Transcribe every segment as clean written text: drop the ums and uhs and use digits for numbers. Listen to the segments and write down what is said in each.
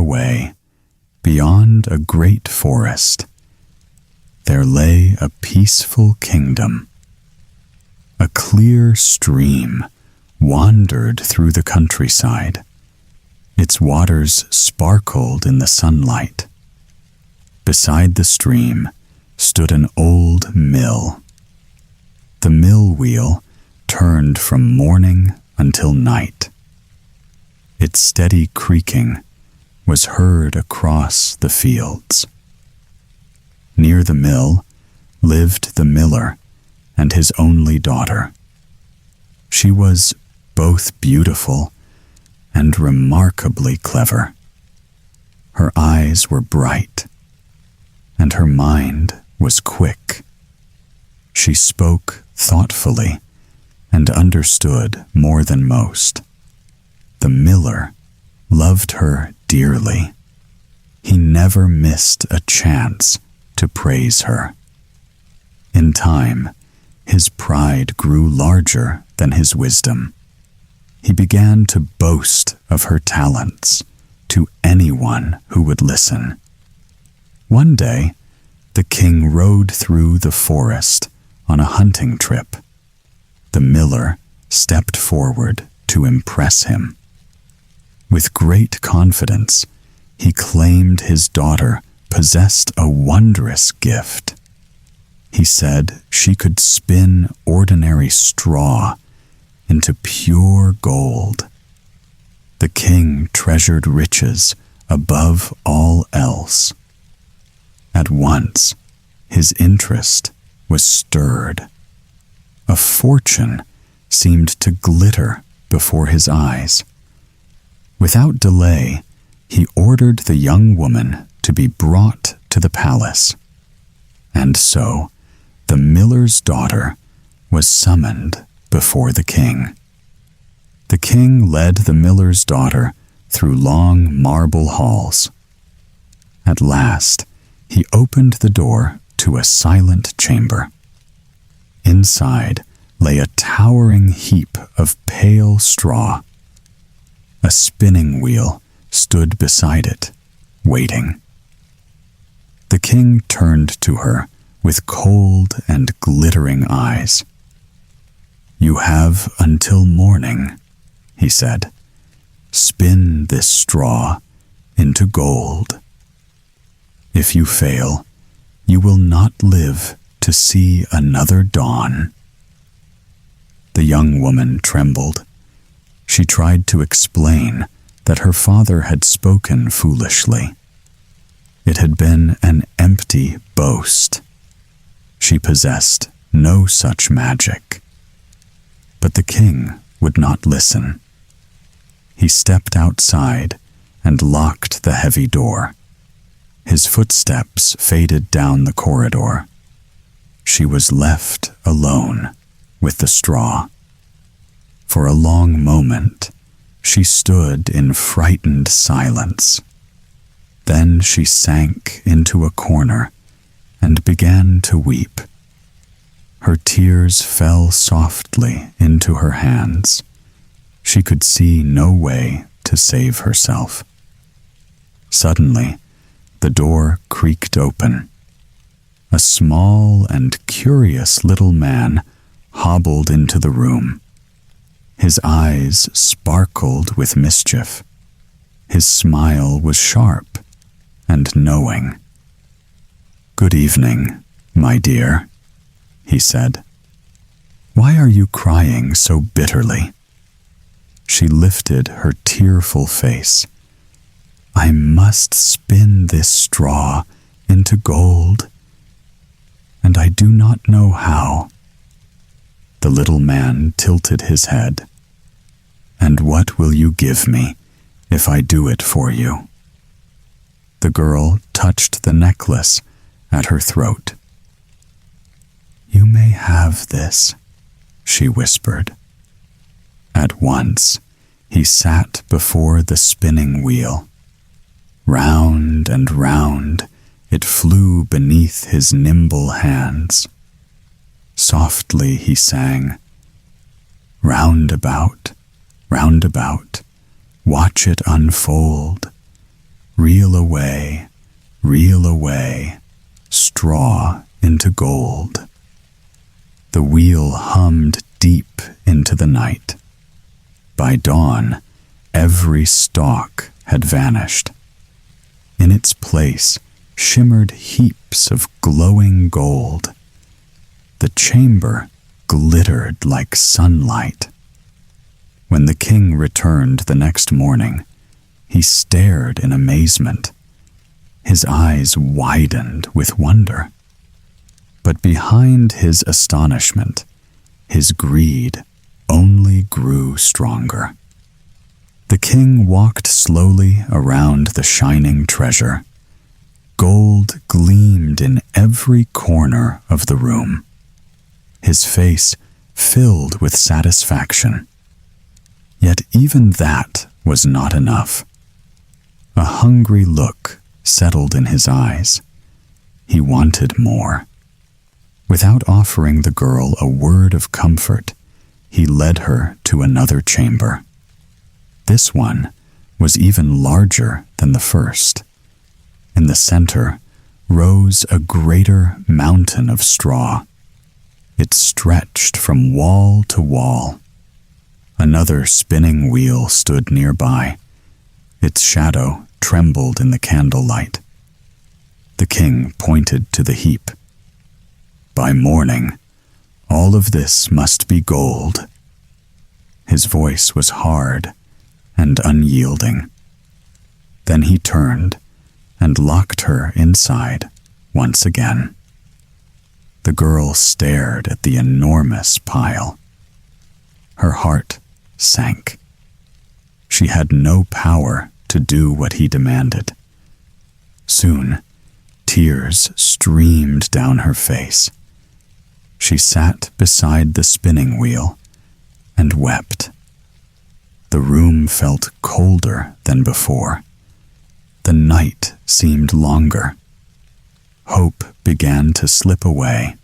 away, beyond a great forest, there lay a peaceful kingdom. A clear stream wandered through the countryside. Its waters sparkled in the sunlight. Beside the stream stood an old mill. The mill wheel turned from morning until night. Its steady creaking was heard across the fields. Near the mill lived the miller and his only daughter. She was both beautiful and remarkably clever. Her eyes were bright, and her mind was quick. She spoke thoughtfully and understood more than most. The miller loved her dearly. He never missed a chance to praise her. In time, his pride grew larger than his wisdom. He began to boast of her talents to anyone who would listen. One day, the king rode through the forest on a hunting trip. The miller stepped forward to impress him. With great confidence, he claimed his daughter possessed a wondrous gift. He said she could spin ordinary straw into pure gold. The king treasured riches above all else. At once, his interest was stirred. A fortune seemed to glitter before his eyes. Without delay, he ordered the young woman to be brought to the palace. And so, the miller's daughter was summoned before the king. The king led the miller's daughter through long marble halls. At last, he opened the door to a silent chamber. Inside lay a towering heap of pale straw. A spinning wheel stood beside it, waiting. The king turned to her with cold and glittering eyes. "You have until morning," he said. "Spin this straw into gold. If you fail, you will not live to see another dawn." The young woman trembled. She tried to explain that her father had spoken foolishly. It had been an empty boast. She possessed no such magic. But the king would not listen. He stepped outside and locked the heavy door. His footsteps faded down the corridor. She was left alone with the straw. For a long moment, she stood in frightened silence. Then she sank into a corner and began to weep. Her tears fell softly into her hands. She could see no way to save herself. Suddenly, the door creaked open. A small and curious little man hobbled into the room. His eyes sparkled with mischief. His smile was sharp and knowing. "Good evening, my dear," he said. "Why are you crying so bitterly?" She lifted her tearful face. "I must spin this straw into gold, and I do not know how." The little man tilted his head. "And what will you give me if I do it for you?" The girl touched the necklace at her throat. "You may have this," she whispered. At once, he sat before the spinning wheel. Round and round, it flew beneath his nimble hands. Softly he sang, "Round about, watch it unfold. reel away, straw into gold. The wheel hummed deep into the night. By dawn, every stalk had vanished. In its place shimmered heaps of glowing gold. The chamber glittered like sunlight. When the king returned the next morning, he stared in amazement. His eyes widened with wonder. But behind his astonishment, his greed only grew stronger. The king walked slowly around the shining treasure. Gold gleamed in every corner of the room. His face filled with satisfaction. Yet even that was not enough. A hungry look settled in his eyes. He wanted more. Without offering the girl a word of comfort, he led her to another chamber. This one was even larger than the first. In the center rose a greater mountain of straw. It stretched from wall to wall. Another spinning wheel stood nearby. Its shadow trembled in the candlelight. The king pointed to the heap. By morning, all of this must be gold. His voice was hard and unyielding. Then he turned and locked her inside once again. The girl stared at the enormous pile. Her heart sank. She had no power to do what he demanded. Soon, tears streamed down her face. She sat beside the spinning wheel and wept. The room felt colder than before. The night seemed longer. Hope began to slip away.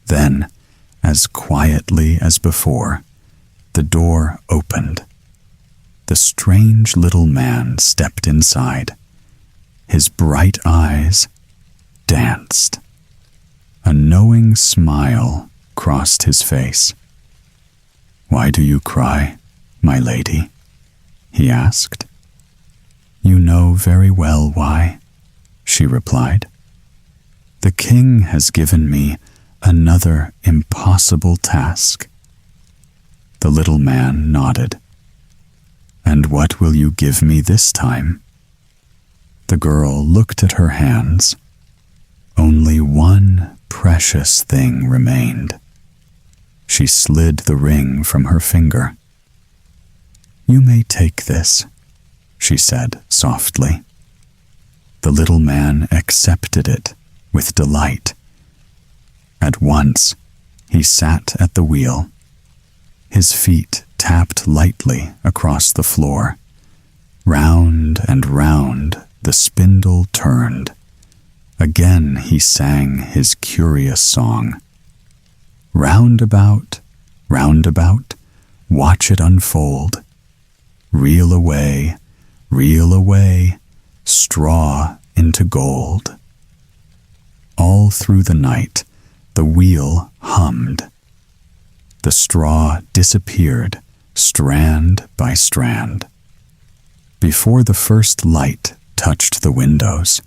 Then, as quietly as before, the door opened. The strange little man stepped inside. His bright eyes danced. A knowing smile crossed his face. "Why do you cry, my lady?" he asked. "You know very well why," she replied. "The king has given me another impossible task." The little man nodded. "And what will you give me this time?" The girl looked at her hands. Only one precious thing remained. She slid the ring from her finger. "You may take this," she said softly. The little man accepted it with delight. At once, he sat at the wheel. His feet tapped lightly across the floor. Round and round the spindle turned. Again he sang his curious song. Roundabout, roundabout, watch it unfold. Reel away, straw into gold. All through the night, the wheel hummed. The straw disappeared, strand by strand. Before the first light touched the windows,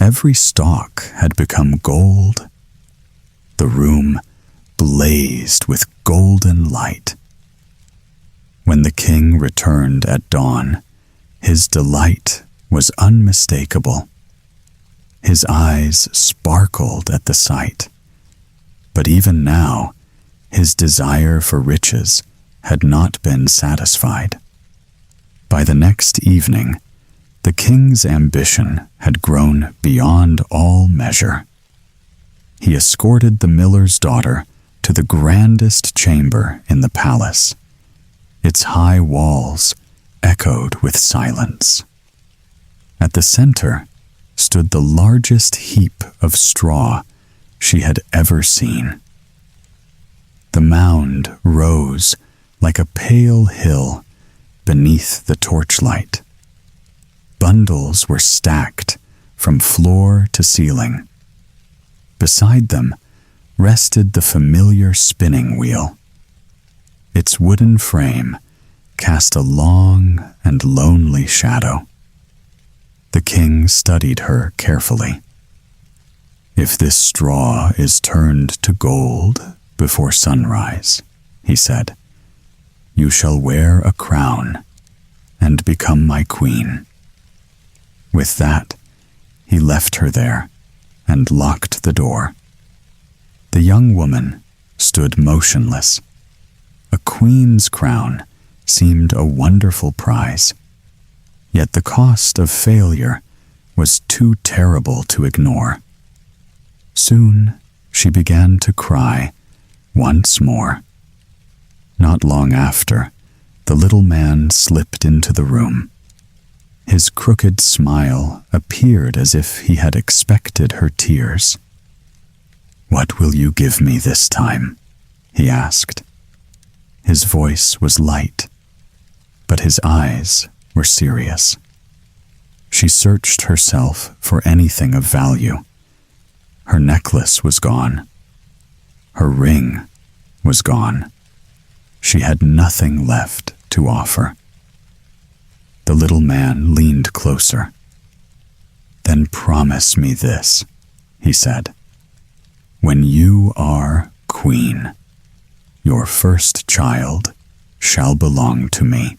every stalk had become gold. The room blazed with golden light. When the king returned at dawn, his delight was unmistakable. His eyes sparkled at the sight. But even now, his desire for riches had not been satisfied. By the next evening, the king's ambition had grown beyond all measure. He escorted the miller's daughter to the grandest chamber in the palace. Its high walls echoed with silence. At the center stood the largest heap of straw she had ever seen. The mound rose like a pale hill beneath the torchlight. Bundles were stacked from floor to ceiling. Beside them rested the familiar spinning wheel. Its wooden frame cast a long and lonely shadow. The king studied her carefully. "If this straw is turned to gold before sunrise," he said, "you shall wear a crown and become my queen." With that, he left her there and locked the door. The young woman stood motionless. A queen's crown seemed a wonderful prize, yet the cost of failure was too terrible to ignore. Soon she began to cry once more. Not long after, the little man slipped into the room. His crooked smile appeared as if he had expected her tears. "What will you give me this time?" he asked. His voice was light, but his eyes were serious. She searched herself for anything of value. Her necklace was gone. Her ring was gone. She had nothing left to offer. The little man leaned closer. "Then promise me this," he said. "When you are queen, your first child shall belong to me."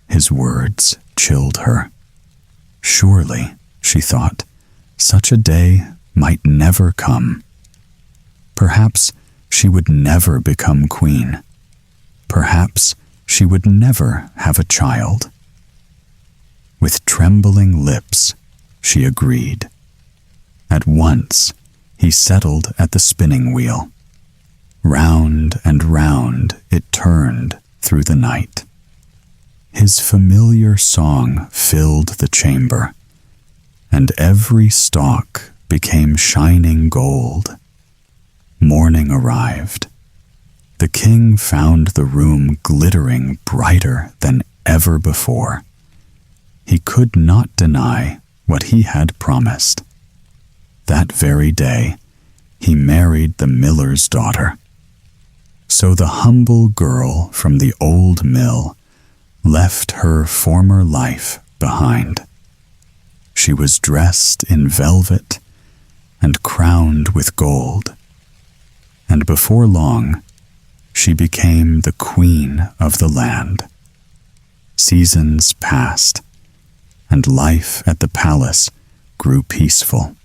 His words chilled her. Surely, she thought, such a day might never come. Perhaps she would never become queen. Perhaps she would never have a child. With trembling lips, she agreed. At once, he settled at the spinning wheel. Round and round it turned through the night. His familiar song filled the chamber, and every stalk became shining gold. Morning arrived. The king found the room glittering brighter than ever before. He could not deny what he had promised. That very day, he married the miller's daughter. So the humble girl from the old mill left her former life behind. She was dressed in velvet and crowned with gold, and before long, she became the queen of the land. Seasons passed, and life at the palace grew peaceful.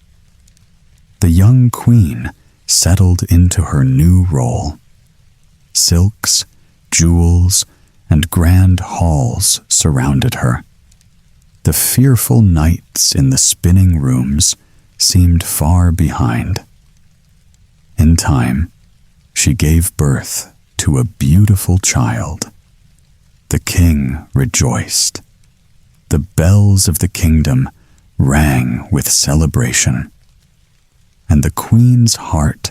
The young queen settled into her new role. Silks, jewels, and grand halls surrounded her. The fearful nights in the spinning rooms seemed far behind. In time, she gave birth to a beautiful child. The king rejoiced. The bells of the kingdom rang with celebration, and the queen's heart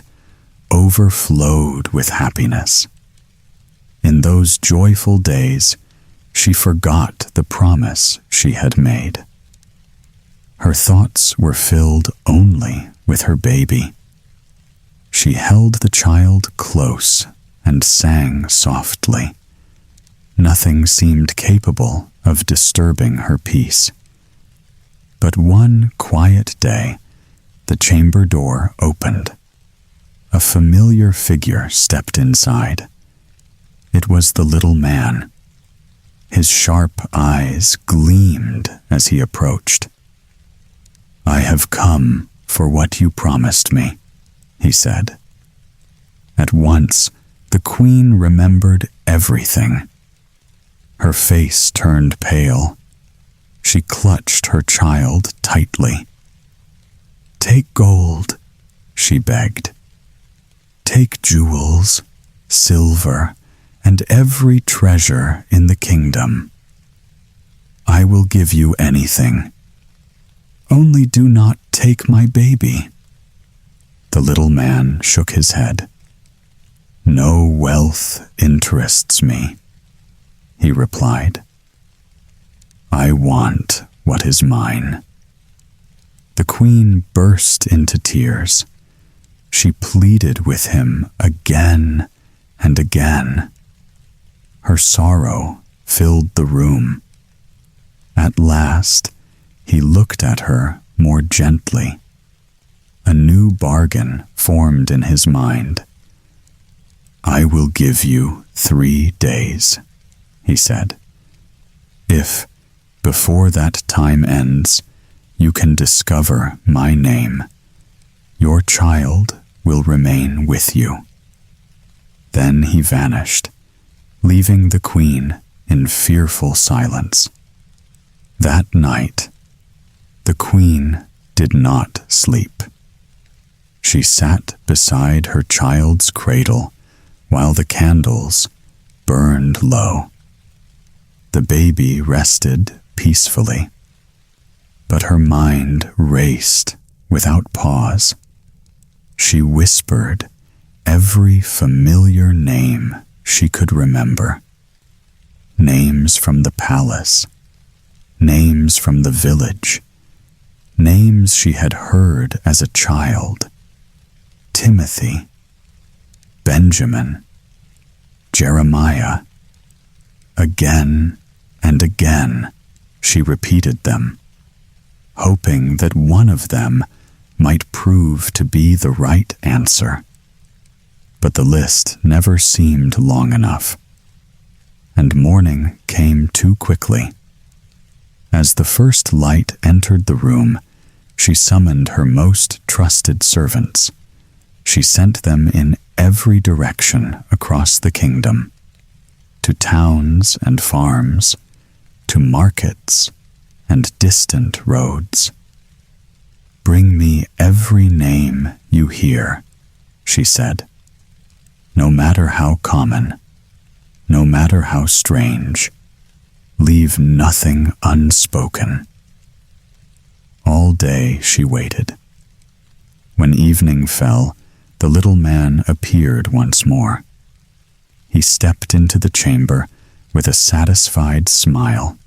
overflowed with happiness. In those joyful days, she forgot the promise she had made. Her thoughts were filled only with her baby. She held the child close and sang softly. Nothing seemed capable of disturbing her peace. But one quiet day, the chamber door opened. A familiar figure stepped inside. It was the little man. His sharp eyes gleamed as he approached. "I have come for what you promised me," he said. At once, the queen remembered everything. Her face turned pale. She clutched her child tightly. "Take gold," she begged. "Take jewels, silver, and every treasure in the kingdom. I will give you anything. Only do not take my baby." The little man shook his head. "No wealth interests me," he replied. "I want what is mine. The queen burst into tears. She pleaded with him again and again. Her sorrow filled the room. At last, he looked at her more gently. A new bargain formed in his mind. "I will give you 3 days," he said. "If, before that time ends, you can discover my name, your child will remain with you." Then he vanished, leaving the queen in fearful silence. That night, the queen did not sleep. She sat beside her child's cradle while the candles burned low. The baby rested peacefully, but her mind raced without pause. She whispered every familiar name she could remember. Names from the palace, names from the village, names she had heard as a child. Timothy, Benjamin, Jeremiah. Again and again she repeated them, hoping that one of them might prove to be the right answer. But the list never seemed long enough, and morning came too quickly. As the first light entered the room, she summoned her most trusted servants. She sent them in every direction across the kingdom, to towns and farms, to markets and distant roads. "Bring me every name you hear," she said. "No matter how common, no matter how strange, leave nothing unspoken." All day she waited. When evening fell, the little man appeared once more. He stepped into the chamber with a satisfied smile.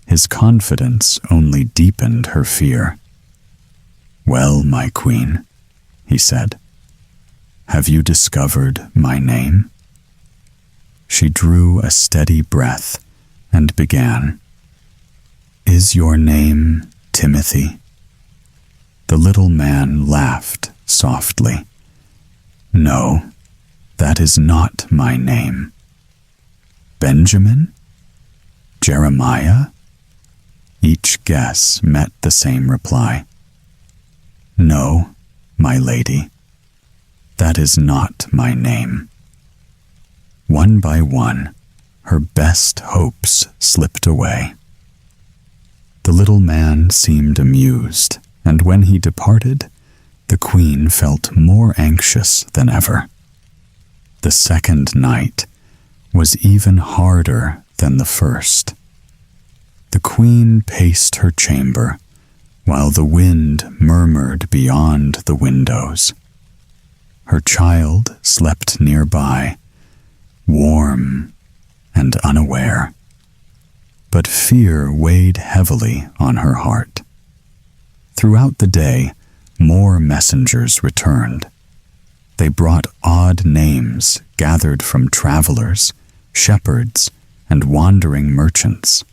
His confidence only deepened her fear. "Well, my queen," he said, "have you discovered my name?" She drew a steady breath and began. "Is your name Timothy?" The little man laughed softly. "No, that is not my name." "Benjamin? Jeremiah?" Each guess met the same reply. "No, my lady, that is not my name." One by one, her best hopes slipped away. The little man seemed amused, and when he departed, the queen felt more anxious than ever. The second night was even harder than the first. The queen paced her chamber, while the wind murmured beyond the windows. Her child slept nearby, warm and unaware, but fear weighed heavily on her heart. Throughout the day, more messengers returned. They brought odd names gathered from travelers, shepherds, and wandering merchants.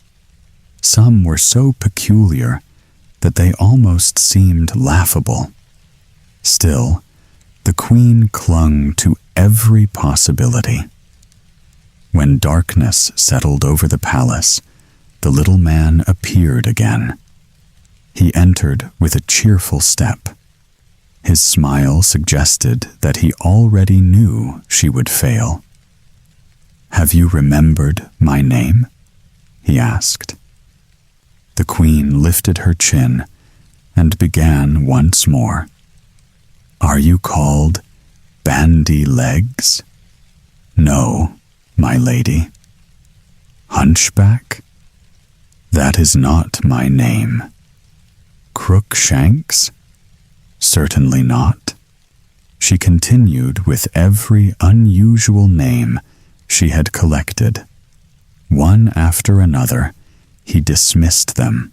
Some were so peculiar that they almost seemed laughable. Still, the queen clung to every possibility. When darkness settled over the palace, the little man appeared again. He entered with a cheerful step. His smile suggested that he already knew she would fail. "Have you remembered my name?" he asked. The queen lifted her chin and began once more. "Are you called Bandy Legs?" "No, my lady." "Hunchback?" "That is not my name." "Crookshanks?" "Certainly not." She continued with every unusual name she had collected. One after another, he dismissed them.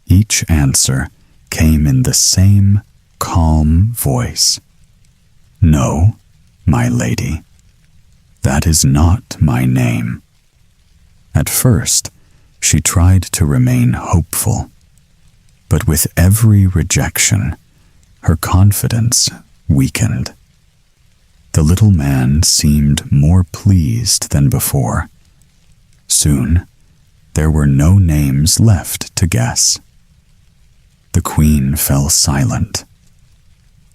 Each answer came in the same calm voice. "No, my lady, that is not my name." At first, she tried to remain hopeful, but with every rejection, her confidence weakened. The little man seemed more pleased than before. Soon, there were no names left to guess. The queen fell silent.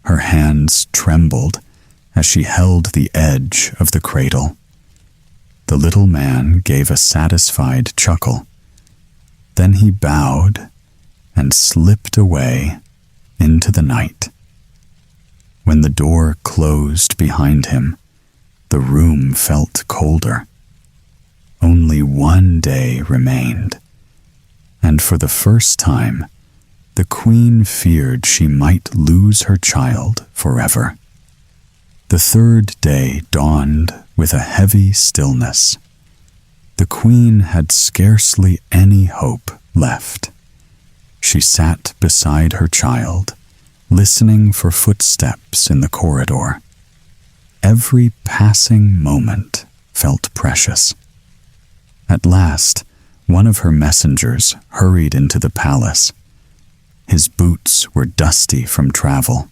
Her hands trembled as she held the edge of the cradle. The little man gave a satisfied chuckle. Then he bowed and slipped away into the night. When the door closed behind him, the room felt colder. Only one day remained, and for the first time, the queen feared she might lose her child forever. The third day dawned with a heavy stillness. The queen had scarcely any hope left. She sat beside her child, listening for footsteps in the corridor. Every passing moment felt precious. At last, one of her messengers hurried into the palace. His boots were dusty from travel.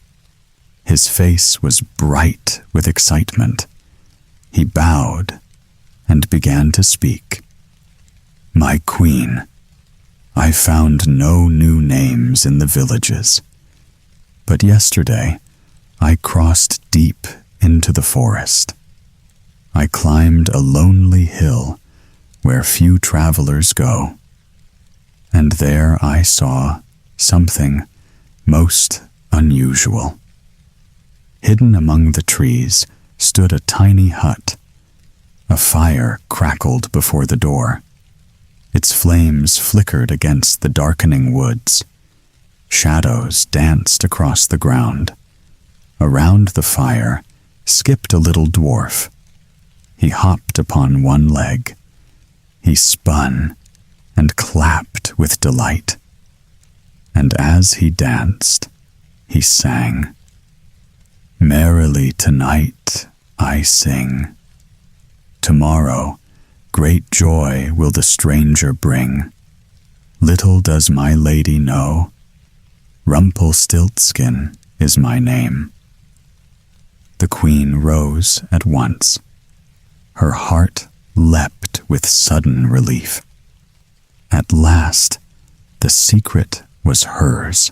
His face was bright with excitement. He bowed and began to speak. "My queen, I found no new names in the villages. But yesterday, I crossed deep into the forest. I climbed a lonely hill where few travelers go. And there I saw something most unusual. Hidden among the trees stood a tiny hut. A fire crackled before the door. Its flames flickered against the darkening woods. Shadows danced across the ground. Around the fire skipped a little dwarf. He hopped upon one leg. He spun and clapped with delight. And as he danced, he sang, "Merrily tonight I sing. Tomorrow great joy will the stranger bring. Little does my lady know, Rumpelstiltskin is my name." The queen rose at once. Her heart leapt with sudden relief. At last, the secret was hers.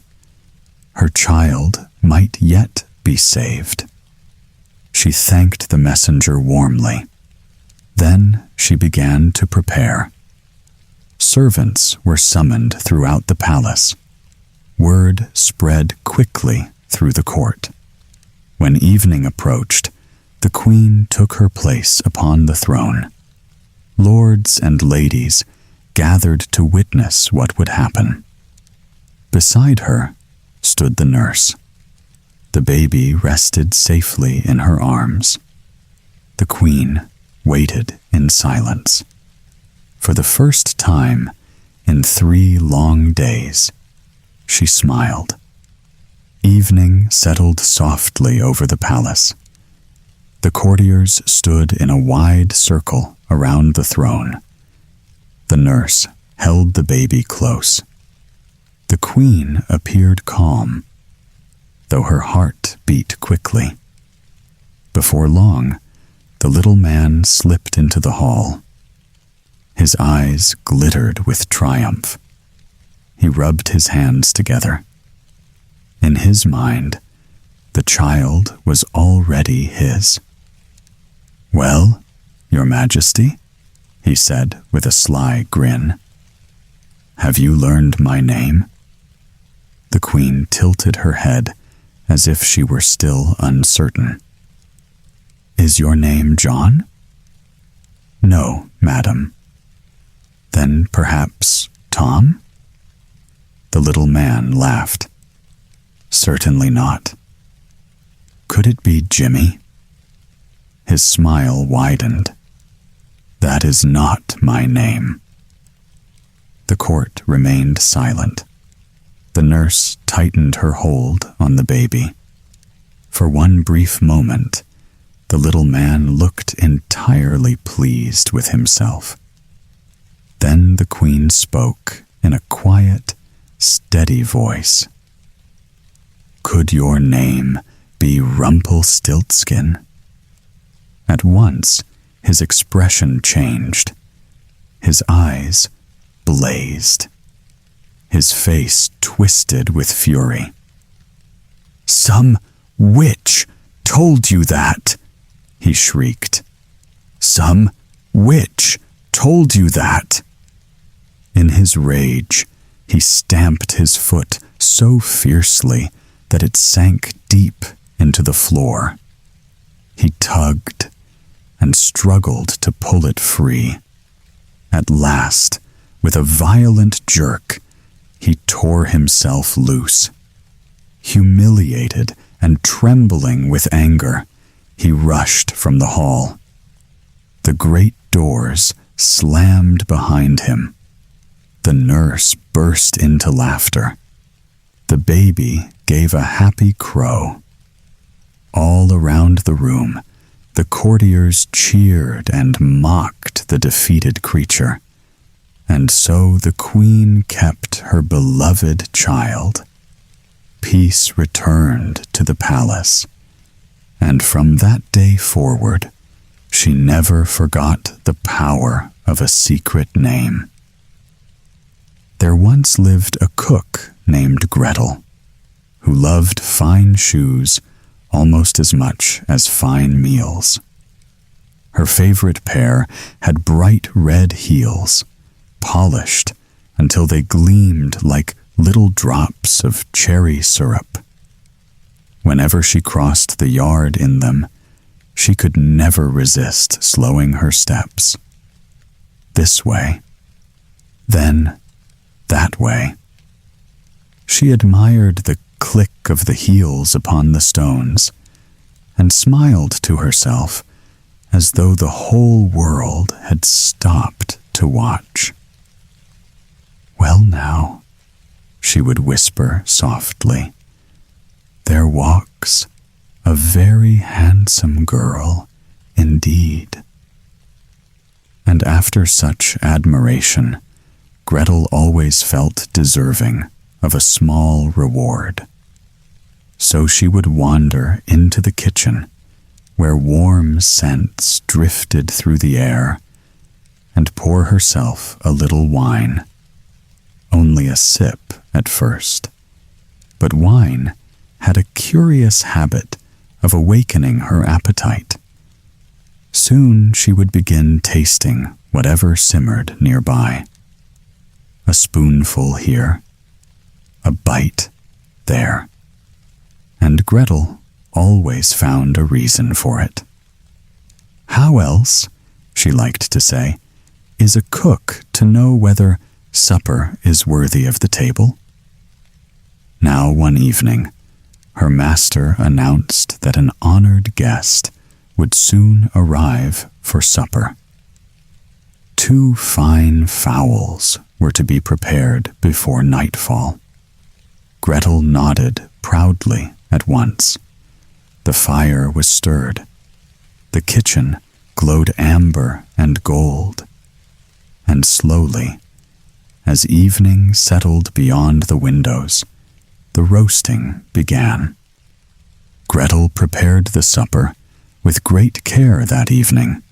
Her child might yet be saved. She thanked the messenger warmly. Then she began to prepare. Servants were summoned throughout the palace. Word spread quickly through the court. When evening approached, the queen took her place upon the throne. Lords and ladies gathered to witness what would happen. Beside her stood the nurse. The baby rested safely in her arms. The queen waited in silence. For the first time in 3 long days, she smiled. Evening settled softly over the palace. The courtiers stood in a wide circle around the throne. The nurse held the baby close. The queen appeared calm, though her heart beat quickly. Before long, the little man slipped into the hall. His eyes glittered with triumph. He rubbed his hands together. In his mind, the child was already his. "Well, Your Majesty," he said with a sly grin, "have you learned my name?" The queen tilted her head as if she were still uncertain. "Is your name John?" "No, madam." "Then perhaps Tom?" The little man laughed. "Certainly not." "Could it be Jimmy?" His smile widened. "That is not my name." The court remained silent. The nurse tightened her hold on the baby. For one brief moment, the little man looked entirely pleased with himself. Then the queen spoke in a quiet, steady voice. "Could your name be Rumpelstiltskin?" At once, his expression changed. His eyes blazed. His face twisted with fury. "Some witch told you that!" he shrieked. "Some witch told you that!" In his rage, he stamped his foot so fiercely that it sank deep into the floor. He tugged and struggled to pull it free. At last, with a violent jerk, he tore himself loose. Humiliated and trembling with anger, he rushed from the hall. The great doors slammed behind him. The nurse burst into laughter. The baby gave a happy crow. All around the room, the courtiers cheered and mocked the defeated creature. And so the queen kept her beloved child. Peace returned to the palace, and from that day forward, she never forgot the power of a secret name. There once lived a cook named Gretel, who loved fine shoes almost as much as fine meals. Her favorite pair had bright red heels, polished until they gleamed like little drops of cherry syrup. Whenever she crossed the yard in them, she could never resist slowing her steps. This way, then that way. She admired the click of the heels upon the stones and smiled to herself as though the whole world had stopped to watch. "Well now," she would whisper softly, "there walks a very handsome girl indeed." And after such admiration, Gretel always felt deserving of a small reward. So she would wander into the kitchen, where warm scents drifted through the air, and pour herself a little wine. Only a sip at first, but wine had a curious habit of awakening her appetite. Soon she would begin tasting whatever simmered nearby. A spoonful here, a bite there, and Gretel always found a reason for it. "How else," she liked to say, "is a cook to know whether supper is worthy of the table?" Now one evening, her master announced that an honored guest would soon arrive for supper. 2 fine fowls were to be prepared before nightfall. Gretel nodded proudly at once. The fire was stirred. The kitchen glowed amber and gold. And slowly, as evening settled beyond the windows, the roasting began. Gretel prepared the supper with great care that evening.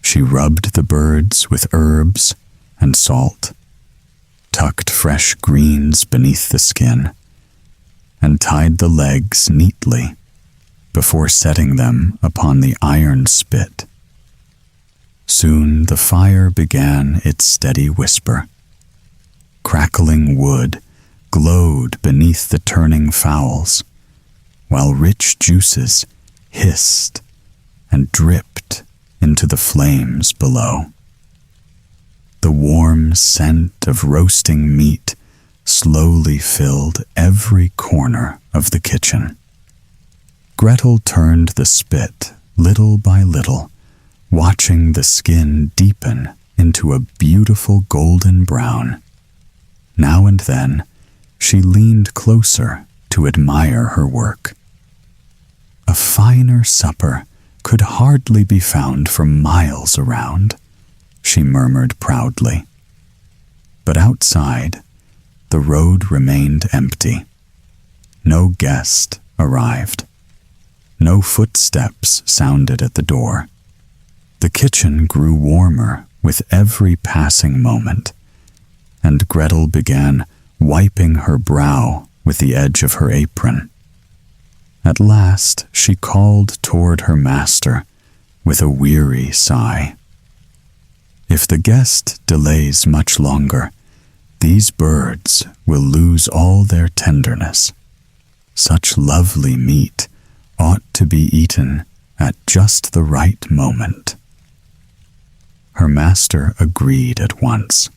She rubbed the birds with herbs and salt, tucked fresh greens beneath the skin, and tied the legs neatly before setting them upon the iron spit. Soon the fire began its steady whisper. Crackling wood glowed beneath the turning fowls, while rich juices hissed and dripped into the flames below. The warm scent of roasting meat slowly filled every corner of the kitchen. Gretel turned the spit little by little, watching the skin deepen into a beautiful golden brown. Now and then, she leaned closer to admire her work. A finer supper could hardly be found for miles around, she murmured proudly. But outside, the road remained empty. No guest arrived. No footsteps sounded at the door. The kitchen grew warmer with every passing moment, and Gretel began wiping her brow with the edge of her apron. At last she called toward her master with a weary sigh. If the guest delays much longer, these birds will lose all their tenderness. Such lovely meat ought to be eaten at just the right moment. Her master agreed at once.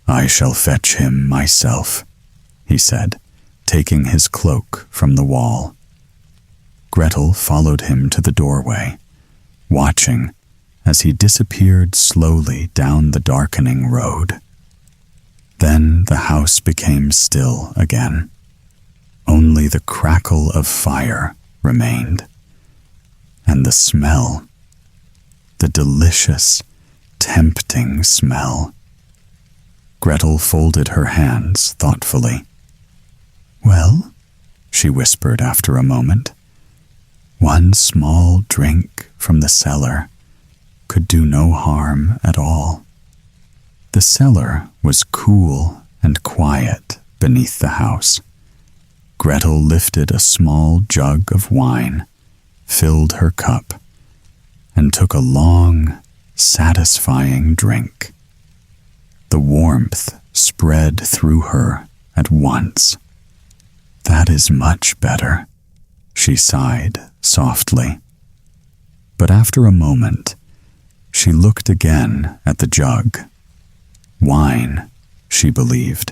I shall fetch him myself, he said, taking his cloak from the wall. Gretel followed him to the doorway, watching as he disappeared slowly down the darkening road. Then the house became still again. Only the crackle of fire remained, and the smell, the delicious, tempting smell. Gretel folded her hands thoughtfully. Well, she whispered after a moment, one small drink from the cellar could do no harm at all. The cellar was cool and quiet beneath the house. Gretel lifted a small jug of wine, filled her cup, and took a long, satisfying drink. The warmth spread through her at once. That is much better, she sighed softly. But after a moment, she looked again at the jug. Wine, she believed,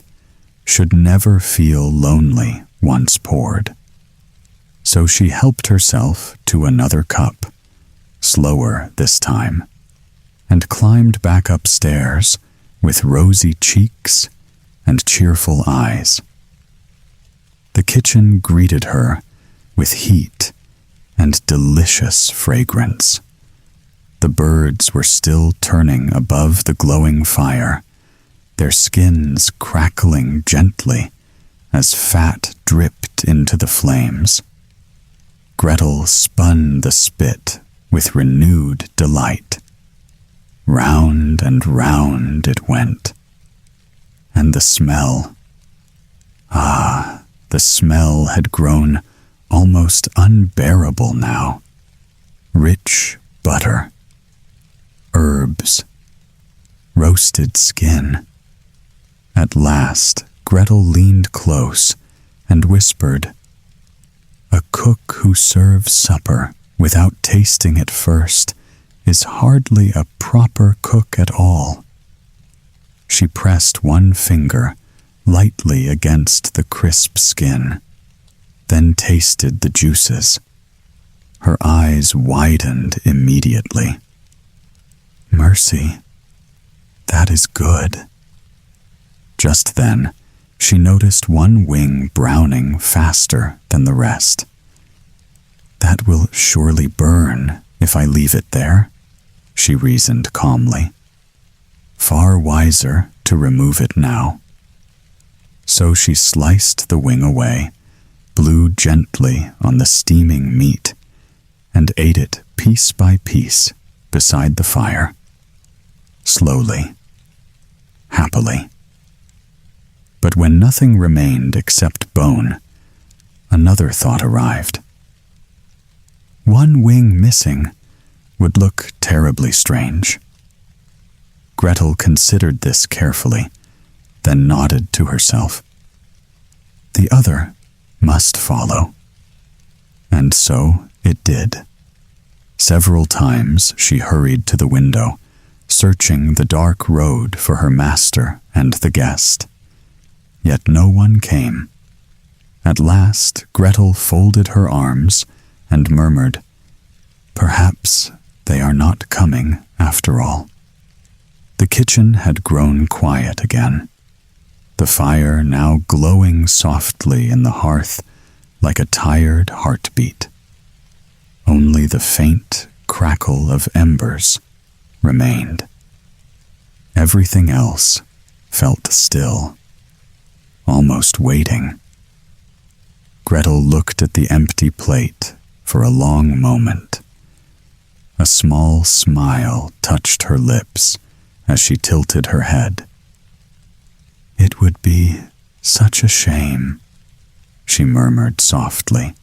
should never feel lonely once poured. So she helped herself to another cup, slower this time, and climbed back upstairs with rosy cheeks and cheerful eyes. The kitchen greeted her with heat and delicious fragrance. The birds were still turning above the glowing fire, their skins crackling gently as fat dripped into the flames. Gretel spun the spit with renewed delight. Round and round it went. And the smell, the smell had grown almost unbearable now. Rich butter, herbs, roasted skin. At last, Gretel leaned close and whispered, "A cook who serves supper without tasting it first is hardly a proper cook at all." She pressed one finger lightly against the crisp skin, then tasted the juices. Her eyes widened immediately. Mercy, that is good. Just then, she noticed one wing browning faster than the rest. That will surely burn if I leave it there, she reasoned calmly. Far wiser to remove it now. So she sliced the wing away, blew gently on the steaming meat, and ate it piece by piece beside the fire. Slowly, happily. But when nothing remained except bone, another thought arrived. One wing missing would look terribly strange. Gretel considered this carefully, then nodded to herself. The other must follow. And so it did. Several times she hurried to the window, searching the dark road for her master and the guest. Yet no one came. At last, Gretel folded her arms and murmured, "Perhaps they are not coming after all." The kitchen had grown quiet again. the fire now glowing softly in the hearth like a tired heartbeat. Only the faint crackle of embers remained. Everything else felt still, almost waiting. Gretel looked at the empty plate for a long moment. A small smile touched her lips as she tilted her head. "It would be such a shame," she murmured softly,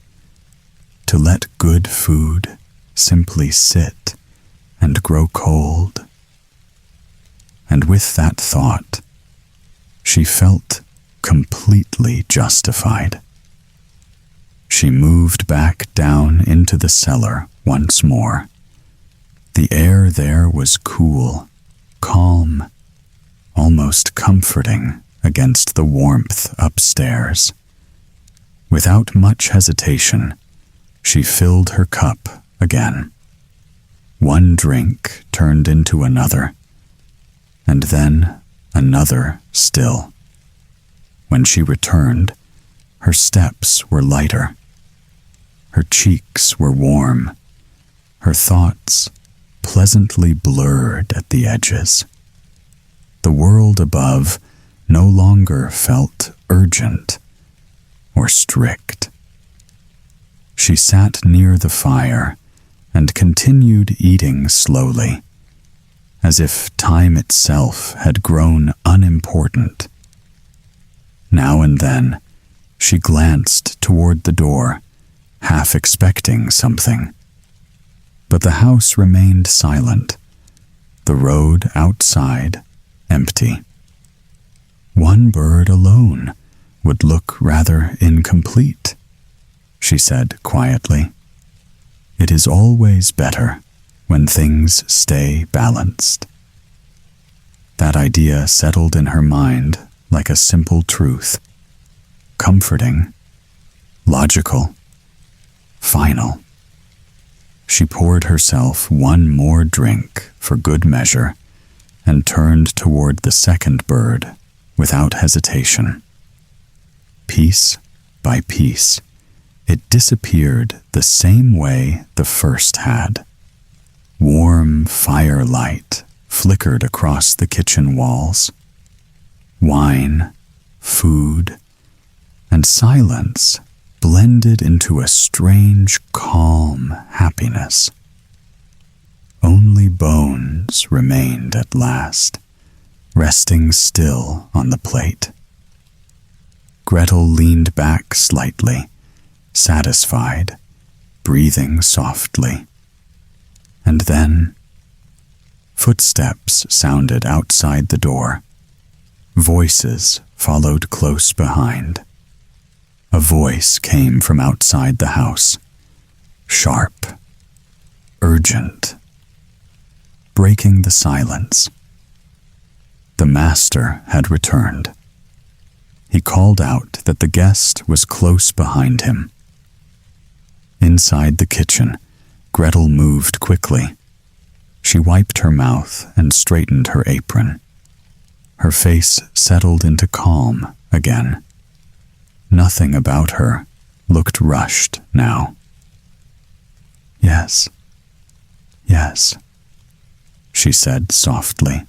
"to let good food simply sit and grow cold." And with that thought, she felt completely justified. She moved back down into the cellar once more. The air there was cool, calm, almost comforting against the warmth upstairs. Without much hesitation, she filled her cup again. One drink turned into another, and then another still. When she returned, her steps were lighter. Her cheeks were warm, her thoughts pleasantly blurred at the edges. The world above no longer felt urgent or strict. She sat near the fire and continued eating slowly, as if time itself had grown unimportant. Now and then, she glanced toward the door, half expecting something. But the house remained silent, the road outside empty. One bird alone would look rather incomplete, she said quietly. It is always better when things stay balanced. That idea settled in her mind like a simple truth, comforting, logical, final. She poured herself one more drink for good measure and turned toward the second bird without hesitation. Piece by piece, it disappeared the same way the first had. Warm firelight flickered across the kitchen walls. Wine, food, and silence blended into a strange, calm happiness. Only bones remained at last, resting still on the plate. Gretel leaned back slightly, satisfied, breathing softly. And then, footsteps sounded outside the door. Voices followed close behind. A voice came from outside the house, sharp, urgent, breaking the silence. The master had returned. He called out that the guest was close behind him. Inside the kitchen, Gretel moved quickly. She wiped her mouth and straightened her apron. Her face settled into calm again. Nothing about her looked rushed now. Yes, yes, she said softly.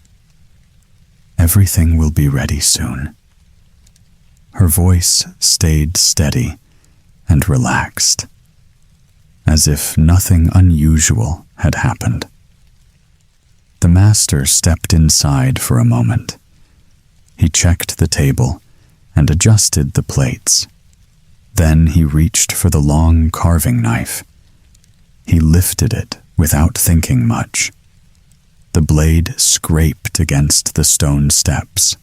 Everything will be ready soon. Her voice stayed steady and relaxed, as if nothing unusual had happened. The master stepped inside for a moment. He checked the table and adjusted the plates. Then he reached for the long carving knife. He lifted it without thinking much. The blade scraped against the stone steps.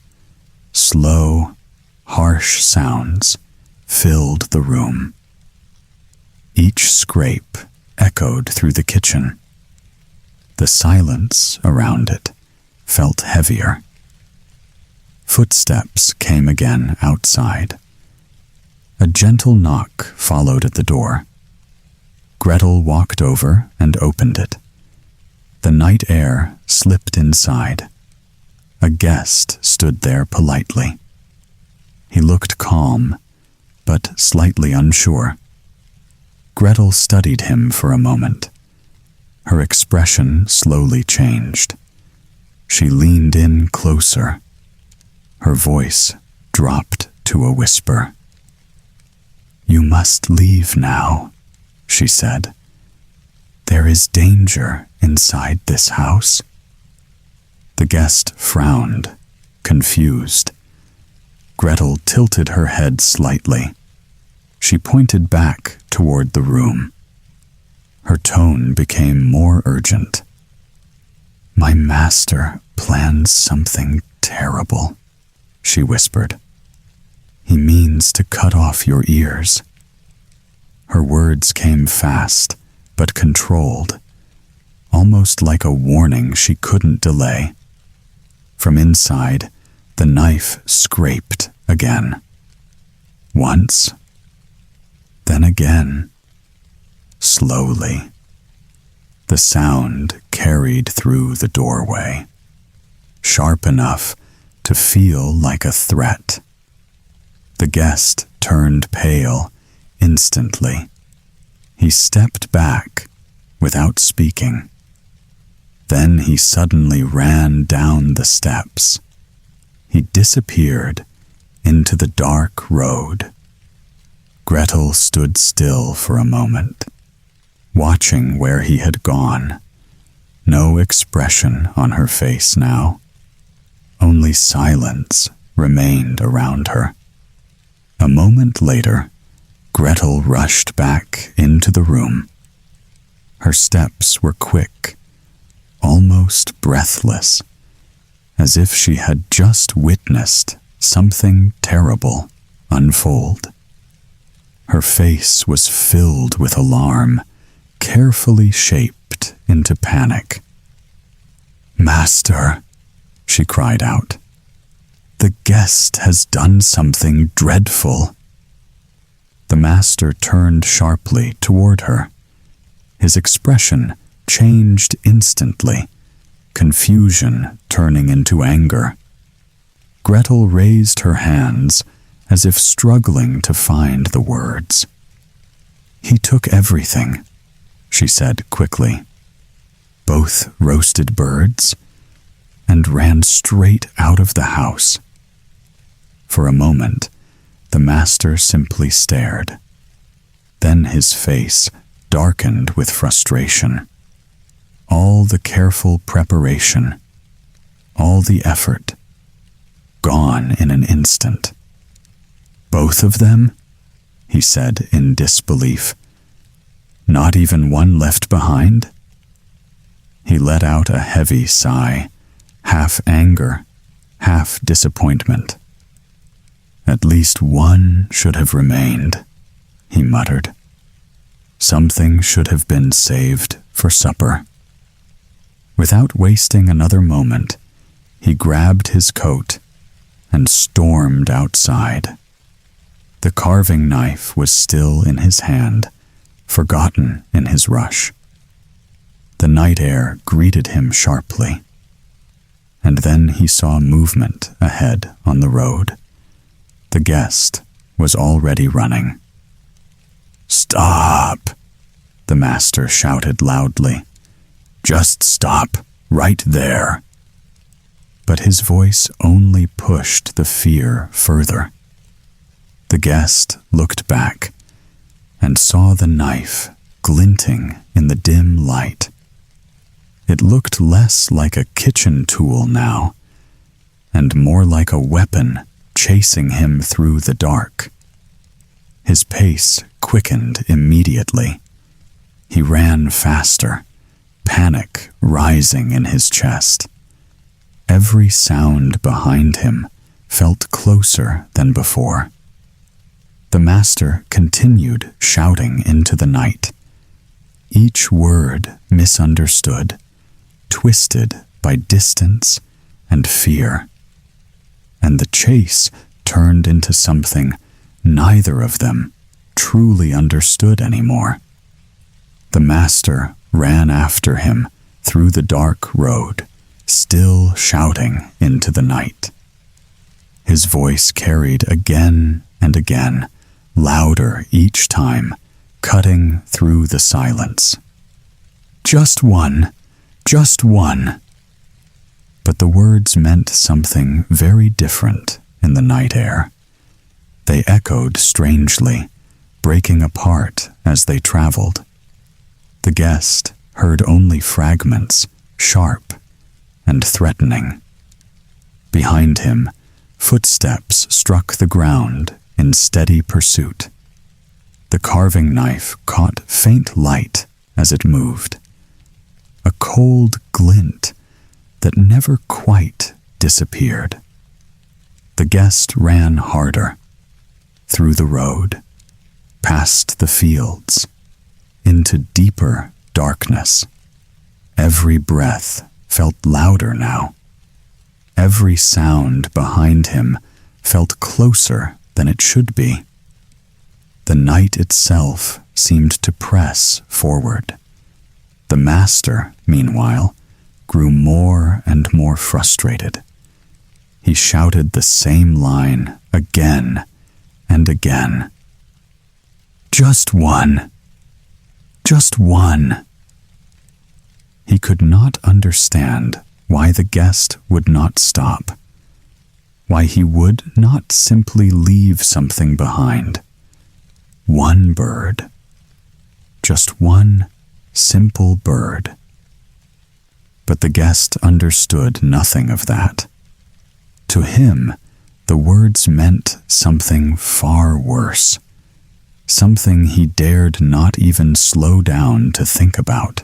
Slow, harsh sounds filled the room. Each scrape echoed through the kitchen. The silence around it felt heavier. Footsteps came again outside. A gentle knock followed at the door. Gretel walked over and opened it. The night air slipped inside. A guest stood there politely. He looked calm, but slightly unsure. Gretel studied him for a moment. Her expression slowly changed. She leaned in closer. Her voice dropped to a whisper. "You must leave now," she said. "There is danger inside this house." The guest frowned, confused. Gretel tilted her head slightly. She pointed back toward the room. Her tone became more urgent. "My master plans something terrible," she whispered. "He means to cut off your ears." Her words came fast, but controlled, almost like a warning she couldn't delay. From inside, the knife scraped again. Once, then again. Slowly. The sound carried through the doorway, sharp enough to feel like a threat. The guest turned pale instantly. He stepped back without speaking. Then he suddenly ran down the steps. He disappeared into the dark road. Gretel stood still for a moment, watching where he had gone. No expression on her face now. Only silence remained around her. A moment later, Gretel rushed back into the room. Her steps were quick, almost breathless, as if she had just witnessed something terrible unfold. Her face was filled with alarm, carefully shaped into panic. "Master," she cried out, "the guest has done something dreadful." The master turned sharply toward her. His expression changed instantly, confusion turning into anger. Gretel raised her hands as if struggling to find the words. "He took everything," she said quickly. "Both roasted birds," and ran straight out of the house. For a moment, the master simply stared. Then his face darkened with frustration. All the careful preparation, all the effort, gone in an instant. "Both of them?" he said in disbelief. "Not even one left behind?" He let out a heavy sigh, half anger, half disappointment. "At least one should have remained," he muttered. "Something should have been saved for supper." Without wasting another moment, he grabbed his coat and stormed outside. The carving knife was still in his hand, forgotten in his rush. The night air greeted him sharply, and then he saw movement ahead on the road. The guest was already running. "Stop!" the master shouted loudly. "Just stop right there." But his voice only pushed the fear further. The guest looked back and saw the knife glinting in the dim light. It looked less like a kitchen tool now, and more like a weapon chasing him through the dark. His pace quickened immediately. He ran faster, panic rising in his chest. Every sound behind him felt closer than before. The master continued shouting into the night, each word misunderstood, twisted by distance and fear. And the chase turned into something neither of them truly understood anymore. The master ran after him through the dark road, still shouting into the night. His voice carried again and again, louder each time, cutting through the silence. "Just one, just one." But the words meant something very different in the night air. They echoed strangely, breaking apart as they traveled. The guest heard only fragments, sharp and threatening. Behind him, footsteps struck the ground in steady pursuit. The carving knife caught faint light as it moved, a cold glint that never quite disappeared. The guest ran harder, through the road, past the fields, into deeper darkness. Every breath felt louder now. Every sound behind him felt closer than it should be. The night itself seemed to press forward. The master, meanwhile, grew more and more frustrated. He shouted the same line again and again. "Just one. Just one." He could not understand why the guest would not stop, why he would not simply leave something behind. One bird. Just one simple bird. But the guest understood nothing of that. To him, the words meant something far worse, something he dared not even slow down to think about.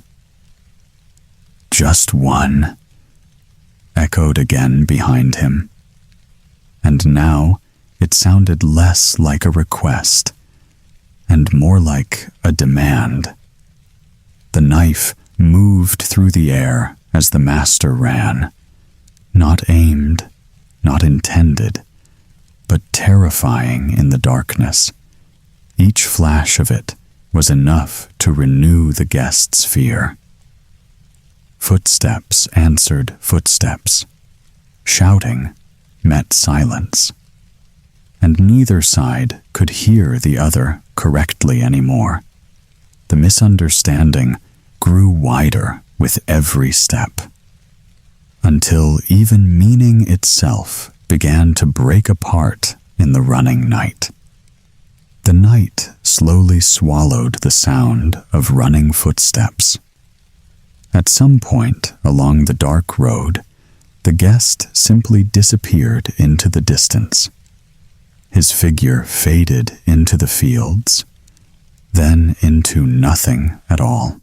"Just one," echoed again behind him. And now it sounded less like a request and more like a demand. The knife moved through the air as the master ran, not aimed, not intended, but terrifying in the darkness. Each flash of it was enough to renew the guest's fear. Footsteps answered footsteps. Shouting met silence. And neither side could hear the other correctly anymore. The misunderstanding grew wider with every step, until even meaning itself began to break apart in the running night. The night slowly swallowed the sound of running footsteps. At some point along the dark road, the guest simply disappeared into the distance. His figure faded into the fields, then into nothing at all.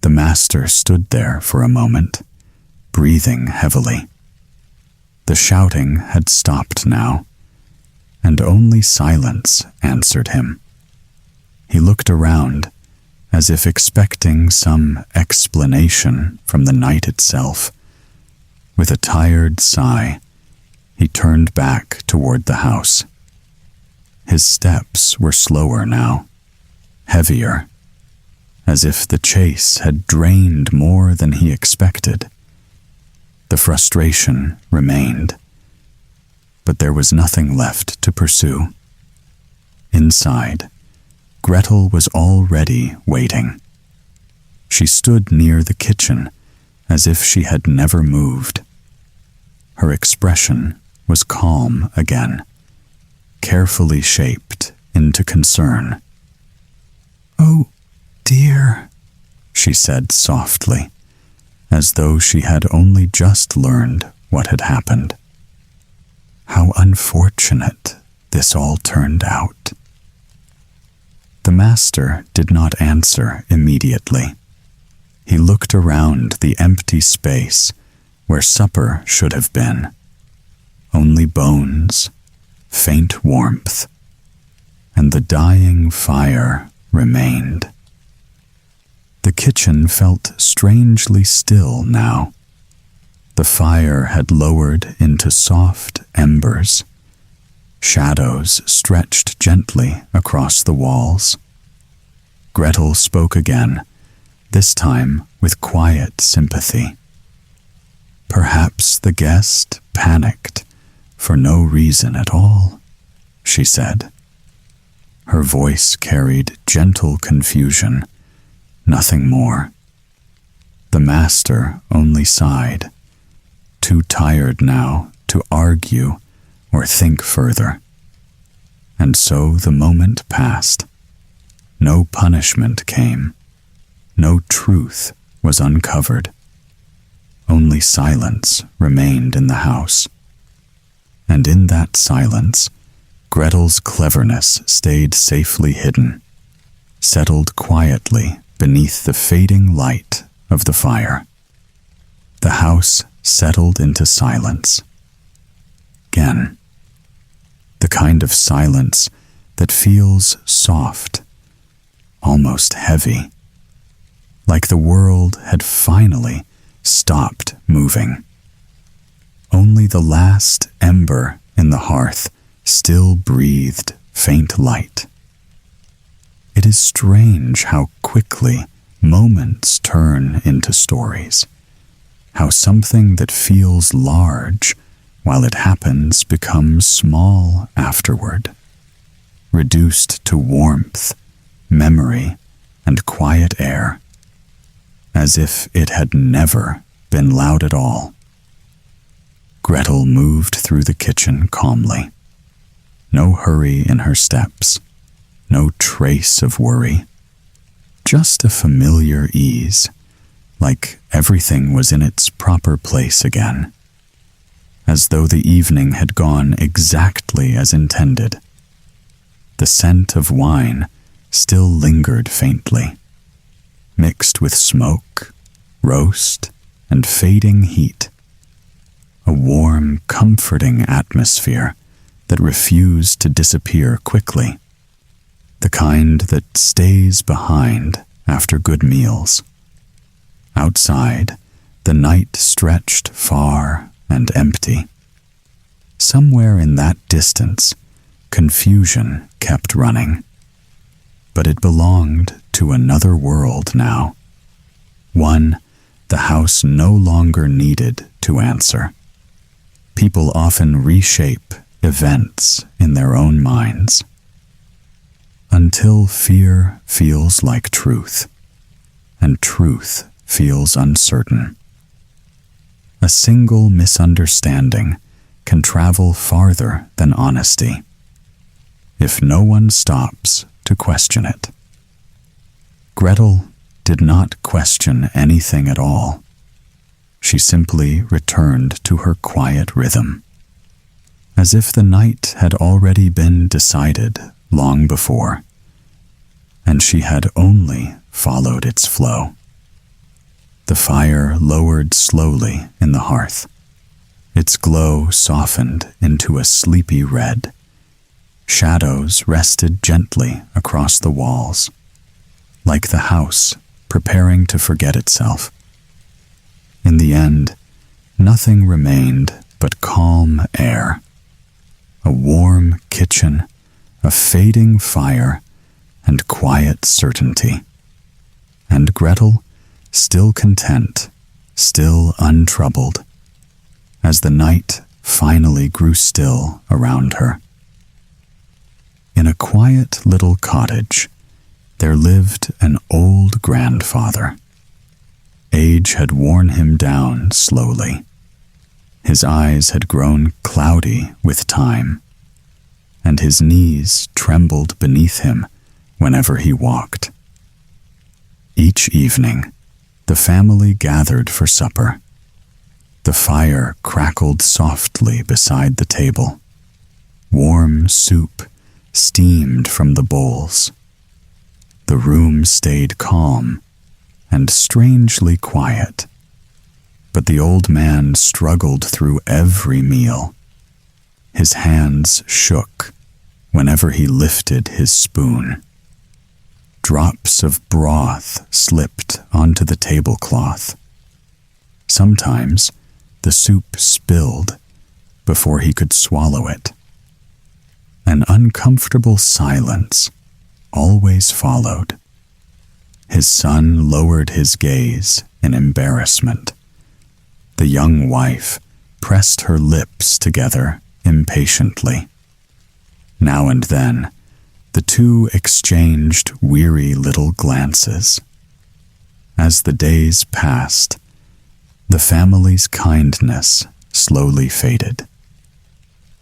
The master stood there for a moment, breathing heavily. The shouting had stopped now, and only silence answered him. He looked around, as if expecting some explanation from the night itself. With a tired sigh, he turned back toward the house. His steps were slower now, heavier, as if the chase had drained more than he expected. The frustration remained, but there was nothing left to pursue. Inside, Gretel was already waiting. She stood near the kitchen, as if she had never moved. Her expression was calm again, carefully shaped into concern. "Oh, dear," she said softly, as though she had only just learned what had happened. "How unfortunate this all turned out." The master did not answer immediately. He looked around the empty space where supper should have been. Only bones, faint warmth, and the dying fire remained. The kitchen felt strangely still now. The fire had lowered into soft embers. Shadows stretched gently across the walls. Gretel spoke again, this time with quiet sympathy. Perhaps the guest panicked, for no reason at all," she said. Her voice carried gentle confusion, nothing more. The master only sighed, too tired now to argue or think further. And so the moment passed. No punishment came. No truth was uncovered. Only silence remained in the house. And in that silence, Gretel's cleverness stayed safely hidden, settled quietly beneath the fading light of the fire. The house settled into silence. Again, the kind of silence that feels soft, almost heavy, like the world had finally stopped moving. Only the last ember in the hearth still breathed faint light. It is strange how quickly moments turn into stories, how something that feels large while it happens becomes small afterward, reduced to warmth, memory, and quiet air, as if it had never been loud at all. Gretel moved through the kitchen calmly. No hurry in her steps, no trace of worry, just a familiar ease, like everything was in its proper place again, as though the evening had gone exactly as intended. The scent of wine still lingered faintly, mixed with smoke, roast, and fading heat. A warm, comforting atmosphere that refused to disappear quickly, the kind that stays behind after good meals. Outside, the night stretched far and empty. Somewhere in that distance, confusion kept running. But it belonged to another world now, one the house no longer needed to answer. People often reshape events in their own minds, until fear feels like truth, and truth feels uncertain. A single misunderstanding can travel farther than honesty, if no one stops to question it. Gretel did not question anything at all. She simply returned to her quiet rhythm, as if the night had already been decided long before, and she had only followed its flow. The fire lowered slowly in the hearth. Its glow softened into a sleepy red. Shadows rested gently across the walls, like the house preparing to forget itself. In the end, nothing remained but calm air, a warm kitchen, a fading fire, and quiet certainty. And Gretel, still content, still untroubled, as the night finally grew still around her. In a quiet little cottage, there lived an old grandfather. Age had worn him down slowly. His eyes had grown cloudy with time, and his knees trembled beneath him whenever he walked. Each evening, the family gathered for supper. The fire crackled softly beside the table. Warm soup steamed from the bowls. The room stayed calm and strangely quiet, but the old man struggled through every meal. His hands shook whenever he lifted his spoon. Drops of broth slipped onto the tablecloth. Sometimes the soup spilled before he could swallow it. An uncomfortable silence always followed. His son lowered his gaze in embarrassment. The young wife pressed her lips together impatiently. Now and then, the two exchanged weary little glances. As the days passed, the family's kindness slowly faded.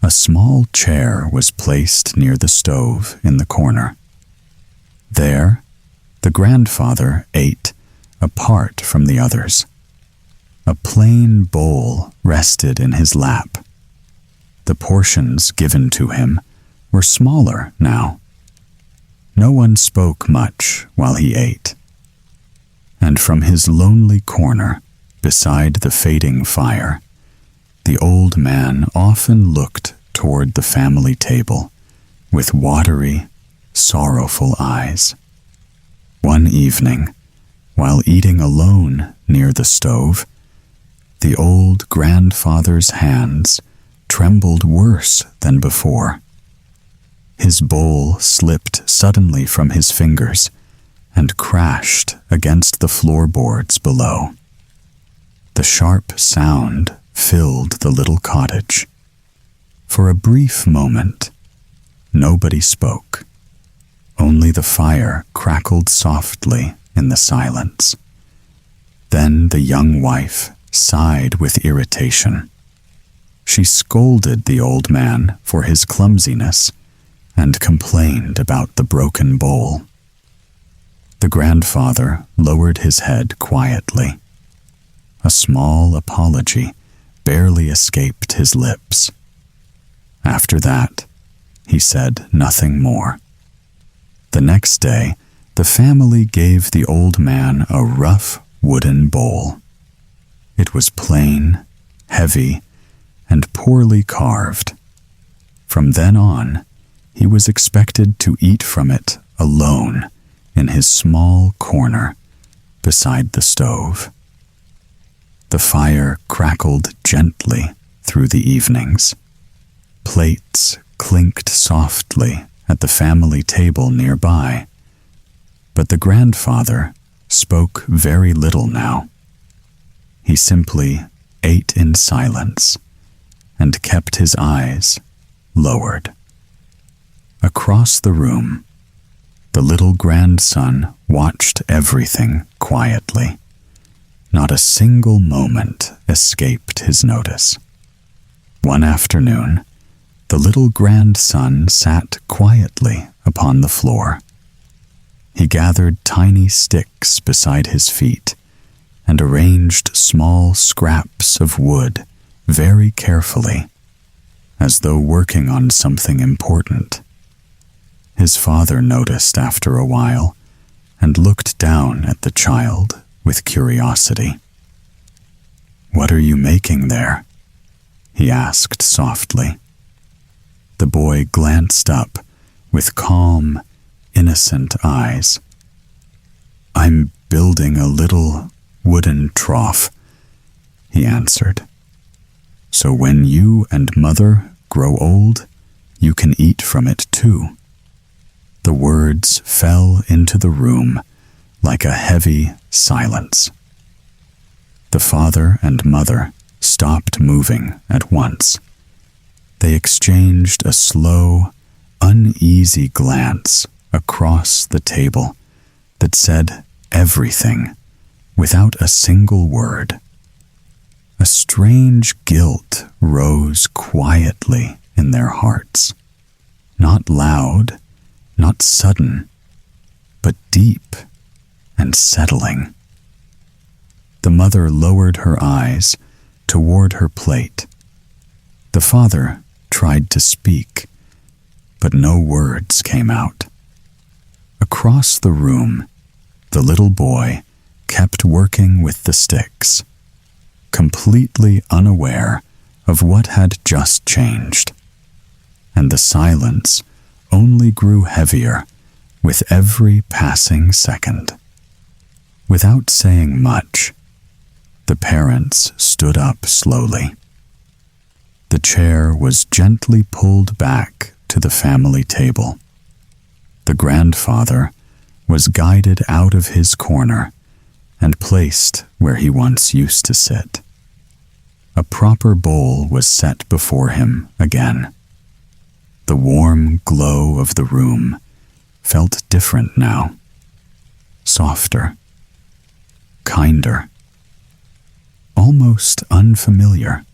A small chair was placed near the stove in the corner. There, the grandfather ate apart from the others. A plain bowl rested in his lap. The portions given to him were smaller now. No one spoke much while he ate. And from his lonely corner, beside the fading fire, the old man often looked toward the family table with watery, sorrowful eyes. One evening, while eating alone near the stove, the old grandfather's hands trembled worse than before. His bowl slipped suddenly from his fingers and crashed against the floorboards below. The sharp sound filled the little cottage. For a brief moment, nobody spoke. Only the fire crackled softly in the silence. Then the young wife sighed with irritation. She scolded the old man for his clumsiness and complained about the broken bowl. The grandfather lowered his head quietly. A small apology barely escaped his lips. After that, he said nothing more. The next day, the family gave the old man a rough wooden bowl. It was plain, heavy, and poorly carved. From then on, he was expected to eat from it alone in his small corner beside the stove. The fire crackled gently through the evenings. Plates clinked softly at the family table nearby, but the grandfather spoke very little now. He simply ate in silence and kept his eyes lowered. Across the room, the little grandson watched everything quietly. Not a single moment escaped his notice. One afternoon, the little grandson sat quietly upon the floor. He gathered tiny sticks beside his feet and arranged small scraps of wood very carefully, as though working on something important. His father noticed after a while and looked down at the child with curiosity. "What are you making there?" he asked softly. The boy glanced up with calm, innocent eyes. "I'm building a little wooden trough," he answered. "So when you and Mother grow old, you can eat from it too." The words fell into the room like a heavy silence. The father and mother stopped moving at once. They exchanged a slow, uneasy glance across the table that said everything without a single word. A strange guilt rose quietly in their hearts, not loud, not sudden, but deep and settling. The mother lowered her eyes toward her plate. The father tried to speak, but no words came out. Across the room, the little boy kept working with the sticks, completely unaware of what had just changed. And the silence only grew heavier with every passing second. Without saying much, the parents stood up slowly. The chair was gently pulled back to the family table. The grandfather was guided out of his corner and placed where he once used to sit. a proper bowl was set before him again. The warm glow of the room felt different now, softer, kinder, almost unfamiliar.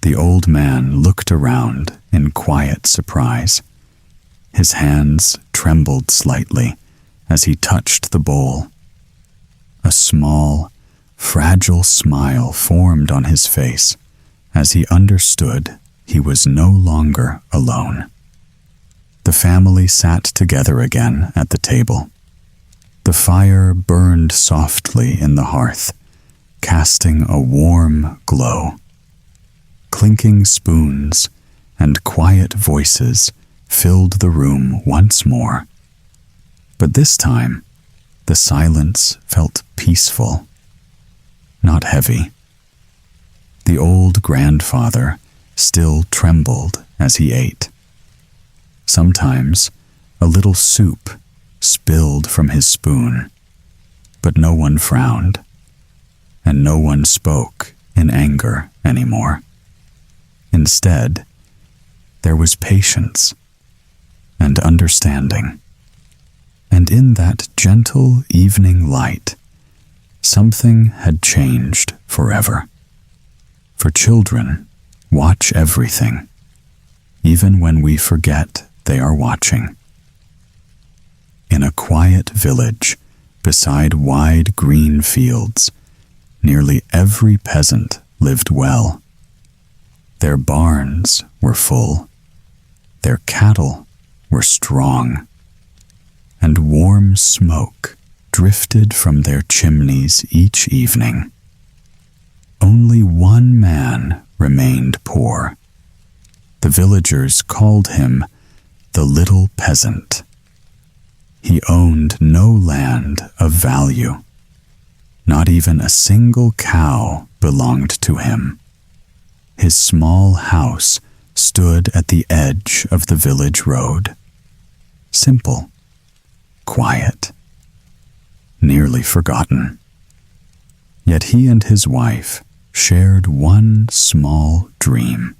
The old man looked around in quiet surprise. His hands trembled slightly as he touched the bowl. A small, fragile smile formed on his face as he understood he was no longer alone. The family sat together again at the table. The fire burned softly in the hearth, casting a warm glow. Clinking spoons and quiet voices filled the room once more. But this time, the silence felt peaceful, not heavy. The old grandfather still trembled as he ate. Sometimes a little soup spilled from his spoon, but no one frowned, and no one spoke in anger anymore. Instead, there was patience and understanding. And in that gentle evening light, something had changed forever. For children watch everything, even when we forget they are watching. In a quiet village beside wide green fields, nearly every peasant lived well. Their barns were full, their cattle were strong, and warm smoke drifted from their chimneys each evening. Only one man remained poor. The villagers called him the Little Peasant. He owned no land of value. Not even a single cow belonged to him. His small house stood at the edge of the village road. Simple, quiet, nearly forgotten. Yet he and his wife shared one small dream.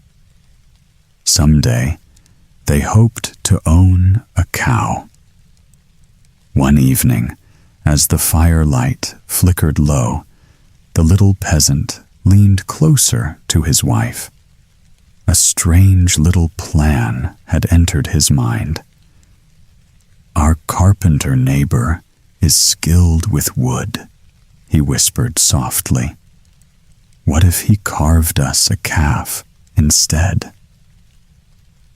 Someday, they hoped to own a cow. One evening, as the firelight flickered low, the little peasant leaned closer to his wife. A strange little plan had entered his mind. "Our carpenter neighbor is skilled with wood," he whispered softly. "What if he carved us a calf instead?"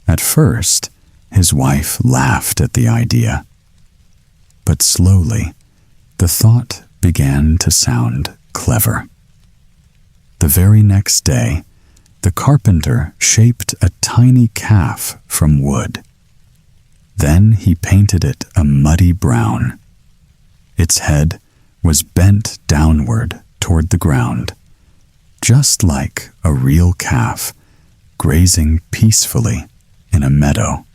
At first, his wife laughed at the idea. But slowly, the thought began to sound clever. The very next day, the carpenter shaped a tiny calf from wood. Then he painted it a muddy brown. Its head was bent downward toward the ground, just like a real calf grazing peacefully in a meadow.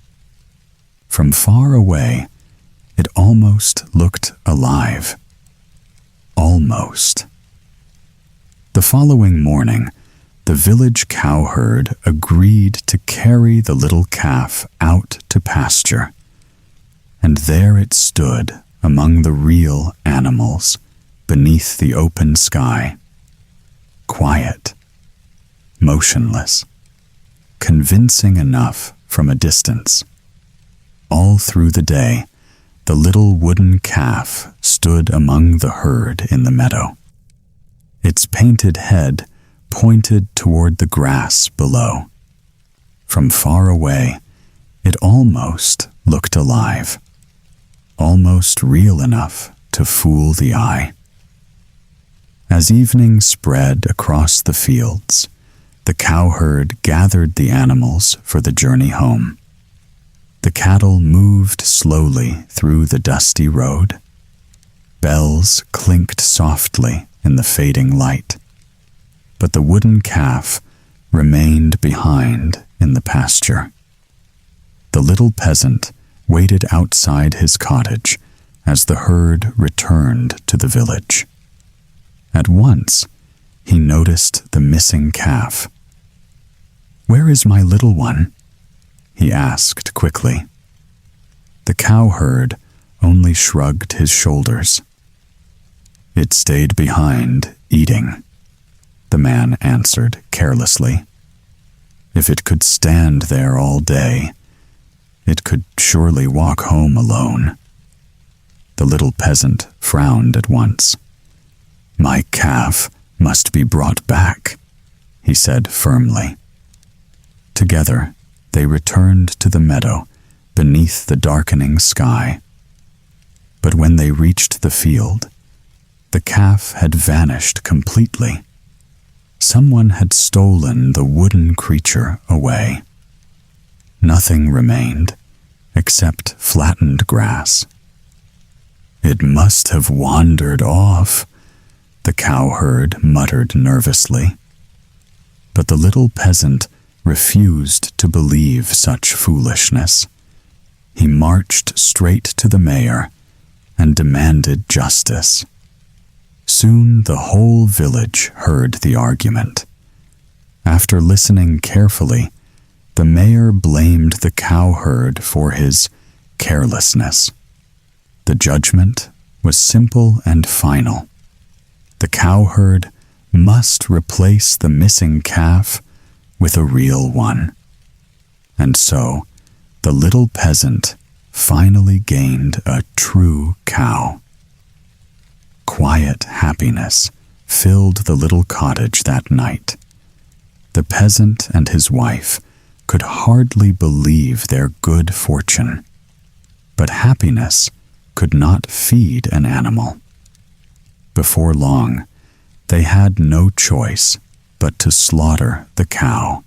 From far away, it almost looked alive. Almost. The following morning, the village cowherd agreed to carry the little calf out to pasture, and there it stood among the real animals beneath the open sky. Quiet, motionless, convincing enough from a distance. All through the day, the little wooden calf stood among the herd in the meadow. Its painted head pointed toward the grass below. From far away, it almost looked alive, almost real enough to fool the eye. As evening spread across the fields, the cowherd gathered the animals for the journey home. The cattle moved slowly through the dusty road. Bells clinked softly in the fading light, but the wooden calf remained behind in the pasture. The little peasant waited outside his cottage as the herd returned to the village. At once, he noticed the missing calf. "Where is my little one?" he asked quickly. The cowherd only shrugged his shoulders. "It stayed behind, eating," the man answered carelessly. "If it could stand there all day, it could surely walk home alone." The little peasant frowned at once. "My calf must be brought back," he said firmly. Together, they returned to the meadow beneath the darkening sky. But when they reached the field, the calf had vanished completely. Someone had stolen the wooden creature away. Nothing remained except flattened grass. "It must have wandered off," the cowherd muttered nervously. But the little peasant refused to believe such foolishness. He marched straight to the mayor and demanded justice. Soon the whole village heard the argument. After listening carefully, the mayor blamed the cowherd for his carelessness. The judgment was simple and final. The cowherd must replace the missing calf with a real one. And so, the little peasant finally gained a true cow. Quiet happiness filled the little cottage that night. The peasant and his wife could hardly believe their good fortune. But happiness could not feed an animal. Before long, they had no choice but to slaughter the cow.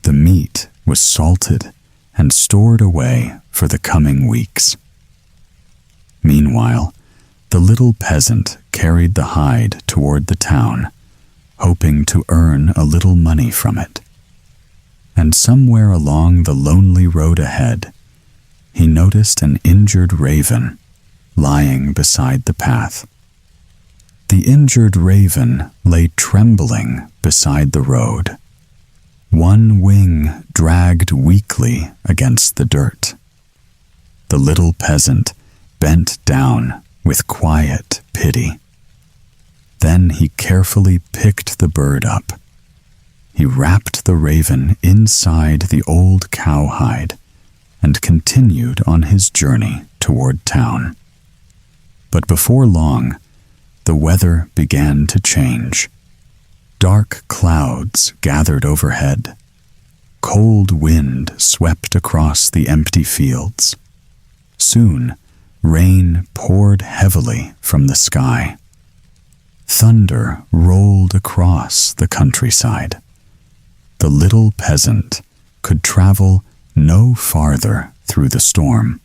The meat was salted and stored away for the coming weeks. Meanwhile, the little peasant carried the hide toward the town, hoping to earn a little money from it. And somewhere along the lonely road ahead, he noticed an injured raven lying beside the path. The injured raven lay trembling beside the road. One wing dragged weakly against the dirt. The little peasant bent down with quiet pity. Then he carefully picked the bird up. He wrapped the raven inside the old cowhide and continued on his journey toward town. But before long, the weather began to change. Dark clouds gathered overhead. Cold wind swept across the empty fields. Soon, rain poured heavily from the sky. Thunder rolled across the countryside. The little peasant could travel no farther through the storm.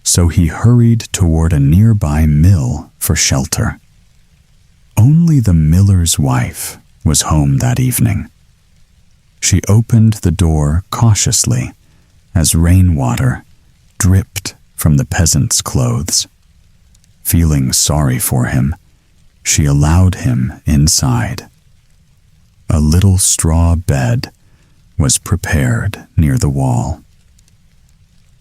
So he hurried toward a nearby mill for shelter. Only the miller's wife was home that evening. She opened the door cautiously as rainwater dripped from the peasant's clothes. Feeling sorry for him, she allowed him inside. A little straw bed was prepared near the wall.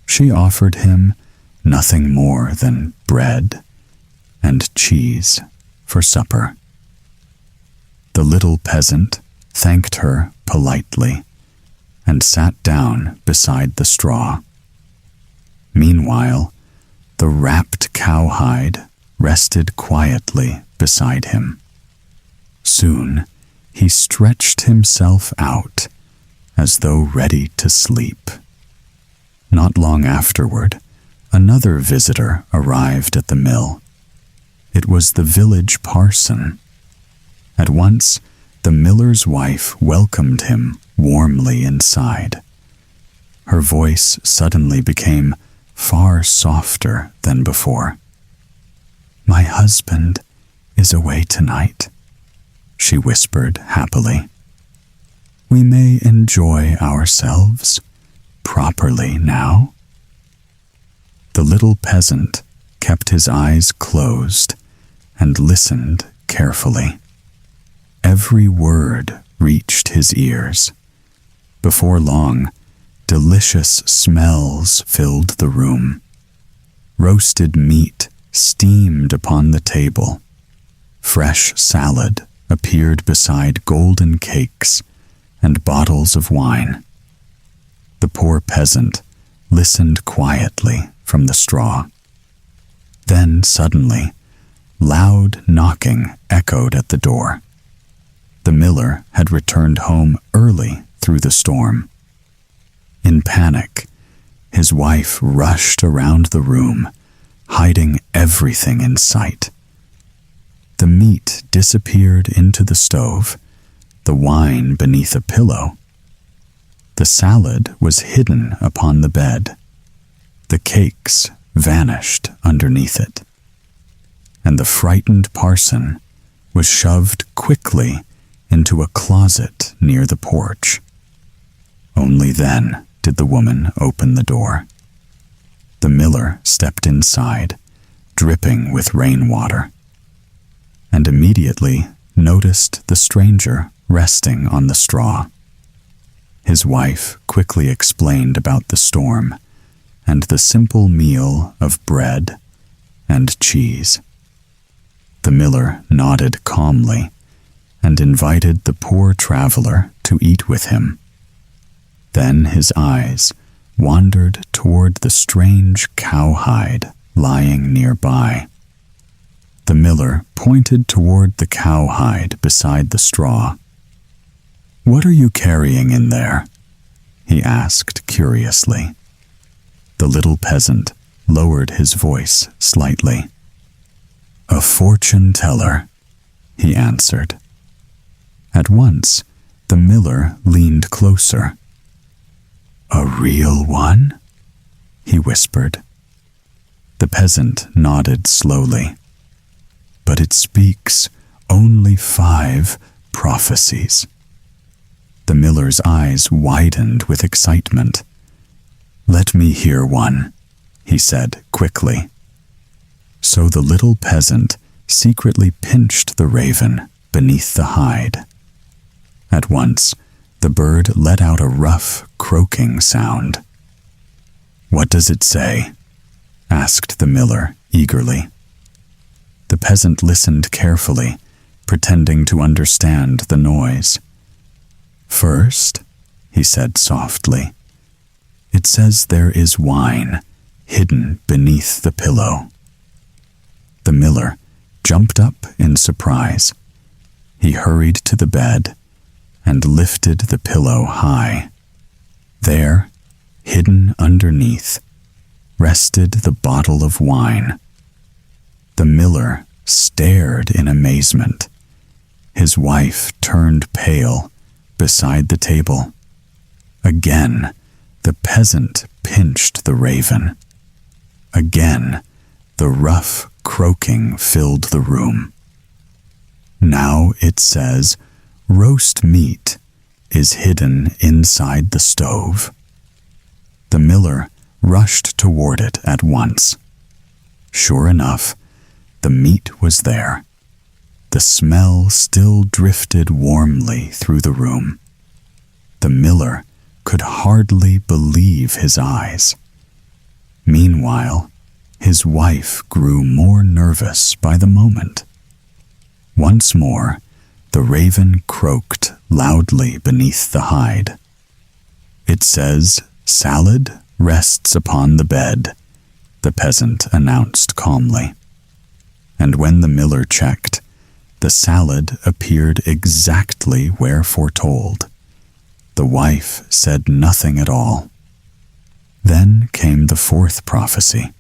She offered him nothing more than bread and cheese for supper. The little peasant thanked her politely and sat down beside the straw. Meanwhile, the wrapped cowhide rested quietly beside him. Soon, he stretched himself out as though ready to sleep. Not long afterward, another visitor arrived at the mill. It was the village parson. At once, the miller's wife welcomed him warmly inside. Her voice suddenly became far softer than before. "My husband is away tonight," she whispered happily. "We may enjoy ourselves properly now." The little peasant kept his eyes closed and listened carefully. every word reached his ears. Before long, delicious smells filled the room. Roasted meat steamed upon the table. Fresh salad appeared beside golden cakes and bottles of wine. The poor peasant listened quietly from the straw. Then suddenly, loud knocking echoed at the door. The miller had returned home early through the storm. In panic, his wife rushed around the room, hiding everything in sight. The meat disappeared into the stove, the wine beneath a pillow. The salad was hidden upon the bed. The cakes vanished underneath it. And the frightened parson was shoved quickly into a closet near the porch. Only then did the woman open the door. The miller stepped inside, dripping with rainwater, and immediately noticed the stranger resting on the straw. His wife quickly explained about the storm and the simple meal of bread and cheese. The miller nodded calmly and invited the poor traveler to eat with him. Then his eyes wandered toward the strange cowhide lying nearby. The miller pointed toward the cowhide beside the straw. "What are you carrying in there?" he asked curiously. The little peasant lowered his voice slightly. "A fortune teller," he answered. At once, the miller leaned closer. "A real one?" he whispered. The peasant nodded slowly. "But it speaks only 5 prophecies." The miller's eyes widened with excitement. "Let me hear one," he said quickly. So the little peasant secretly pinched the raven beneath the hide. At once, the bird let out a rough, croaking sound. "What does it say?" asked the miller eagerly. The peasant listened carefully, pretending to understand the noise. "First," he said softly, "it says there is wine hidden beneath the pillow." The miller jumped up in surprise. He hurried to the bed and lifted the pillow high. There, hidden underneath, rested the bottle of wine. The miller stared in amazement. His wife turned pale beside the table. Again, the peasant pinched the raven. Again, the rough croaking filled the room. Now it says, roast meat is hidden inside the stove. The miller rushed toward it at once. Sure enough, the meat was there. The smell still drifted warmly through the room. The miller could hardly believe his eyes. Meanwhile, his wife grew more nervous by the moment. Once more, the raven croaked loudly beneath the hide. "It says, salad rests upon the bed," the peasant announced calmly. And when the miller checked, the salad appeared exactly where foretold. The wife said nothing at all. Then came the 4th prophecy.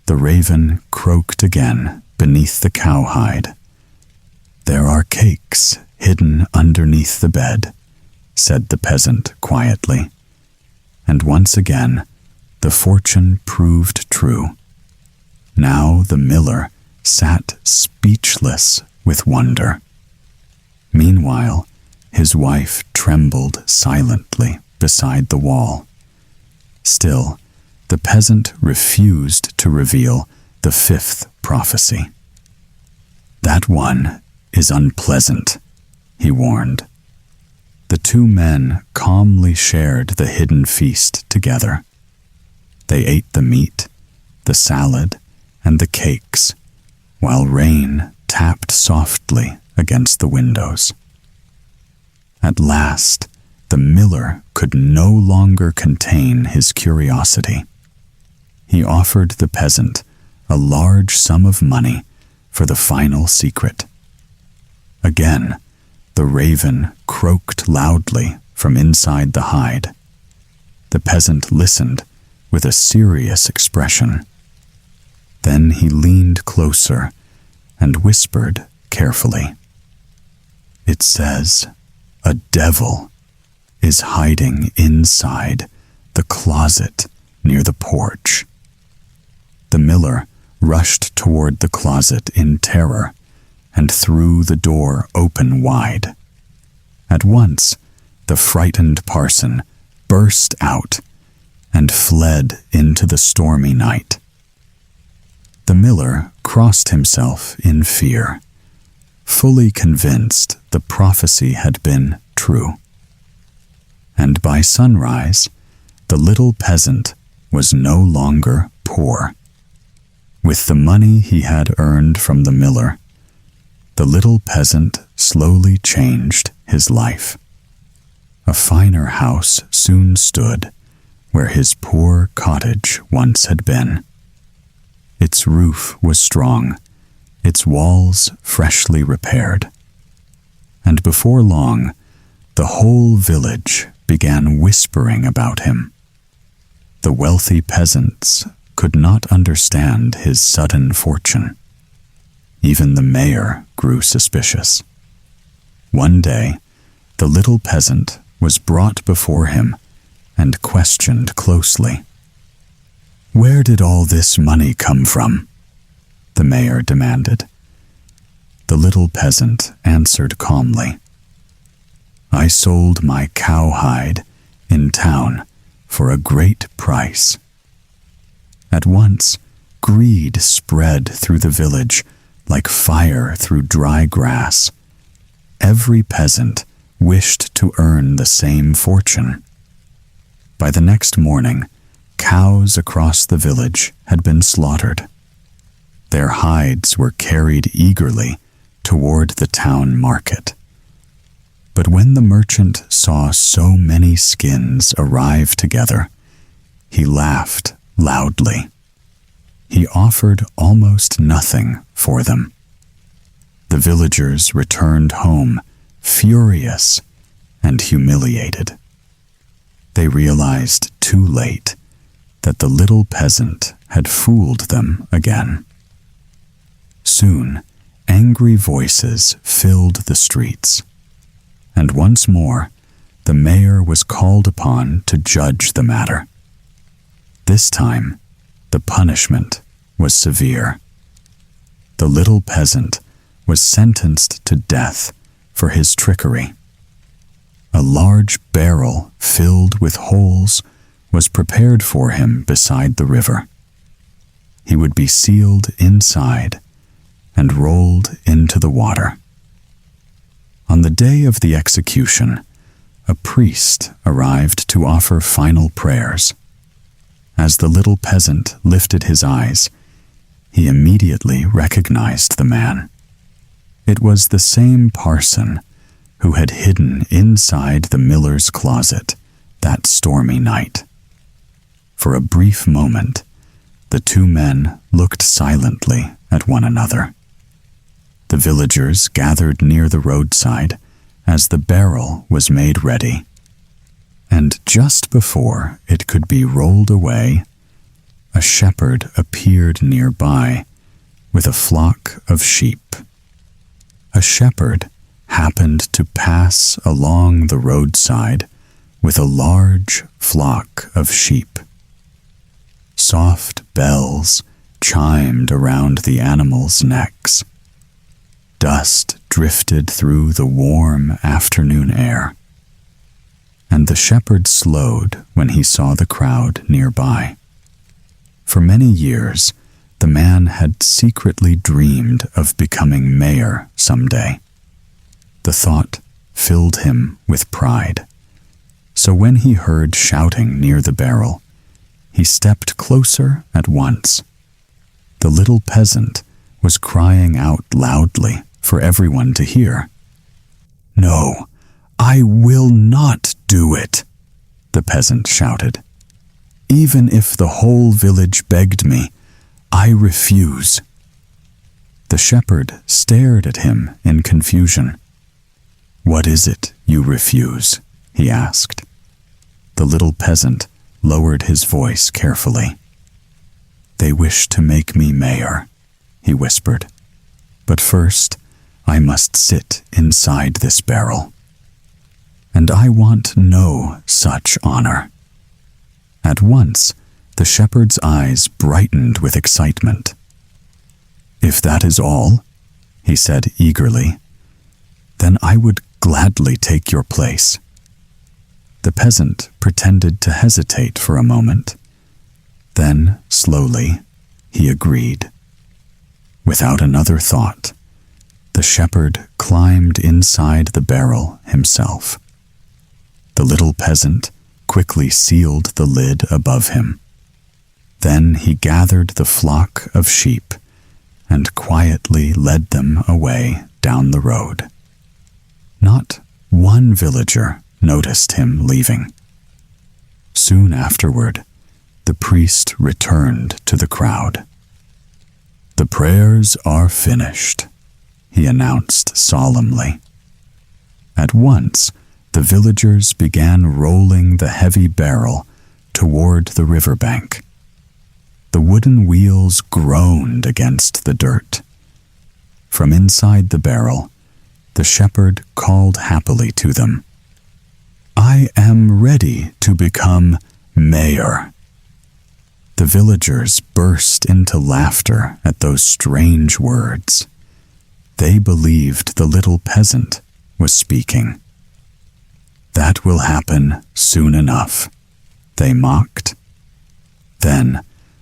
The raven croaked again beneath the cowhide. "There are cakes hidden underneath the bed," said the peasant quietly. And once again, the fortune proved true. Now the miller sat speechless with wonder. Meanwhile, his wife trembled silently beside the wall. Still, the peasant refused to reveal the 5th prophecy. "That one is unpleasant," he warned. The two men calmly shared the hidden feast together. They ate the meat, the salad, and the cakes, while rain tapped softly against the windows. At last, the miller could no longer contain his curiosity. He offered the peasant a large sum of money for the final secret. Again, the raven croaked loudly from inside the hide. The peasant listened with a serious expression. Then he leaned closer and whispered carefully. "It says, a devil is hiding inside the closet near the porch." The miller rushed toward the closet in terror and threw the door open wide. At once, the frightened parson burst out and fled into the stormy night. The miller crossed himself in fear, fully convinced the prophecy had been true. And by sunrise, the little peasant was no longer poor. With the money he had earned from the miller, the little peasant slowly changed his life. A finer house soon stood where his poor cottage once had been. Its roof was strong, its walls freshly repaired. And before long, the whole village began whispering about him. The wealthy peasants could not understand his sudden fortune. Even the mayor grew suspicious. One day, the little peasant was brought before him and questioned closely. "Where did all this money come from?" the mayor demanded. The little peasant answered calmly. "I sold my cowhide in town for a great price." At once, greed spread through the village like fire through dry grass. Every peasant wished to earn the same fortune. By the next morning, cows across the village had been slaughtered. Their hides were carried eagerly toward the town market. But when the merchant saw so many skins arrive together, he laughed loudly. He offered almost nothing for them. The villagers returned home, furious and humiliated. They realized too late that the little peasant had fooled them again. Soon, angry voices filled the streets, and once more, the mayor was called upon to judge the matter. This time, the punishment was severe. The little peasant was sentenced to death for his trickery. A large barrel filled with holes was prepared for him beside the river. He would be sealed inside and rolled into the water. On the day of the execution, a priest arrived to offer final prayers. As the little peasant lifted his eyes, he immediately recognized the man. It was the same parson who had hidden inside the miller's closet that stormy night. For a brief moment, the two men looked silently at one another. The villagers gathered near the roadside as the barrel was made ready. And just before it could be rolled away, a shepherd appeared nearby with a flock of sheep. A shepherd happened to pass along the roadside with a large flock of sheep. Soft bells chimed around the animals' necks. Dust drifted through the warm afternoon air, and the shepherd slowed when he saw the crowd nearby. For many years, the man had secretly dreamed of becoming mayor someday. The thought filled him with pride. So when he heard shouting near the barrel, he stepped closer at once. The little peasant was crying out loudly for everyone to hear. "No, I will not do it," the peasant shouted. "Even if the whole village begged me, I refuse." The shepherd stared at him in confusion. "What is it you refuse?" he asked. The little peasant lowered his voice carefully. "They wish to make me mayor," he whispered. "But first, I must sit inside this barrel. And I want no such honor." At once, the shepherd's eyes brightened with excitement. "If that is all," he said eagerly, "then I would gladly take your place." The peasant pretended to hesitate for a moment. Then, slowly, he agreed. Without another thought, the shepherd climbed inside the barrel himself. The little peasant quickly sealed the lid above him. Then he gathered the flock of sheep and quietly led them away down the road. Not one villager noticed him leaving. Soon afterward, the priest returned to the crowd. "The prayers are finished," he announced solemnly. At once, the villagers began rolling the heavy barrel toward the riverbank. The wooden wheels groaned against the dirt. From inside the barrel, the shepherd called happily to them, "I am ready to become mayor." The villagers burst into laughter at those strange words. They believed the little peasant was speaking. "That will happen soon enough," they mocked. Then,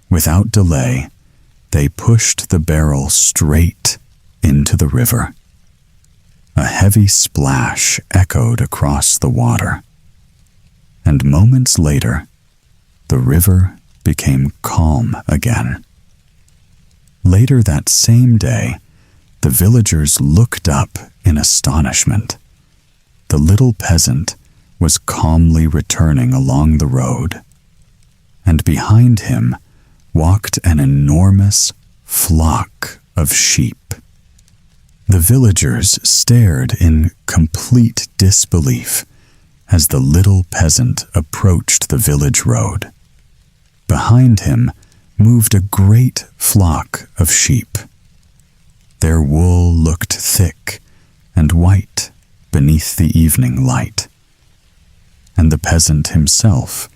without delay, they pushed the barrel straight into the river. A heavy splash echoed across the water, and moments later, the river became calm again. Later that same day, the villagers looked up in astonishment. The little peasant was calmly returning along the road, and behind him walked an enormous flock of sheep. The villagers stared in complete disbelief as the little peasant approached the village road. Behind him moved a great flock of sheep. Their wool looked thick and white beneath the evening light, and the peasant himself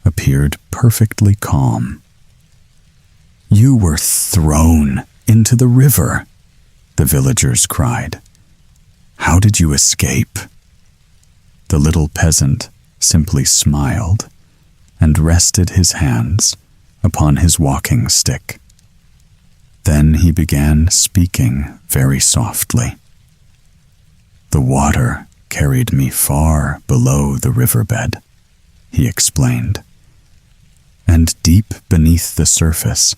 appeared perfectly calm. "You were thrown into the river," the villagers cried. "How did you escape?" The little peasant simply smiled and rested his hands upon his walking stick. Then he began speaking very softly. "The water carried me far below the riverbed," he explained. "And deep beneath the surface,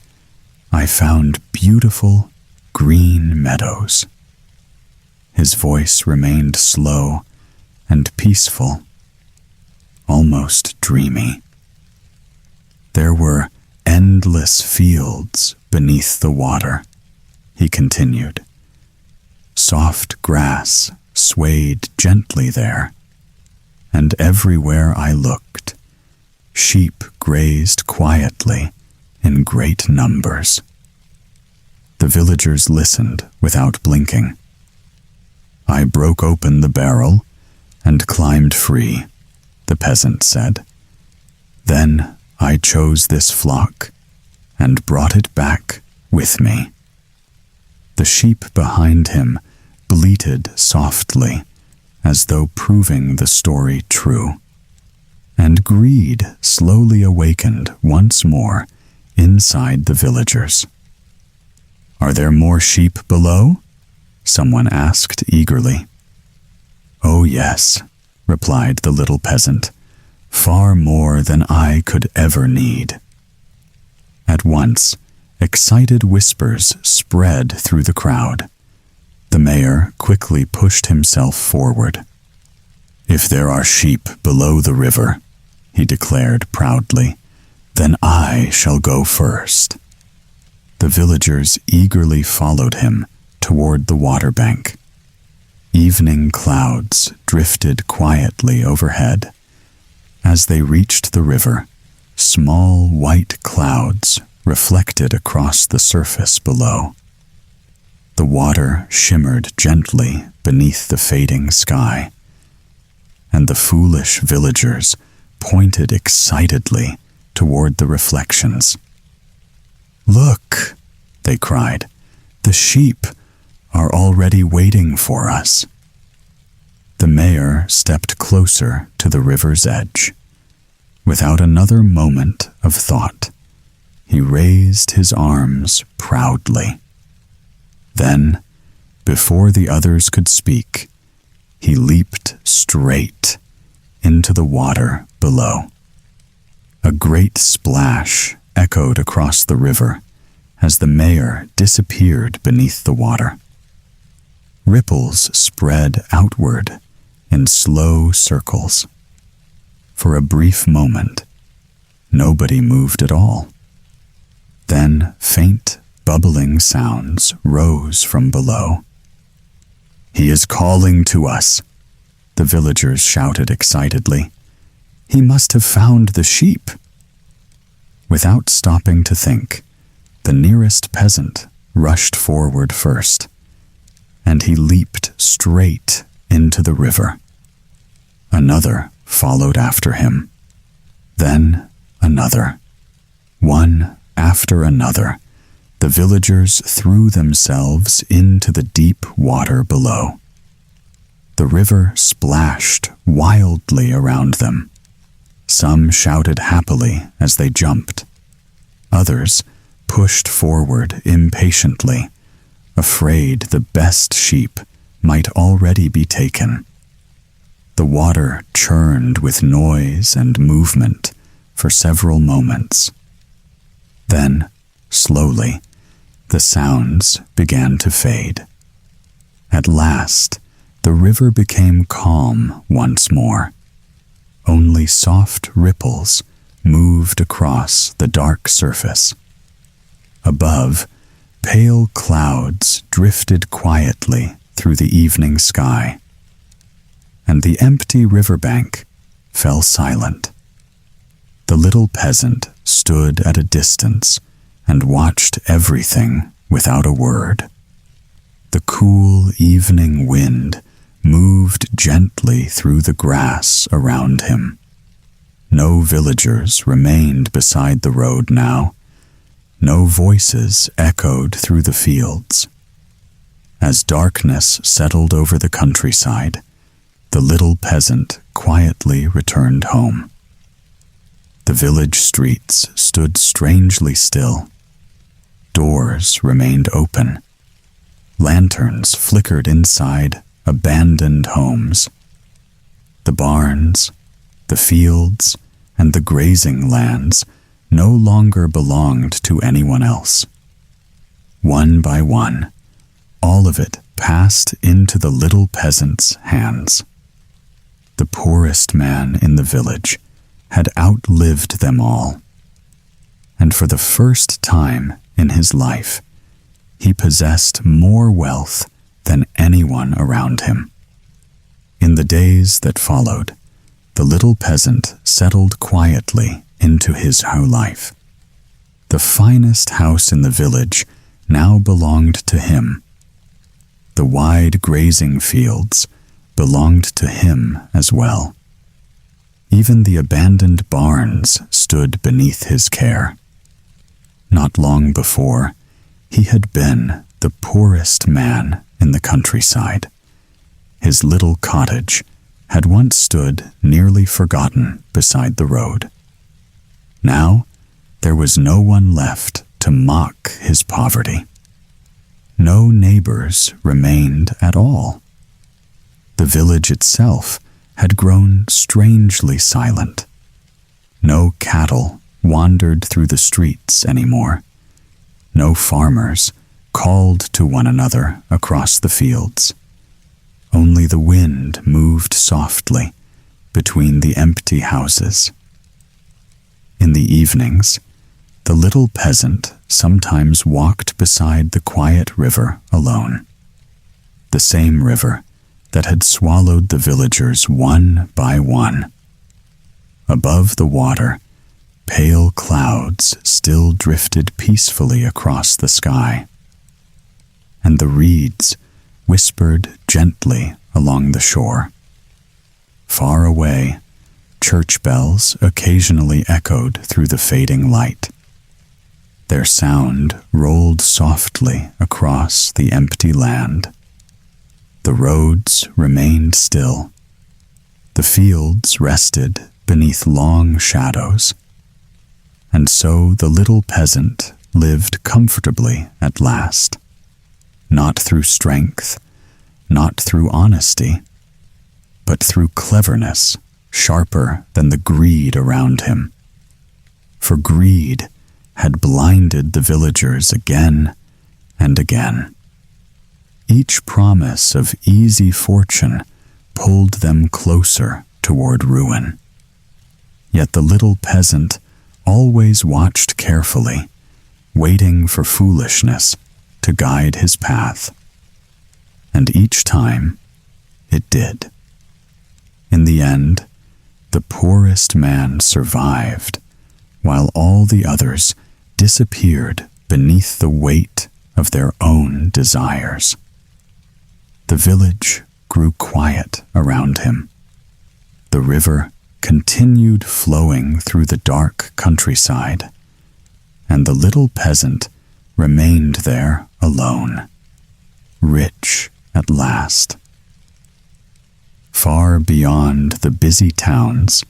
I found beautiful green meadows." His voice remained slow and peaceful, almost dreamy. "There were endless fields beneath the water," he continued. "Soft grass swayed gently there, and everywhere I looked, sheep grazed quietly in great numbers." The villagers listened without blinking. "I broke open the barrel and climbed free," the peasant said. "Then I chose this flock and brought it back with me." The sheep behind him bleated softly, as though proving the story true. And greed slowly awakened once more inside the villagers. "Are there more sheep below?" someone asked eagerly. "Oh yes," replied the little peasant, "far more than I could ever need." At once, excited whispers spread through the crowd. The mayor quickly pushed himself forward. "If there are sheep below the river," he declared proudly, "then I shall go first." The villagers eagerly followed him toward the water bank. Evening clouds drifted quietly overhead. As they reached the river, small white clouds reflected across the surface below. The water shimmered gently beneath the fading sky, and the foolish villagers pointed excitedly toward the reflections. "Look," they cried, "the sheep are already waiting for us." The mayor stepped closer to the river's edge. Without another moment of thought, he raised his arms proudly. Then, before the others could speak, he leaped straight into the water below. A great splash echoed across the river as the mayor disappeared beneath the water. Ripples spread outward in slow circles. For a brief moment, nobody moved at all. Then faint, bubbling sounds rose from below. "He is calling to us," the villagers shouted excitedly. "He must have found the sheep." Without stopping to think, the nearest peasant rushed forward first, and he leaped straight into the river. Another followed after him. Then another. One after another, the villagers threw themselves into the deep water below. The river splashed wildly around them. Some shouted happily as they jumped. Others pushed forward impatiently, afraid the best sheep might already be taken. The water churned with noise and movement for several moments. Then, slowly, the sounds began to fade. At last, the river became calm once more. Only soft ripples moved across the dark surface. Above, pale clouds drifted quietly through the evening sky, and the empty riverbank fell silent. The little peasant stood at a distance and watched everything without a word. The cool evening wind moved gently through the grass around him. No villagers remained beside the road now. No voices echoed through the fields. As darkness settled over the countryside, the little peasant quietly returned home. The village streets stood strangely still. Doors remained open. Lanterns flickered inside abandoned homes. The barns, the fields, and the grazing lands no longer belonged to anyone else. One by one, all of it passed into the little peasant's hands. The poorest man in the village had outlived them all, and for the first time in his life, he possessed more wealth than anyone around him. In the days that followed, the little peasant settled quietly into his whole life. The finest house in the village now belonged to him. The wide grazing fields belonged to him as well. Even the abandoned barns stood beneath his care. Not long before, he had been the poorest man in the countryside. His little cottage had once stood nearly forgotten beside the road. Now, there was no one left to mock his poverty. No neighbors remained at all. The village itself had grown strangely silent. No cattle wandered through the streets anymore. No farmers called to one another across the fields. Only the wind moved softly between the empty houses. In the evenings, the little peasant sometimes walked beside the quiet river alone. The same river that had swallowed the villagers one by one. Above the water, pale clouds still drifted peacefully across the sky, and the reeds whispered gently along the shore. Far away, church bells occasionally echoed through the fading light. Their sound rolled softly across the empty land. The roads remained still. The fields rested beneath long shadows. And so the little peasant lived comfortably at last. Not through strength, not through honesty, but through cleverness sharper than the greed around him. For greed had blinded the villagers again and again. Each promise of easy fortune pulled them closer toward ruin. Yet the little peasant always watched carefully, waiting for foolishness to guide his path. And each time, it did. In the end, the poorest man survived, while all the others disappeared beneath the weight of their own desires. The village grew quiet around him. The river continued flowing through the dark countryside, and the little peasant remained there alone, rich at last. Far beyond the busy towns,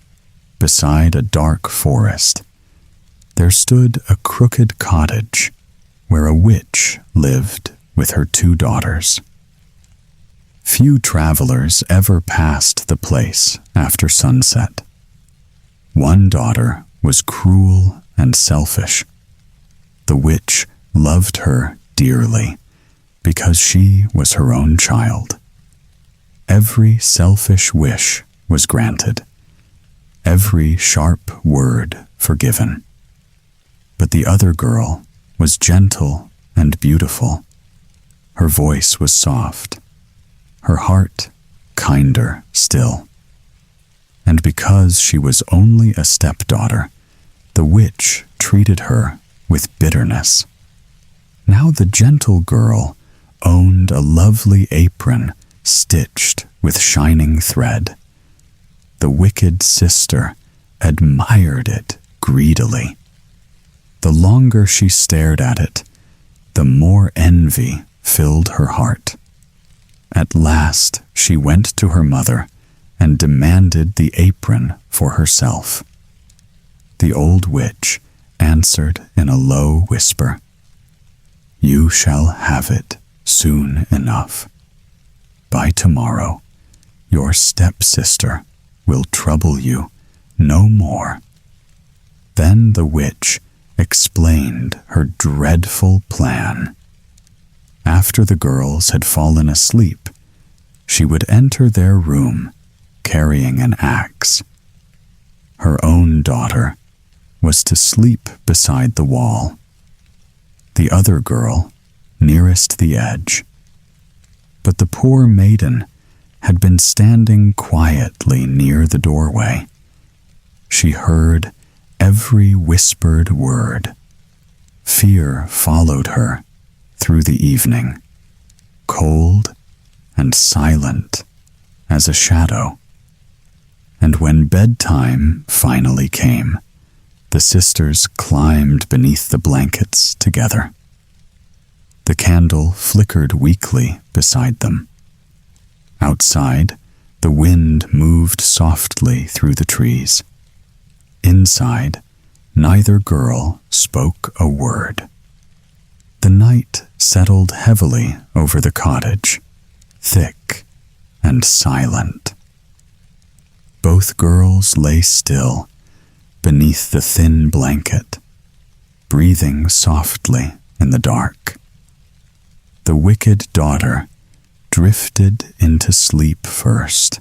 beside a dark forest, there stood a crooked cottage where a witch lived with her 2 daughters. Few travelers ever passed the place after sunset. One daughter was cruel and selfish. The witch loved her dearly because she was her own child. Every selfish wish was granted, every sharp word forgiven. But the other girl was gentle and beautiful. Her voice was soft, her heart kinder still. And because she was only a stepdaughter, the witch treated her with bitterness. Now the gentle girl owned a lovely apron stitched with shining thread. The wicked sister admired it greedily. The longer she stared at it, the more envy filled her heart. At last she went to her mother and demanded the apron for herself. The old witch answered in a low whisper, "You shall have it soon enough. By tomorrow, your stepsister will trouble you no more." Then the witch explained her dreadful plan. After the girls had fallen asleep, she would enter their room carrying an axe. Her own daughter was to sleep beside the wall, the other girl nearest the edge. But the poor maiden had been standing quietly near the doorway. She heard every whispered word. Fear followed her through the evening, cold and silent as a shadow. And when bedtime finally came, the sisters climbed beneath the blankets together. The candle flickered weakly beside them. Outside, the wind moved softly through the trees. Inside, neither girl spoke a word. The night settled heavily over the cottage, thick and silent. Both girls lay still beneath the thin blanket, breathing softly in the dark. The wicked daughter drifted into sleep first,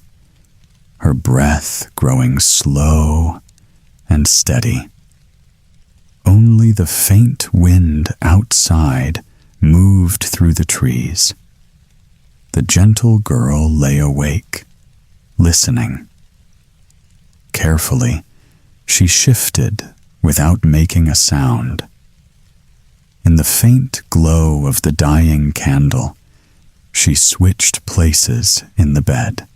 her breath growing slow and steady. Only the faint wind outside moved through the trees. The gentle girl lay awake, listening. Carefully, she shifted without making a sound. In the faint glow of the dying candle, she switched places in the bed.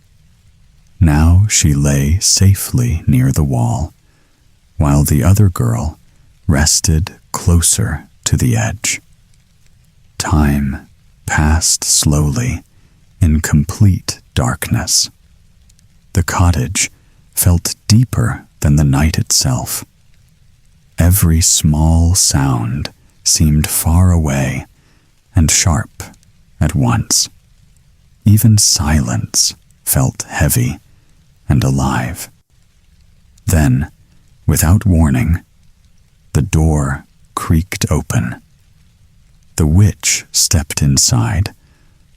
Now she lay safely near the wall, while the other girl rested closer to the edge. Time passed slowly in complete darkness. The cottage felt deeper than the night itself. Every small sound seemed far away and sharp at once. Even silence felt heavy and alive. Then, without warning, the door creaked open. The witch stepped inside,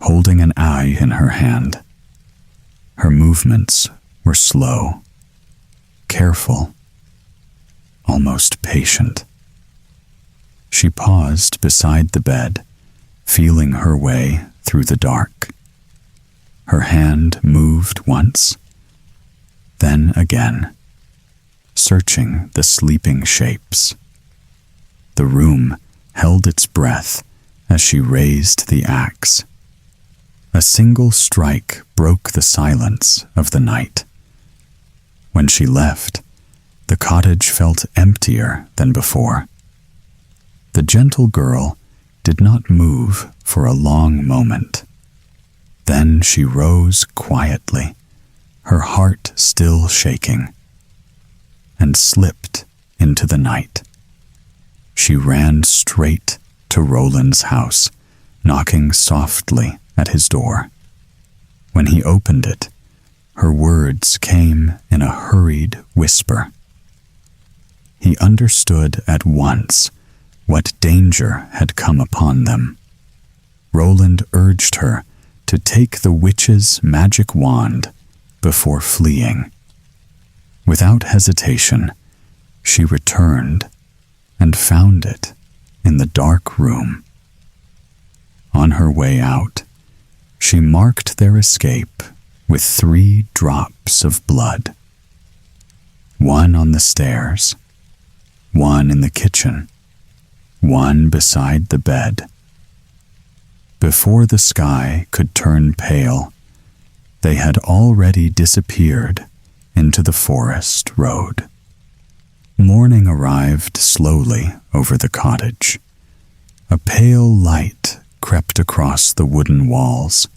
holding an eye in her hand. Her movements were slow, careful, almost patient. She paused beside the bed, feeling her way through the dark. Her hand moved once, then again, searching the sleeping shapes. The room held its breath as she raised the axe. A single strike broke the silence of the night. When she left, the cottage felt emptier than before. The gentle girl did not move for a long moment. Then she rose quietly, her heart still shaking, and slipped into the night. She ran straight to Roland's house, knocking softly at his door. When he opened it, her words came in a hurried whisper. He understood at once what danger had come upon them. Roland urged her to take the witch's magic wand before fleeing. Without hesitation, she returned and found it in the dark room. On her way out, she marked their escape with 3 drops of blood. One on the stairs, one in the kitchen, one beside the bed. Before the sky could turn pale, they had already disappeared into the forest road. Morning arrived slowly over the cottage. A pale light crept across the wooden walls,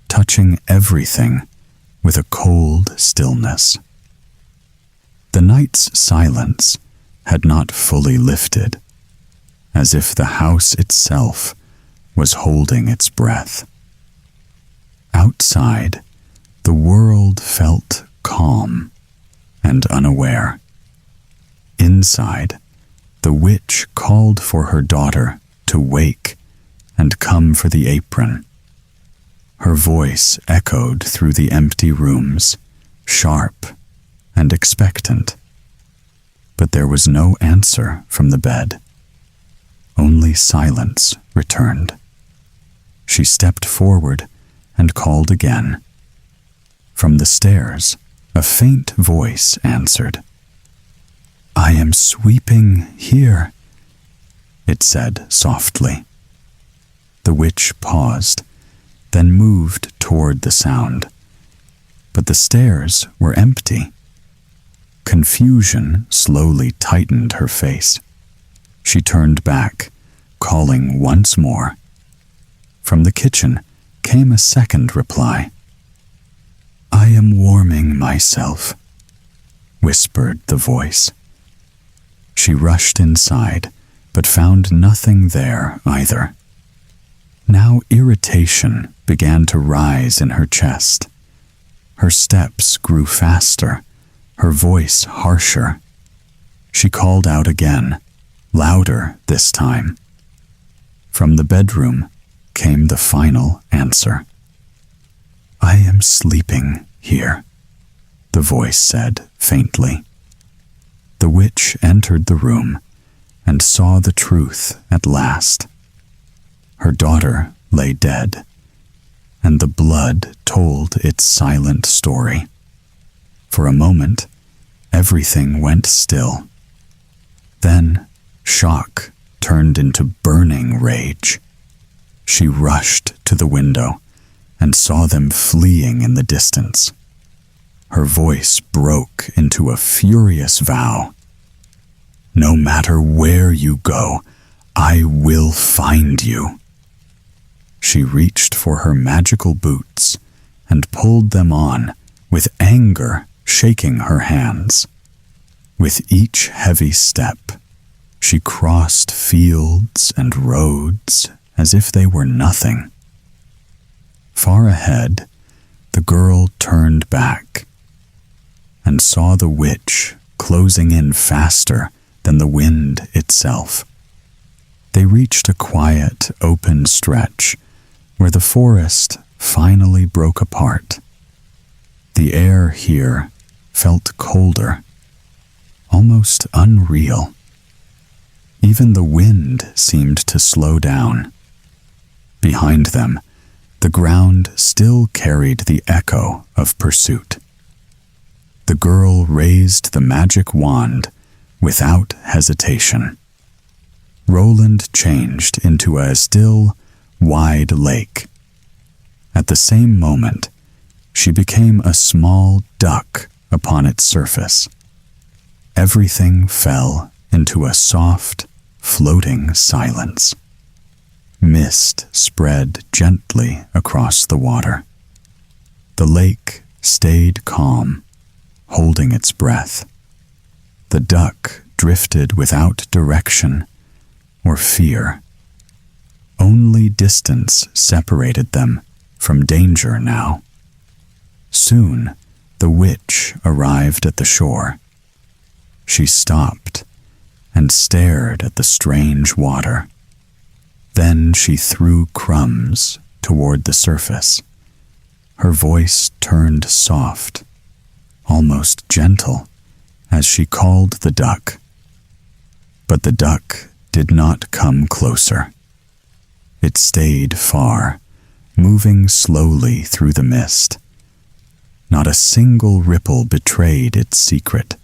touching everything with a cold stillness. The night's silence had not fully lifted, as if the house itself was holding its breath. Outside, the world felt calm and unaware. Inside, the witch called for her daughter to wake and come for the apron. Her voice echoed through the empty rooms, sharp and expectant. But there was no answer from the bed. Only silence returned. She stepped forward and called again. From the stairs, a faint voice answered. "I am sweeping here," it said softly. The witch paused, then moved toward the sound. But the stairs were empty. Confusion slowly tightened her face. She turned back, calling once more. From the kitchen came a second reply. "I am warming myself," whispered the voice. She rushed inside, but found nothing there either. Now irritation began to rise in her chest. Her steps grew faster, her voice harsher. She called out again, louder this time. From the bedroom came the final answer. "I am sleeping here," the voice said faintly. The witch entered the room and saw the truth at last. Her daughter lay dead, and the blood told its silent story. For a moment, everything went still. Then, shock turned into burning rage. She rushed to the window and saw them fleeing in the distance. Her voice broke into a furious vow. "No matter where you go, I will find you." She reached for her magical boots and pulled them on, with anger shaking her hands. With each heavy step, she crossed fields and roads as if they were nothing. Far ahead, the girl turned back and saw the witch closing in faster than the wind itself. They reached a quiet, open stretch where the forest finally broke apart. The air here felt colder, almost unreal. Even the wind seemed to slow down. Behind them, the ground still carried the echo of pursuit. The girl raised the magic wand without hesitation. Roland changed into a still, wide lake. At the same moment, she became a small duck upon its surface. Everything fell into a soft, floating silence. Mist spread gently across the water. The lake stayed calm, holding its breath. The duck drifted without direction or fear. Only distance separated them from danger now. Soon, the witch arrived at the shore. She stopped and stared at the strange water. Then she threw crumbs toward the surface. Her voice turned soft, almost gentle, as she called the duck. But the duck did not come closer. It stayed far, moving slowly through the mist. Not a single ripple betrayed its secret.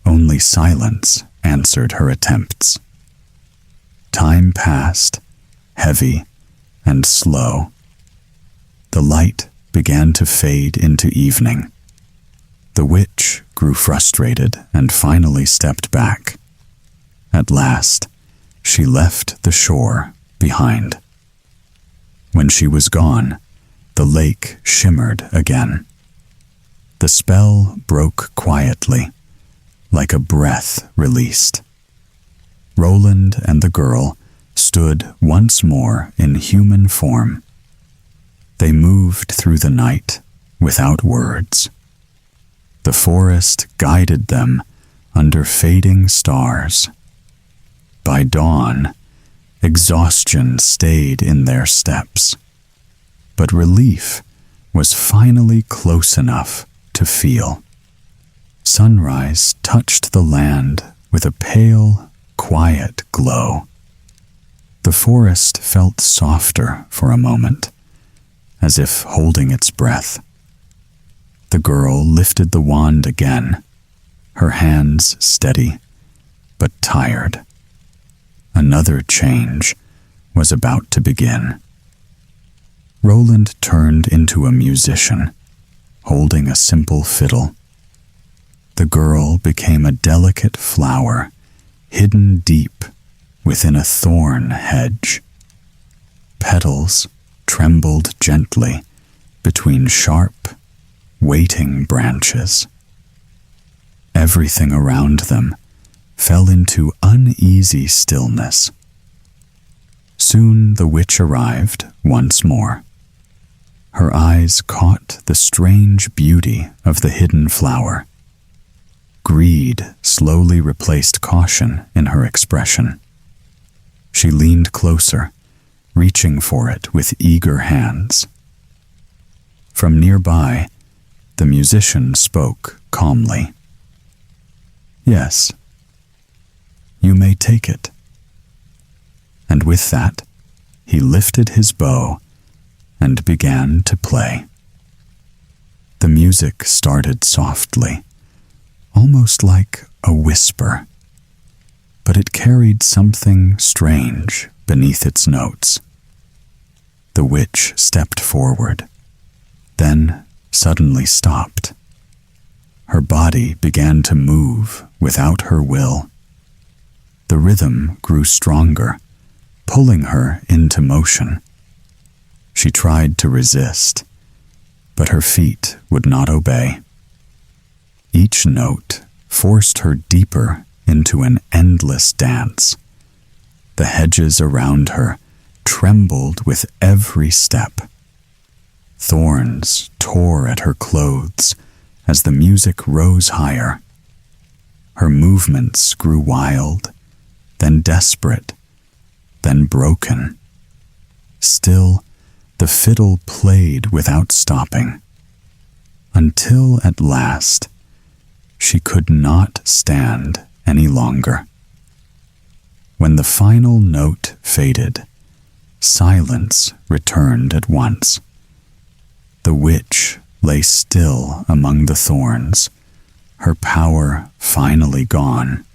Only silence answered her attempts. Time passed, heavy and slow. The light began to fade into evening. The witch grew frustrated and finally stepped back. At last, she left the shore behind. When she was gone, the lake shimmered again. The spell broke quietly, like a breath released. Roland and the girl stood once more in human form. They moved through the night without words. The forest guided them under fading stars. By dawn, exhaustion stayed in their steps, but relief was finally close enough to feel. Sunrise touched the land with a pale, quiet glow. The forest felt softer for a moment, as if holding its breath. The girl lifted the wand again, her hands steady, but tired. Another change was about to begin. Roland turned into a musician, holding a simple fiddle. The girl became a delicate flower, hidden deep within a thorn hedge. Petals trembled gently between sharp, waiting branches. Everything around them fell into uneasy stillness. Soon the witch arrived once more. Her eyes caught the strange beauty of the hidden flower. Greed slowly replaced caution in her expression. She leaned closer, reaching for it with eager hands. From nearby, the musician spoke calmly. "Yes, you may take it." And with that, he lifted his bow and began to play. The music started softly, almost like a whisper, but it carried something strange beneath its notes. The witch stepped forward, then suddenly stopped. Her body began to move without her will. The rhythm grew stronger, pulling her into motion. She tried to resist, but her feet would not obey. Each note forced her deeper into an endless dance. The hedges around her trembled with every step. Thorns tore at her clothes as the music rose higher. Her movements grew wild, then desperate, then broken. Still, the fiddle played without stopping, until at last she could not stand any longer. When the final note faded, silence returned at once. The witch lay still among the thorns, her power finally gone.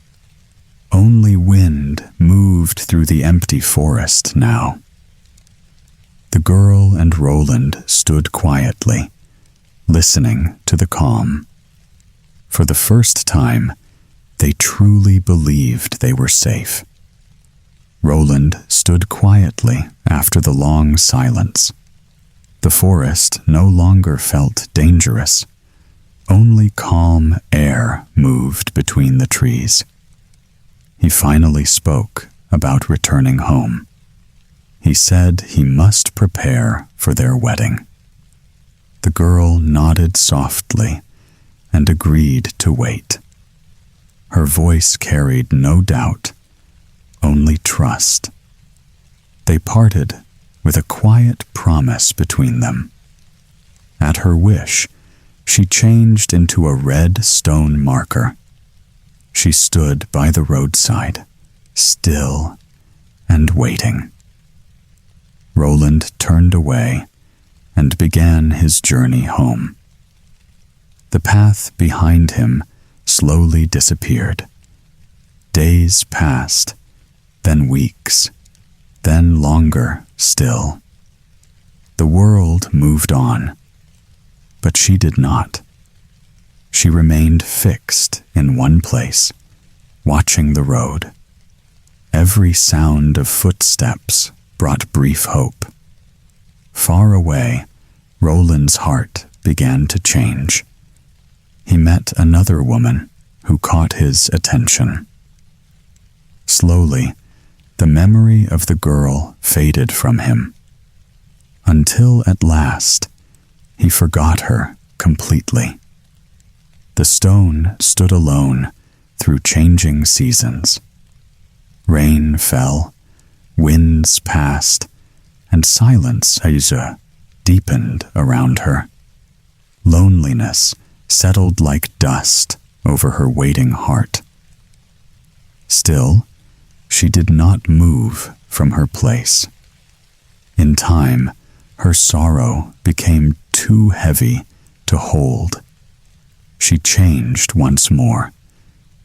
Only wind moved through the empty forest now. The girl and Roland stood quietly, listening to the calm. For the first time, they truly believed they were safe. Roland stood quietly after the long silence. The forest no longer felt dangerous. Only calm air moved between the trees. He finally spoke about returning home. He said he must prepare for their wedding. The girl nodded softly and agreed to wait. Her voice carried no doubt, only trust. They parted with a quiet promise between them. At her wish, she changed into a red stone marker. She stood by the roadside, still and waiting. Roland turned away and began his journey home. The path behind him slowly disappeared. Days passed, then weeks, then longer still. The world moved on, but she did not. She remained fixed in one place, watching the road. Every sound of footsteps brought brief hope. Far away, Roland's heart began to change. He met another woman who caught his attention. Slowly, the memory of the girl faded from him, until at last he forgot her completely. The stone stood alone through changing seasons. Rain fell, winds passed, and silence deepened around her. Loneliness settled like dust over her waiting heart. Still, she did not move from her place. In time, her sorrow became too heavy to hold. She changed once more,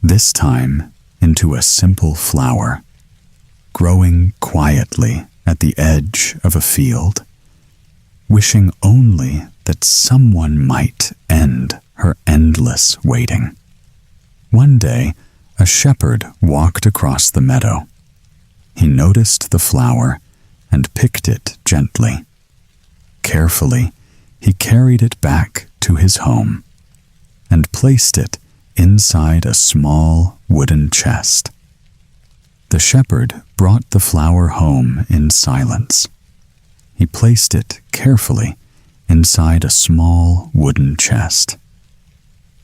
this time into a simple flower, growing quietly at the edge of a field, wishing only that someone might end her endless waiting. One day, a shepherd walked across the meadow. He noticed the flower and picked it gently. Carefully, he carried it back to his home and placed it inside a small wooden chest. The shepherd brought the flower home in silence. He placed it carefully inside a small wooden chest.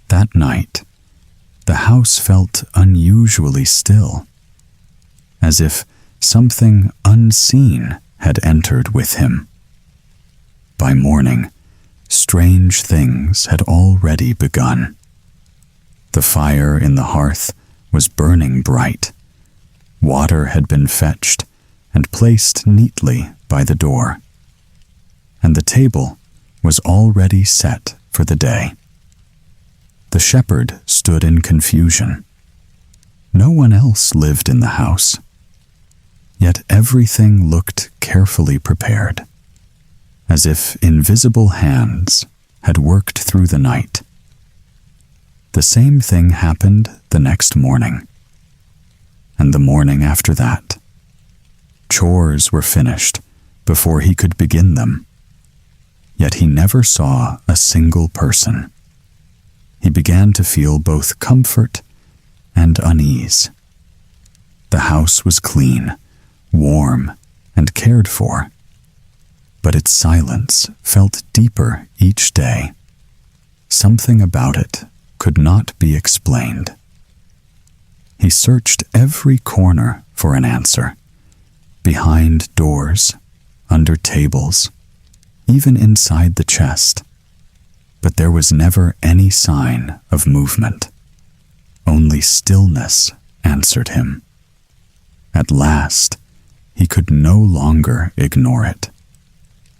That night, the house felt unusually still, as if something unseen had entered with him. By morning, strange things had already begun. The fire in the hearth was burning bright. Water had been fetched and placed neatly by the door, and the table was already set for the day. The shepherd stood in confusion. No one else lived in the house, yet everything looked carefully prepared, as if invisible hands had worked through the night. The same thing happened the next morning, and the morning after that. Chores were finished before he could begin them, yet he never saw a single person. He began to feel both comfort and unease. The house was clean, warm, and cared for, but its silence felt deeper each day. Something about it could not be explained. He searched every corner for an answer, behind doors, under tables, even inside the chest, but there was never any sign of movement. Only stillness answered him. At last, he could no longer ignore it.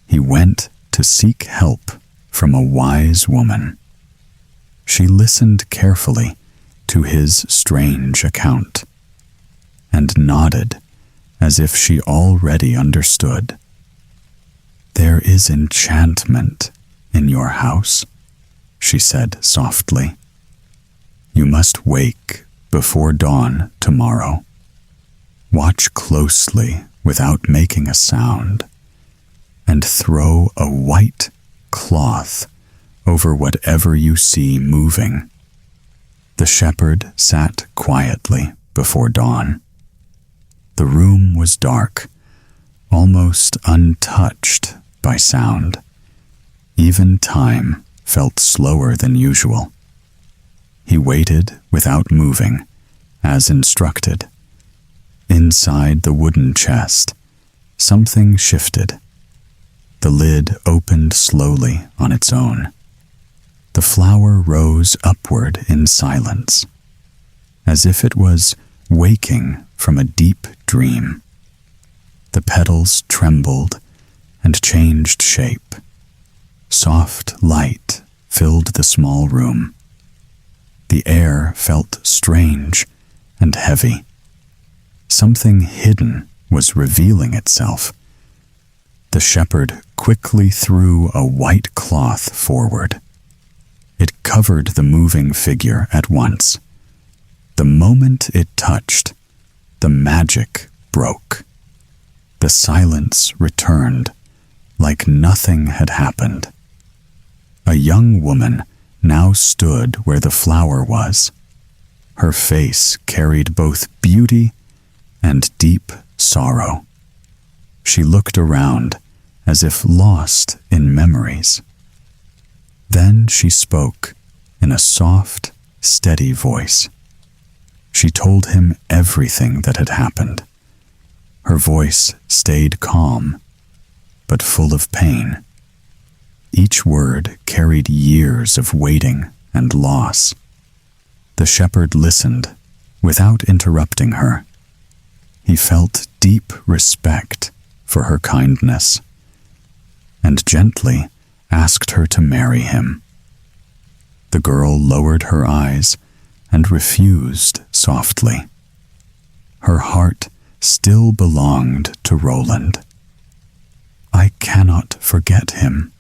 He went to seek help from a wise woman. She listened carefully to his strange account and nodded as if she already understood. "There is enchantment in your house," she said softly. "You must wake before dawn tomorrow. Watch closely without making a sound, and throw a white cloth over whatever you see moving." The shepherd sat quietly before dawn. The room was dark, almost untouched by sound. Even time felt slower than usual. He waited without moving, as instructed. Inside the wooden chest, something shifted. The lid opened slowly on its own. The flower rose upward in silence, as if it was waking from a deep dream. The petals trembled and changed shape. Soft light filled the small room. The air felt strange and heavy. Something hidden was revealing itself. The shepherd quickly threw a white cloth forward. It covered the moving figure at once. The moment it touched, the magic broke. The silence returned, like nothing had happened. A young woman now stood where the flower was. Her face carried both beauty and deep sorrow. She looked around as if lost in memories. Then she spoke in a soft, steady voice. She told him everything that had happened. Her voice stayed calm, but full of pain. Each word carried years of waiting and loss. The shepherd listened without interrupting her. He felt deep respect for her kindness, and gently asked her to marry him. The girl lowered her eyes and refused softly. Her heart still belonged to Roland. "I cannot forget him,"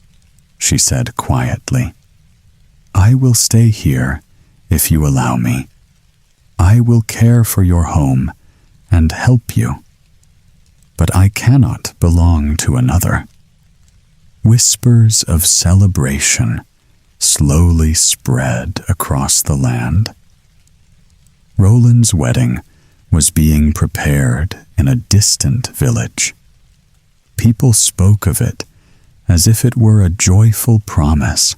she said quietly. "I will stay here if you allow me. I will care for your home and help you. But I cannot belong to another." Whispers of celebration slowly spread across the land. Roland's wedding was being prepared in a distant village. People spoke of it as if it were a joyful promise.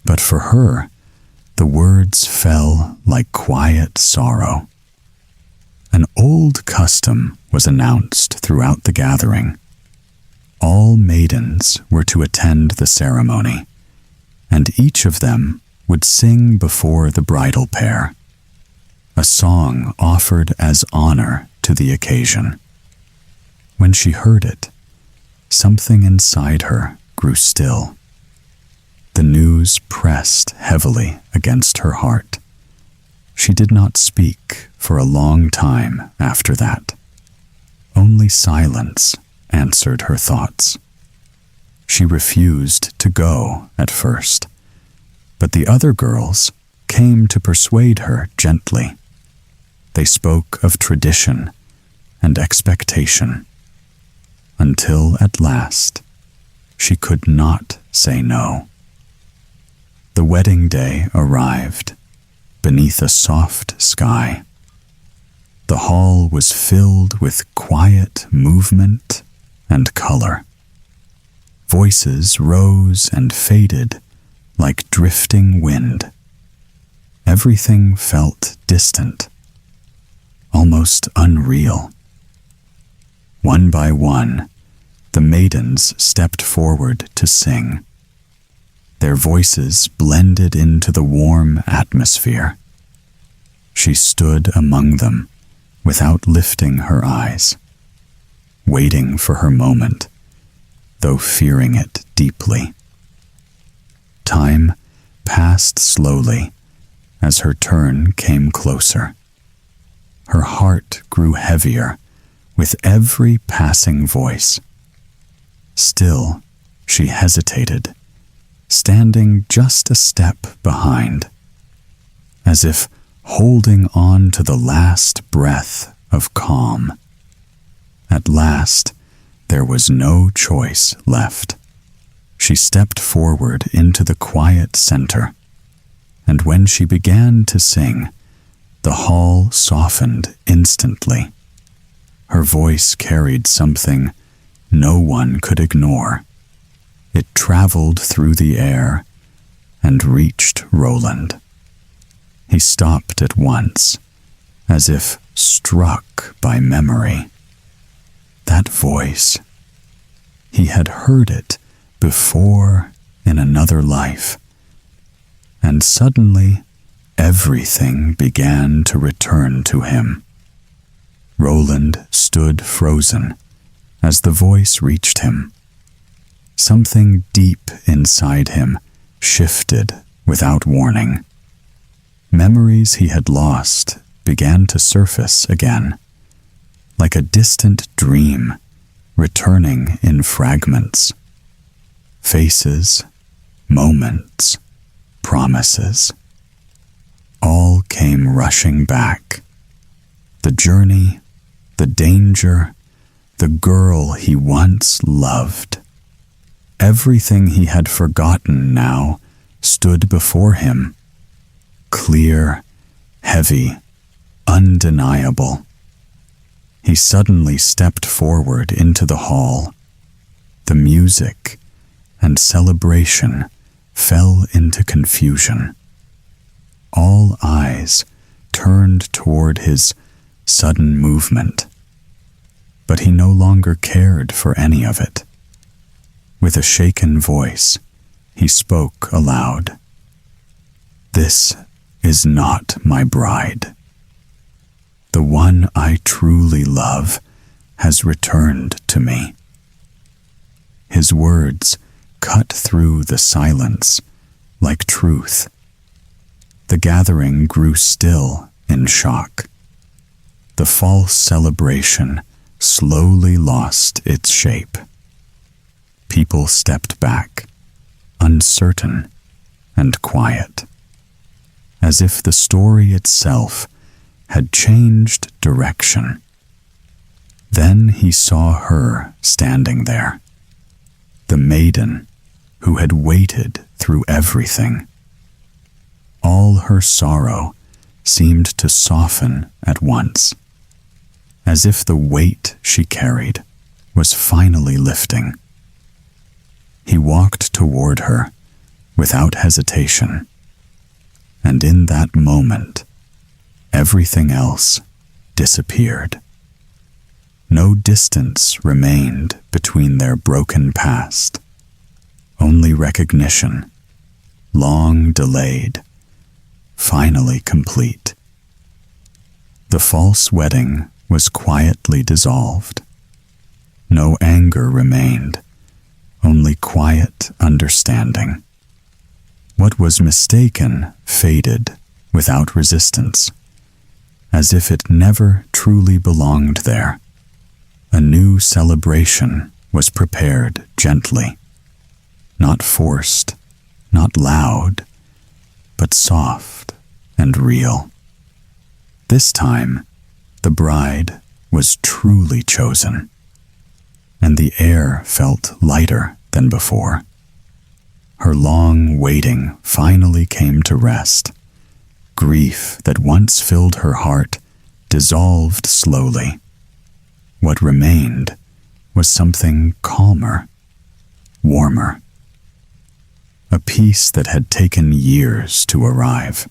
But for her, the words fell like quiet sorrow. An old custom was announced throughout the gathering. All maidens were to attend the ceremony, and each of them would sing before the bridal pair, a song offered as honor to the occasion. When she heard it, something inside her grew still. The news pressed heavily against her heart. She did not speak for a long time after that. Only silence answered her thoughts. She refused to go at first, but the other girls came to persuade her gently. They spoke of tradition and expectation, until at last she could not say no. The wedding day arrived beneath a soft sky. The hall was filled with quiet movement and color. Voices rose and faded like drifting wind. Everything felt distant, almost unreal. One by one, the maidens stepped forward to sing. Their voices blended into the warm atmosphere. She stood among them without lifting her eyes, waiting for her moment, though fearing it deeply. Time passed slowly as her turn came closer. Her heart grew heavier with every passing voice. Still, she hesitated, standing just a step behind, as if holding on to the last breath of calm. At last, there was no choice left. She stepped forward into the quiet center, and when she began to sing, the hall softened instantly. Her voice carried something no one could ignore. It traveled through the air and reached Roland. He stopped at once, as if struck by memory. That voice, he had heard it before in another life, and suddenly everything began to return to him. Roland stood frozen as the voice reached him. Something deep inside him shifted without warning. Memories he had lost began to surface again, like a distant dream returning in fragments. Faces, moments, promises, all came rushing back. The journey, the danger, the girl he once loved. Everything he had forgotten now stood before him, clear, heavy, undeniable. He suddenly stepped forward into the hall. The music and celebration fell into confusion. All eyes turned toward his sudden movement, but he no longer cared for any of it. With a shaken voice, he spoke aloud. "This is not my bride. The one I truly love has returned to me." His words cut through the silence like truth. The gathering grew still in shock. The false celebration slowly lost its shape. People stepped back, uncertain and quiet, as if the story itself had changed direction. Then he saw her standing there, the maiden who had waited through everything. All her sorrow seemed to soften at once, as if the weight she carried was finally lifting. He walked toward her without hesitation, and in that moment, everything else disappeared. No distance remained between their broken past, only recognition, long delayed, finally complete. The false wedding was quietly dissolved. No anger remained, only quiet understanding. What was mistaken faded without resistance, as if it never truly belonged there. A new celebration was prepared gently, not forced, not loud, but soft and real. This time, the bride was truly chosen, and the air felt lighter than before. Her long waiting finally came to rest. Grief that once filled her heart dissolved slowly. What remained was something calmer, warmer. A peace that had taken years to arrive.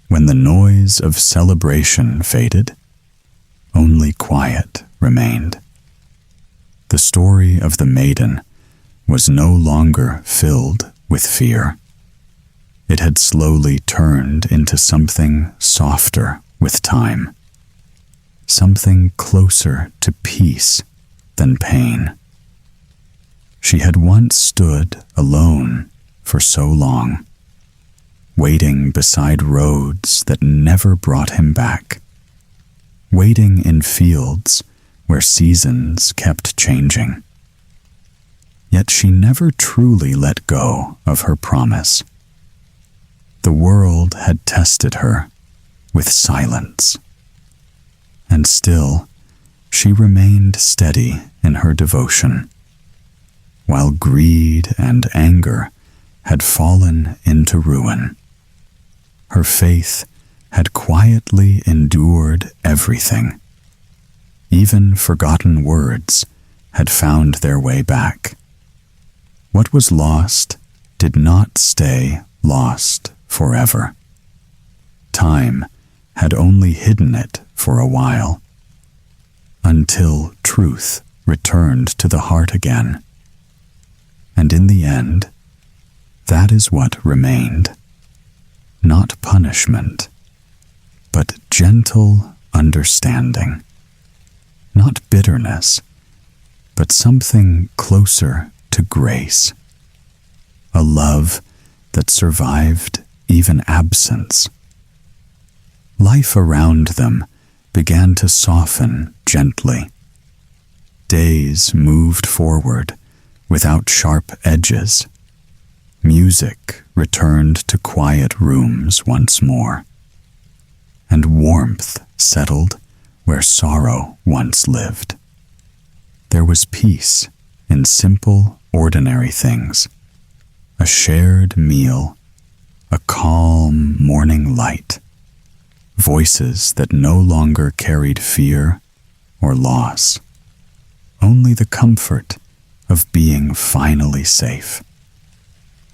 When the noise of celebration faded, only quiet remained. The story of the maiden was no longer filled with fear. It had slowly turned into something softer with time, something closer to peace than pain. She had once stood alone for so long, waiting beside roads that never brought him back, waiting in fields where seasons kept changing. Yet she never truly let go of her promise. The world had tested her with silence, and still she remained steady in her devotion, while greed and anger had fallen into ruin. Her faith had quietly endured everything. Even forgotten words had found their way back. What was lost did not stay lost forever. Time had only hidden it for a while, until truth returned to the heart again. And in the end, that is what remained. Not punishment, but gentle understanding. Not bitterness, but something closer to grace. A love that survived even absence. Life around them began to soften gently. Days moved forward without sharp edges. Music returned to quiet rooms once more, and warmth settled where sorrow once lived. There was peace in simple, ordinary things. A shared meal, a calm morning light, voices that no longer carried fear or loss, only the comfort of being finally safe.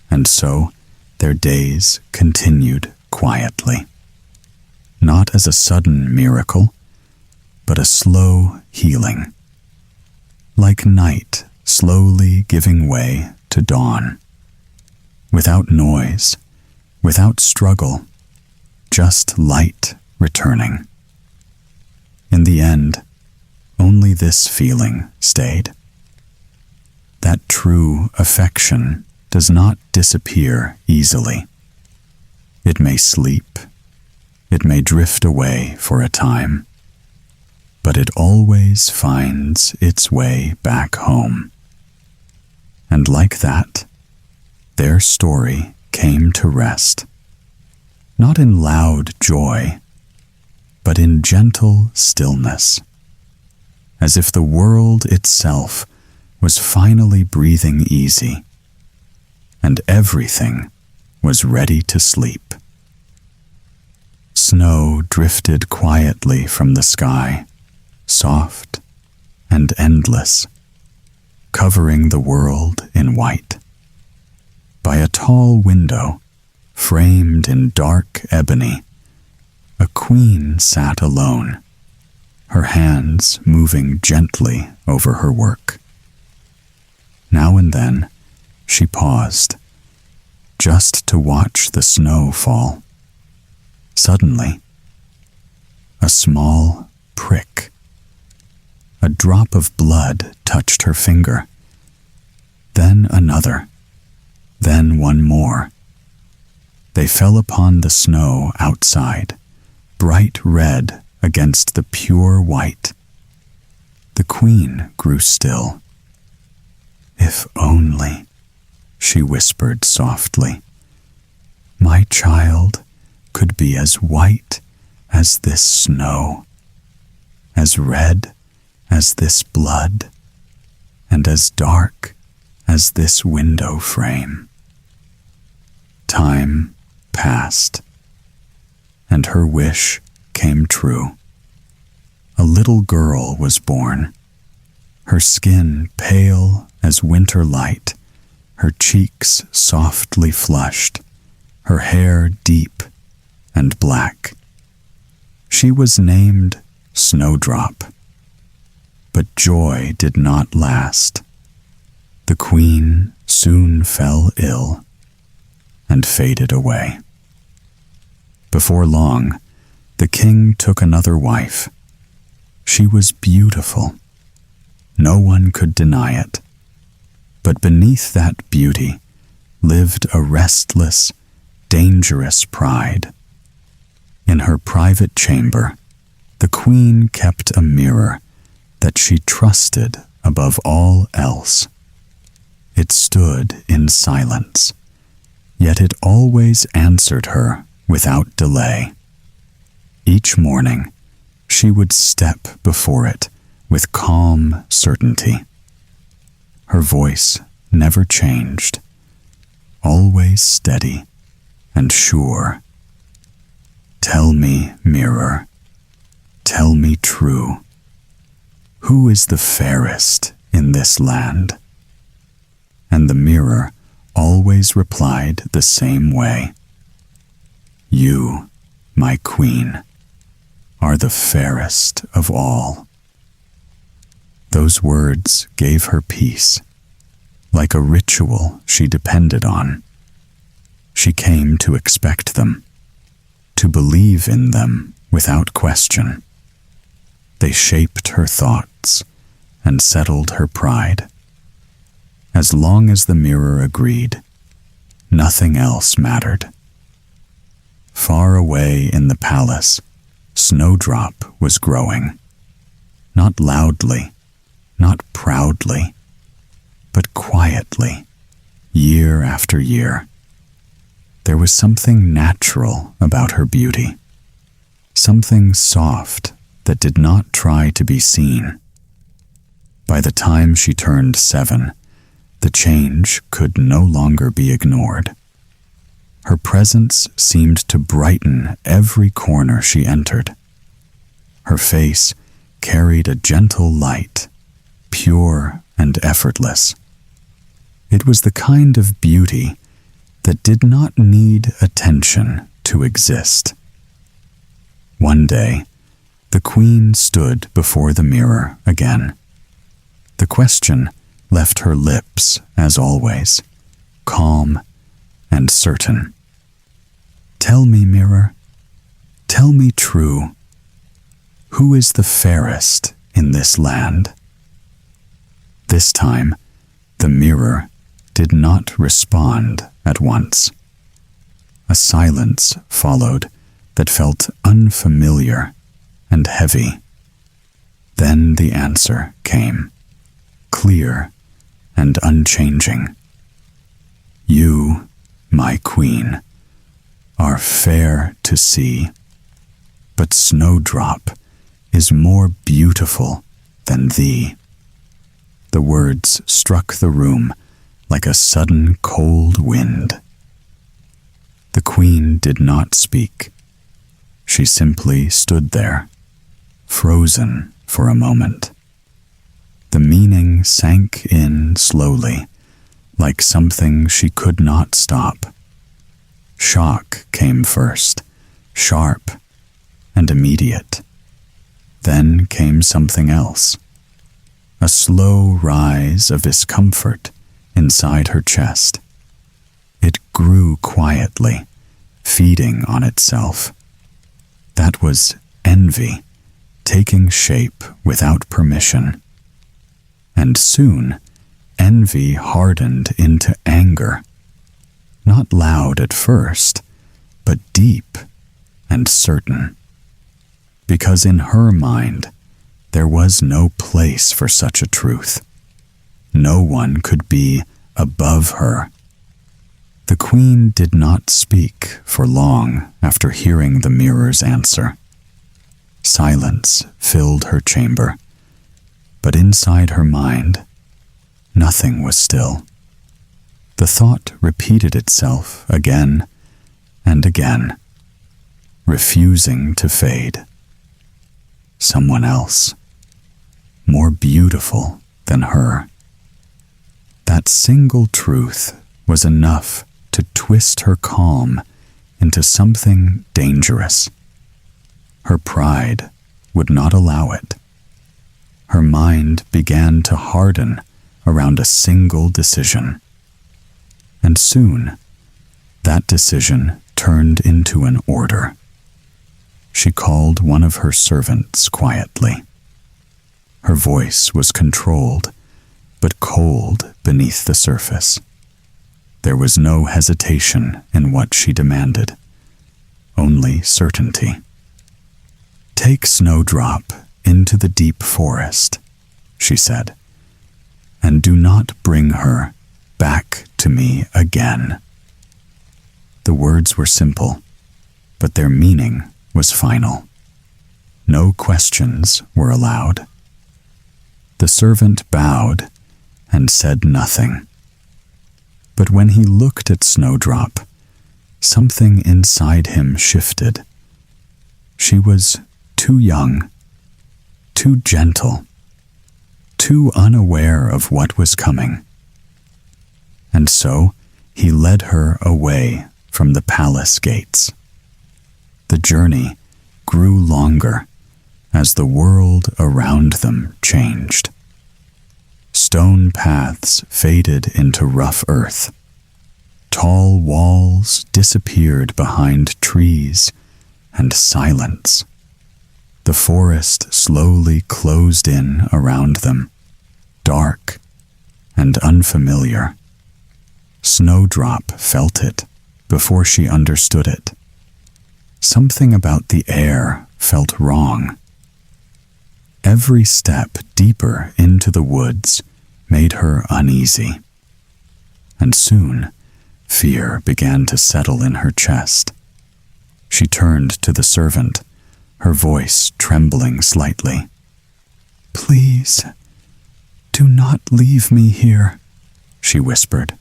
And so their days continued quietly, not as a sudden miracle, but a slow healing, like night slowly giving way to dawn, without noise, without struggle, just light returning. In the end, only this feeling stayed. That true affection does not disappear easily. It may sleep, it may drift away for a time, but it always finds its way back home. And like that, their story came to rest, not in loud joy, but in gentle stillness, as if the world itself was finally breathing easy, and everything was ready to sleep. Snow drifted quietly from the sky, soft and endless, covering the world in white. By a tall window, framed in dark ebony, a queen sat alone, her hands moving gently over her work. Now and then, she paused, just to watch the snow fall. Suddenly, a small prick. A drop of blood touched her finger. Then another. Then one more. They fell upon the snow outside, bright red against the pure white. The queen grew still. "If only," she whispered softly, "my child could be as white as this snow, as red as this blood, and as dark as this window frame." Time passed, and her wish came true. A little girl was born, her skin pale as winter light, her cheeks softly flushed, her hair deep and black. She was named Snowdrop. But joy did not last. The queen soon fell ill and faded away. Before long, the king took another wife. She was beautiful. No one could deny it. But beneath that beauty lived a restless, dangerous pride. In her private chamber, the queen kept a mirror that she trusted above all else. It stood in silence, yet it always answered her without delay. Each morning, she would step before it with calm certainty. Her voice never changed, always steady and sure. "Tell me, mirror, tell me true, who is the fairest in this land?" And the mirror always replied the same way. "You, my queen, are the fairest of all." Those words gave her peace, like a ritual she depended on. She came to expect them, to believe in them without question. They shaped her thoughts and settled her pride. As long as the mirror agreed, nothing else mattered. Far away in the palace, Snowdrop was growing. Not loudly, not proudly, but quietly, year after year. There was something natural about her beauty, something soft that did not try to be seen. By the time she turned 7, the change could no longer be ignored. Her presence seemed to brighten every corner she entered. Her face carried a gentle light, pure and effortless. It was the kind of beauty that did not need attention to exist. One day, the queen stood before the mirror again. The question left her lips, as always, calm and certain. "Tell me, mirror, tell me true, who is the fairest in this land?" This time, the mirror did not respond at once. A silence followed that felt unfamiliar and heavy. Then the answer came, clear and unchanging. "You, my queen, are fair to see, but Snowdrop is more beautiful than thee." The words struck the room like a sudden cold wind. The queen did not speak. She simply stood there, frozen for a moment. The meaning sank in slowly, like something she could not stop. Shock came first, sharp and immediate. Then came something else, a slow rise of discomfort inside her chest. It grew quietly, feeding on itself. That was envy, taking shape without permission. And soon, envy hardened into anger. Not loud at first, but deep and certain. Because in her mind, there was no place for such a truth. No one could be above her. The queen did not speak for long after hearing the mirror's answer. Silence filled her chamber, but inside her mind, nothing was still. The thought repeated itself again and again, refusing to fade. Someone else, more beautiful than her. That single truth was enough to twist her calm into something dangerous. Her pride would not allow it. Her mind began to harden around a single decision. And soon, that decision turned into an order. She called one of her servants quietly. Her voice was controlled, but cold beneath the surface. There was no hesitation in what she demanded, only certainty. "Take Snowdrop into the deep forest," she said, "and do not bring her back to me again." The words were simple, but their meaning was final. No questions were allowed. The servant bowed and said nothing. But when he looked at Snowdrop, something inside him shifted. She was too young, too gentle, too unaware of what was coming. And so he led her away from the palace gates. The journey grew longer as the world around them changed. Stone paths faded into rough earth. Tall walls disappeared behind trees and silence. The forest slowly closed in around them, dark and unfamiliar. Snowdrop felt it before she understood it. Something about the air felt wrong. Every step deeper into the woods made her uneasy. And soon, fear began to settle in her chest. She turned to the servant, her voice trembling slightly. "Please, do not leave me here," she whispered.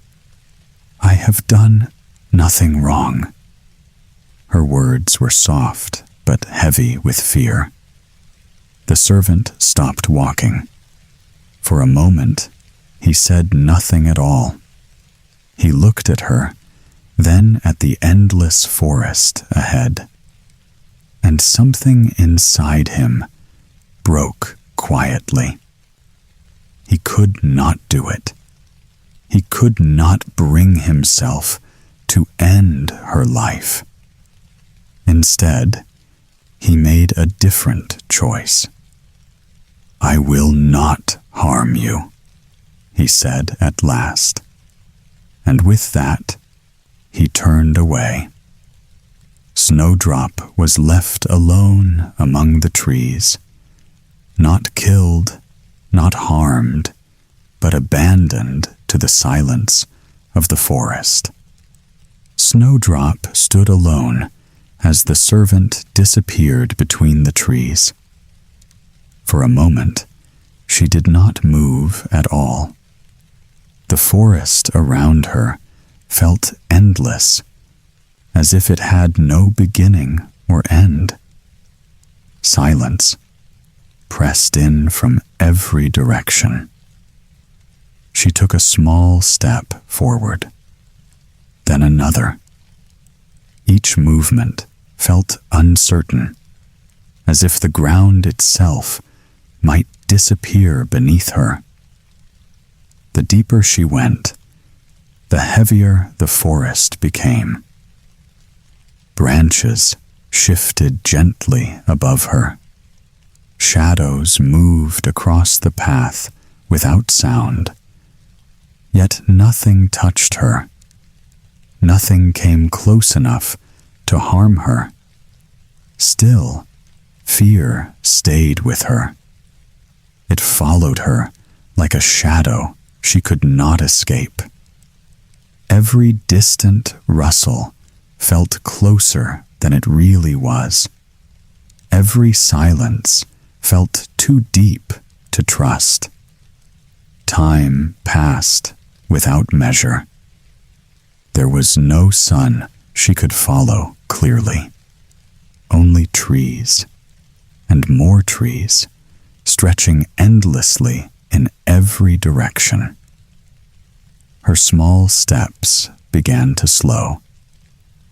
"I have done nothing wrong." Her words were soft but heavy with fear. The servant stopped walking. For a moment, he said nothing at all. He looked at her, then at the endless forest ahead. And something inside him broke quietly. He could not do it. He could not bring himself to end her life. Instead, he made a different choice. "I will not harm you," he said at last. And with that, he turned away. Snowdrop was left alone among the trees, not killed, not harmed, but abandoned to the silence of the forest. Snowdrop stood alone as the servant disappeared between the trees. For a moment, she did not move at all. The forest around her felt endless, as if it had no beginning or end. Silence pressed in from every direction. She took a small step forward, then another. Each movement felt uncertain, as if the ground itself might disappear beneath her. The deeper she went, the heavier the forest became. Branches shifted gently above her. Shadows moved across the path without sound. Yet nothing touched her. Nothing came close enough to harm her. Still, fear stayed with her. It followed her like a shadow she could not escape. Every distant rustle felt closer than it really was. Every silence felt too deep to trust. Time passed without measure. There was no sun she could follow clearly. Only trees, and more trees, stretching endlessly in every direction. Her small steps began to slow.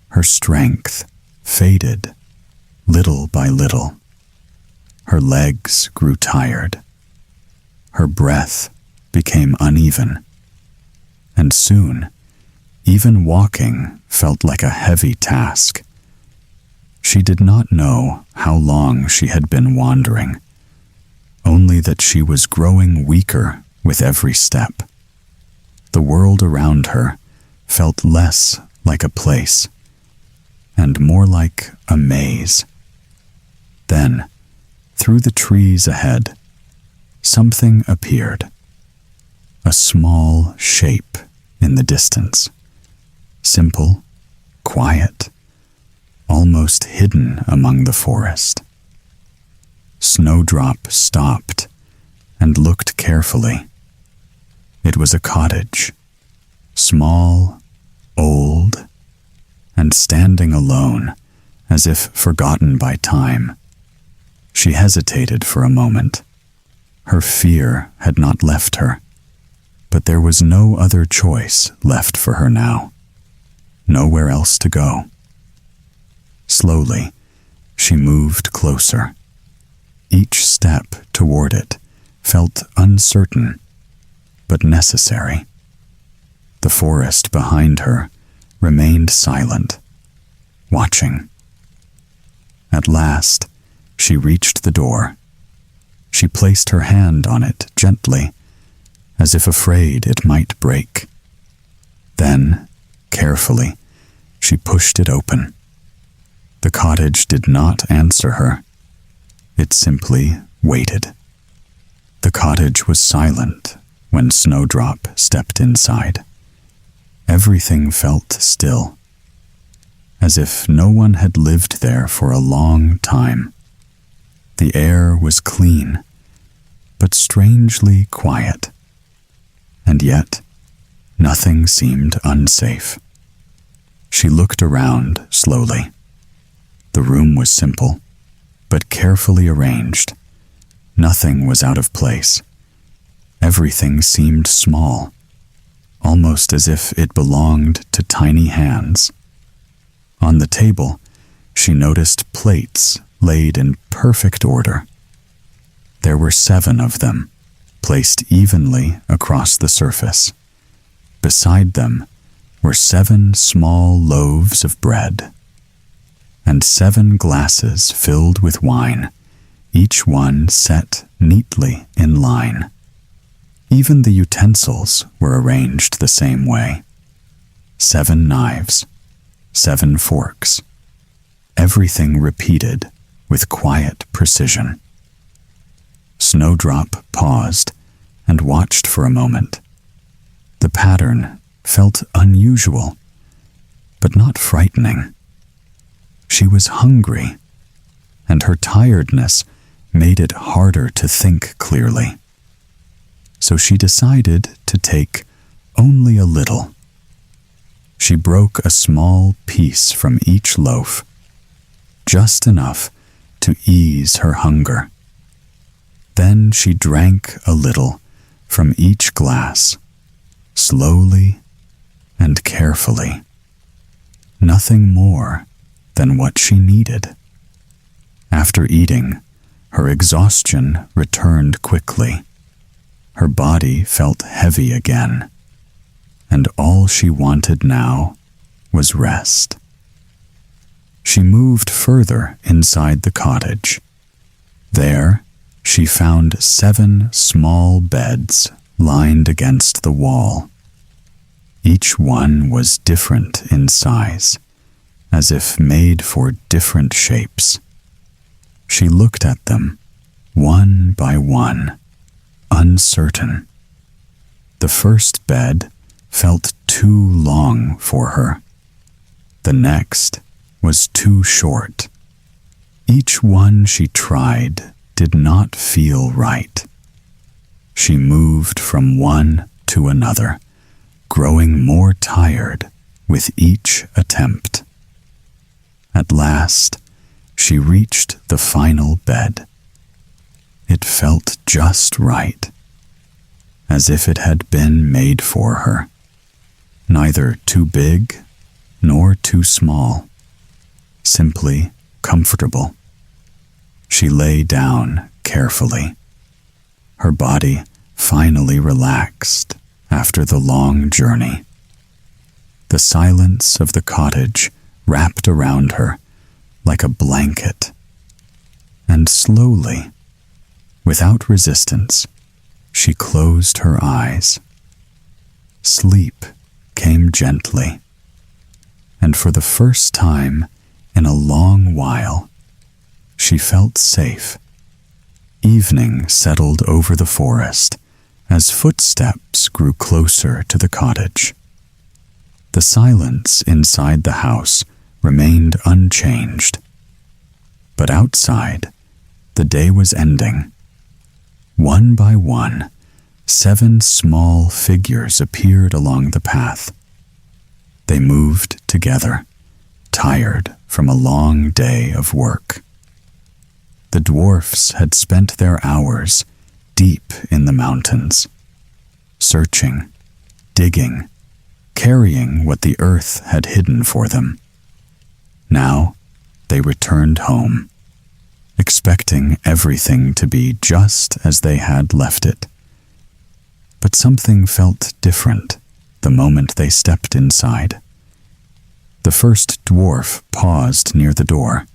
Her strength faded little by little. Her legs grew tired. Her breath became uneven. And soon, even walking felt like a heavy task. She did not know how long she had been wandering, only that she was growing weaker with every step. The world around her felt less like a place and more like a maze. Then, through the trees ahead, something appeared. A small shape in the distance. Simple, quiet, almost hidden among the forest. Snowdrop stopped and looked carefully. It was a cottage, small, old, and standing alone, as if forgotten by time. She hesitated for a moment. Her fear had not left her, but there was no other choice left for her now. Nowhere else to go. Slowly, she moved closer. Each step toward it felt uncertain, but necessary. The forest behind her remained silent, watching. At last, she reached the door. She placed her hand on it gently, as if afraid it might break. Then, carefully, she pushed it open. The cottage did not answer her. It simply waited. The cottage was silent when Snowdrop stepped inside. Everything felt still, as if no one had lived there for a long time. The air was clean, but strangely quiet. And yet, nothing seemed unsafe. She looked around slowly. The room was simple, but carefully arranged. Nothing was out of place. Everything seemed small, almost as if it belonged to tiny hands. On the table, she noticed plates laid in perfect order. There were 7 of them, placed evenly across the surface. Beside them were 7 small loaves of bread, and 7 glasses filled with wine, each one set neatly in line. Even the utensils were arranged the same way. 7 knives, 7 forks. Everything repeated with quiet precision. Snowdrop paused and watched for a moment. The pattern felt unusual, but not frightening. She was hungry, and her tiredness made it harder to think clearly. So she decided to take only a little. She broke a small piece from each loaf, just enough to ease her hunger. Then she drank a little from each glass slowly and carefully. Nothing more than what she needed. After eating, her exhaustion returned quickly. Her body felt heavy again, and all she wanted now was rest. She moved further inside the cottage. There, she found 7 small beds lined against the wall. Each one was different in size, as if made for different shapes. She looked at them, one by one, uncertain. The first bed felt too long for her. The next was too short. Each one she tried did not feel right. She moved from one to another, growing more tired with each attempt. At last, she reached the final bed. It felt just right, as if it had been made for her, neither too big nor too small, simply comfortable. She lay down carefully. Her body finally relaxed after the long journey. The silence of the cottage wrapped around her like a blanket, and slowly, without resistance, she closed her eyes. Sleep came gently, and for the first time in a long while, she felt safe. Evening settled over the forest as footsteps grew closer to the cottage. The silence inside the house remained unchanged. But outside, the day was ending. One by one, 7 small figures appeared along the path. They moved together, tired from a long day of work. The dwarfs had spent their hours deep in the mountains, searching, digging, carrying what the earth had hidden for them. Now, they returned home, expecting everything to be just as they had left it. But something felt different the moment they stepped inside. The first dwarf paused near the door.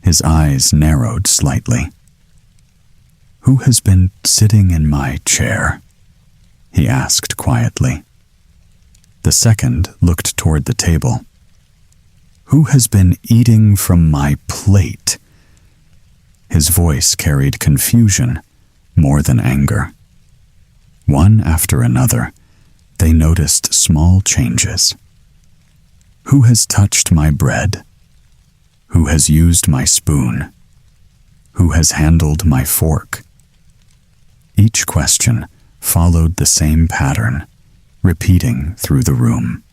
His eyes narrowed slightly. "Who has been sitting in my chair?" he asked quietly. The second looked toward the table. "Who has been eating from my plate?" His voice carried confusion more than anger. One after another, they noticed small changes. "Who has touched my bread? Who has used my spoon? Who has handled my fork?" Each question followed the same pattern, repeating through the room.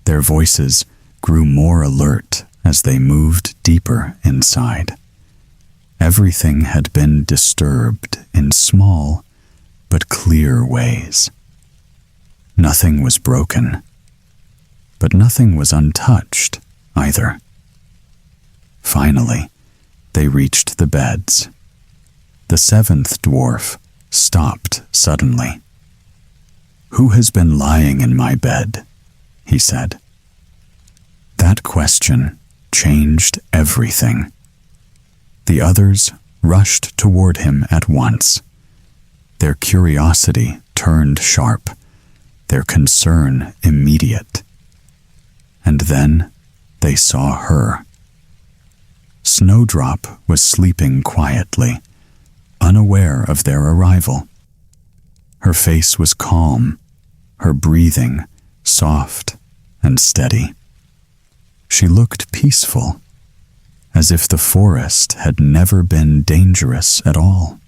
Their voices grew more alert as they moved deeper inside. Everything had been disturbed in small but clear ways. Nothing was broken, but nothing was untouched either. Finally, they reached the beds. The 7th dwarf stopped suddenly. "Who has been lying in my bed?" he said. That question changed everything. The others rushed toward him at once. Their curiosity turned sharp, their concern immediate. And then they saw her. Snowdrop was sleeping quietly, unaware of their arrival. Her face was calm, her breathing soft and steady. She looked peaceful, as if the forest had never been dangerous at all.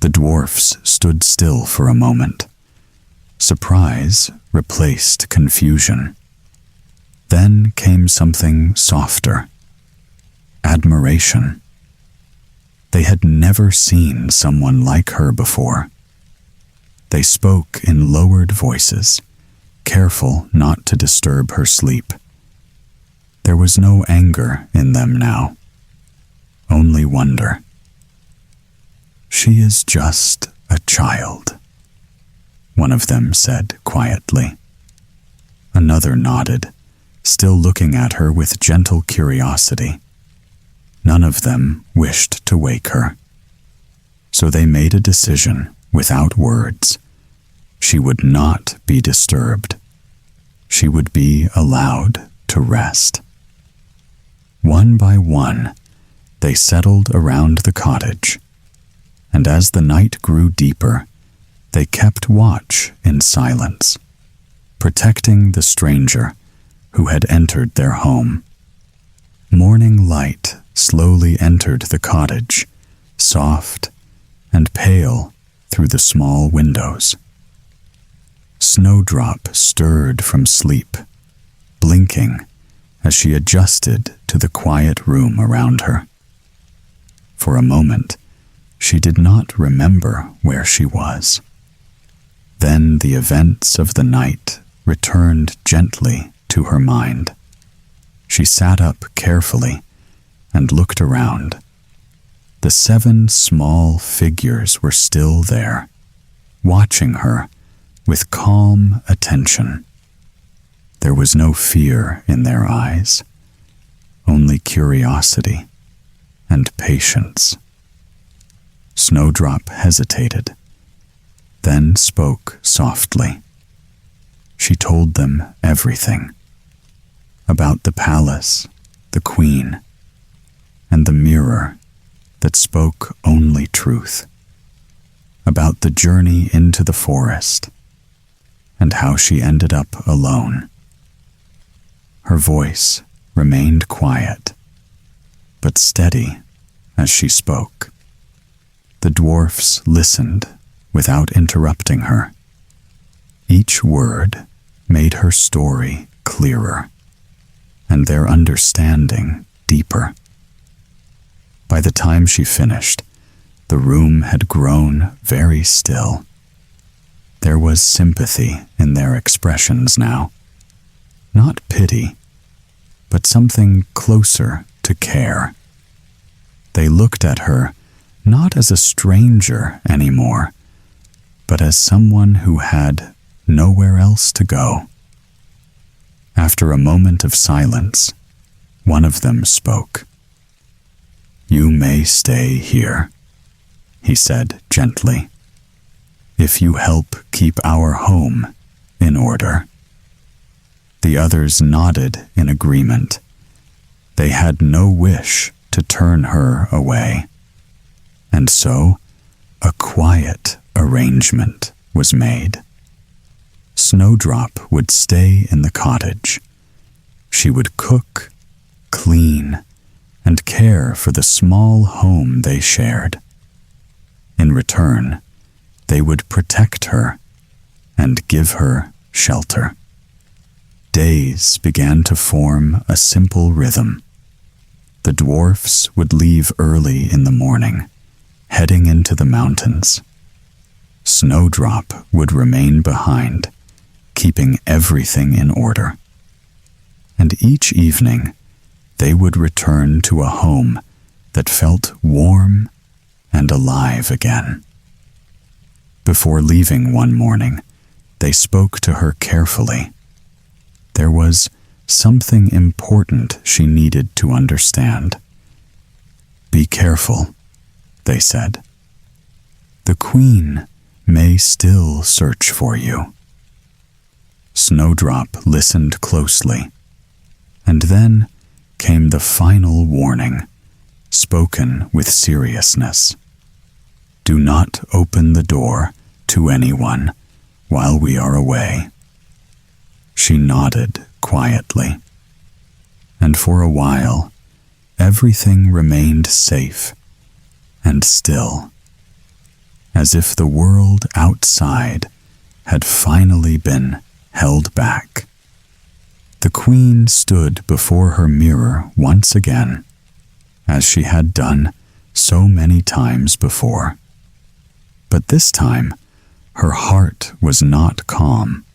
The dwarfs stood still for a moment. Surprise replaced confusion. Then came something softer. Admiration. They had never seen someone like her before. They spoke in lowered voices, careful not to disturb her sleep. There was no anger in them now, only wonder. "She is just a child," one of them said quietly. Another nodded, still looking at her with gentle curiosity. None of them wished to wake her. So they made a decision without words. She would not be disturbed. She would be allowed to rest. One by one, they settled around the cottage, and as the night grew deeper, they kept watch in silence, protecting the stranger who had entered their home. Morning light slowly entered the cottage, soft and pale through the small windows. Snowdrop stirred from sleep, blinking as she adjusted to the quiet room around her. For a moment, she did not remember where she was. Then the events of the night returned gently to her mind. She sat up carefully and looked around. The 7 small figures were still there, watching her with calm attention. There was no fear in their eyes, only curiosity and patience. Snowdrop hesitated, then spoke softly. She told them everything, about the palace, the queen, and the mirror that spoke only truth, about the journey into the forest, and how she ended up alone. Her voice remained quiet, but steady as she spoke. The dwarfs listened without interrupting her. Each word made her story clearer, and their understanding deeper. By the time she finished, the room had grown very still. There was sympathy in their expressions now. Not pity, but something closer to care. They looked at her not as a stranger anymore, but as someone who had nowhere else to go. After a moment of silence, one of them spoke. "You may stay here," he said gently, "if you help keep our home in order." The others nodded in agreement. They had no wish to turn her away. And so, a quiet arrangement was made. Snowdrop would stay in the cottage. She would cook, clean, and care for the small home they shared. In return, they would protect her and give her shelter. Days began to form a simple rhythm. The dwarfs would leave early in the morning, heading into the mountains. Snowdrop would remain behind, keeping everything in order. And each evening, they would return to a home that felt warm and alive again. Before leaving one morning, they spoke to her carefully. There was something important she needed to understand. "Be careful," they said. "The queen may still search for you." Snowdrop listened closely, and then came the final warning, spoken with seriousness. "Do not open the door to anyone while we are away." She nodded quietly, and for a while, everything remained safe and still, as if the world outside had finally been held back. The queen stood before her mirror once again, as she had done so many times before. But this time, Her heart was not calm.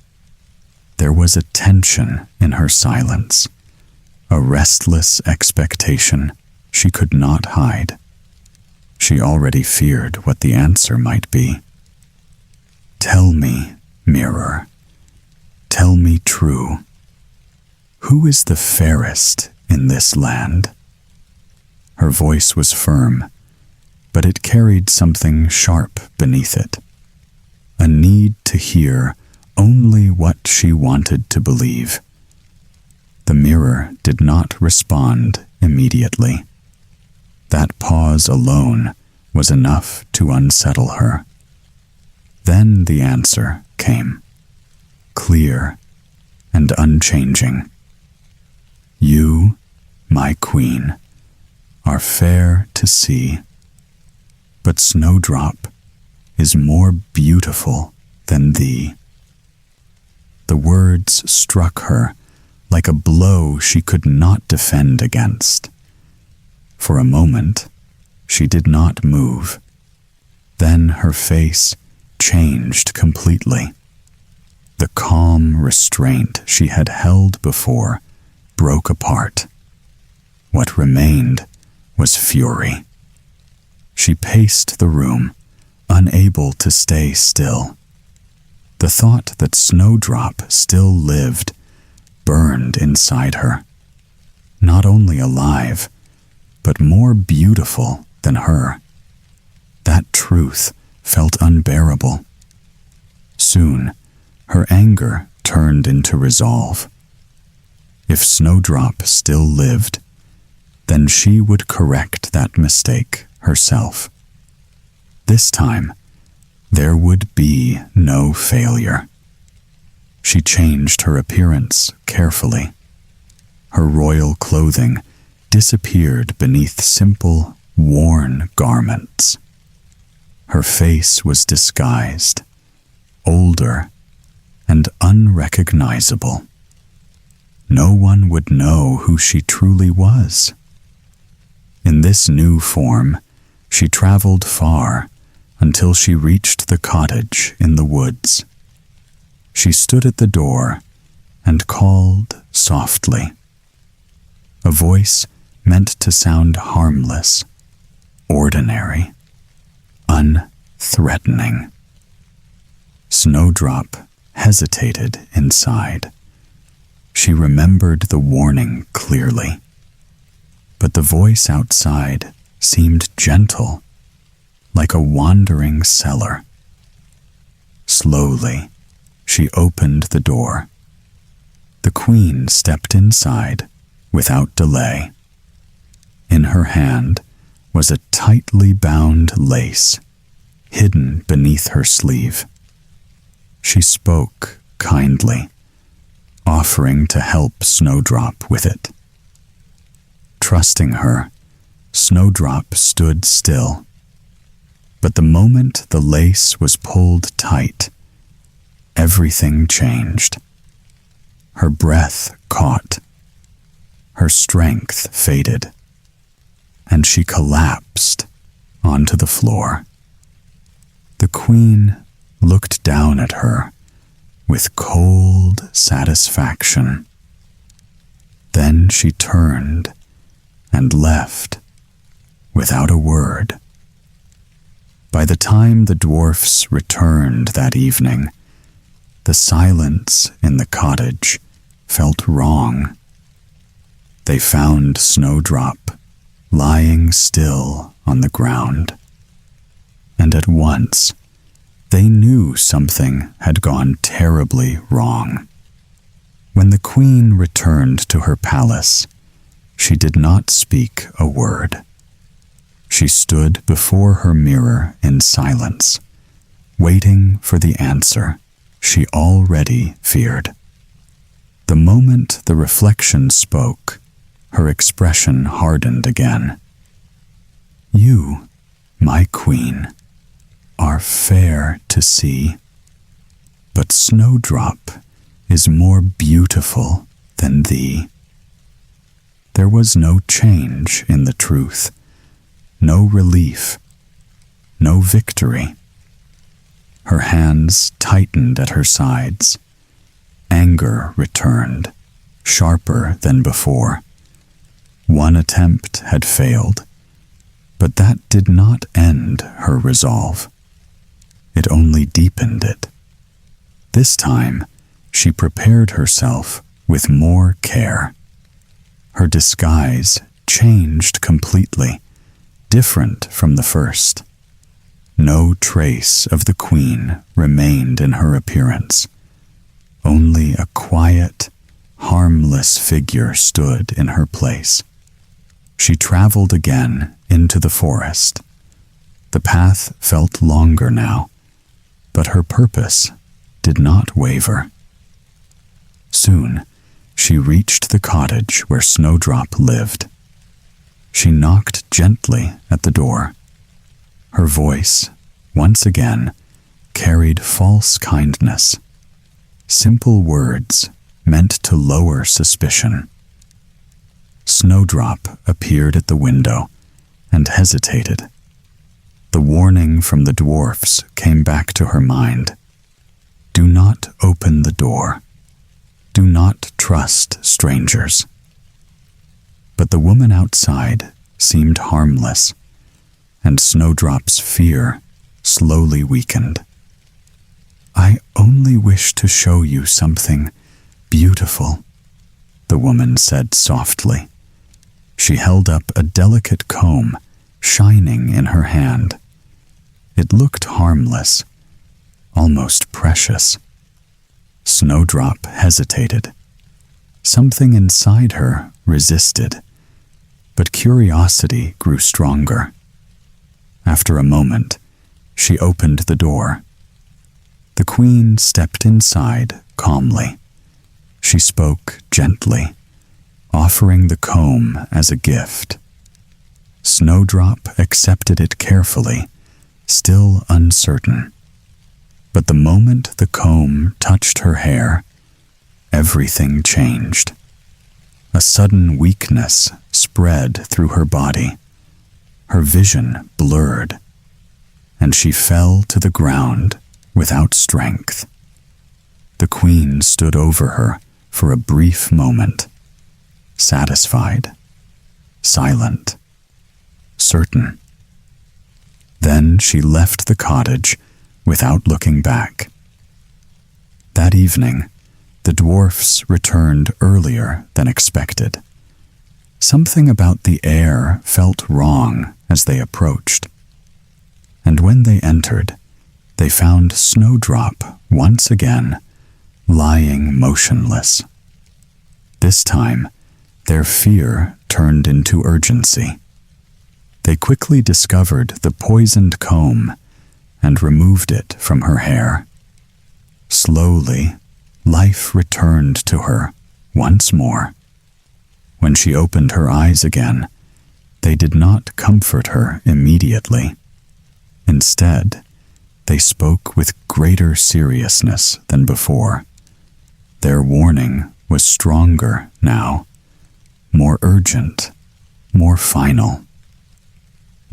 There was a tension in her silence, a restless expectation she could not hide. She already feared what the answer might be. "Tell me, mirror, tell me true, who is the fairest in this land?" Her voice was firm, but it carried something sharp beneath it, a need to hear only what she wanted to believe. The mirror did not respond immediately. That pause alone was enough to unsettle her. Then the answer came, clear and unchanging. "You, my queen, are fair to see, but Snowdrop is more beautiful than thee." The words struck her like a blow she could not defend against. For a moment, she did not move. Then her face changed completely. The calm restraint she had held before broke apart. What remained was fury. She paced the room, unable to stay still. The thought that Snowdrop still lived burned inside her. Not only alive, but more beautiful than her. That truth felt unbearable. Soon, her anger turned into resolve. If Snowdrop still lived, then she would correct that mistake herself. This time, there would be no failure. She changed her appearance carefully. Her royal clothing disappeared beneath simple, worn garments. Her face was disguised, older, and unrecognizable. No one would know who she truly was. In this new form, she traveled far until she reached the cottage in the woods. She stood at the door and called softly. A voice meant to sound harmless, ordinary, unthreatening. Snowdrop hesitated inside. She remembered the warning clearly, but the voice outside seemed gentle, like a wandering cellar. Slowly, she opened the door. The queen stepped inside without delay. In her hand was a tightly bound lace, hidden beneath her sleeve. She spoke kindly, offering to help Snowdrop with it. Trusting her, Snowdrop stood still. But the moment the lace was pulled tight, everything changed. Her breath caught, her strength faded, and she collapsed onto the floor. The queen looked down at her with cold satisfaction. Then she turned and left without a word. By the time the dwarfs returned that evening, the silence in the cottage felt wrong. They found Snowdrop lying still on the ground, and at once they knew something had gone terribly wrong. When the queen returned to her palace, she did not speak a word. She stood before her mirror in silence, waiting for the answer she already feared. The moment the reflection spoke, her expression hardened again. "You, my queen, are fair to see, but Snowdrop is more beautiful than thee." There was no change in the truth, no relief, no victory. Her hands tightened at her sides. Anger returned, sharper than before. One attempt had failed, but that did not end her resolve. It only deepened it. This time, she prepared herself with more care. Her disguise changed completely, different from the first. No trace of the queen remained in her appearance. Only a quiet, harmless figure stood in her place. She traveled again into the forest. The path felt longer now, but her purpose did not waver. Soon, she reached the cottage where Snowdrop lived. She knocked gently at the door. Her voice, once again, carried false kindness. Simple words meant to lower suspicion. Snowdrop appeared at the window and hesitated. The warning from the dwarfs came back to her mind. Do not open the door. Do not trust strangers. But the woman outside seemed harmless, and Snowdrop's fear slowly weakened. I only wish to show you something beautiful, the woman said softly. She held up a delicate comb, shining in her hand. It looked harmless, almost precious. Snowdrop hesitated. Something inside her resisted, but curiosity grew stronger. After a moment, she opened the door. The queen stepped inside calmly. She spoke gently, offering the comb as a gift. Snowdrop accepted it carefully, still uncertain. But the moment the comb touched her hair, everything changed. A sudden weakness spread through her body. Her vision blurred, and she fell to the ground without strength. The queen stood over her for a brief moment, satisfied, silent, certain. Then she left the cottage without looking back. That evening, the dwarfs returned earlier than expected. Something about the air felt wrong as they approached. And when they entered, they found Snowdrop once again lying motionless. This time, their fear turned into urgency. They quickly discovered the poisoned comb and removed it from her hair. Slowly, life returned to her once more. When she opened her eyes again, they did not comfort her immediately. Instead, they spoke with greater seriousness than before. Their warning was stronger now, more urgent, more final.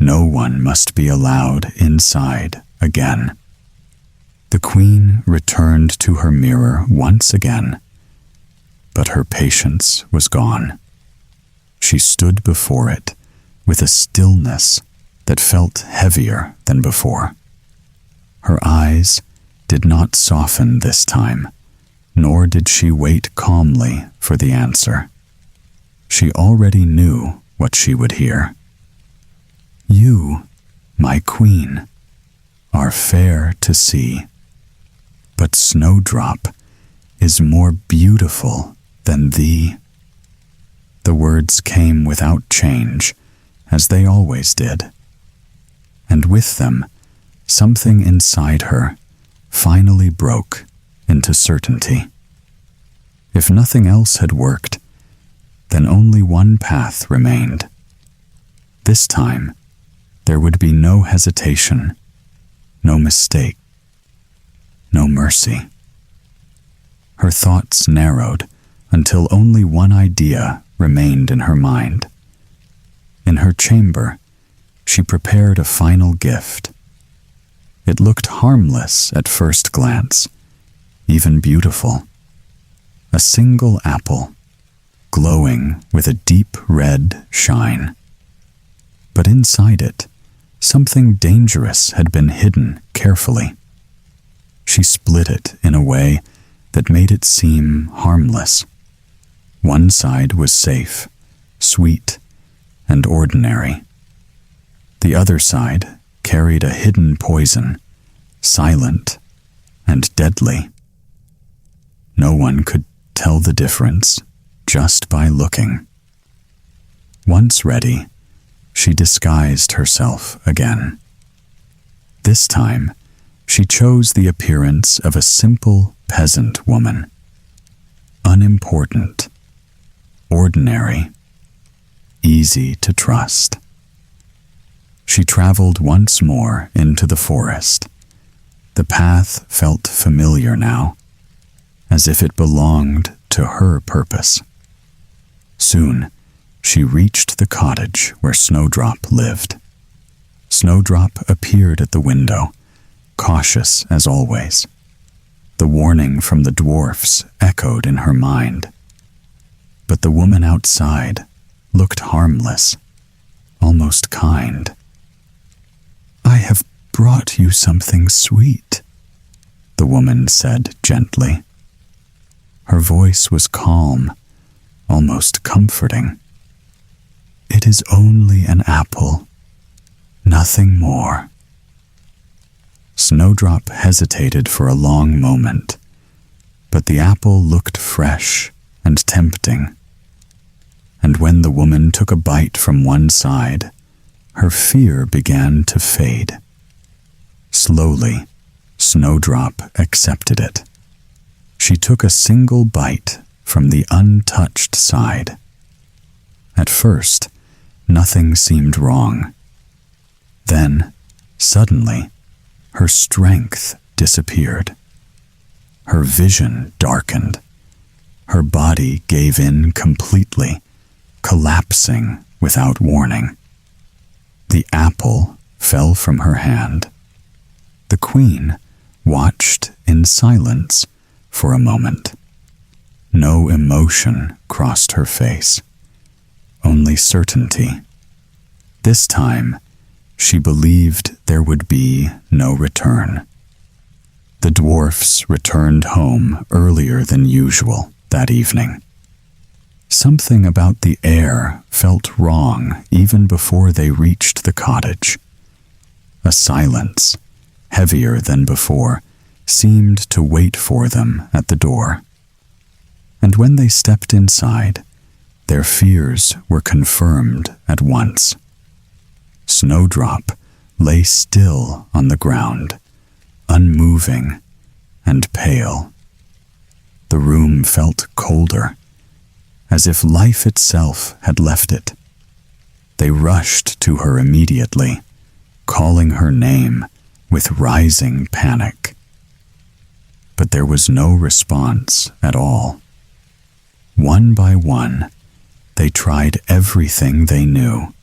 No one must be allowed inside again. The queen returned to her mirror once again, but her patience was gone. She stood before it with a stillness that felt heavier than before. Her eyes did not soften this time, nor did she wait calmly for the answer. She already knew what she would hear. You, my queen, are fair to see, but Snowdrop is more beautiful than thee. The words came without change, as they always did. And with them, something inside her finally broke into certainty. If nothing else had worked, then only one path remained. This time, there would be no hesitation, no mistake, no mercy. Her thoughts narrowed until only one idea remained in her mind. In her chamber, she prepared a final gift. It looked harmless at first glance, even beautiful. A single apple, glowing with a deep red shine. But inside it, something dangerous had been hidden carefully. She split it in a way that made it seem harmless. One side was safe, sweet, and ordinary. The other side carried a hidden poison, silent and deadly. No one could tell the difference just by looking. Once ready, she disguised herself again. This time, she chose the appearance of a simple peasant woman. Unimportant, ordinary, easy to trust. She traveled once more into the forest. The path felt familiar now, as if it belonged to her purpose. Soon, she reached the cottage where Snowdrop lived. Snowdrop appeared at the window, cautious as always. The warning from the dwarfs echoed in her mind. But the woman outside looked harmless, almost kind. "I have brought you something sweet," the woman said gently. Her voice was calm, almost comforting. "It is only an apple, nothing more." Snowdrop hesitated for a long moment, but the apple looked fresh and tempting. And when the woman took a bite from one side, her fear began to fade. Slowly, Snowdrop accepted it. She took a single bite from the untouched side. At first, nothing seemed wrong. Then, suddenly, her strength disappeared. Her vision darkened. Her body gave in completely, collapsing without warning. The apple fell from her hand. The queen watched in silence for a moment. No emotion crossed her face, only certainty. This time, she believed there would be no return. The dwarfs returned home earlier than usual that evening. Something about the air felt wrong even before they reached the cottage. A silence, heavier than before, seemed to wait for them at the door. And when they stepped inside, their fears were confirmed at once. Snowdrop lay still on the ground, unmoving and pale. The room felt colder, as if life itself had left it. They rushed to her immediately, calling her name with rising panic. But there was no response at all. One by one, they tried everything they knew.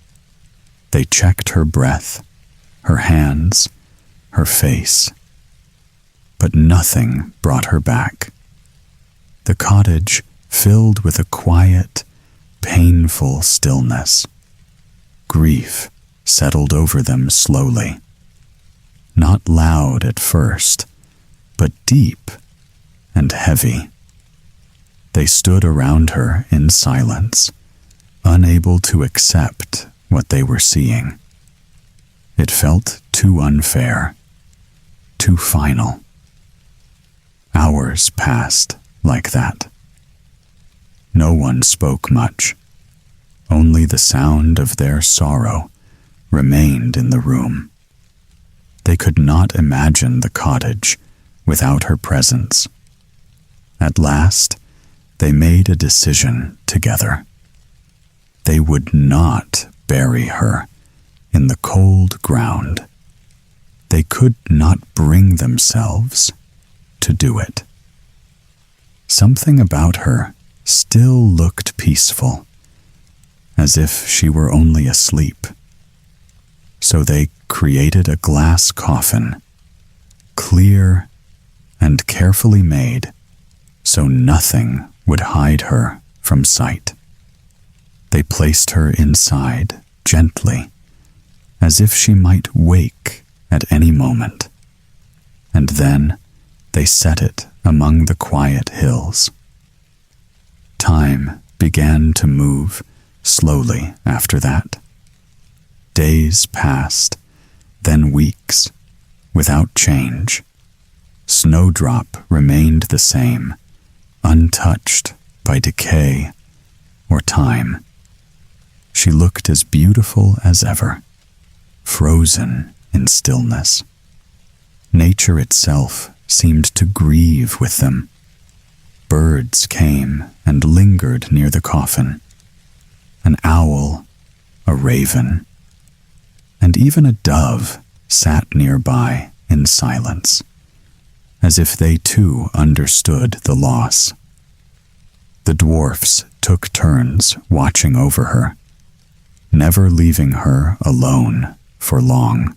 They checked her breath, her hands, her face. But nothing brought her back. The cottage filled with a quiet, painful stillness. Grief settled over them slowly. Not loud at first, but deep and heavy. They stood around her in silence, unable to accept what they were seeing. It felt too unfair, too final. Hours passed like that. No one spoke much. Only the sound of their sorrow remained in the room. They could not imagine the cottage without her presence. At last, they made a decision together. They would not bury her in the cold ground. They could not bring themselves to do it. Something about her still looked peaceful, as if she were only asleep. So they created a glass coffin clear and carefully made, so nothing would hide her from sight. They placed her inside gently, as if she might wake at any moment, and then they set it among the quiet hills. Time began to move slowly after that. Days passed, then weeks, without change. Snowdrop remained the same, untouched by decay or time. She looked as beautiful as ever, frozen in stillness. Nature itself seemed to grieve with them. Birds came and lingered near the coffin. An owl, a raven, and even a dove sat nearby in silence, as if they too understood the loss. The dwarfs took turns watching over her, never leaving her alone for long.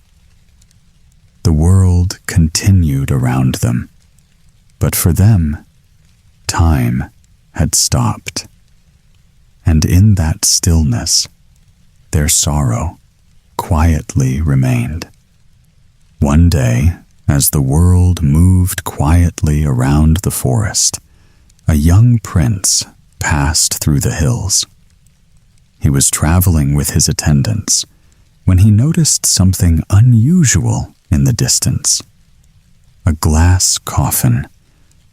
The world continued around them, but for them, time had stopped. And in that stillness, their sorrow quietly remained. One day, as the world moved quietly around the forest, a young prince passed through the hills. He was traveling with his attendants when he noticed something unusual in the distance. A glass coffin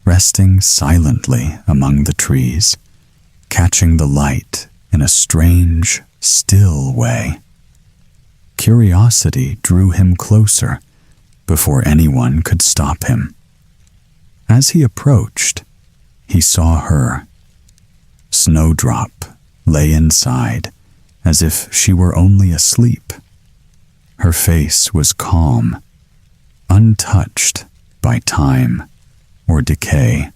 resting silently among the trees, catching the light in a strange, still way. Curiosity drew him closer before anyone could stop him. As he approached, he saw her. Snowdrop lay inside as if she were only asleep. Her face was calm, untouched by time or decay.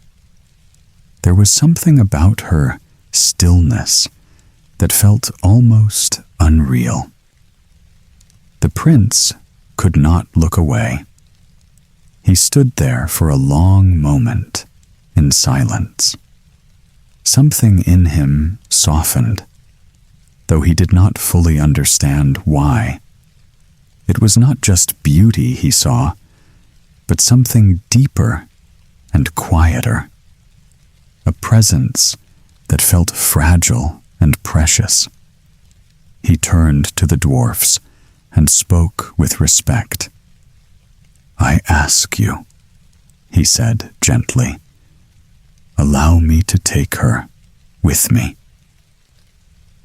There was something about her stillness that felt almost unreal. The prince could not look away. He stood there for a long moment in silence. Something in him softened, though he did not fully understand why. It was not just beauty he saw, but something deeper and quieter. A presence that felt fragile and precious. He turned to the dwarfs and spoke with respect. "I ask you," he said gently, "allow me to take her with me."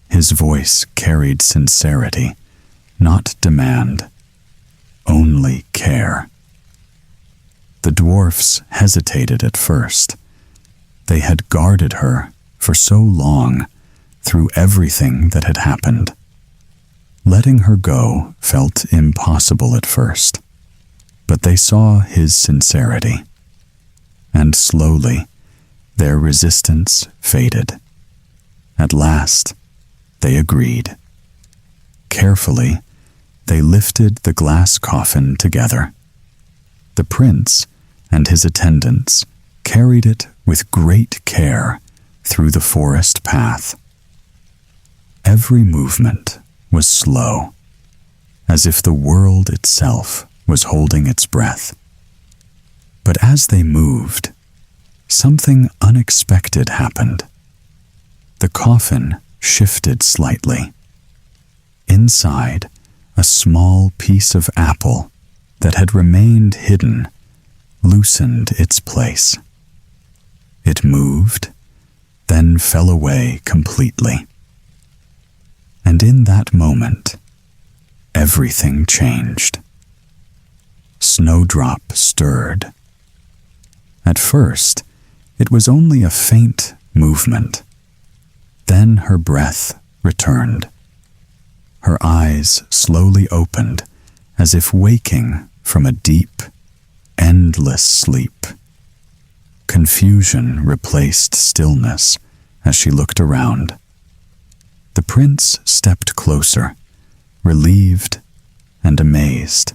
His voice carried sincerity, not demand, only care. The dwarfs hesitated at first. They had guarded her for so long through everything that had happened. Letting her go felt impossible at first, but they saw his sincerity, and slowly their resistance faded. At last, they agreed. Carefully, they lifted the glass coffin together. The prince and his attendants carried it with great care through the forest path. Every movement was slow, as if the world itself was holding its breath. But as they moved, something unexpected happened. The coffin shifted slightly. Inside, a small piece of apple that had remained hidden loosened its place. It moved, then fell away completely. And in that moment, everything changed. Snowdrop stirred. At first, it was only a faint movement. Then her breath returned. Her eyes slowly opened, as if waking from a deep, endless sleep. Confusion replaced stillness as she looked around. The prince stepped closer, relieved and amazed.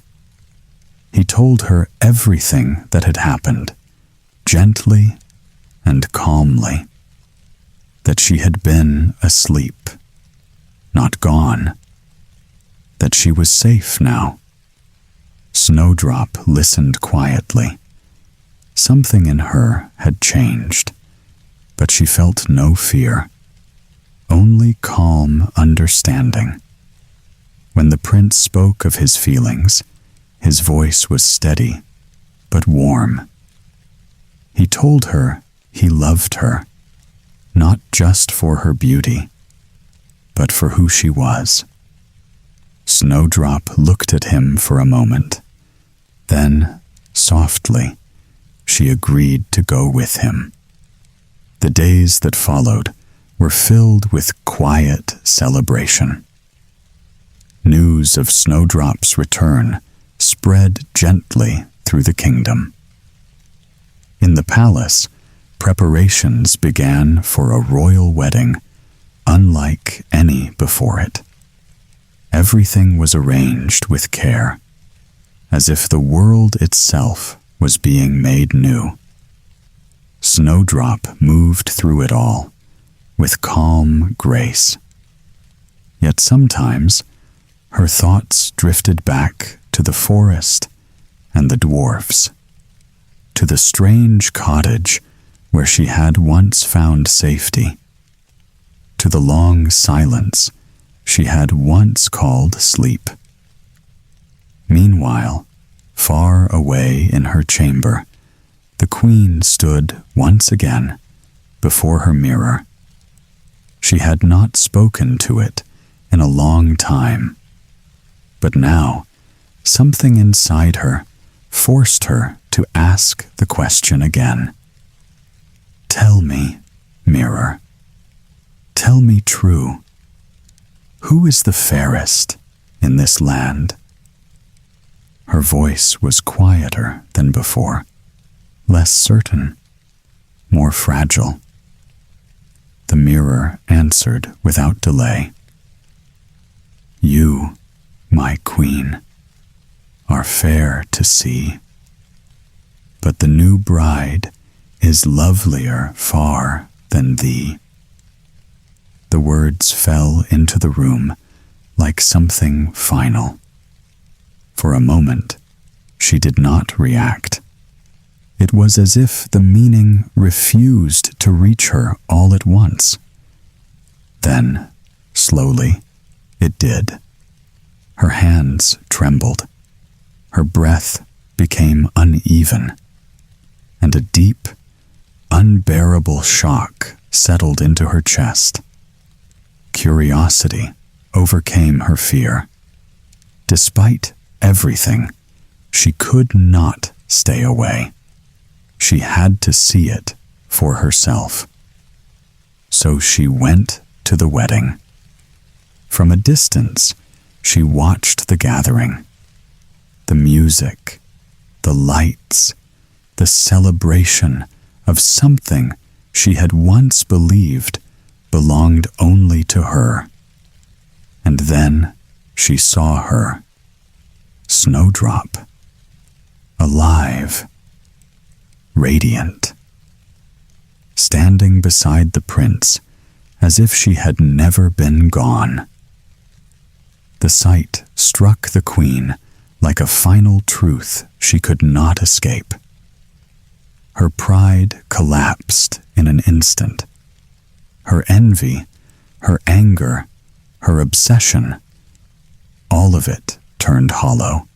He told her everything that had happened, gently and calmly. That she had been asleep, not gone. That she was safe now. Snowdrop listened quietly. Something in her had changed, but she felt no fear, only calm understanding. When the prince spoke of his feelings, his voice was steady, but warm. He told her he loved her, not just for her beauty, but for who she was. Snowdrop looked at him for a moment. Then, softly, she agreed to go with him. The days that followed were filled with quiet celebration. News of Snowdrop's return spread gently through the kingdom. In the palace, preparations began for a royal wedding, unlike any before it. Everything was arranged with care, as if the world itself was being made new. Snowdrop moved through it all, with calm grace. Yet sometimes, her thoughts drifted back to the forest and the dwarfs, to the strange cottage where she had once found safety, to the long silence she had once called sleep. Meanwhile, far away in her chamber, the queen stood once again before her mirror. She had not spoken to it in a long time, but now something inside her forced her to ask the question again. Tell me, mirror, tell me true, who is the fairest in this land? Her voice was quieter than before, less certain, more fragile. The mirror answered without delay. You, my queen, are fair to see, but the new bride is lovelier far than thee. The words fell into the room like something final. For a moment, she did not react. It was as if the meaning refused to reach her all at once. Then, slowly, it did. Her hands trembled. Her breath became uneven, and a deep, unbearable shock settled into her chest. Curiosity overcame her fear. Despite everything, she could not stay away. She had to see it for herself. So she went to the wedding. From a distance, she watched the gathering. The music, the lights, the celebration of something she had once believed belonged only to her. And then she saw her, Snowdrop, alive, radiant, standing beside the prince as if she had never been gone. The sight struck the queen like a final truth she could not escape. Her pride collapsed in an instant. Her envy, her anger, her obsession, all of it turned hollow.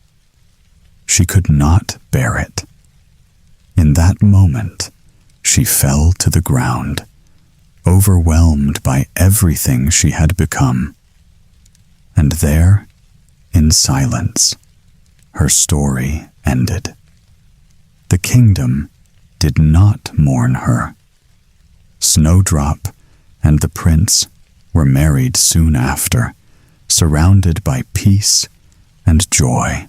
She could not bear it. In that moment, she fell to the ground, overwhelmed by everything she had become. And there, in silence, her story ended. The kingdom did not mourn her. Snowdrop and the prince were married soon after, surrounded by peace and joy.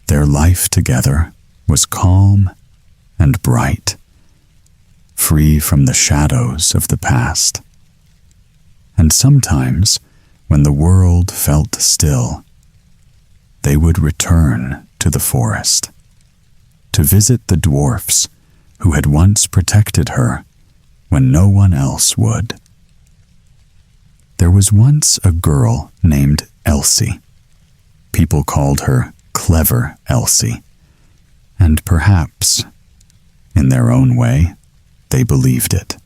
Their life together was calm and bright, free from the shadows of the past. And sometimes, when the world felt still, they would return to the forest, to visit the dwarfs who had once protected her when no one else would. There was once a girl named Elsie. People called her Clever Elsie, and perhaps, in their own way, they believed it.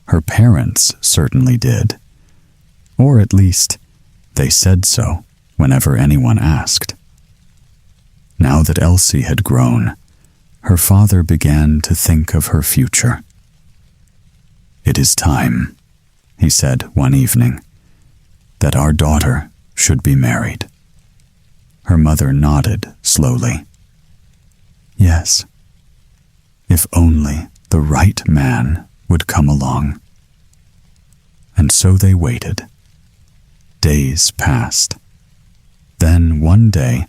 Her parents certainly did, or at least they said so whenever anyone asked. Now that Elsie had grown, her father began to think of her future. "It is time," he said one evening, "that our daughter should be married." Her mother nodded slowly. Yes, if only the right man would come along. And so they waited. Days passed. Then one day,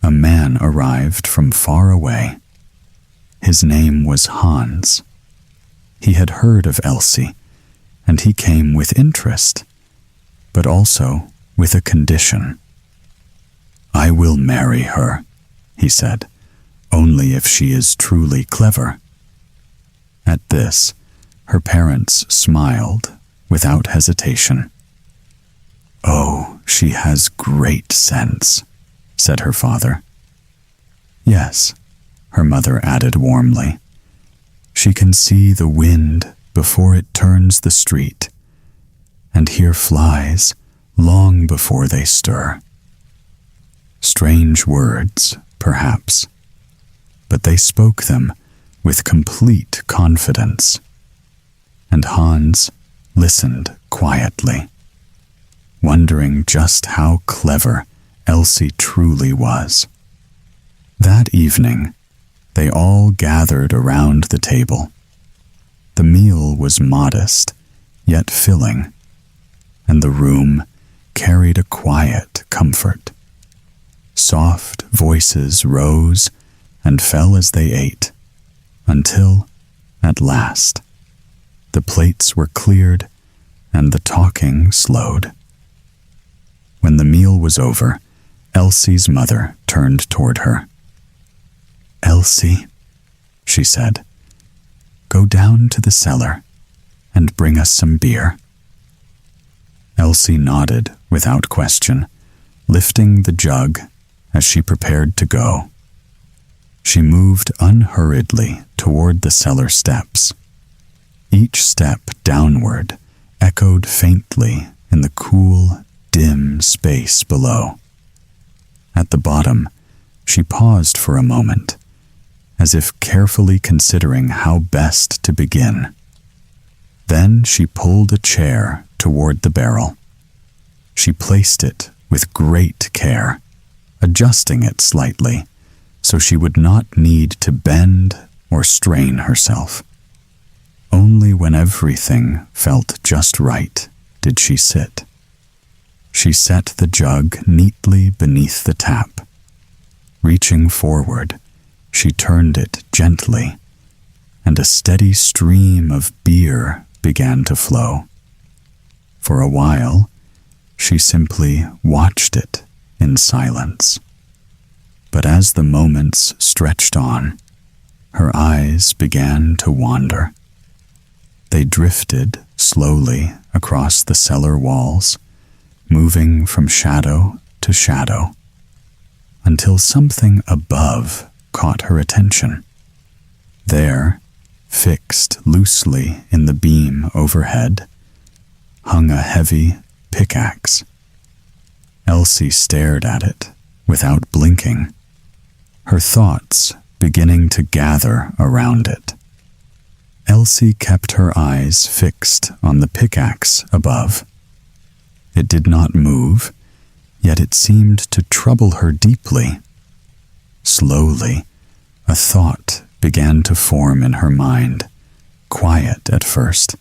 a man arrived from far away. His name was Hans. He had heard of Elsie, and he came with interest, but also with a condition. "I will marry her," he said, "only if she is truly clever." At this, her parents smiled without hesitation. "Oh, she has great sense," said her father. "Yes," her mother added warmly. "She can see the wind before it turns the street, and hear flies long before they stir." Strange words, perhaps, but they spoke them with complete confidence. And Hans listened quietly, wondering just how clever Elsie truly was. That evening, they all gathered around the table. The meal was modest, yet filling, and the room carried a quiet comfort. Soft voices rose and fell as they ate, until, at last, the plates were cleared and the talking slowed. When the meal was over, Elsie's mother turned toward her. "Elsie," she said, "go down to the cellar and bring us some beer." Elsie nodded without question, lifting the jug as she prepared to go. She moved unhurriedly toward the cellar steps. Each step downward echoed faintly in the cool, dim space below. At the bottom, she paused for a moment, as if carefully considering how best to begin. Then she pulled a chair toward the barrel. She placed it with great care, adjusting it slightly so she would not need to bend or strain herself. Only when everything felt just right did she sit. She set the jug neatly beneath the tap. Reaching forward, she turned it gently, and a steady stream of beer began to flow. For a while, she simply watched it in silence. But as the moments stretched on, her eyes began to wander. They drifted slowly across the cellar walls, moving from shadow to shadow, until something above caught her attention. There, fixed loosely in the beam overhead, hung a heavy pickaxe. Elsie stared at it without blinking, her thoughts beginning to gather around it. Elsie kept her eyes fixed on the pickaxe above. It did not move, yet it seemed to trouble her deeply. Slowly, a thought began to form in her mind, quiet at first,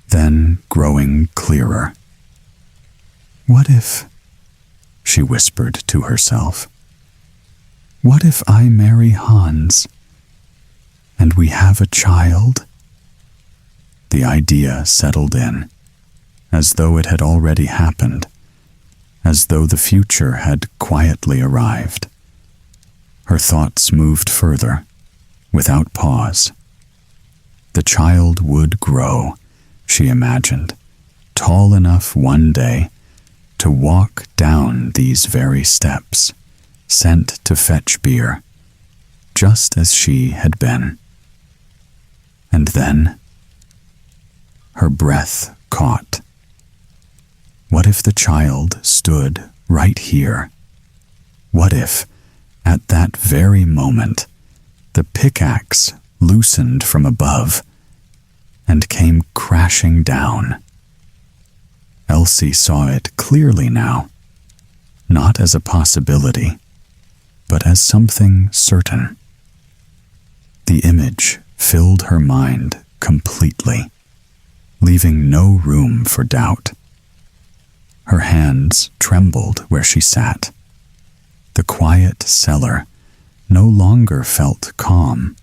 then growing clearer. "What if," she whispered to herself, "what if I marry Hans, and we have a child?" The idea settled in, as though it had already happened, as though the future had quietly arrived. Her thoughts moved further, without pause. The child would grow, she imagined, tall enough one day to walk down these very steps, sent to fetch beer, just as she had been. And then, her breath caught. What if the child stood right here? What if, at that very moment, the pickaxe loosened from above and came crashing down? Elsie saw it clearly now, not as a possibility, but as something certain. The image filled her mind completely, leaving no room for doubt. Her hands trembled where she sat. The quiet cellar no longer felt calm.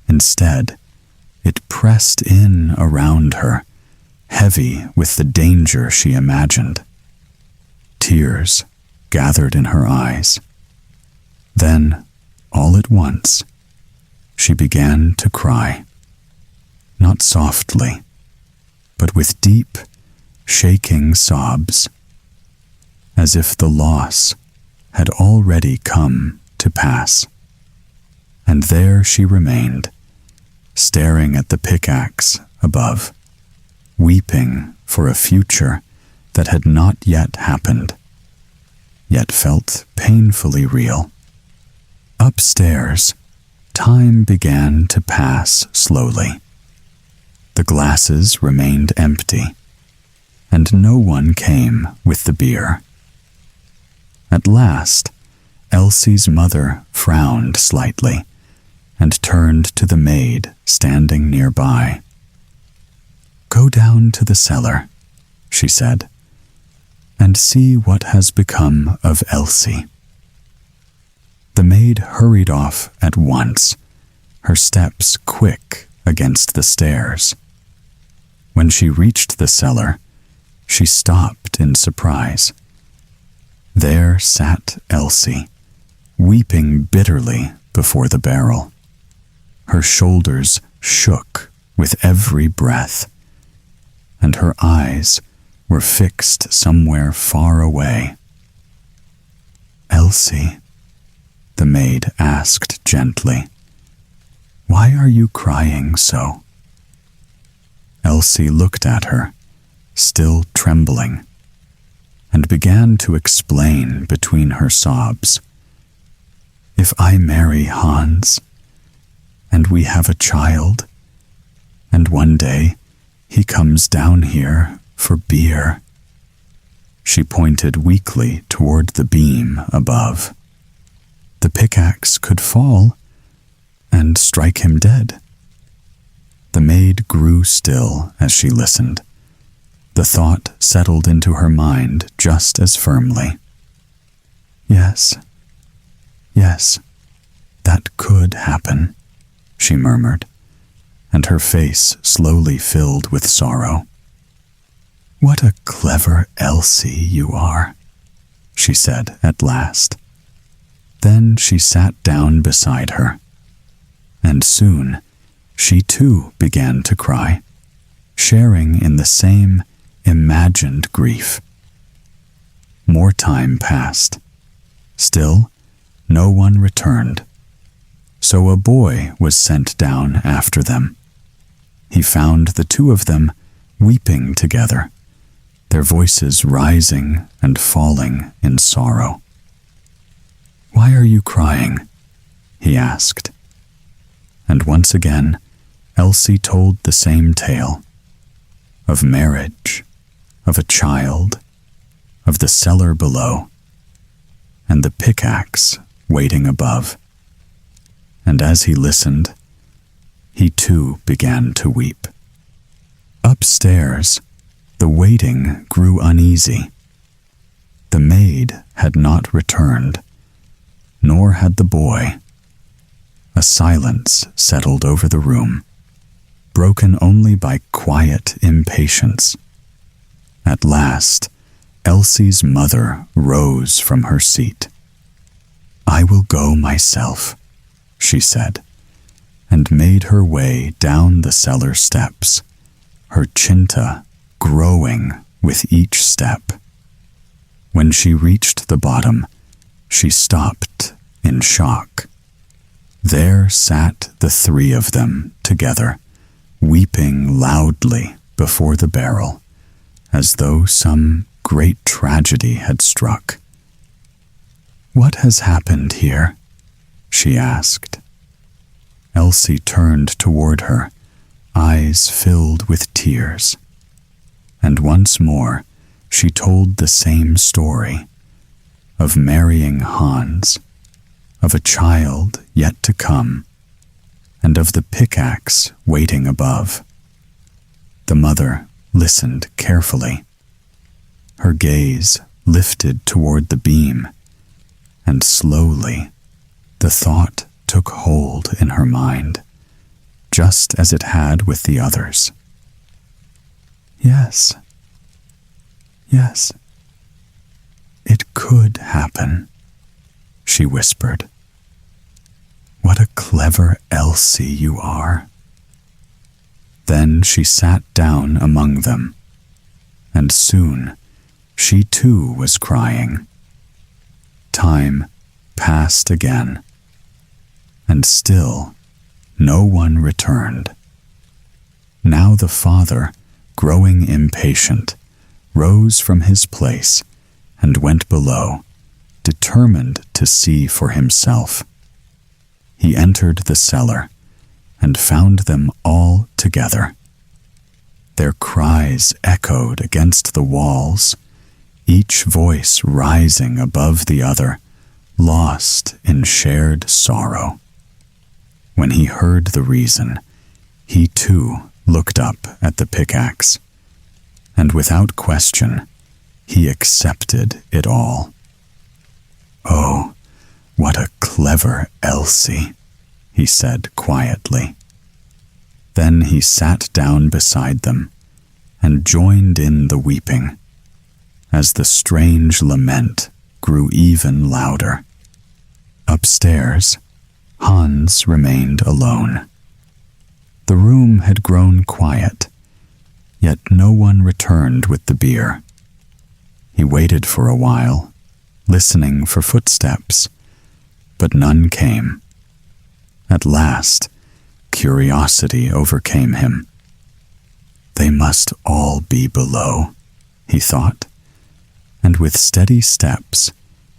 Instead, it pressed in around her, heavy with the danger she imagined. Tears gathered in her eyes. Then, all at once, she began to cry. Not softly, but with deep, shaking sobs, as if the loss had already come to pass. And there she remained, staring at the pickaxe above, weeping for a future that had not yet happened, yet felt painfully real. Upstairs, time began to pass slowly. The glasses remained empty, and no one came with the beer. At last, Elsie's mother frowned slightly and turned to the maid standing nearby. "Go down to the cellar," she said, "and see what has become of Elsie." The maid hurried off at once, her steps quick against the stairs. When she reached the cellar, she stopped in surprise. There sat Elsie, weeping bitterly before the barrel. Her shoulders shook with every breath, and her eyes were fixed somewhere far away. "Elsie," the maid asked gently, "why are you crying so?" Elsie looked at her, still trembling, and began to explain between her sobs. "If I marry Hans, and we have a child, and one day he comes down here for beer." She pointed weakly toward the beam above. "The pickaxe could fall and strike him dead." The maid grew still as she listened. The thought settled into her mind just as firmly. Yes, that could happen," she murmured, and her face slowly filled with sorrow. "What a clever Elsie you are," she said at last. Then she sat down beside her, and soon she too began to cry, sharing in the same imagined grief. More time passed. Still, no one returned, so a boy was sent down after them. He found the two of them weeping together, their voices rising and falling in sorrow. "Why are you crying?" he asked. And once again, Elsie told the same tale, of marriage, of a child, of the cellar below, and the pickaxe waiting above. And as he listened, he too began to weep. Upstairs, the waiting grew uneasy. The maid had not returned, nor had the boy. A silence settled over the room, broken only by quiet impatience. At last, Elsie's mother rose from her seat. "I will go myself," she said, and made her way down the cellar steps, her chinta growing with each step. When she reached the bottom, she stopped in shock. There sat the three of them together, weeping loudly before the barrel, as though some great tragedy had struck. "What has happened here?" she asked. Elsie turned toward her, eyes filled with tears. And once more she told the same story, of marrying Hans, of a child yet to come, and of the pickaxe waiting above. The mother listened carefully. Her gaze lifted toward the beam, and slowly the thought took hold in her mind, just as it had with the others. Yes, it could happen, she whispered. What a clever Elsie you are. Then she sat down among them, and soon she too was crying. Time passed again, and still no one returned. Now the father, growing impatient, rose from his place and went below, determined to see for himself. He entered the cellar and found them all together. Their cries echoed against the walls, each voice rising above the other, lost in shared sorrow. When he heard the reason, he too looked up at the pickaxe, and without question, he accepted it all. Oh, what a clever Elsie, he said quietly. Then he sat down beside them and joined in the weeping, as the strange lament grew even louder. Upstairs, Hans remained alone. The room had grown quiet, yet no one returned with the beer. He waited for a while, listening for footsteps, but none came. At last, curiosity overcame him. They must all be below, he thought, and with steady steps,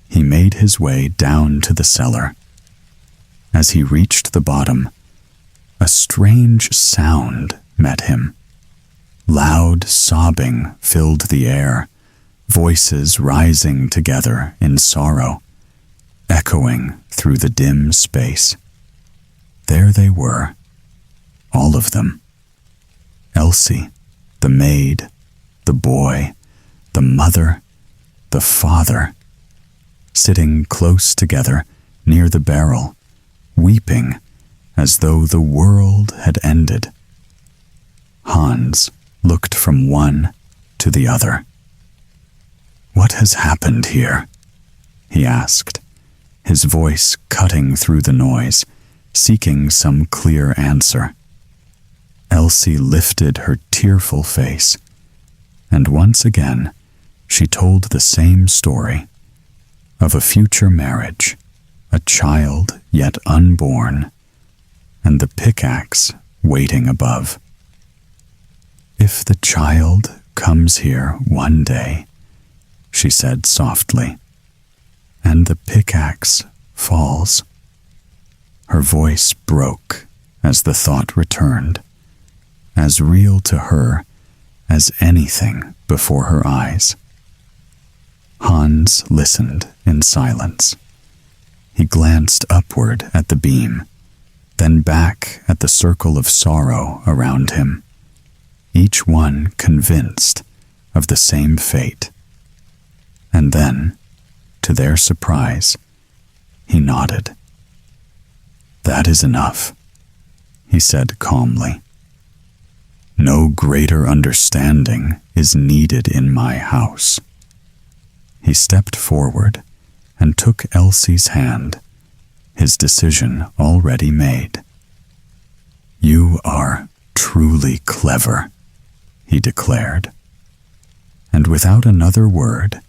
he made his way down to the cellar. As he reached the bottom, a strange sound met him. Loud sobbing filled the air, voices rising together in sorrow, echoing through the dim space. There they were, all of them. Elsie, the maid, the boy, the mother, the father, sitting close together near the barrel, weeping as though the world had ended. Hans looked from one to the other. "What has happened here?" he asked, his voice cutting through the noise, seeking some clear answer. Elsie lifted her tearful face, and once again she told the same story of a future marriage, a child yet unborn, and the pickaxe waiting above. "If the child comes here one day," she said softly, "and the pickaxe falls." Her voice broke as the thought returned, as real to her as anything before her eyes. Hans listened in silence. He glanced upward at the beam, then back at the circle of sorrow around him, each one convinced of the same fate. And then, to their surprise, he nodded. "That is enough," he said calmly. "No greater understanding is needed in my house." He stepped forward and took Elsie's hand, his decision already made. "You are truly clever," he declared. And without another word,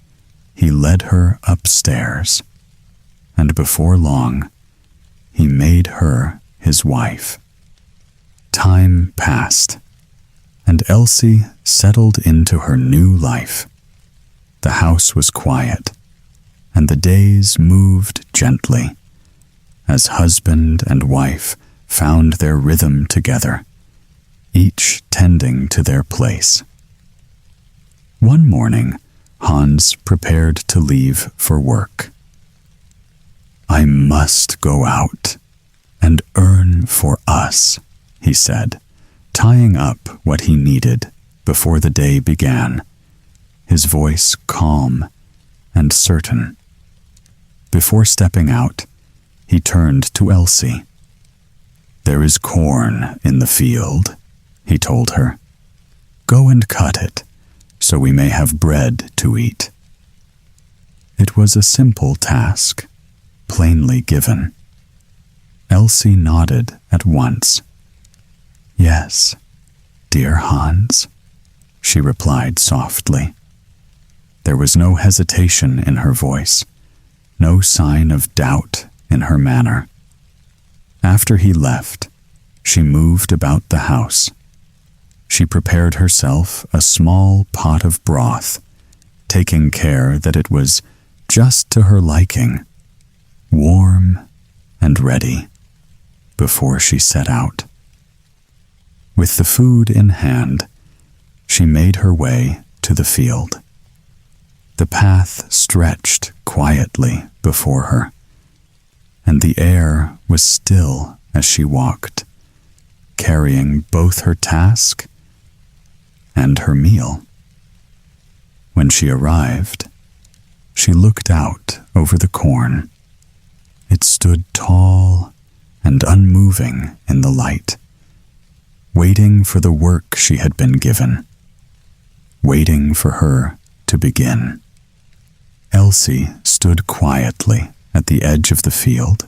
he led her upstairs, and before long, he made her his wife. Time passed, and Elsie settled into her new life. The house was quiet, and the days moved gently, as husband and wife found their rhythm together, each tending to their place. One morning, Hans prepared to leave for work. "I must go out and earn for us," he said, tying up what he needed before the day began, his voice calm and certain. Before stepping out, he turned to Elsie. "There is corn in the field," he told her. "Go and cut it, so we may have bread to eat." It was a simple task, plainly given. Elsie nodded at once. "Yes, dear Hans," she replied softly. There was no hesitation in her voice, no sign of doubt in her manner. After he left, she moved about the house. She prepared herself a small pot of broth, taking care that it was just to her liking, warm and ready, before she set out. With the food in hand, she made her way to the field. The path stretched quietly before her, and the air was still as she walked, carrying both her task and her meal. When she arrived, she looked out over the corn. It stood tall and unmoving in the light, waiting for the work she had been given, waiting for her to begin. Elsie stood quietly at the edge of the field.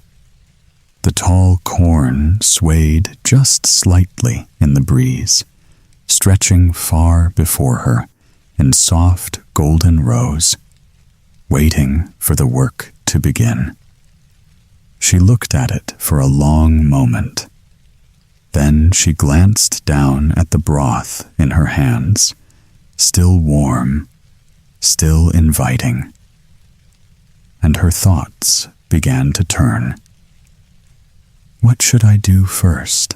The tall corn swayed just slightly in the breeze, stretching far before her in soft golden rows, waiting for the work to begin. She looked at it for a long moment. Then she glanced down at the broth in her hands, still warm, still inviting. And her thoughts began to turn. "What should I do first?"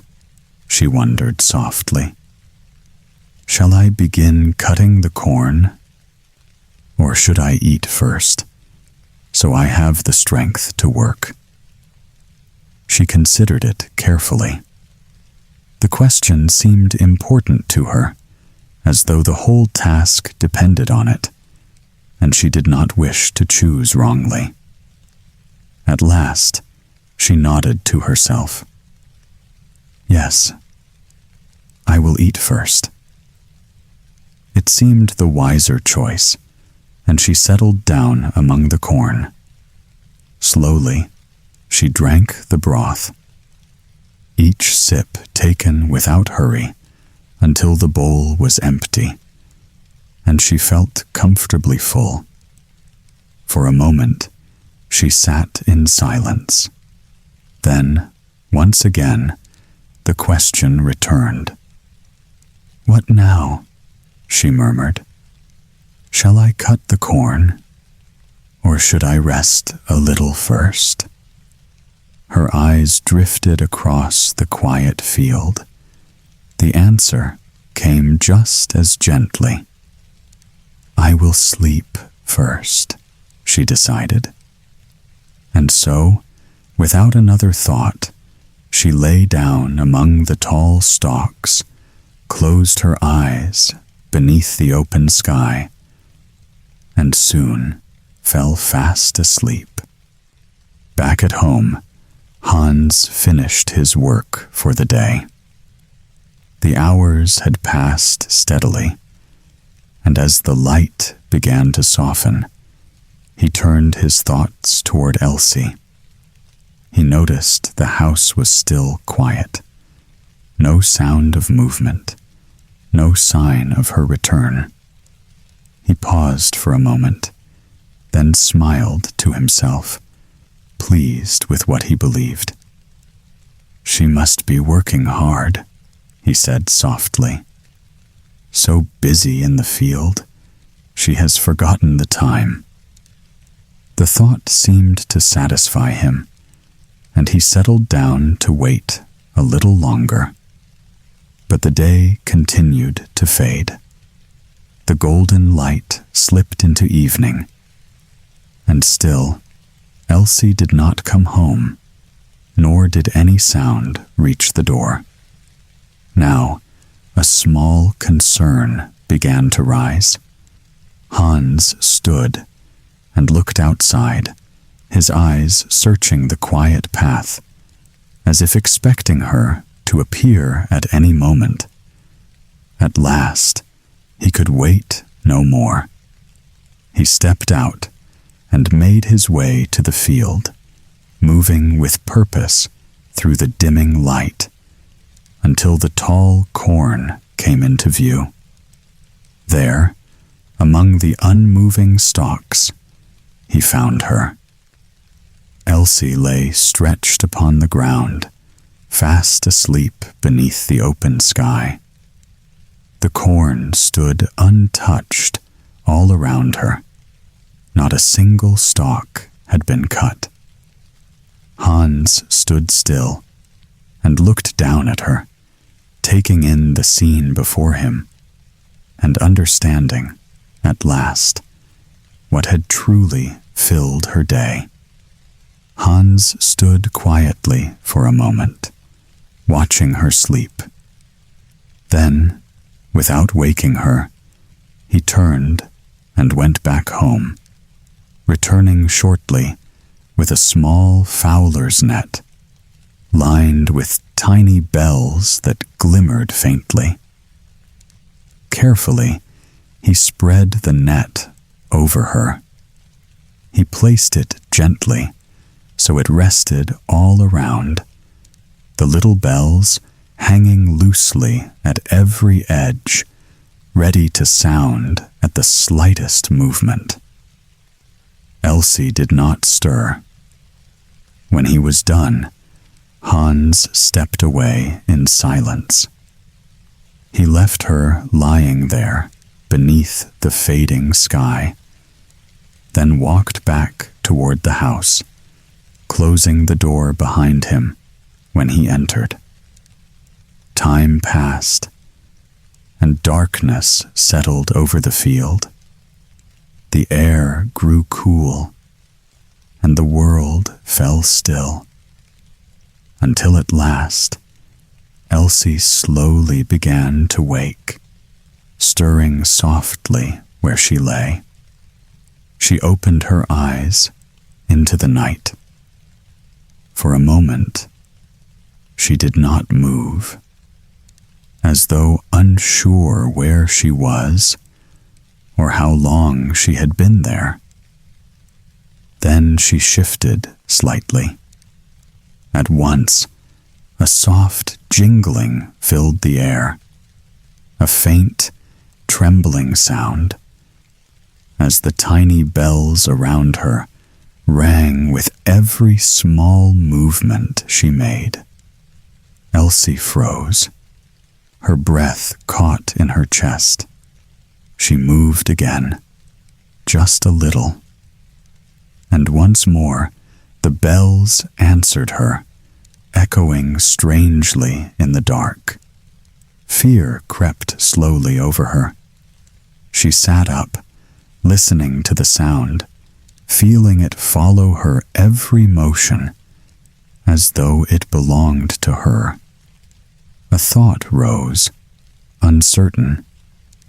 she wondered softly. "Shall I begin cutting the corn? Or should I eat first, so I have the strength to work?" She considered it carefully. The question seemed important to her, as though the whole task depended on it, and she did not wish to choose wrongly. At last, she nodded to herself. "Yes, I will eat first." It seemed the wiser choice, and she settled down among the corn. Slowly, she drank the broth, each sip taken without hurry until the bowl was empty, and she felt comfortably full. For a moment, she sat in silence. Then, once again, the question returned. "What now?" she murmured. "Shall I cut the corn, or should I rest a little first?" Her eyes drifted across the quiet field. The answer came just as gently. "I will sleep first," she decided. And so, without another thought, she lay down among the tall stalks, closed her eyes beneath the open sky, and soon fell fast asleep. Back at home, Hans finished his work for the day. The hours had passed steadily, and as the light began to soften, He turned his thoughts toward Elsie. He noticed the house was still quiet. No sound of movement, no sign of her return. He paused for a moment, then smiled to himself, pleased with what he believed. "She must be working hard," he said softly. "So busy in the field, she has forgotten the time." The thought seemed to satisfy him, and he settled down to wait a little longer. But the day continued to fade. The golden light slipped into evening, and still Elsie did not come home, nor did any sound reach the door. Now, a small concern began to rise. Hans stood and looked outside, his eyes searching the quiet path, as if expecting her to appear at any moment. At last, he could wait no more. He stepped out and made his way to the field, moving with purpose through the dimming light, until the tall corn came into view. There, among the unmoving stalks, he found her. Elsie lay stretched upon the ground, fast asleep beneath the open sky. The corn stood untouched all around her. Not a single stalk had been cut. Hans stood still and looked down at her, taking in the scene before him, and understanding, at last, what had truly filled her day. Hans stood quietly for a moment, watching her sleep. Then, without waking her, he turned and went back home, returning shortly with a small fowler's net, lined with tiny bells that glimmered faintly. Carefully, he spread the net over her. He placed it gently so it rested all around, the little bells hanging loosely at every edge, ready to sound at the slightest movement. Elsie did not stir. When he was done, Hans stepped away in silence. He left her lying there beneath the fading sky, then walked back toward the house, closing the door behind him when he entered. Time passed, and darkness settled over the field. The air grew cool, and the world fell still, until at last Elsie slowly began to wake, stirring softly where she lay. She opened her eyes into the night. For a moment, she did not move, as though unsure where she was or how long she had been there. Then she shifted slightly. At once, a soft jingling filled the air, a faint, trembling sound, as the tiny bells around her rang with every small movement she made. Elsie froze. Her breath caught in her chest. She moved again, just a little. And once more, the bells answered her, echoing strangely in the dark. Fear crept slowly over her. She sat up, listening to the sound, feeling it follow her every motion, as though it belonged to her. A thought rose, uncertain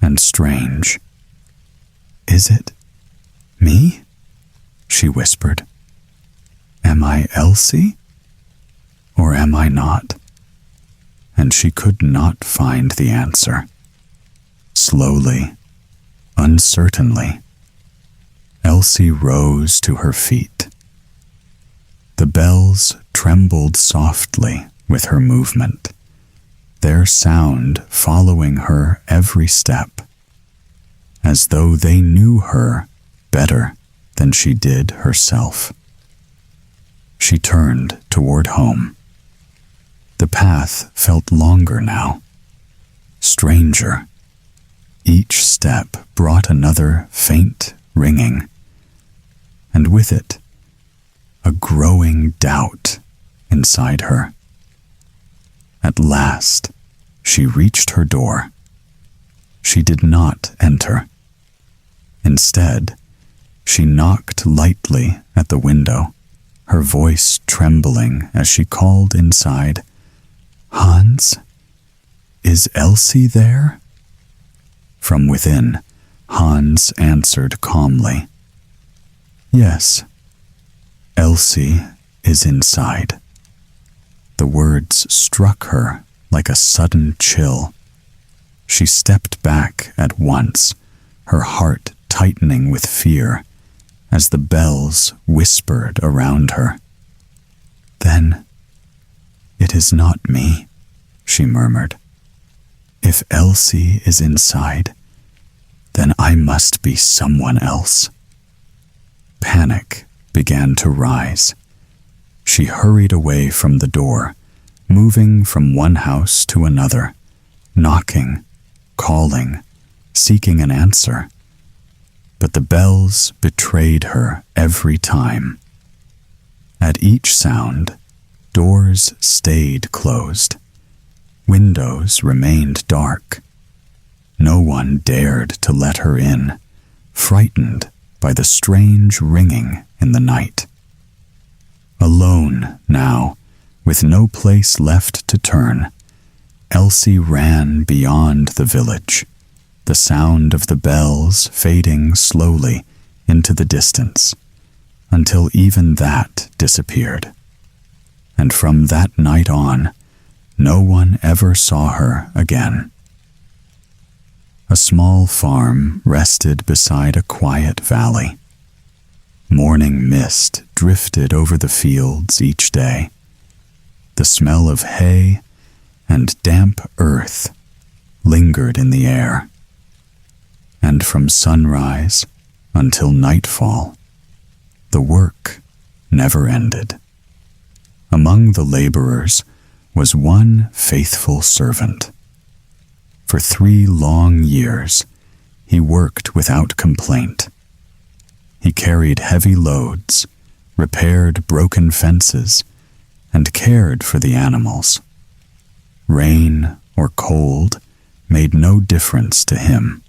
and strange. "Is it me?" she whispered. "Am I Elsie? Or am I not?" And she could not find the answer. Slowly, uncertainly, Elsie rose to her feet. The bells trembled softly with her movement, their sound following her every step, as though they knew her better than she did herself. She turned toward home. The path felt longer now, stranger. Each step brought another faint ringing, and with it, a growing doubt inside her. At last, she reached her door. She did not enter. Instead, she knocked lightly at the window, her voice trembling as she called inside, "Hans? Is Elsie there?" From within, Hans answered calmly, "Yes, Elsie is inside." The words struck her like a sudden chill. She stepped back at once, her heart tightening with fear as the bells whispered around her. "Then it is not me," she murmured. "If Elsie is inside, then I must be someone else." Panic began to rise. She hurried away from the door, moving from one house to another, knocking, calling, seeking an answer. But the bells betrayed her every time. At each sound, doors stayed closed. Windows remained dark. No one dared to let her in, frightened by the strange ringing in the night. Alone now, with no place left to turn, Elsie ran beyond the village, the sound of the bells fading slowly into the distance, until even that disappeared. And from that night on, no one ever saw her again. A small farm rested beside a quiet valley. Morning mist drifted over the fields each day. The smell of hay and damp earth lingered in the air. And from sunrise until nightfall, the work never ended. Among the laborers was one faithful servant. For 3 long years, he worked without complaint. He carried heavy loads, repaired broken fences, and cared for the animals. Rain or cold made no difference to him.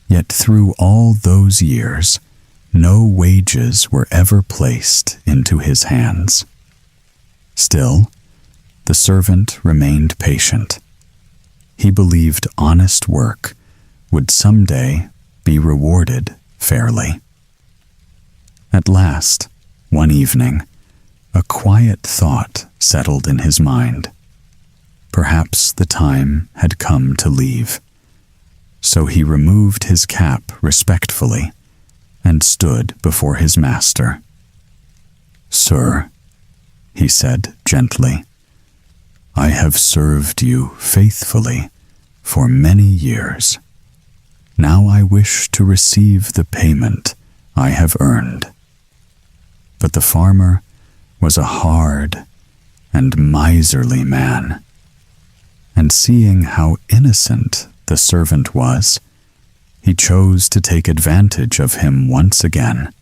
Yet through all those years, no wages were ever placed into his hands. Still, the servant remained patient. He believed honest work would someday be rewarded fairly. At last, one evening, a quiet thought settled in his mind. Perhaps the time had come to leave. So he removed his cap respectfully and stood before his master. "Sir," he said gently, "I have served you faithfully for many years. Now I wish to receive the payment I have earned." But the farmer was a hard and miserly man, and seeing how innocent the servant was, he chose to take advantage of him once again.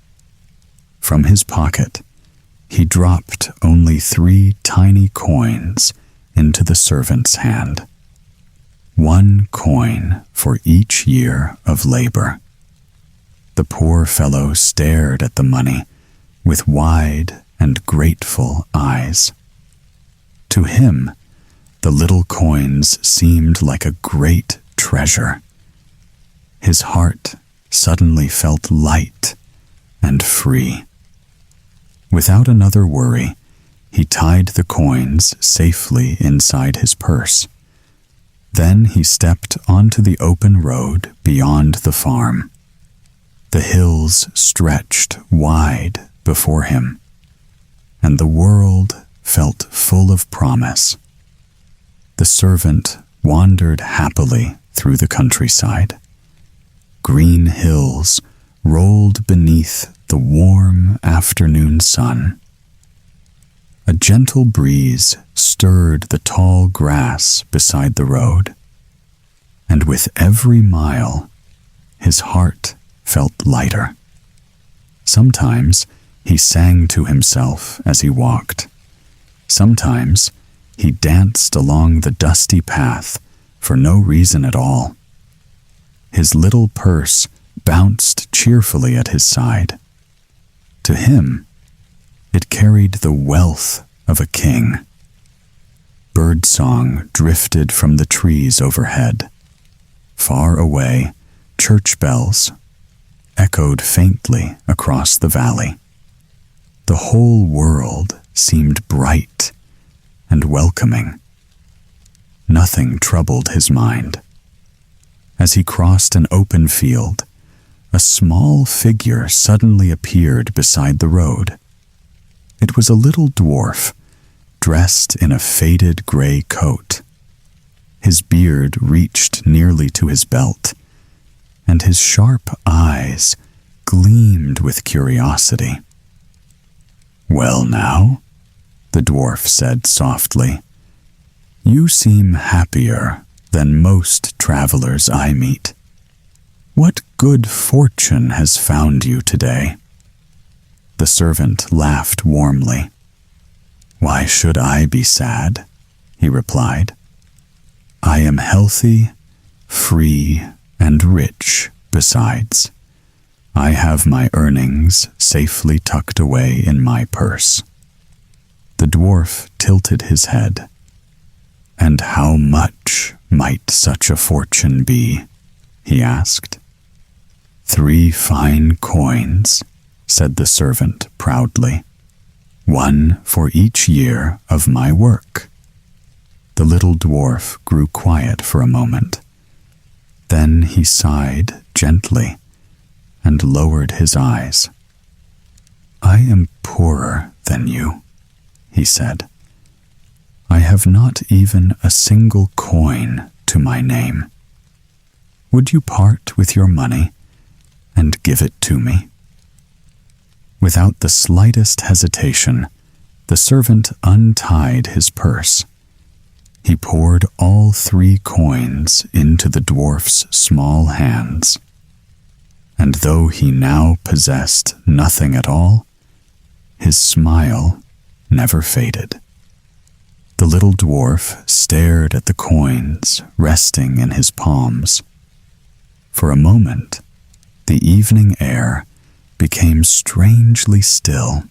From his pocket, he dropped only 3 tiny coins into the servant's hand. 1 coin for each year of labor. The poor fellow stared at the money with wide and grateful eyes. To him, the little coins seemed like a great treasure. His heart suddenly felt light and free. Without another worry, he tied the coins safely inside his purse. Then he stepped onto the open road beyond the farm. The hills stretched wide before him, and the world felt full of promise. The servant wandered happily through the countryside. Green hills rolled beneath the warm afternoon sun. A gentle breeze stirred the tall grass beside the road, and with every mile, his heart felt lighter. Sometimes he sang to himself as he walked. Sometimes he danced along the dusty path for no reason at all. His little purse bounced cheerfully at his side. To him, it carried the wealth of a king. Birdsong drifted from the trees overhead. Far away, church bells echoed faintly across the valley. The whole world seemed bright and welcoming. Nothing troubled his mind. As he crossed an open field, a small figure suddenly appeared beside the road. It was a little dwarf, dressed in a faded gray coat. His beard reached nearly to his belt, and his sharp eyes gleamed with curiosity. "Well now," the dwarf said softly, "you seem happier than most travelers I meet. What good fortune has found you today?" The servant laughed warmly. "Why should I be sad?" he replied. "I am healthy, free, and rich besides. I have my earnings safely tucked away in my purse." The dwarf tilted his head. "And how much might such a fortune be?" he asked. "3 fine coins," said the servant proudly. "1 for each year of my work." The little dwarf grew quiet for a moment. Then he sighed gently and lowered his eyes. "I am poorer than you," he said. "I have not even a single coin to my name. Would you part with your money and give it to me?" Without the slightest hesitation, the servant untied his purse. He poured all 3 coins into the dwarf's small hands. And though he now possessed nothing at all, his smile never faded. The little dwarf stared at the coins resting in his palms. For a moment, the evening air became strangely still.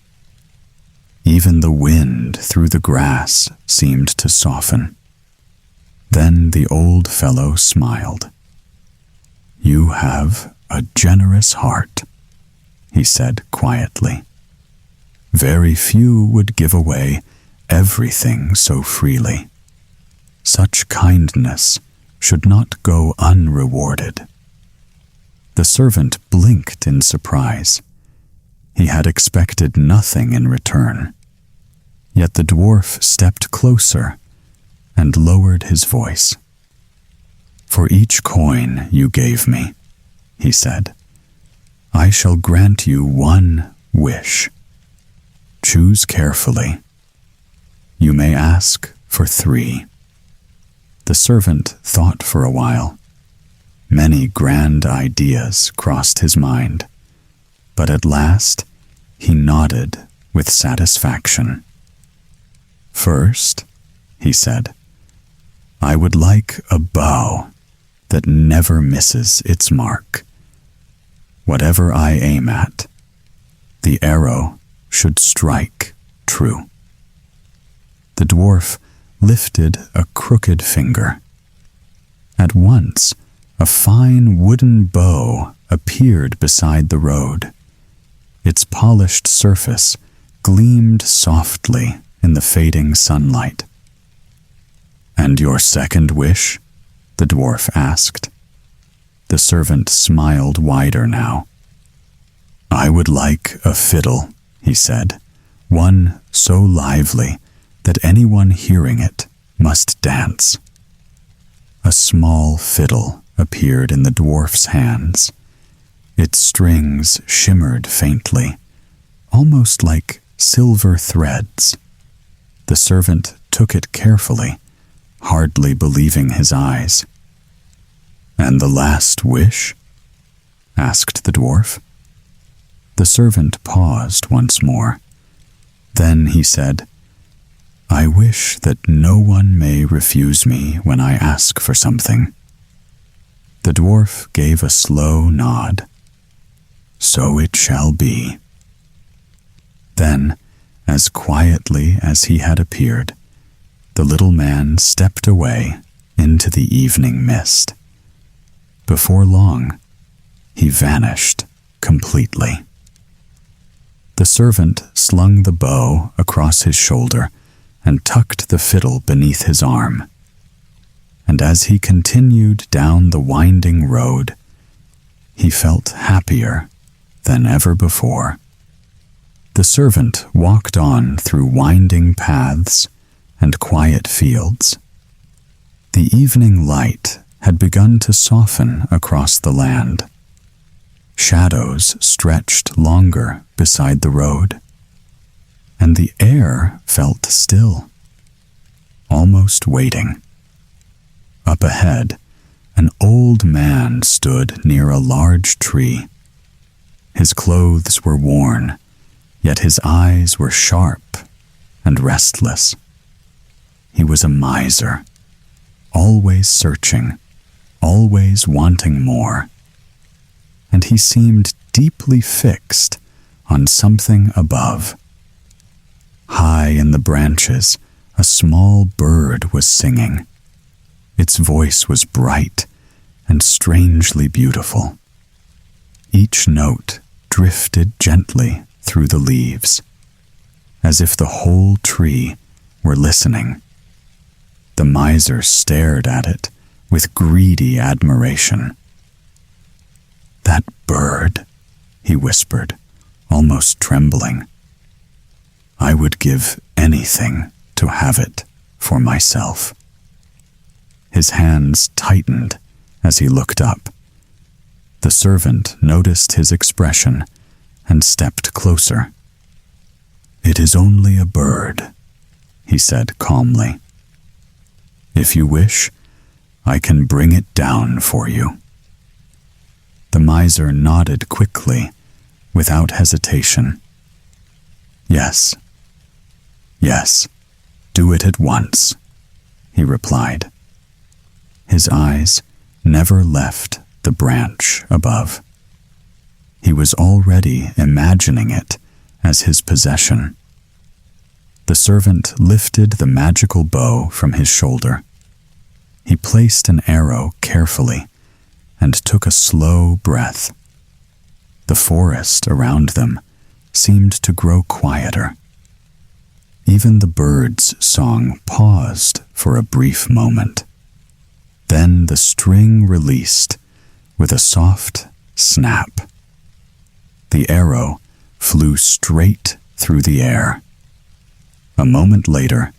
Even the wind through the grass seemed to soften. Then the old fellow smiled. "You have a generous heart," he said quietly. "Very few would give away everything so freely. Such kindness should not go unrewarded." The servant blinked in surprise. He had expected nothing in return. Yet the dwarf stepped closer and lowered his voice. "For each coin you gave me," he said, "I shall grant you 1 wish. Choose carefully. You may ask for 3. The servant thought for a while. Many grand ideas crossed his mind, but at last he nodded with satisfaction. "First," he said, "I would like a bow that never misses its mark. Whatever I aim at, the arrow should strike true." The dwarf lifted a crooked finger. At once, a fine wooden bow appeared beside the road. Its polished surface gleamed softly in the fading sunlight. "And your second wish?" the dwarf asked. The servant smiled wider now. "I would like a fiddle," he said, "one so lively that anyone hearing it must dance." A small fiddle appeared in the dwarf's hands. Its strings shimmered faintly, almost like silver threads. The servant took it carefully, hardly believing his eyes. "And the last wish?" asked the dwarf. The servant paused once more. Then he said, "I wish that no one may refuse me when I ask for something." The dwarf gave a slow nod. "So it shall be." Then, as quietly as he had appeared, the little man stepped away into the evening mist. Before long, he vanished completely. The servant slung the bow across his shoulder and tucked the fiddle beneath his arm. And as he continued down the winding road, he felt happier than ever before. The servant walked on through winding paths and quiet fields. The evening light had begun to soften across the land. Shadows stretched longer beside the road, and the air felt still, almost waiting. Up ahead, an old man stood near a large tree. His clothes were worn, yet his eyes were sharp and restless. He was a miser, always searching, always wanting more. And he seemed deeply fixed on something above. High in the branches, a small bird was singing. Its voice was bright and strangely beautiful. Each note drifted gently through the leaves, as if the whole tree were listening. The miser stared at it with greedy admiration. "That bird," he whispered, almost trembling. "I would give anything to have it for myself." His hands tightened as he looked up. The servant noticed his expression and stepped closer. "It is only a bird," he said calmly. "If you wish, I can bring it down for you." The miser nodded quickly, without hesitation. Yes, do it at once," he replied. His eyes never left the branch above. He was already imagining it as his possession. The servant lifted the magical bow from his shoulder. He placed an arrow carefully and took a slow breath. The forest around them seemed to grow quieter. Even the bird's song paused for a brief moment. Then the string released with a soft snap. The arrow flew straight through the air. A moment later,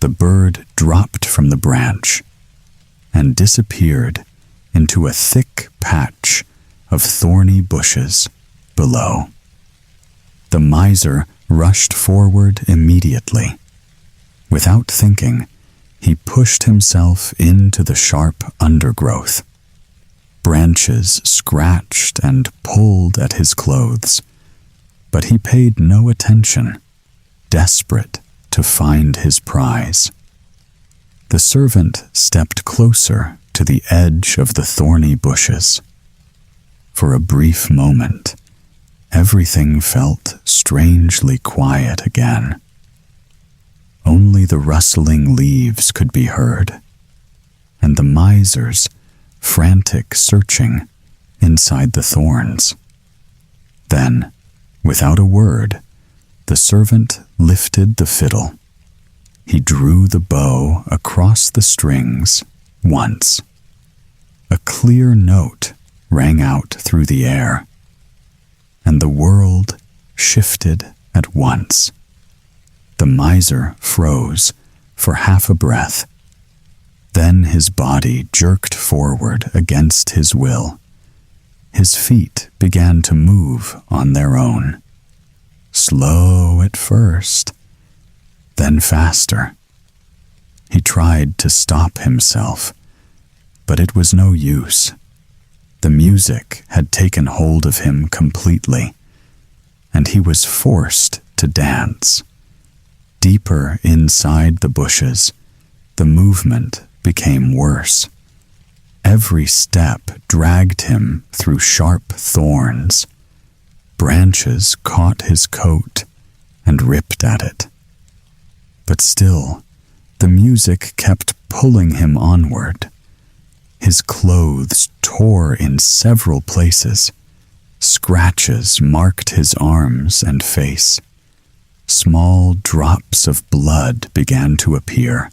the bird dropped from the branch and disappeared into a thick patch of thorny bushes below. The miser rushed forward immediately. Without thinking, he pushed himself into the sharp undergrowth. Branches scratched and pulled at his clothes, but he paid no attention, desperate to find his prize. The servant stepped closer to the edge of the thorny bushes. For a brief moment, everything felt strangely quiet again. Only the rustling leaves could be heard, and the miser's frantic searching inside the thorns. Then, without a word, the servant lifted the fiddle. He drew the bow across the strings once. A clear note rang out through the air. and the world shifted at once. The miser froze for half a breath. Then his body jerked forward against his will. His feet began to move on their own. Slow at first, then faster. He tried to stop himself, but it was no use. The music had taken hold of him completely, and he was forced to dance. Deeper inside the bushes, the movement became worse. Every step dragged him through sharp thorns. Branches caught his coat and ripped at it. But still, the music kept pulling him onward. His clothes tore in several places. Scratches marked his arms and face. Small drops of blood began to appear.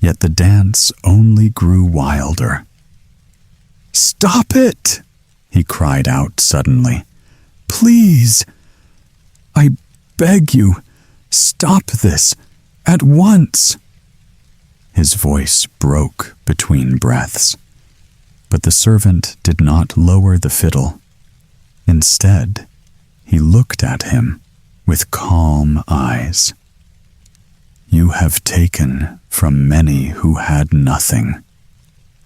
Yet the dance only grew wilder. "Stop it!" he cried out suddenly. "Please! I beg you, stop this at once!" His voice broke between breaths, but the servant did not lower the fiddle. Instead, he looked at him with calm eyes. "You have taken from many who had nothing,"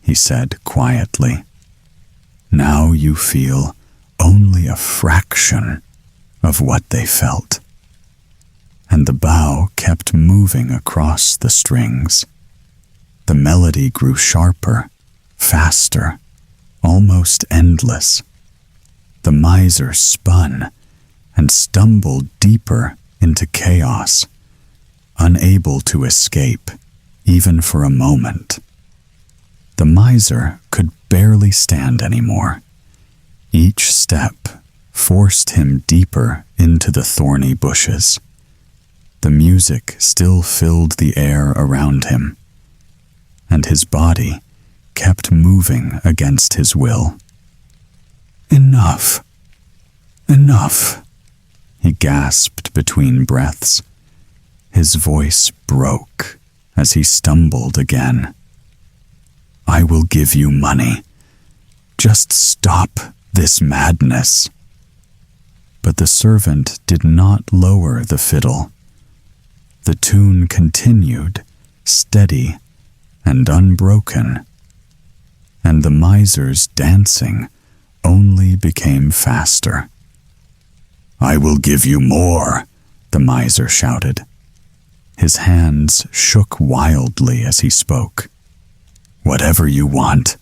he said quietly. "Now you feel only a fraction of what they felt." And the bow kept moving across the strings. The melody grew sharper, faster, almost endless. The miser spun and stumbled deeper into chaos, unable to escape even for a moment. The miser could barely stand anymore. Each step forced him deeper into the thorny bushes. The music still filled the air around him, and his body kept moving against his will. "Enough! Enough!" he gasped between breaths. His voice broke as he stumbled again. "I will give you money. Just stop this madness." But the servant did not lower the fiddle. The tune continued, steady and unbroken, and the miser's dancing only became faster. "I will give you more," the miser shouted. His hands shook wildly as he spoke. "Whatever you want,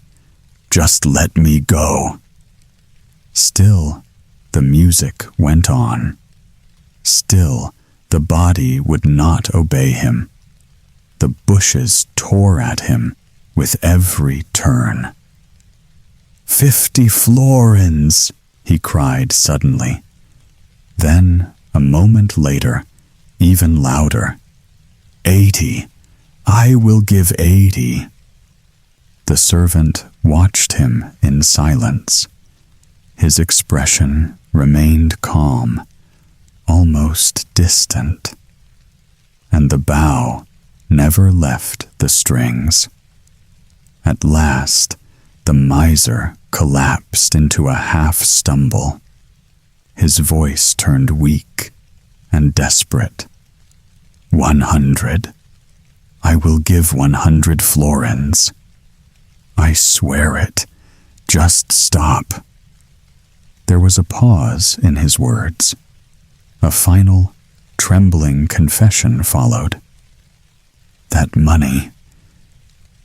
just let me go." Still, the music went on. Still, the body would not obey him. The bushes tore at him with every turn. 50 florins, he cried suddenly. Then, a moment later, even louder, 80, I will give 80. The servant watched him in silence. His expression remained calm, almost distant, and the bow never left the strings. At last, the miser collapsed into a half-stumble. His voice turned weak and desperate. 100. I will give 100 florins. I swear it. Just stop. There was a pause in his words. A final, trembling confession followed. That money,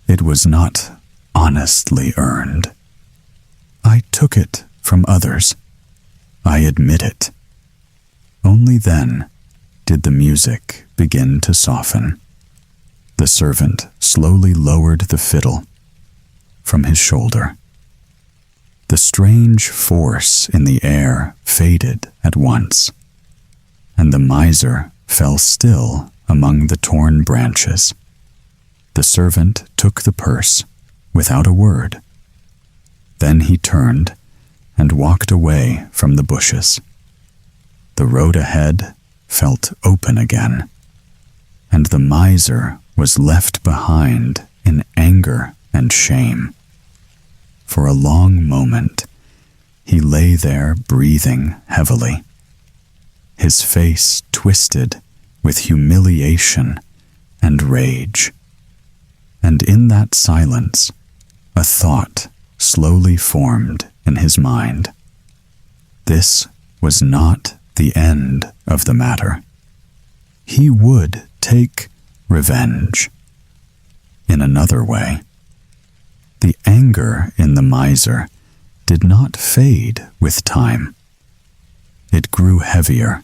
it was not honestly earned. I took it from others. I admit it. Only then did the music begin to soften. The servant slowly lowered the fiddle from his shoulder. The strange force in the air faded at once, and the miser fell still among the torn branches. The servant took the purse without a word. Then he turned and walked away from the bushes. The road ahead felt open again, and the miser was left behind in anger and shame. For a long moment, he lay there breathing heavily, his face twisted with humiliation and rage. And in that silence, a thought slowly formed in his mind. This was not the end of the matter. He would take revenge. In another way, the anger in the miser did not fade with time. It grew heavier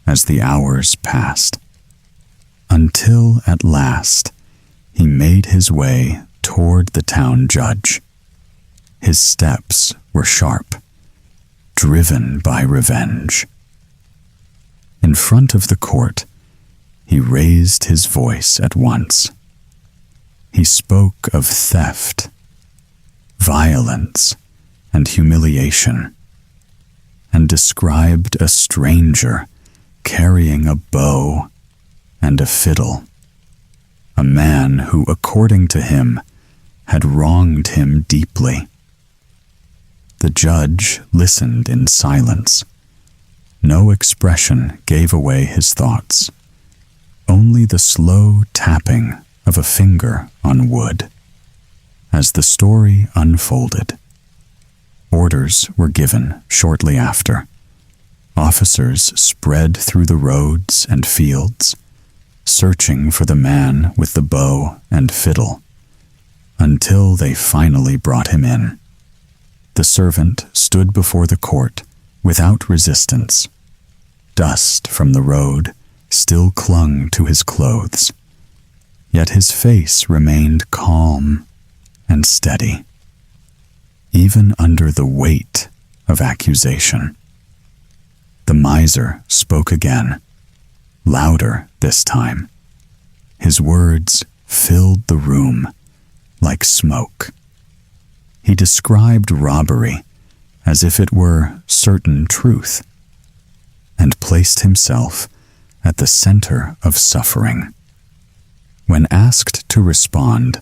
as the hours passed, until at last he made his way toward the town judge. His steps were sharp, driven by revenge. In front of the court, he raised his voice at once. He spoke of theft, violence, and humiliation, and described a stranger carrying a bow and a fiddle, a man who, according to him, had wronged him deeply. The judge listened in silence. No expression gave away his thoughts, only the slow tapping of a finger on wood. As the story unfolded, orders were given shortly after. Officers spread through the roads and fields, searching for the man with the bow and fiddle, until they finally brought him in. The servant stood before the court without resistance. Dust from the road still clung to his clothes, yet his face remained calm and steady, even under the weight of accusation. The miser spoke again, louder this time. His words filled the room like smoke. He described robbery as if it were certain truth, and placed himself at the center of suffering. When asked to respond,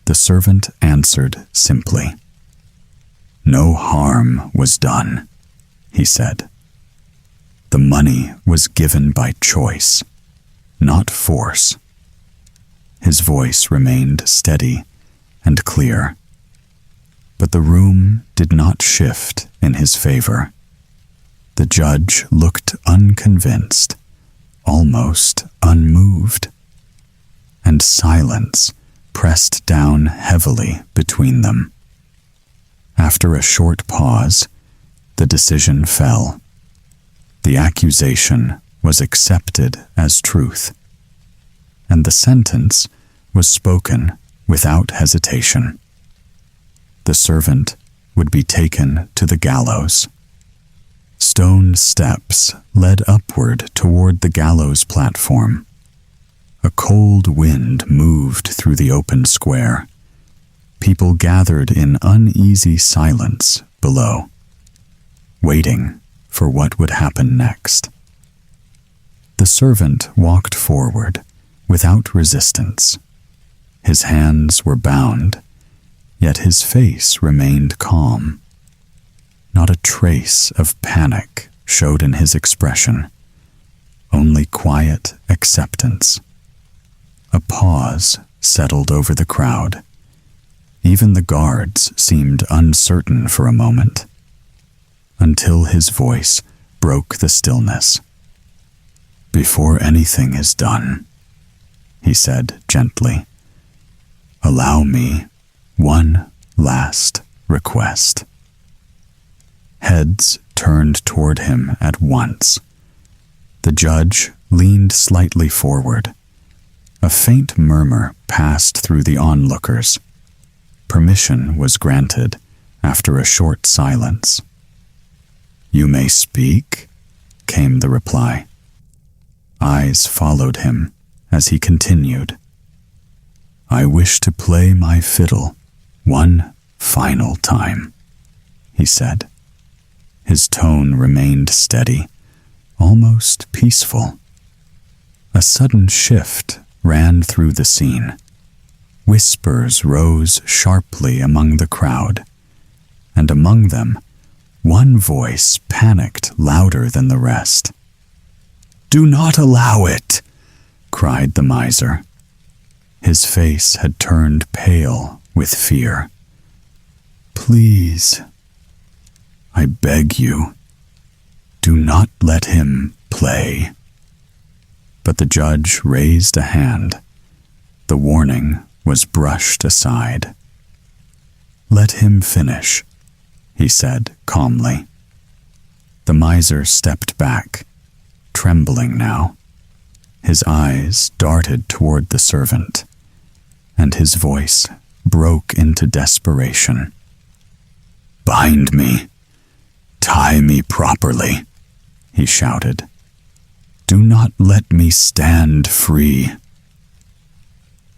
the servant answered simply. "No harm was done," he said. "The money was given by choice, not force." His voice remained steady and clear, but the room did not shift in his favor. The judge looked unconvinced, almost unmoved, and silence pressed down heavily between them. After a short pause, the decision fell. The accusation was accepted as truth, and the sentence was spoken without hesitation. The servant would be taken to the gallows. Stone steps led upward toward the gallows platform. A cold wind moved through the open square. People gathered in uneasy silence below, waiting for what would happen next. The servant walked forward without resistance. His hands were bound, yet his face remained calm. Not a trace of panic showed in his expression, only quiet acceptance. A pause settled over the crowd. Even the guards seemed uncertain for a moment, until his voice broke the stillness. "Before anything is done," he said gently, "allow me one last request." Heads turned toward him at once. The judge leaned slightly forward. A faint murmur passed through the onlookers. Permission was granted after a short silence. "You may speak," came the reply. Eyes followed him as he continued. "I wish to play my fiddle one final time," he said. His tone remained steady, almost peaceful. A sudden shift ran through the scene. Whispers rose sharply among the crowd, and among them, one voice panicked louder than the rest. "Do not allow it!" cried the miser. His face had turned pale with fear. "Please, I beg you, do not let him play." But the judge raised a hand. The warning was brushed aside. "Let him finish," he said calmly. The miser stepped back, trembling now. His eyes darted toward the servant, and his voice broke into desperation. "Bind me! Tie me properly!" he shouted. "Do not let me stand free."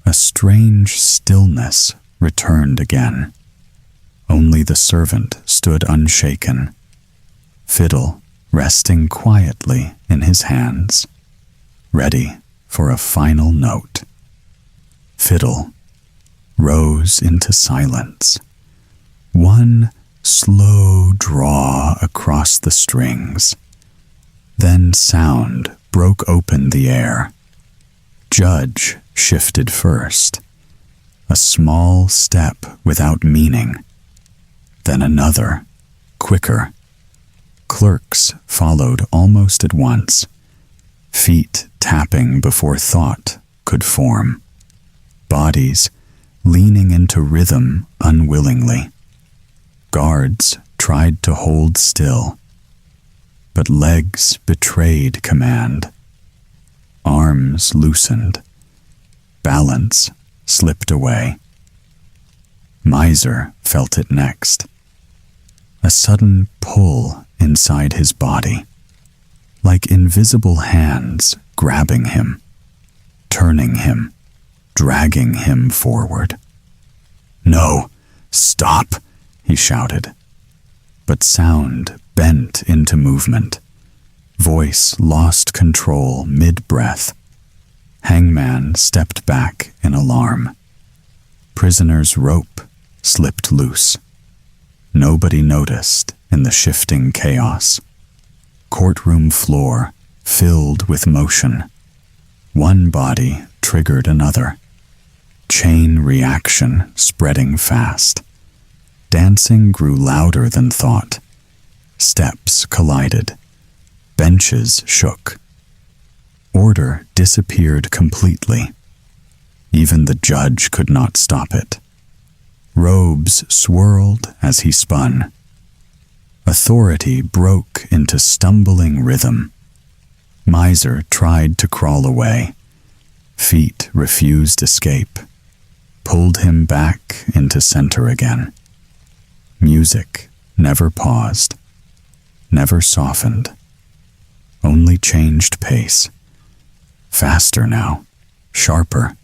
A strange stillness returned again. Only the servant stood unshaken, fiddle resting quietly in his hands, ready for a final note. Fiddle rose into silence. One slow draw across the strings. Then sound broke open the air. Judge shifted first, a small step without meaning. Then another, quicker. Clerks followed almost at once, feet tapping before thought could form, bodies leaning into rhythm unwillingly. Guards tried to hold still, but legs betrayed command. Arms loosened. Balance slipped away. Miser felt it next. A sudden pull inside his body, like invisible hands grabbing him, turning him, dragging him forward. "No, stop!" he shouted. But sound bent into movement. Voice lost control mid-breath. Hangman stepped back in alarm. Prisoner's rope slipped loose. Nobody noticed in the shifting chaos. Courtroom floor filled with motion. One body triggered another. Chain reaction spreading fast. Dancing grew louder than thought. Steps collided. Benches shook. Order disappeared completely. Even the judge could not stop it. Robes swirled as he spun. Authority broke into stumbling rhythm. Miser tried to crawl away. Feet refused escape. Pulled him back into center again. Music never paused, never softened, only changed pace. Faster now, sharper.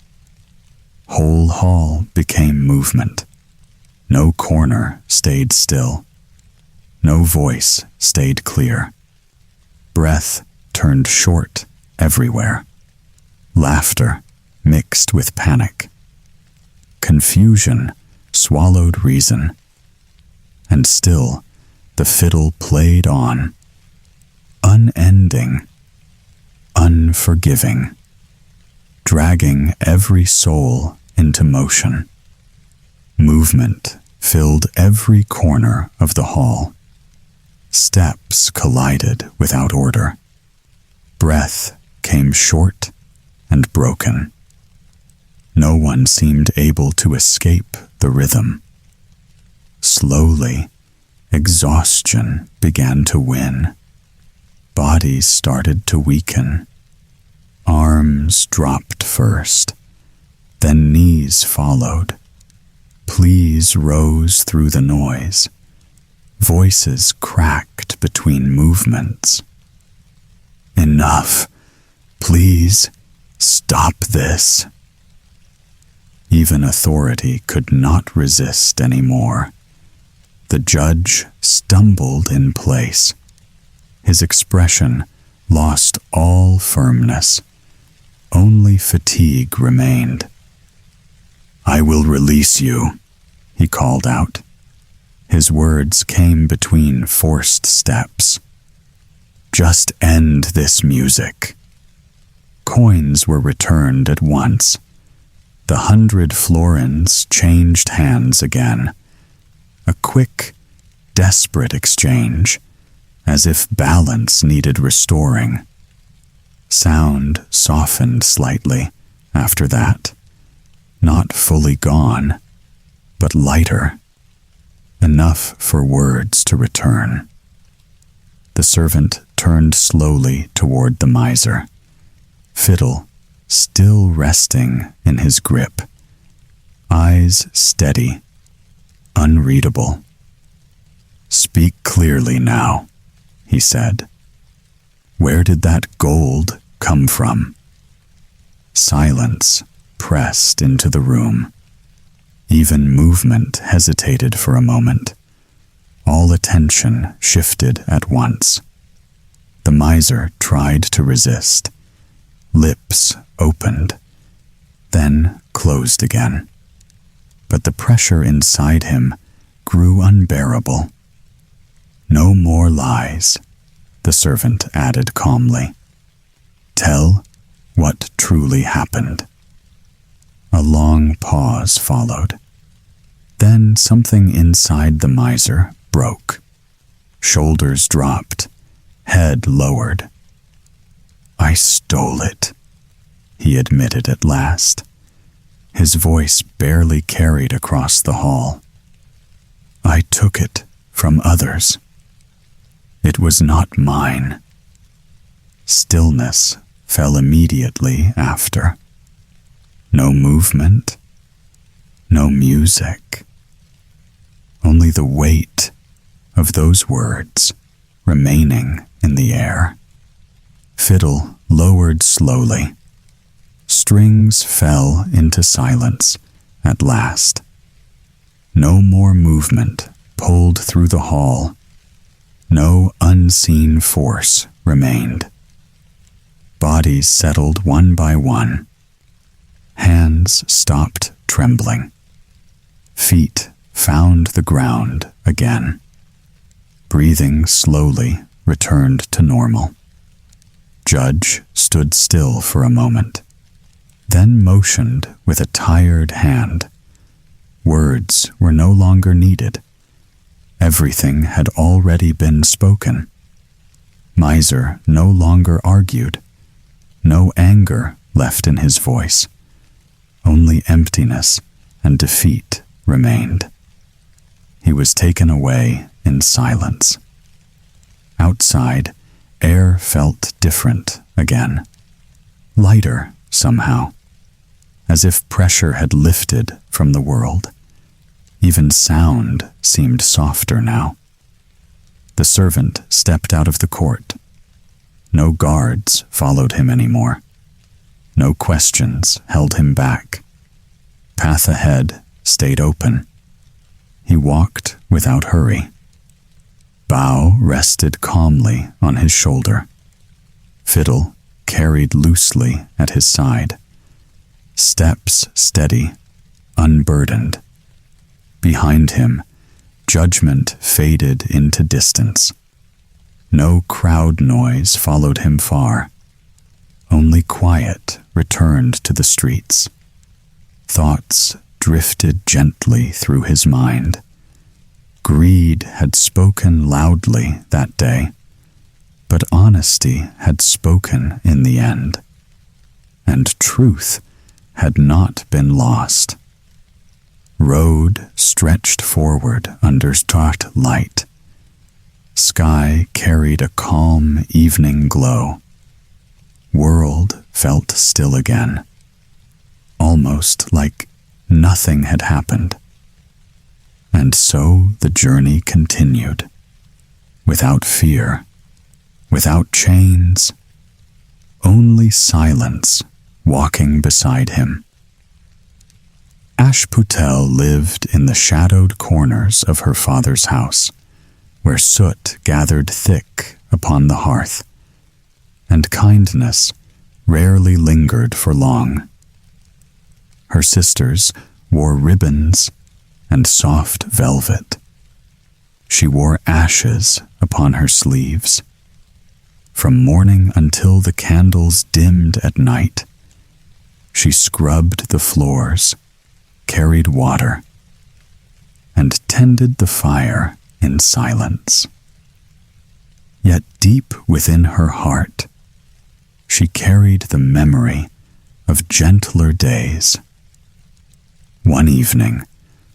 Whole hall became movement. No corner stayed still. No voice stayed clear. Breath turned short everywhere. Laughter mixed with panic. Confusion swallowed reason. And still, the fiddle played on. Unending, unforgiving, dragging every soul into motion. Movement filled every corner of the hall. Steps collided without order. Breath came short and broken. No one seemed able to escape the rhythm. Slowly, exhaustion began to win. Bodies started to weaken. Arms dropped first, then knees followed. Pleas rose through the noise. Voices cracked between movements. "Enough! Please, stop this!" Even authority could not resist anymore. The judge stumbled in place. His expression lost all firmness. Only fatigue remained. "I will release you," he called out. His words came between forced steps. "Just end this music." Coins were returned at once. The 100 florins changed hands again. A quick, desperate exchange, as if balance needed restoring. Sound softened slightly after that. Not fully gone, but lighter. Enough for words to return. The servant turned slowly toward the miser, fiddle still resting in his grip, eyes steady, unreadable. "Speak clearly now," he said. "Where did that gold come from?" Silence pressed into the room. Even movement hesitated for a moment. All attention shifted at once. The miser tried to resist. Lips opened, then closed again. But the pressure inside him grew unbearable. "No more lies," the servant added calmly. "Tell what truly happened." A long pause followed. Then something inside the miser broke. Shoulders dropped, head lowered. "I stole it," he admitted at last. His voice barely carried across the hall. "I took it from others. It was not mine." Stillness fell immediately after. No movement, no music. Only the weight of those words remaining in the air. Fiddle lowered slowly. Strings fell into silence at last. No more movement pulled through the hall. No unseen force remained. Bodies settled one by one. Hands stopped trembling. Feet found the ground again. Breathing slowly returned to normal. Judge stood still for a moment, then motioned with a tired hand. Words were no longer needed. Everything had already been spoken. Miser no longer argued. No anger left in his voice. Only emptiness and defeat remained. He was taken away in silence. Outside, air felt different again. Lighter, somehow, as if pressure had lifted from the world. Even sound seemed softer now. The servant stepped out of the court. No guards followed him anymore. No questions held him back. Path ahead stayed open. He walked without hurry. Bow rested calmly on his shoulder. Fiddle carried loosely at his side. Steps steady, unburdened. Behind him, judgment faded into distance. No crowd noise followed him far. Only quiet returned to the streets. Thoughts drifted gently through his mind. Greed had spoken loudly that day, but honesty had spoken in the end, and truth had not been lost. Road stretched forward under stark light. Sky carried a calm evening glow. World felt still again, almost like nothing had happened. And so the journey continued, without fear, without chains, only silence walking beside him. Ashputtel lived in the shadowed corners of her father's house, where soot gathered thick upon the hearth, and kindness rarely lingered for long. Her sisters wore ribbons and soft velvet. She wore ashes upon her sleeves. From morning until the candles dimmed at night, she scrubbed the floors, carried water, and tended the fire in silence. Yet deep within her heart, she carried the memory of gentler days. One evening,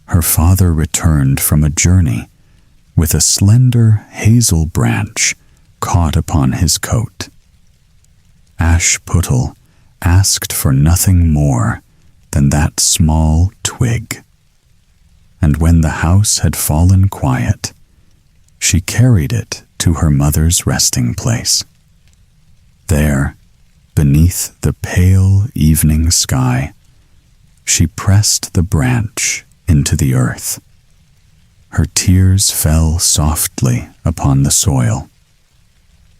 her father returned from a journey with a slender hazel branch caught upon his coat. Ashputtel asked for nothing more than that small twig, and when the house had fallen quiet, she carried it to her mother's resting place. There, beneath the pale evening sky, she pressed the branch into the earth. Her tears fell softly upon the soil.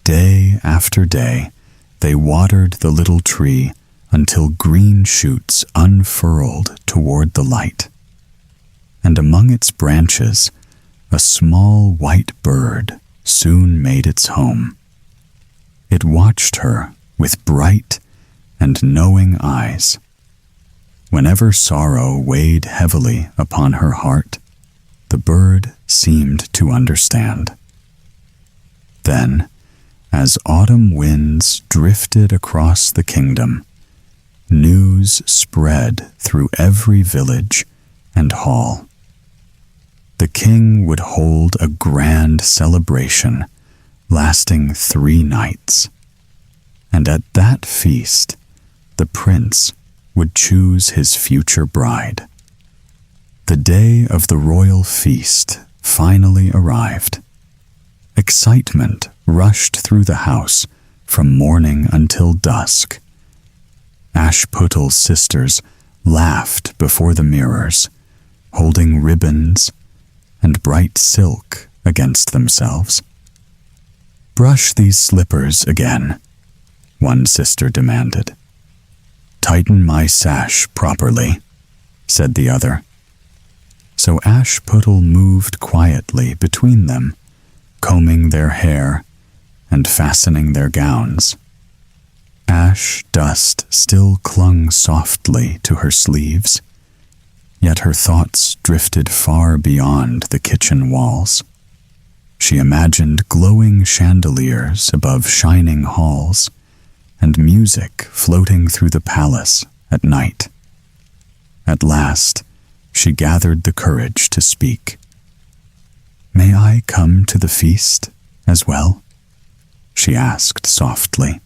Day after day, they watered the little tree until green shoots unfurled toward the light. And among its branches, a small white bird soon made its home. It watched her with bright and knowing eyes. Whenever sorrow weighed heavily upon her heart, the bird seemed to understand. Then, as autumn winds drifted across the kingdom, news spread through every village and hall. The king would hold a grand celebration lasting 3 nights, and at that feast, the prince would choose his future bride. The day of the royal feast finally arrived. Excitement rushed through the house from morning until dusk. Ashputtel's sisters laughed before the mirrors, holding ribbons and bright silk against themselves. "Brush these slippers again," one sister demanded. "Tighten my sash properly," said the other. So Ashputtel moved quietly between them, combing their hair and fastening their gowns. Ash dust still clung softly to her sleeves, yet her thoughts drifted far beyond the kitchen walls. She imagined glowing chandeliers above shining halls, and music floating through the palace at night. At last, she gathered the courage to speak. "May I come to the feast as well?" she asked softly.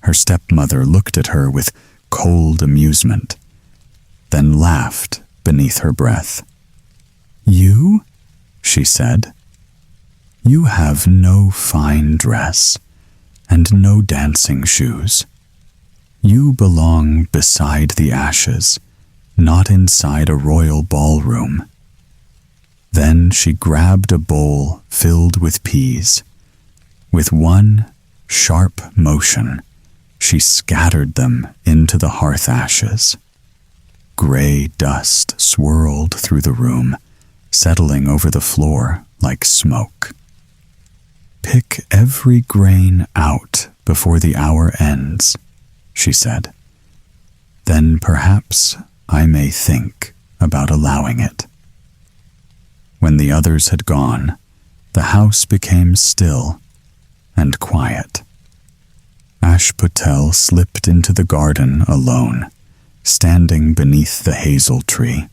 Her stepmother looked at her with cold amusement, then laughed beneath her breath. "You?" she said. "You have no fine dress and no dancing shoes. You belong beside the ashes, not inside a royal ballroom." Then she grabbed a bowl filled with peas. With one sharp motion, she scattered them into the hearth ashes. Gray dust swirled through the room, settling over the floor like smoke. "Pick every grain out before the hour ends," she said. "Then perhaps I may think about allowing it." When the others had gone, the house became still and quiet. Ashputtel slipped into the garden alone, standing beneath the hazel tree.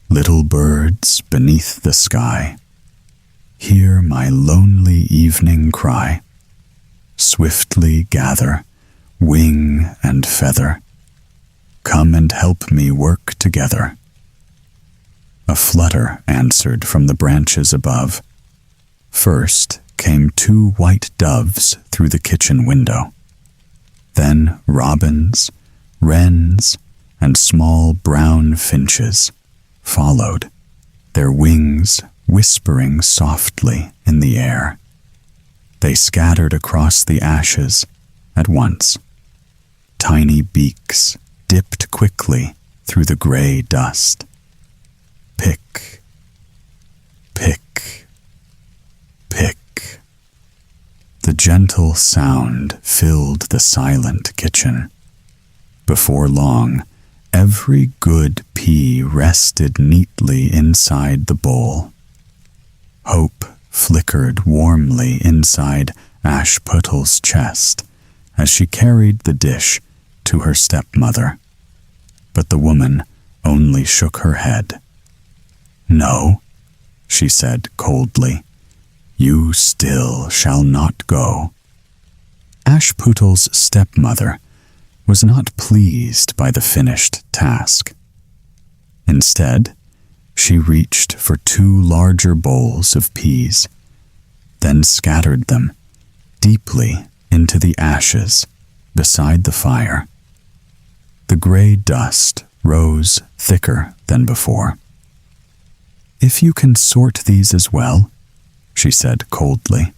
"Little birds beneath the sky, hear my lonely evening cry. Swiftly gather, wing and feather. Come and help me work together." A flutter answered from the branches above. First came 2 white doves through the kitchen window. Then robins, wrens, and small brown finches followed, their wings whispering softly in the air. They scattered across the ashes at once. Tiny beaks dipped quickly through the gray dust. Pick, pick, pick. The gentle sound filled the silent kitchen. Before long, every good pea rested neatly inside the bowl. Hope flickered warmly inside Ashputtel's chest as she carried the dish to her stepmother. But the woman only shook her head. "No," she said coldly, "you still shall not go." Ashputtel's stepmother was not pleased by the finished task. Instead, she reached for 2 larger bowls of peas, then scattered them deeply into the ashes beside the fire. The gray dust rose thicker than before. "If you can sort these as well," she said coldly,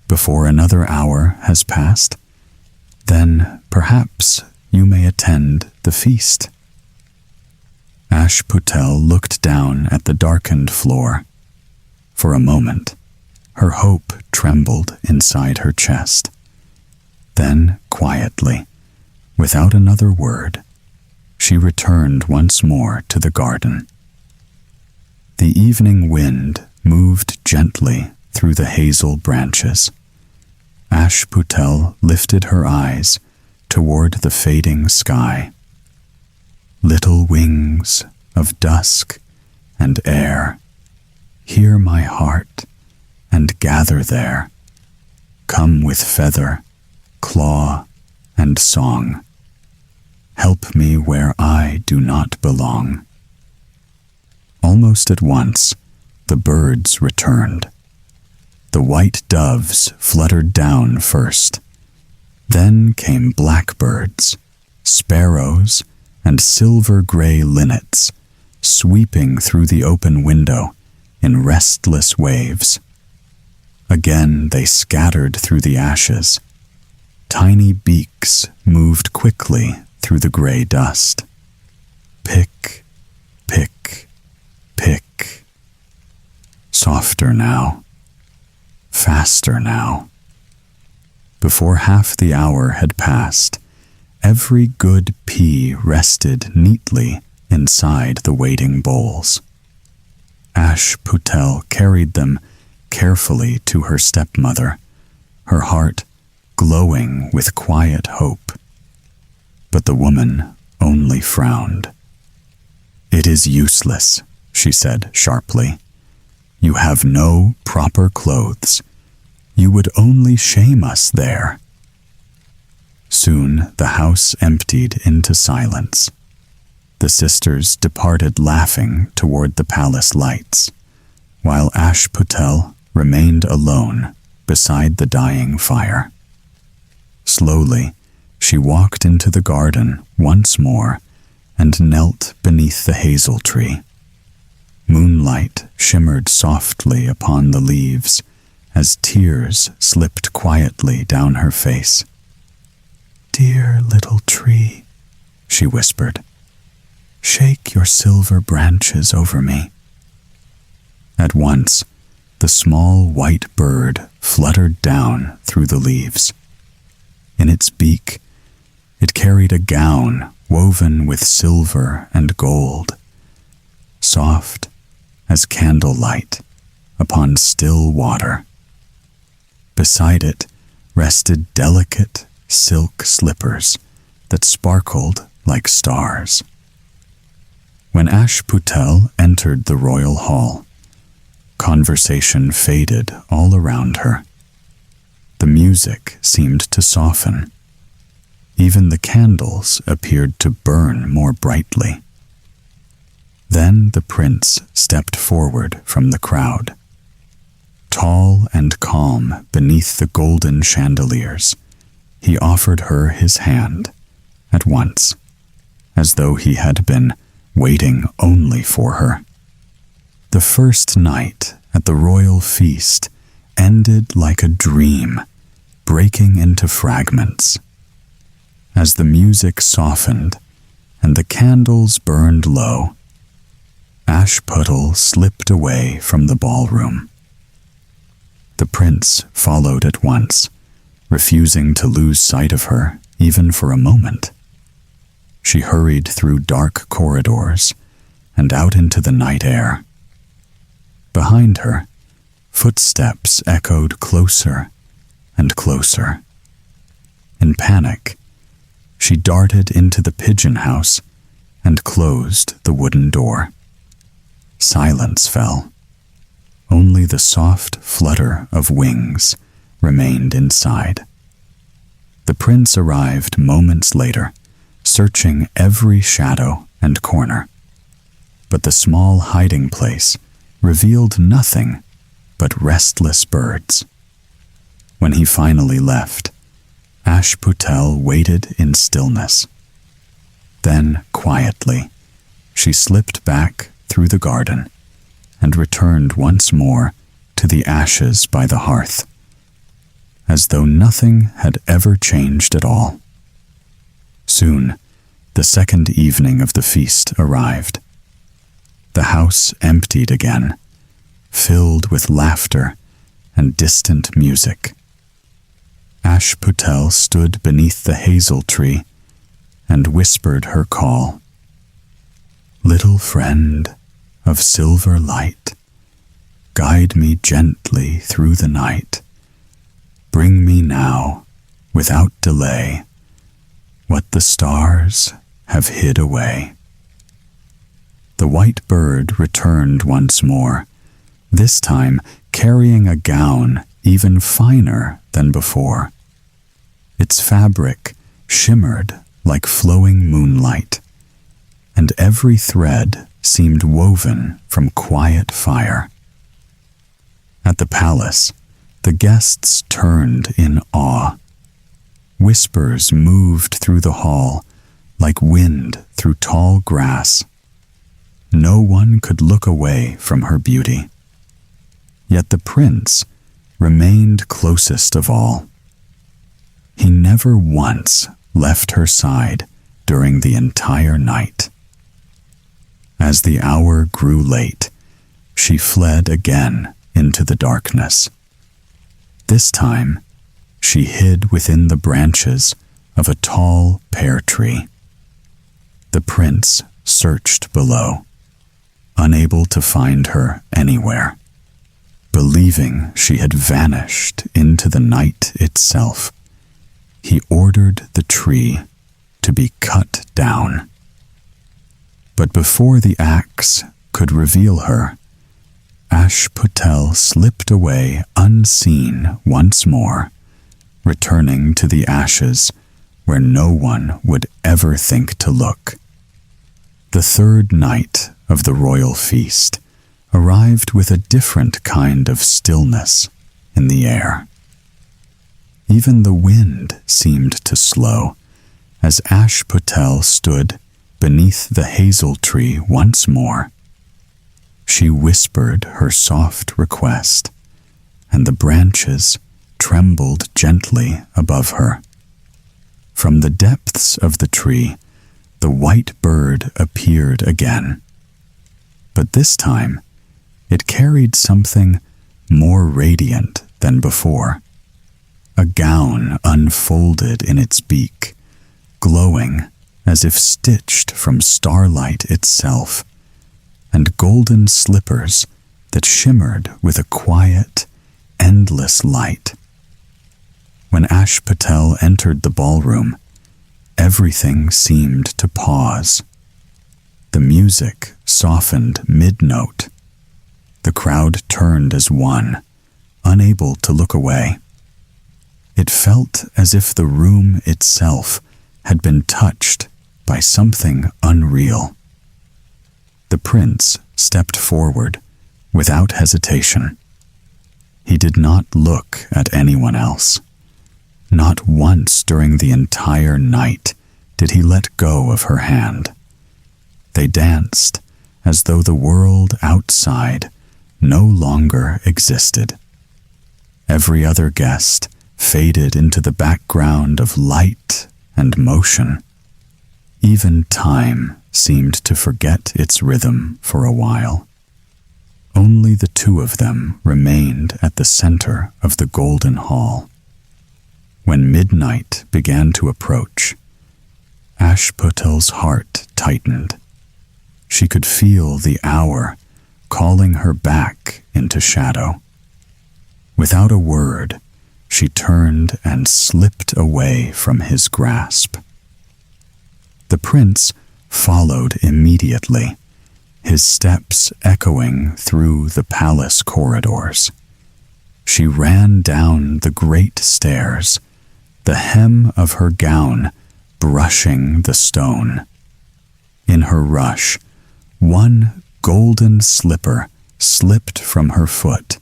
"before another hour has passed, then perhaps you may attend the feast." Ashputtel looked down at the darkened floor. For a moment, her hope trembled inside her chest. Then, quietly, without another word, she returned once more to the garden. The evening wind moved gently through the hazel branches. Ashputtel lifted her eyes toward the fading sky. "Little wings of dusk and air, hear my heart and gather there. Come with feather, claw, and song. Help me where I do not belong." Almost at once, the birds returned. The white doves fluttered down first. Then came blackbirds, sparrows, and silver-gray linnets, sweeping through the open window in restless waves. Again they scattered through the ashes. Tiny beaks moved quickly through the gray dust. Pick, pick, pick. Softer now. Faster now. Before half the hour had passed, every good pea rested neatly inside the waiting bowls. Ashputtel carried them carefully to her stepmother, her heart glowing with quiet hope. But the woman only frowned. "It is useless," she said sharply. "You have no proper clothes. You would only shame us there." Soon the house emptied into silence. The sisters departed laughing toward the palace lights, while Ashputtel remained alone beside the dying fire. Slowly, she walked into the garden once more and knelt beneath the hazel tree. Moonlight shimmered softly upon the leaves as tears slipped quietly down her face. "Dear little tree," she whispered, "shake your silver branches over me." At once, the small white bird fluttered down through the leaves. In its beak, it carried a gown woven with silver and gold, soft as candlelight upon still water. Beside it rested delicate silk slippers that sparkled like stars. When Ashputtel entered the royal hall, conversation faded all around her. The music seemed to soften. Even the candles appeared to burn more brightly. Then the prince stepped forward from the crowd. Tall and calm beneath the golden chandeliers, he offered her his hand at once. as though he had been waiting only for her. The first night at the royal feast ended like a dream, breaking into fragments. As the music softened and the candles burned low, Ashputtel slipped away from the ballroom. The prince followed at once, refusing to lose sight of her even for a moment. She hurried through dark corridors and out into the night air. Behind her, footsteps echoed closer and closer. In panic, she darted into the pigeon house and closed the wooden door. Silence fell. Only the soft flutter of wings remained inside. The prince arrived moments later, searching every shadow and corner. But the small hiding place revealed nothing but restless birds. When he finally left, Ashputtel waited in stillness. Then, quietly, she slipped back through the garden and returned once more to the ashes by the hearth, as though nothing had ever changed at all. Soon, the second evening of the feast arrived. The house emptied again, filled with laughter and distant music. Ashputtel stood beneath the hazel tree and whispered her call. "Little friend of silver light, guide me gently through the night. Bring me now, without delay, what the stars have hid away." The white bird returned once more, this time carrying a gown even finer than before. Its fabric shimmered like flowing moonlight, and every thread seemed woven from quiet fire. At the palace, the guests turned in awe. Whispers moved through the hall like wind through tall grass. No one could look away from her beauty. Yet the prince remained closest of all. He never once left her side during the entire night. As the hour grew late, she fled again into the darkness. This time, she hid within the branches of a tall pear tree. The prince searched below, unable to find her anywhere. Believing she had vanished into the night itself, he ordered the tree to be cut down. But before the axe could reveal her, Ashputtel slipped away unseen once more, returning to the ashes where no one would ever think to look. The third night of the royal feast arrived with a different kind of stillness in the air. Even the wind seemed to slow as Ashputtel stood beneath the hazel tree once more. She whispered her soft request, and the branches trembled gently above her. From the depths of the tree, the white bird appeared again. But this time, it carried something more radiant than before. A gown unfolded in its beak, glowing as if stitched from starlight itself, and golden slippers that shimmered with a quiet, endless light. When Ashputtel entered the ballroom, everything seemed to pause. The music softened mid-note. The crowd turned as one, unable to look away. It felt as if the room itself had been touched by something unreal. The prince stepped forward without hesitation. He did not look at anyone else. Not once during the entire night did he let go of her hand. They danced as though the world outside no longer existed. Every other guest faded into the background of light and motion. Even time seemed to forget its rhythm for a while. Only the two of them remained at the center of the golden hall. When midnight began to approach, Ashputtel's heart tightened. She could feel the hour calling her back into shadow. Without a word, she turned and slipped away from his grasp. The prince followed immediately, his steps echoing through the palace corridors. She ran down the great stairs, the hem of her gown brushing the stone. In her rush, one golden slipper slipped from her foot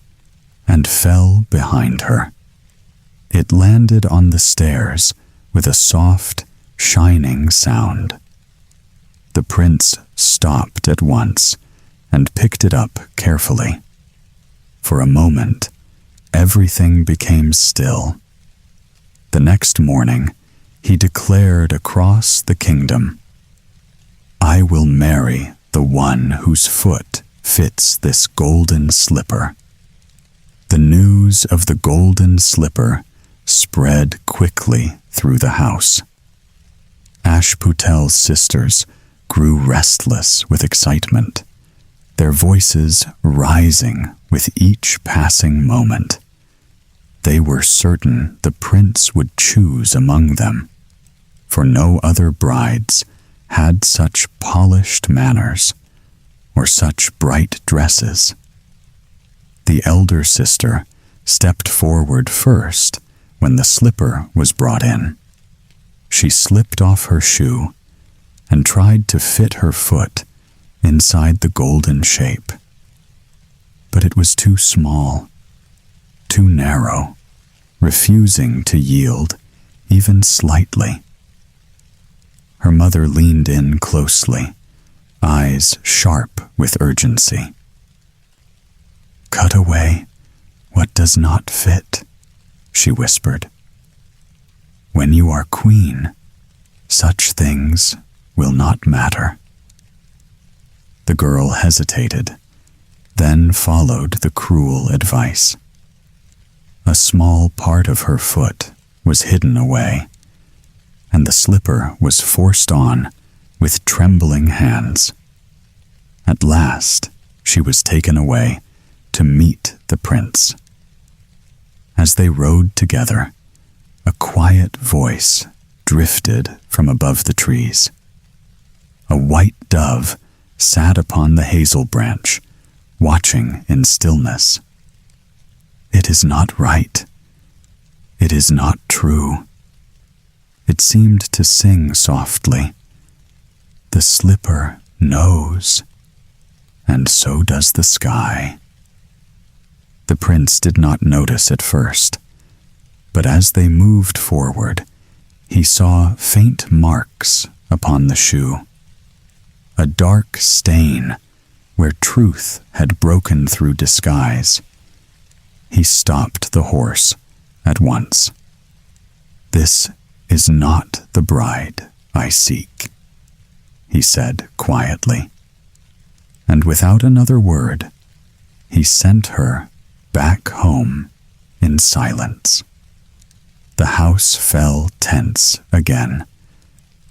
and fell behind her. It landed on the stairs with a soft, shining sound. The prince stopped at once and picked it up carefully. For a moment, everything became still. The next morning, he declared across the kingdom, "I will marry the one whose foot fits this golden slipper." The news of the golden slipper spread quickly through the house. Ashputtel's sisters grew restless with excitement, their voices rising with each passing moment. They were certain the prince would choose among them, for no other brides had such polished manners or such bright dresses. The elder sister stepped forward first when the slipper was brought in. She slipped off her shoe and tried to fit her foot inside the golden shape. But it was too small, too narrow, refusing to yield even slightly. Her mother leaned in closely, eyes sharp with urgency. "Cut away what does not fit," she whispered. "When you are queen, such things will not matter." The girl hesitated, then followed the cruel advice. A small part of her foot was hidden away, and the slipper was forced on with trembling hands. At last, she was taken away to meet the prince. As they rode together, a quiet voice drifted from above the trees. A white dove sat upon the hazel branch, watching in stillness. "It is not right. It is not true." It seemed to sing softly. "The slipper knows, and so does the sky." The prince did not notice at first, but as they moved forward, he saw faint marks upon the shoe. A dark stain where truth had broken through disguise. He stopped the horse at once. "This is not the bride I seek," he said quietly. And without another word, he sent her back home in silence. The house fell tense again,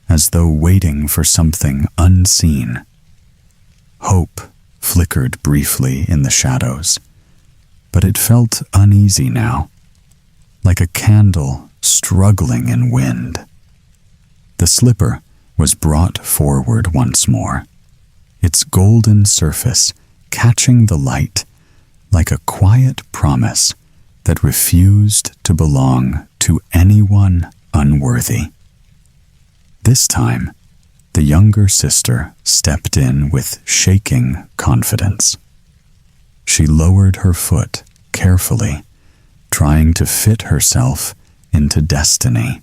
as though waiting for something unseen. Hope flickered briefly in the shadows, but it felt uneasy now, like a candle struggling in wind. The slipper was brought forward once more, its golden surface catching the light like a quiet promise that refused to belong to anyone unworthy. This time, the younger sister stepped in with shaking confidence. She lowered her foot carefully, trying to fit herself into destiny.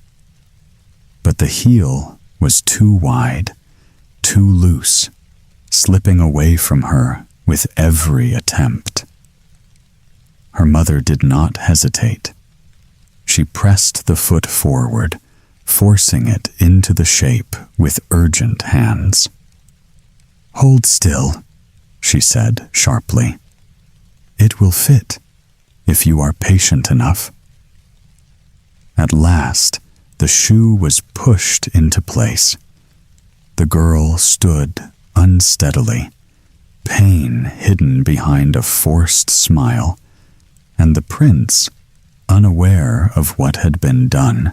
But the heel was too wide, too loose, slipping away from her with every attempt. Her mother did not hesitate. She pressed the foot forward, forcing it into the shape with urgent hands. "Hold still," she said sharply. "It will fit, if you are patient enough." At last, the shoe was pushed into place. The girl stood unsteadily, pain hidden behind a forced smile, and the prince, unaware of what had been done,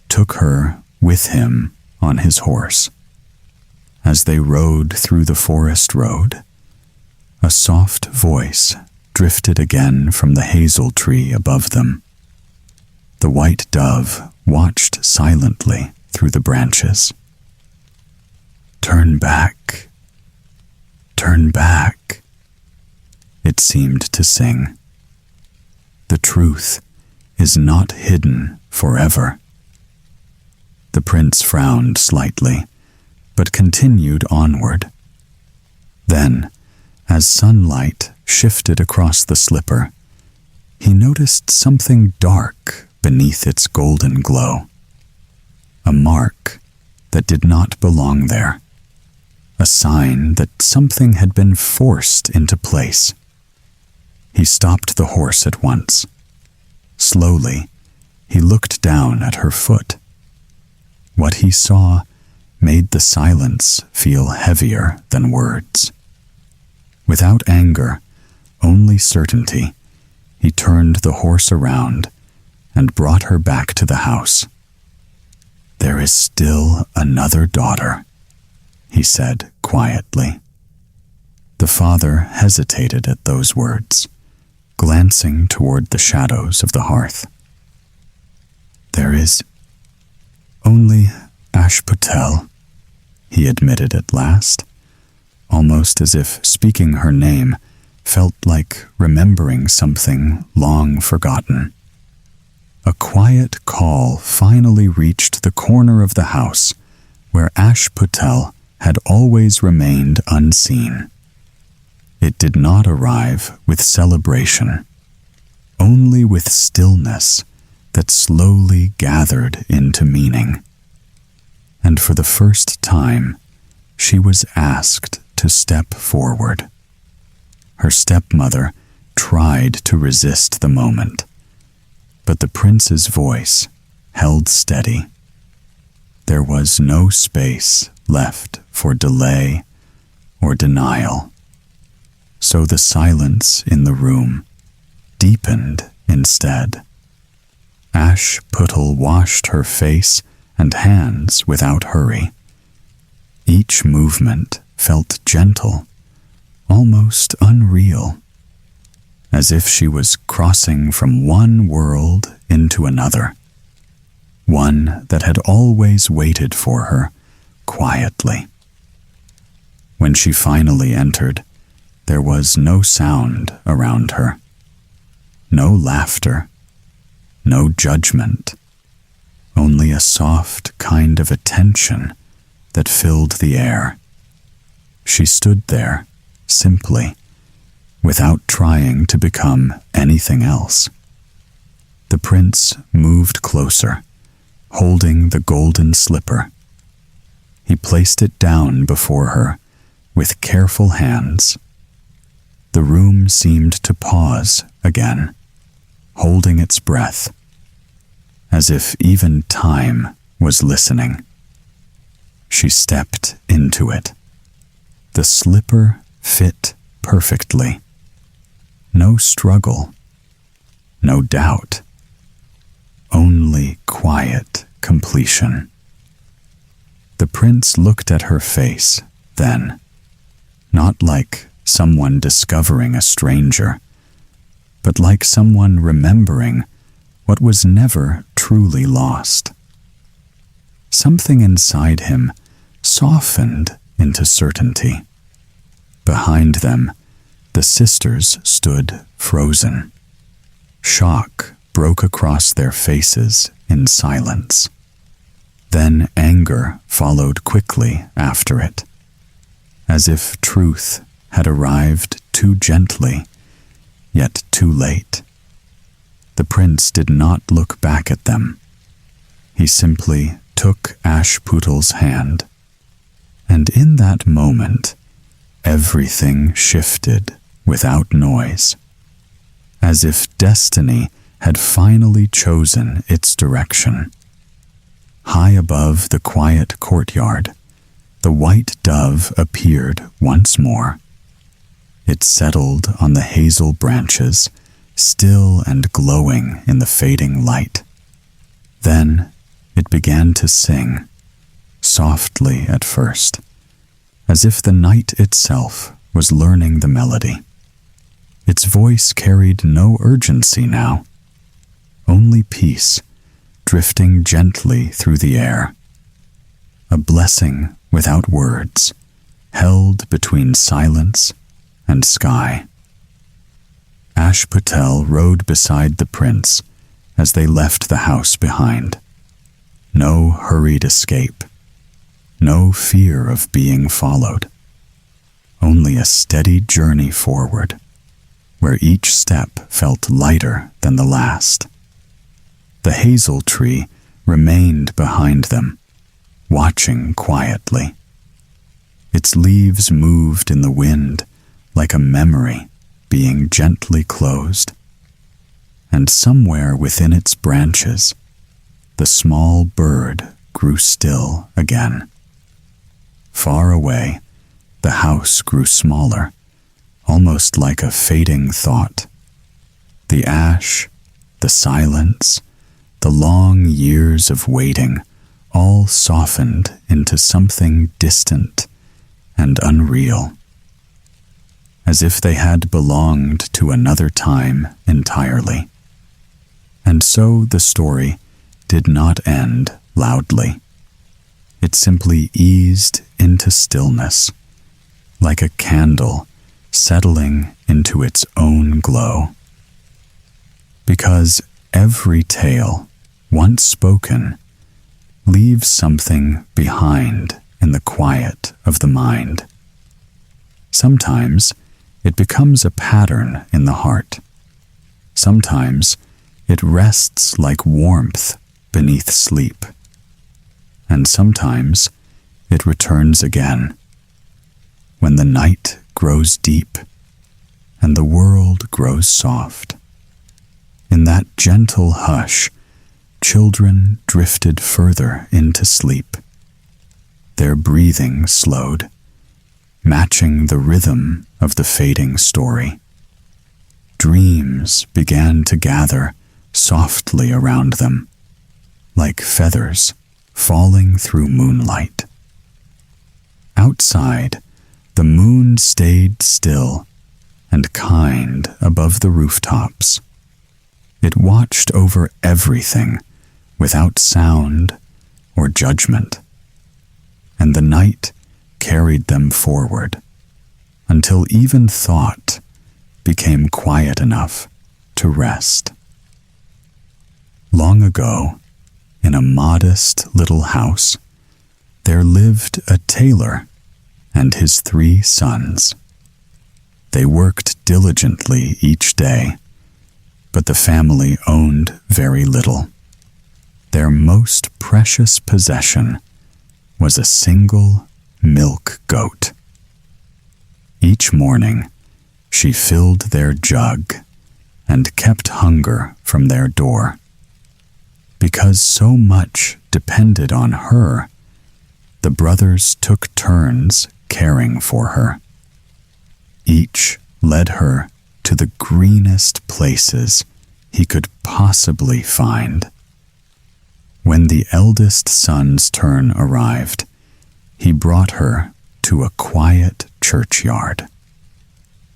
took her with him on his horse. As they rode through the forest road, a soft voice drifted again from the hazel tree above them. The white dove watched silently through the branches. "Turn back, turn back," it seemed to sing. "The truth is not hidden forever." The prince frowned slightly, but continued onward. Then, as sunlight shifted across the slipper, he noticed something dark beneath its golden glow. A mark that did not belong there. A sign that something had been forced into place. He stopped the horse at once. Slowly, he looked down at her foot. What he saw made the silence feel heavier than words. Without anger, only certainty, he turned the horse around and brought her back to the house. "There is still another daughter," he said quietly. The father hesitated at those words, glancing toward the shadows of the hearth. "There is only Ashputtel," he admitted at last, almost as if speaking her name felt like remembering something long forgotten. A quiet call finally reached the corner of the house where Ashputtel had always remained unseen. It did not arrive with celebration, only with stillness that slowly gathered into meaning. And for the first time, she was asked to step forward. Her stepmother tried to resist the moment, but the prince's voice held steady. There was no space left for delay or denial. So the silence in the room deepened instead. Ashputtel washed her face and hands without hurry. Each movement felt gentle, almost unreal, as if she was crossing from one world into another, one that had always waited for her quietly. When she finally entered, there was no sound around her, no laughter, no judgment, only a soft kind of attention that filled the air. She stood there, simply, without trying to become anything else. The prince moved closer, holding the golden slipper. He placed it down before her with careful hands. The room seemed to pause again, holding its breath, as if even time was listening. She stepped into it. The slipper fit perfectly. No struggle, no doubt, only quiet completion. The prince looked at her face then, not like someone discovering a stranger, but like someone remembering what was never truly lost. Something inside him softened into certainty. Behind them, the sisters stood frozen. Shock broke across their faces in silence. Then anger followed quickly after it, as if truth had arrived too gently, yet too late. The prince did not look back at them. He simply took Ashputtel's hand, and in that moment, everything shifted without noise, as if destiny had finally chosen its direction. High above the quiet courtyard, the white dove appeared once more. It settled on the hazel branches, still and glowing in the fading light. Then it began to sing, softly at first, as if the night itself was learning the melody. Its voice carried no urgency now, only peace, drifting gently through the air. A blessing without words, held between silence and sky. Ashputtel rode beside the prince as they left the house behind. No hurried escape, no fear of being followed, only a steady journey forward, where each step felt lighter than the last. The hazel tree remained behind them, watching quietly. Its leaves moved in the wind like a memory being gently closed. And somewhere within its branches, the small bird grew still again. Far away, the house grew smaller, almost like a fading thought. The ash, the silence, the long years of waiting all softened into something distant and unreal, as if they had belonged to another time entirely. And so the story did not end loudly. It simply eased into stillness, like a candle settling into its own glow. Because every tale, once spoken, leaves something behind in the quiet of the mind. Sometimes it becomes a pattern in the heart. Sometimes it rests like warmth beneath sleep. And sometimes it returns again, when the night grows deep and the world grows soft. In that gentle hush, children drifted further into sleep. Their breathing slowed, matching the rhythm of the fading story. Dreams began to gather softly around them, like feathers falling through moonlight. Outside, the moon stayed still and kind above the rooftops. It watched over everything without sound or judgment, and the night carried them forward until even thought became quiet enough to rest. Long ago, in a modest little house, there lived a tailor and his 3 sons. They worked diligently each day, but the family owned very little. Their most precious possession was a single milk goat. Each morning, she filled their jug and kept hunger from their door. Because so much depended on her, the brothers took turns caring for her. Each led her to the greenest places he could possibly find. When the eldest son's turn arrived, he brought her to a quiet churchyard.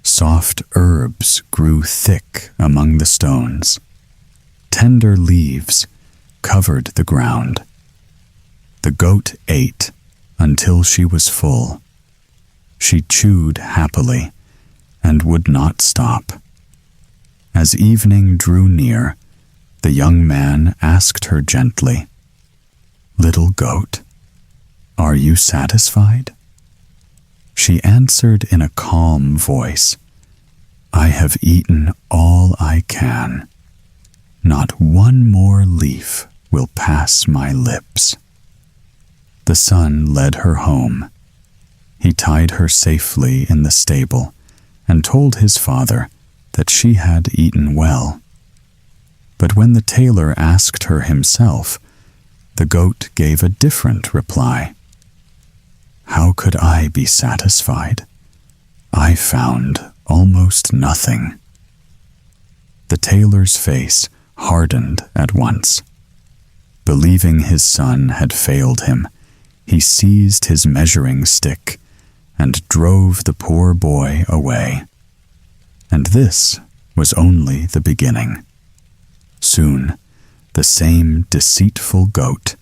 Soft herbs grew thick among the stones. Tender leaves covered the ground. The goat ate until she was full. She chewed happily and would not stop. As evening drew near, the young man asked her gently, little goat? Are you satisfied?" She answered in a calm voice, "I have eaten all I can. Not one more leaf will pass my lips." The son led her home. He tied her safely in the stable and told his father that she had eaten well. But when the tailor asked her himself, the goat gave a different reply. "How could I be satisfied? I found almost nothing." The tailor's face hardened at once. Believing his son had failed him, he seized his measuring stick and drove the poor boy away. And this was only the beginning. Soon, the same deceitful goat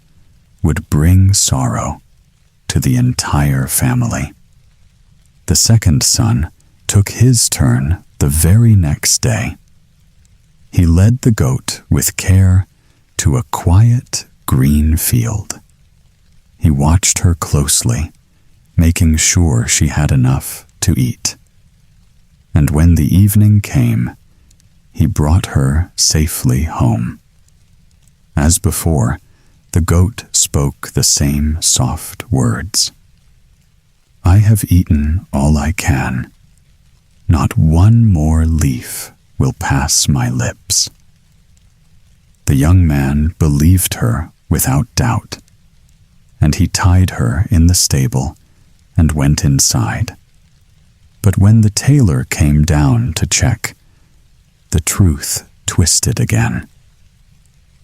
would bring sorrow to the entire family. The second son took his turn the very next day. He led the goat with care to a quiet green field. He watched her closely, making sure she had enough to eat. And when the evening came, he brought her safely home. As before, the goat spoke the same soft words. "I have eaten all I can. Not one more leaf will pass my lips." The young man believed her without doubt, and he tied her in the stable and went inside. But when the tailor came down to check, the truth twisted again.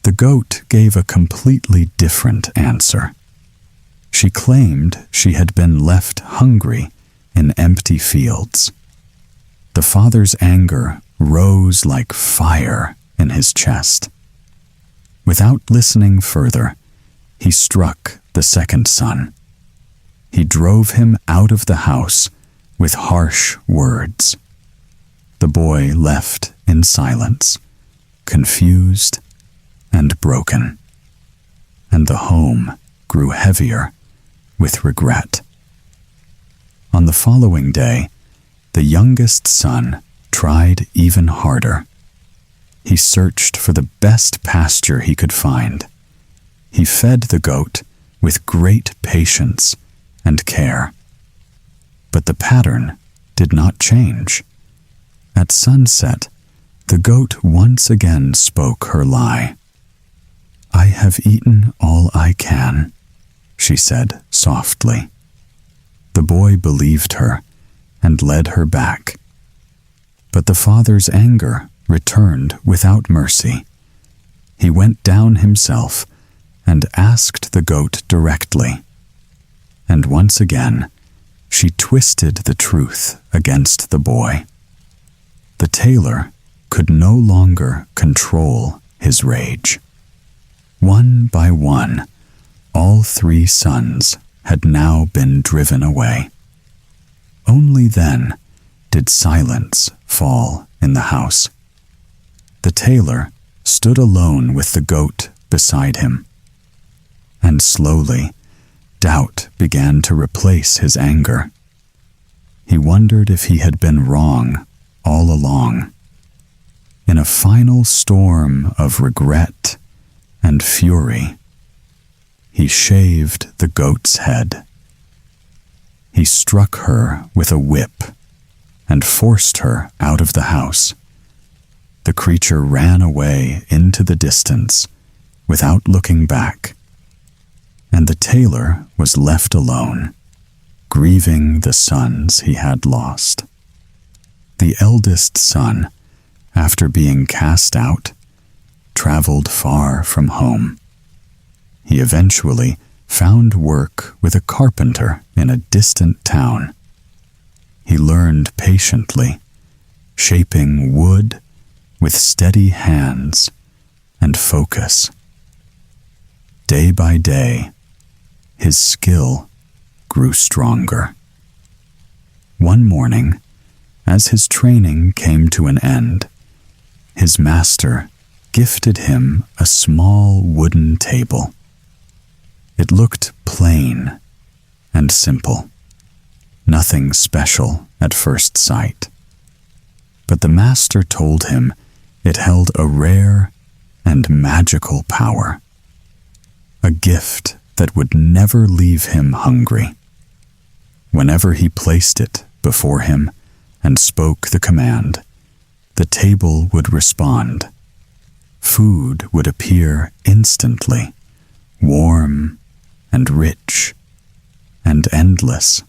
The goat gave a completely different answer. She claimed she had been left hungry in empty fields. The father's anger rose like fire in his chest. Without listening further, he struck the second son. He drove him out of the house with harsh words. The boy left in silence, confused and broken, and the home grew heavier with regret. On the following day, the youngest son tried even harder. He searched for the best pasture he could find. He fed the goat with great patience and care. But the pattern did not change. At sunset, the goat once again spoke her lie. "I have eaten all I can," she said softly. The boy believed her and led her back. But the father's anger returned without mercy. He went down himself and asked the goat directly. And once again, she twisted the truth against the boy. The tailor could no longer control his rage. One by one, all three sons had now been driven away. Only then did silence fall in the house. The tailor stood alone with the goat beside him. And slowly, doubt began to replace his anger. He wondered if he had been wrong all along. In a final storm of regret and fury, he shaved the goat's head. He struck her with a whip and forced her out of the house. The creature ran away into the distance without looking back, and the tailor was left alone, grieving the sons he had lost. The eldest son, after being cast out, traveled far from home. He eventually found work with a carpenter in a distant town. He learned patiently, shaping wood with steady hands and focus. Day by day, his skill grew stronger. One morning, as his training came to an end, his master gifted him a small wooden table. It looked plain and simple, nothing special at first sight. But the master told him it held a rare and magical power, a gift that would never leave him hungry. Whenever he placed it before him and spoke the command, the table would respond. Food would appear instantly, warm and rich and endless.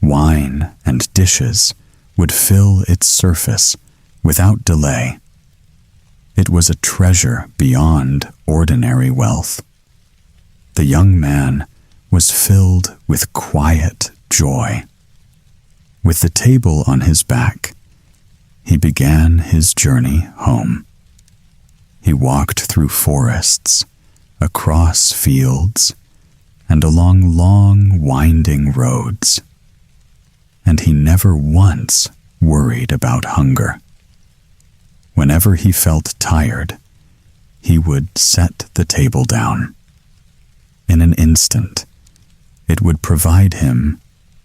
Wine and dishes would fill its surface without delay. It was a treasure beyond ordinary wealth. The young man was filled with quiet joy. With the table on his back, he began his journey home. He walked through forests, across fields, and along long, winding roads. And he never once worried about hunger. Whenever he felt tired, he would set the table down. In an instant, it would provide him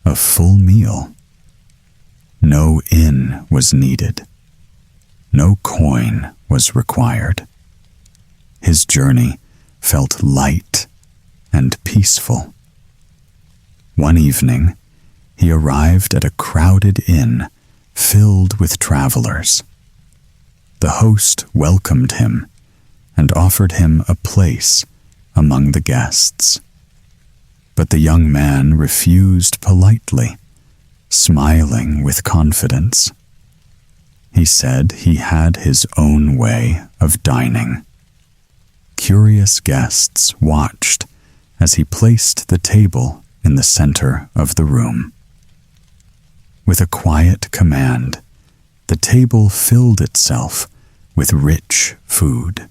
a full meal. No inn was needed. No coin was required. His journey felt light and peaceful. One evening, he arrived at a crowded inn filled with travelers. The host welcomed him and offered him a place among the guests. But the young man refused politely, smiling with confidence. He said he had his own way of dining. Curious guests watched as he placed the table in the center of the room. With a quiet command, the table filled itself with rich food.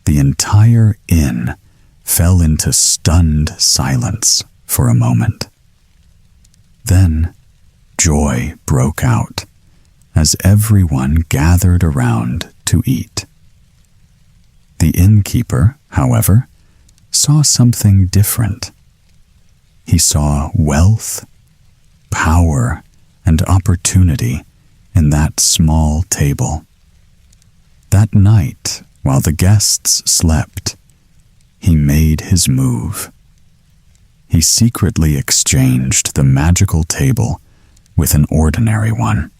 The entire inn fell into stunned silence for a moment. Then joy broke out as everyone gathered around to eat. The innkeeper, however, saw something different. He saw wealth, power, and opportunity in that small table. That night, while the guests slept, he made his move. He secretly exchanged the magical table with an ordinary one.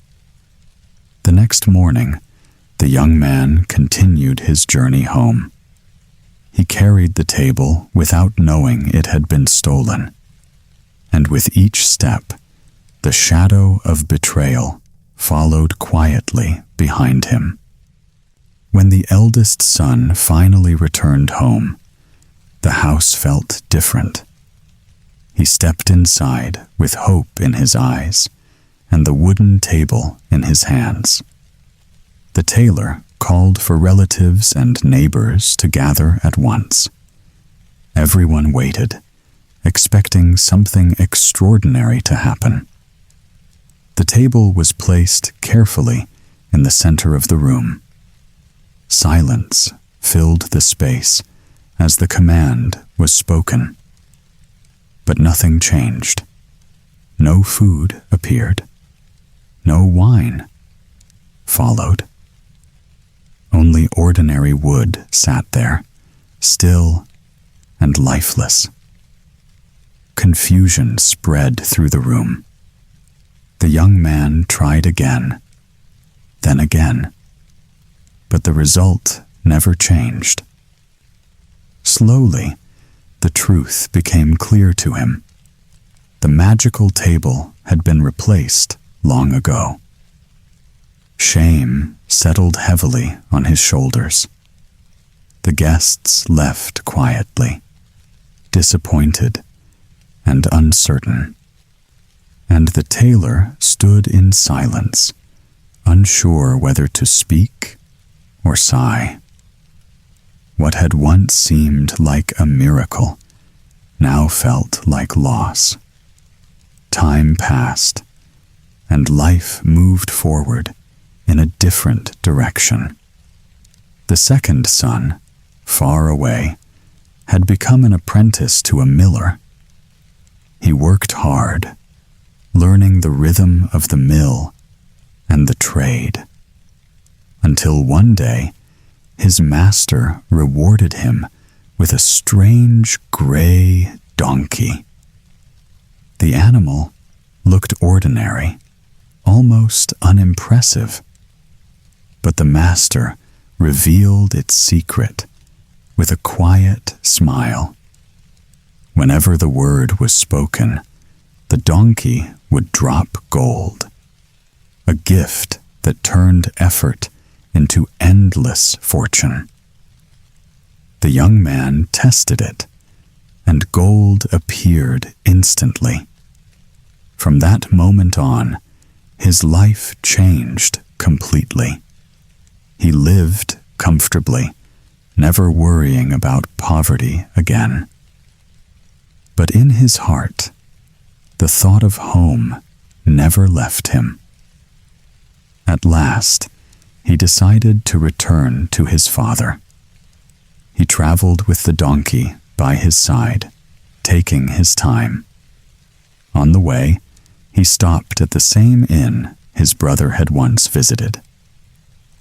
The next morning, the young man continued his journey home. He carried the table without knowing it had been stolen, and with each step, the shadow of betrayal followed quietly behind him. When the eldest son finally returned home, the house felt different. He stepped inside with hope in his eyes and the wooden table in his hands. The tailor called for relatives and neighbors to gather at once. Everyone waited, expecting something extraordinary to happen. The table was placed carefully in the center of the room. Silence filled the space as the command was spoken. But nothing changed. No food appeared. No wine followed. Only ordinary wood sat there, still and lifeless. Confusion spread through the room. The young man tried again, then again, but the result never changed. Slowly, the truth became clear to him. The magical table had been replaced long ago. Shame settled heavily on his shoulders. The guests left quietly, disappointed and uncertain, and the tailor stood in silence, unsure whether to speak or sigh. What had once seemed like a miracle now felt like loss. Time passed, and life moved forward in a different direction. The second son, far away, had become an apprentice to a miller. He worked hard, learning the rhythm of the mill and the trade, until one day his master rewarded him with a strange gray donkey. The animal looked ordinary, almost unimpressive, but the master revealed its secret with a quiet smile. Whenever the word was spoken, the donkey would drop gold, a gift that turned effort into endless fortune. The young man tested it, and gold appeared instantly. From that moment on, his life changed completely. He lived comfortably, never worrying about poverty again. But in his heart, the thought of home never left him. At last, he decided to return to his father. He traveled with the donkey by his side, taking his time. On the way, he stopped at the same inn his brother had once visited.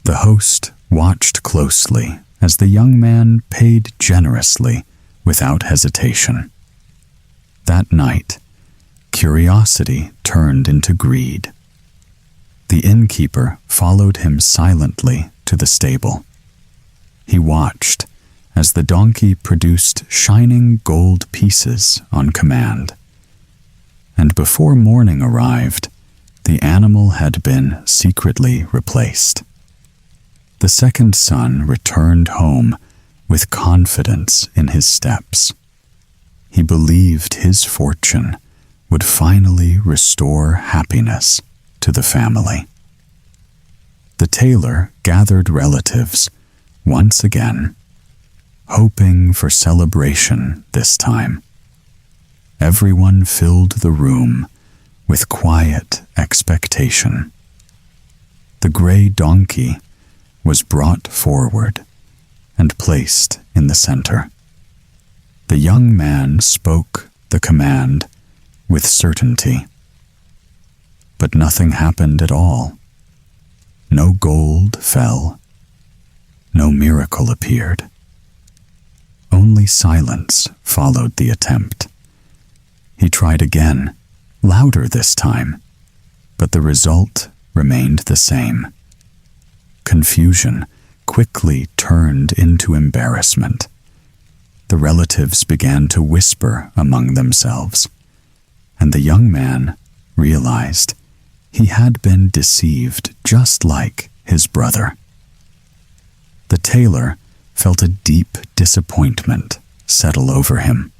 The host watched closely as the young man paid generously without hesitation. That night, curiosity turned into greed. The innkeeper followed him silently to the stable. He watched as the donkey produced shining gold pieces on command. And before morning arrived, the animal had been secretly replaced. The second son returned home with confidence in his steps. He believed his fortune would finally restore happiness to the family. The tailor gathered relatives once again, hoping for celebration this time. Everyone filled the room with quiet expectation. The gray donkey was brought forward and placed in the center. The young man spoke the command with certainty. But nothing happened at all. No gold fell. No miracle appeared. Only silence followed the attempt. He tried again, louder this time, but the result remained the same. Confusion quickly turned into embarrassment. The relatives began to whisper among themselves, and the young man realized he had been deceived just like his brother. The tailor felt a deep disappointment settle over him.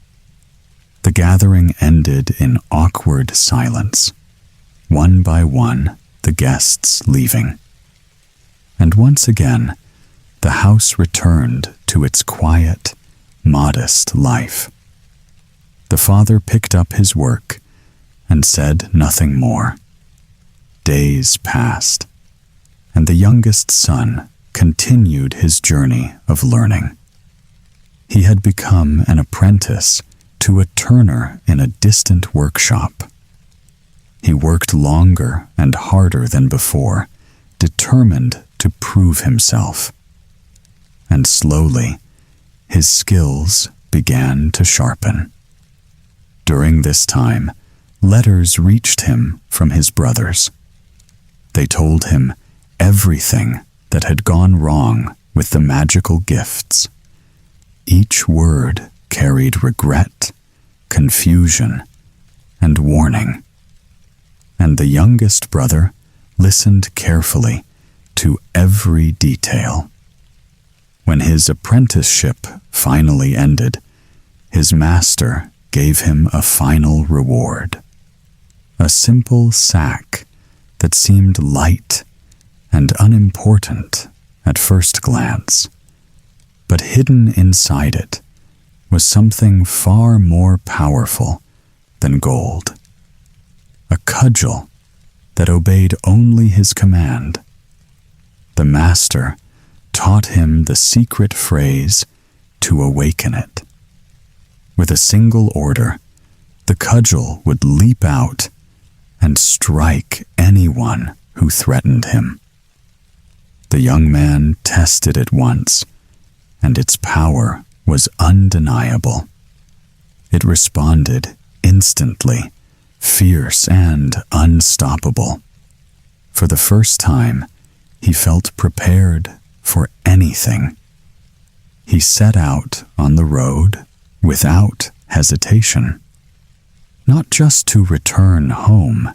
The gathering ended in awkward silence, one by one the guests leaving. And once again, the house returned to its quiet, modest life. The father picked up his work and said nothing more. Days passed, and the youngest son continued his journey of learning. He had become an apprentice to a turner in a distant workshop. He worked longer and harder than before, determined to prove himself. And slowly, his skills began to sharpen. During this time, letters reached him from his brothers. They told him everything that had gone wrong with the magical gifts. Each word carried regret, confusion, and warning. And the youngest brother listened carefully to every detail. When his apprenticeship finally ended, his master gave him a final reward. A simple sack that seemed light and unimportant at first glance. But hidden inside it was something far more powerful than gold. A cudgel that obeyed only his command. The master taught him the secret phrase to awaken it. With a single order, the cudgel would leap out and strike anyone who threatened him. The young man tested it once, and its power was undeniable. It responded instantly, fierce and unstoppable. For the first time, he felt prepared for anything. He set out on the road without hesitation, not just to return home,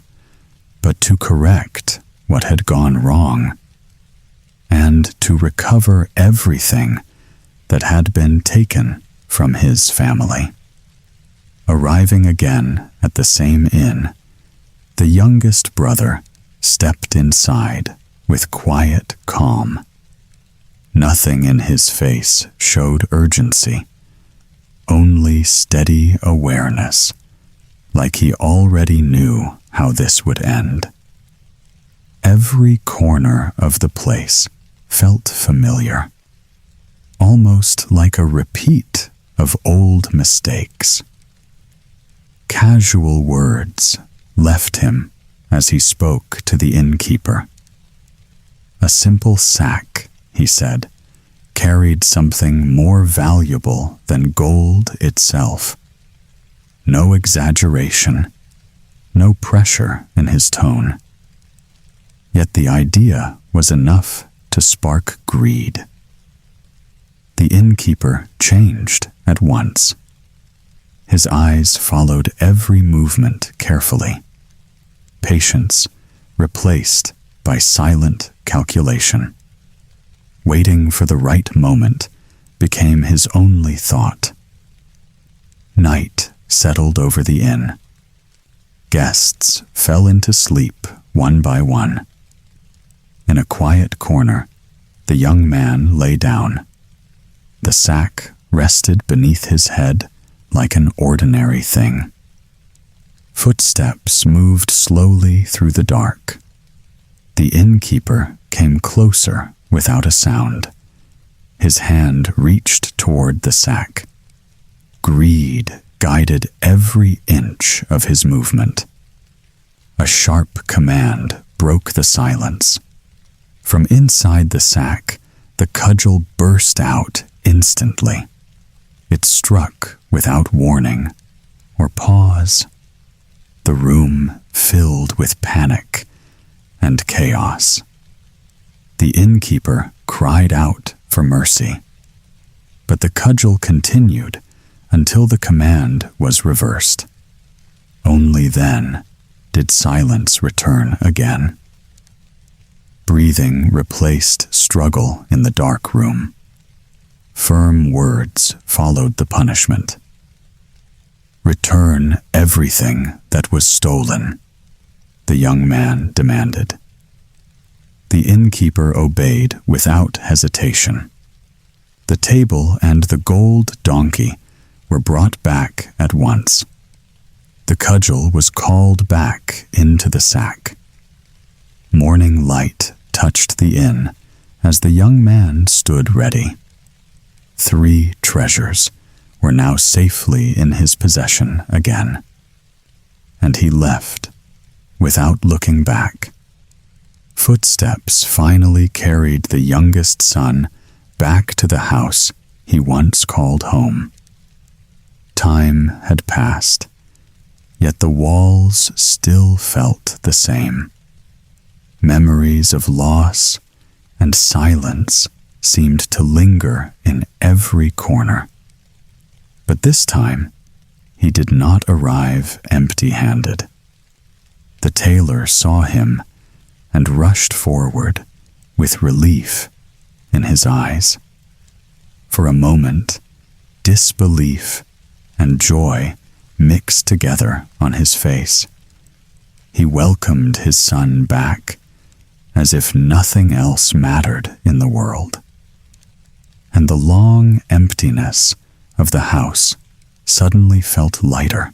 but to correct what had gone wrong, and to recover everything that had been taken from his family. Arriving again at the same inn, the youngest brother stepped inside with quiet calm. Nothing in his face showed urgency, only steady awareness, like he already knew how this would end. Every corner of the place felt familiar, almost like a repeat of old mistakes. Casual words left him as he spoke to the innkeeper. A simple sack, he said, carried something more valuable than gold itself. No exaggeration, no pressure in his tone. Yet the idea was enough to spark greed. The innkeeper changed at once. His eyes followed every movement carefully. Patience replaced by silent calculation. Waiting for the right moment became his only thought. Night settled over the inn. Guests fell into sleep one by one. In a quiet corner, the young man lay down. The sack rested beneath his head like an ordinary thing. Footsteps moved slowly through the dark. The innkeeper came closer without a sound. His hand reached toward the sack. Greed guided every inch of his movement. A sharp command broke the silence. From inside the sack, the cudgel burst out instantly. It struck without warning or pause. The room filled with panic and chaos. The innkeeper cried out for mercy, but the cudgel continued until the command was reversed. Only then did silence return again. Breathing replaced struggle in the dark room. Firm words followed the punishment. "Return everything that was stolen," the young man demanded. The innkeeper obeyed without hesitation. The table and the gold donkey were brought back at once. The cudgel was called back into the sack. Morning light touched the inn as the young man stood ready. 3 treasures were now safely in his possession again. And he left without looking back. Footsteps finally carried the youngest son back to the house he once called home. Time had passed, yet the walls still felt the same. Memories of loss and silence seemed to linger in every corner. But this time, he did not arrive empty-handed. The tailor saw him and rushed forward with relief in his eyes. For a moment, disbelief and joy mixed together on his face. He welcomed his son back as if nothing else mattered in the world. And the long emptiness of the house suddenly felt lighter.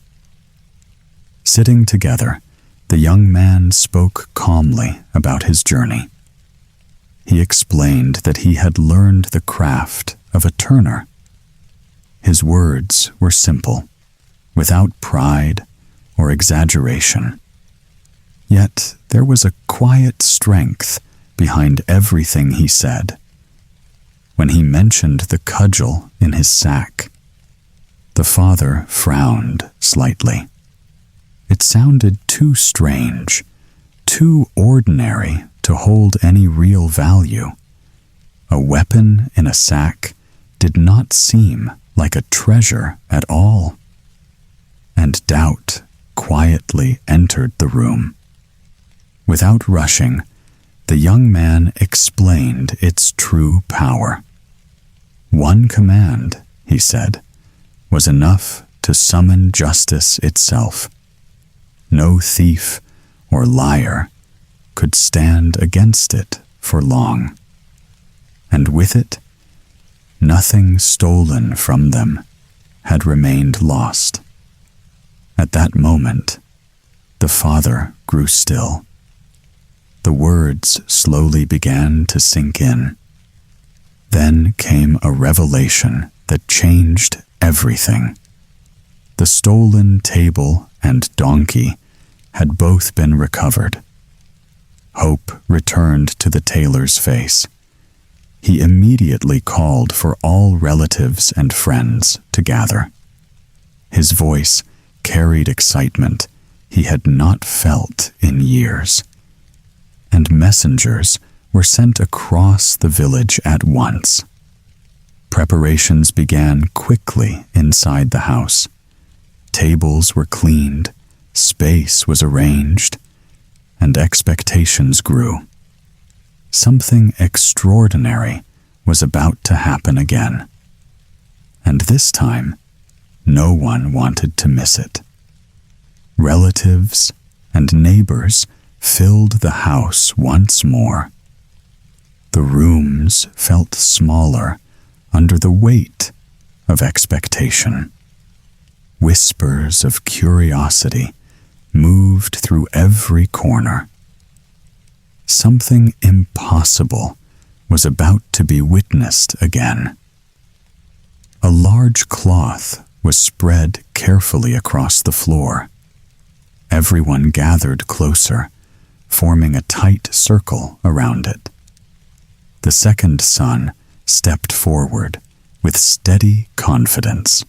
Sitting together, the young man spoke calmly about his journey. He explained that he had learned the craft of a turner. His words were simple, without pride or exaggeration. Yet there was a quiet strength behind everything he said. When he mentioned the cudgel in his sack, the father frowned slightly. It sounded too strange, too ordinary to hold any real value. A weapon in a sack did not seem like a treasure at all. And doubt quietly entered the room. Without rushing, the young man explained its true power. One command, he said, was enough to summon justice itself. No thief or liar could stand against it for long. And with it, nothing stolen from them had remained lost. At that moment, the father grew still. The words slowly began to sink in. Then came a revelation that changed everything. The stolen table and donkey had both been recovered. Hope returned to the tailor's face. He immediately called for all relatives and friends to gather. His voice carried excitement he had not felt in years, and messengers were sent across the village at once. Preparations began quickly inside the house. Tables were cleaned, space was arranged, and expectations grew. Something extraordinary was about to happen again, and this time, no one wanted to miss it. Relatives and neighbors filled the house once more. The rooms felt smaller under the weight of expectation. Whispers of curiosity moved through every corner. Something impossible was about to be witnessed again. A large cloth was spread carefully across the floor. Everyone gathered closer, forming a tight circle around it. The second son stepped forward with steady confidence,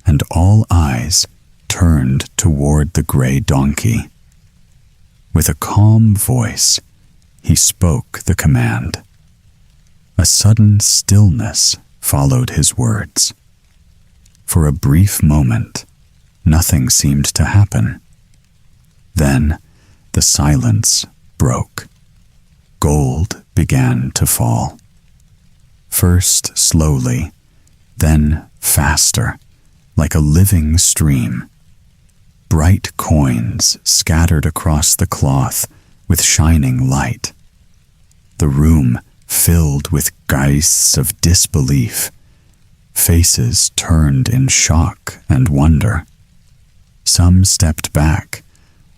and all eyes turned toward the gray donkey. With a calm voice, he spoke the command. A sudden stillness followed his words. For a brief moment, nothing seemed to happen. Then the silence broke. Gold began to fall. First slowly, then faster, like a living stream. Bright coins scattered across the cloth with shining light. The room filled with geists of disbelief. Faces turned in shock and wonder. Some stepped back,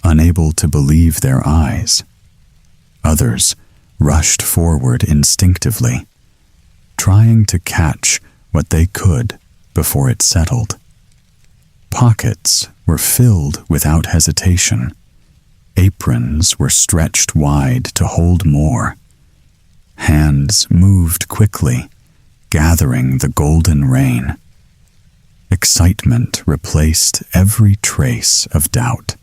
unable to believe their eyes. Others rushed forward instinctively, trying to catch what they could before it settled. Pockets were filled without hesitation. Aprons were stretched wide to hold more. Hands moved quickly, gathering the golden rain. Excitement replaced every trace of doubt.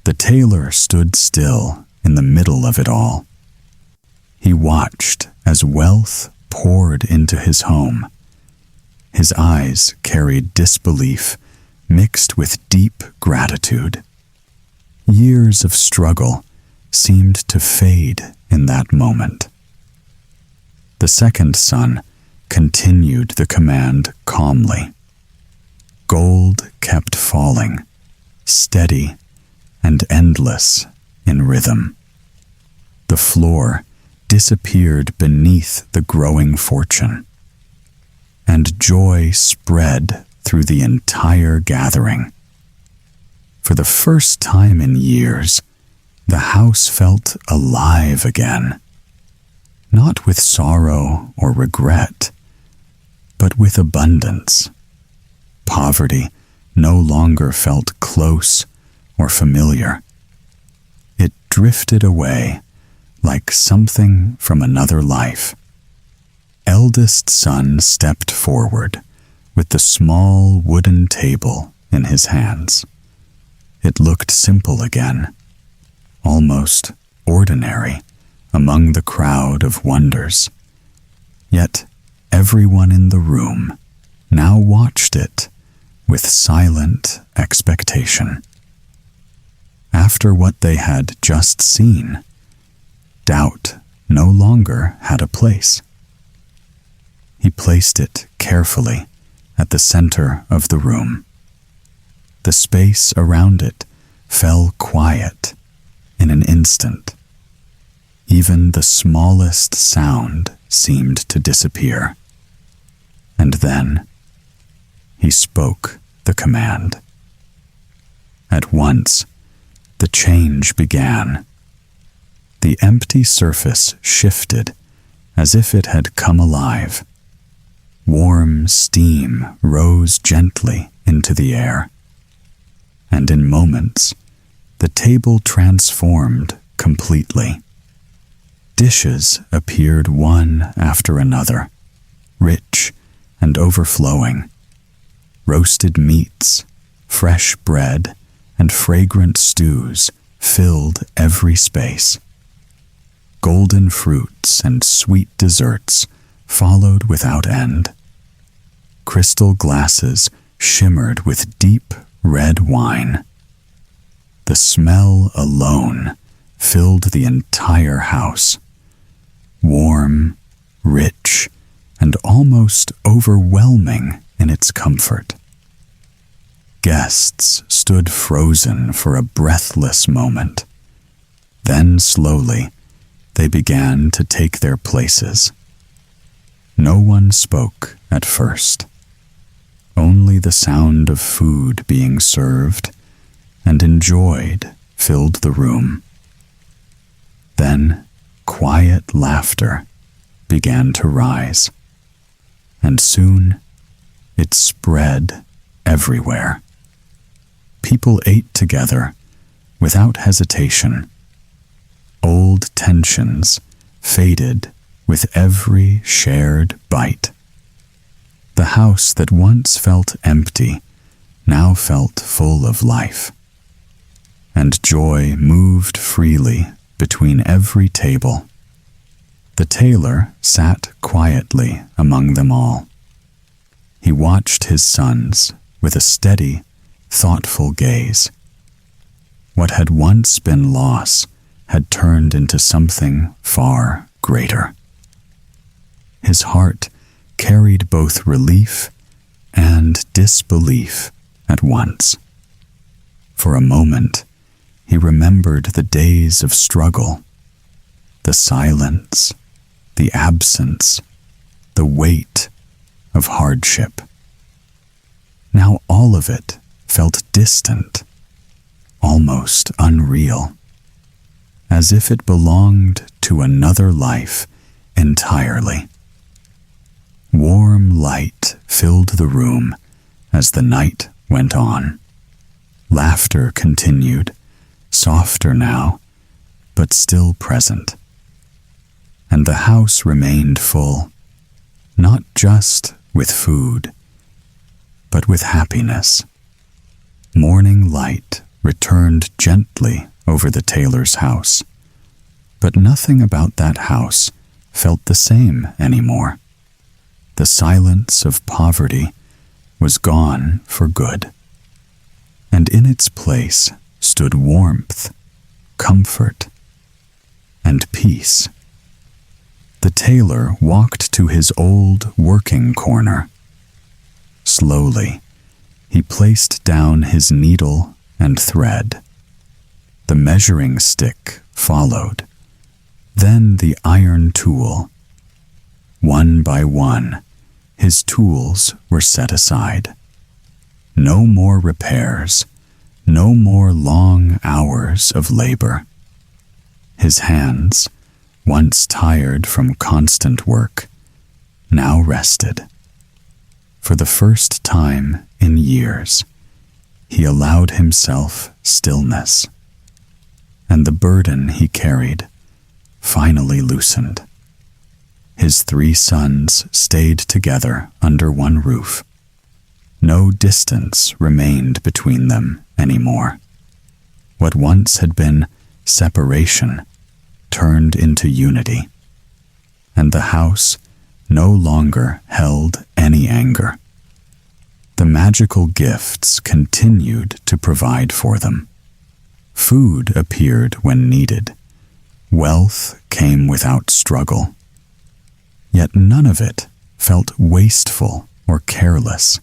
The tailor stood still in the middle of it all. He watched as wealth poured into his home. His eyes carried disbelief mixed with deep gratitude. Years of struggle seemed to fade in that moment. The second son continued the command calmly. Gold kept falling, steady and endless in rhythm. The floor disappeared beneath the growing fortune, and joy spread through the entire gathering. For the first time in years, the house felt alive again, not with sorrow or regret, but with abundance. Poverty no longer felt close or familiar. It drifted away like something from another life. Eldest son stepped forward with the small wooden table in his hands. It looked simple again, almost ordinary among the crowd of wonders. Yet everyone in the room now watched it with silent expectation. After what they had just seen, doubt no longer had a place. He placed it carefully at the center of the room. The space around it fell quiet in an instant. Even the smallest sound seemed to disappear. And then he spoke the command. At once, the change began. The empty surface shifted as if it had come alive. Warm steam rose gently into the air, and in moments, the table transformed completely. Dishes appeared one after another, rich and overflowing. Roasted meats, fresh bread, and fragrant stews filled every space. Golden fruits and sweet desserts followed without end. Crystal glasses shimmered with deep red wine. The smell alone filled the entire house. Warm, rich, and almost overwhelming in its comfort. Guests stood frozen for a breathless moment. Then slowly, they began to take their places. No one spoke at first. Only the sound of food being served and enjoyed filled the room. Then quiet laughter began to rise, and soon it spread everywhere. People ate together without hesitation. Old tensions faded with every shared bite. The house that once felt empty now felt full of life, and joy moved freely between every table. The tailor sat quietly among them all. He watched his sons with a steady, thoughtful gaze. What had once been loss had turned into something far greater. His heart carried both relief and disbelief at once. For a moment, he remembered the days of struggle, the silence, the absence, the weight of hardship. Now all of it felt distant, almost unreal, as if it belonged to another life entirely. Warm light filled the room as the night went on. Laughter continued, softer now, but still present. And the house remained full, not just with food, but with happiness. Morning light returned gently over the tailor's house, but nothing about that house felt the same anymore. The silence of poverty was gone for good, and in its place stood warmth, comfort, and peace. The tailor walked to his old working corner. Slowly, he placed down his needle and thread. The measuring stick followed, then the iron tool. One by one, his tools were set aside. No more repairs, no more long hours of labor. His hands, once tired from constant work, now rested, For the first time in years, he allowed himself stillness, and the burden he carried finally loosened. His 3 sons stayed together under one roof. No distance remained between them anymore. What once had been separation turned into unity, and the house no longer held any anger. The magical gifts continued to provide for them. Food appeared when needed. Wealth came without struggle. Yet none of it felt wasteful or careless.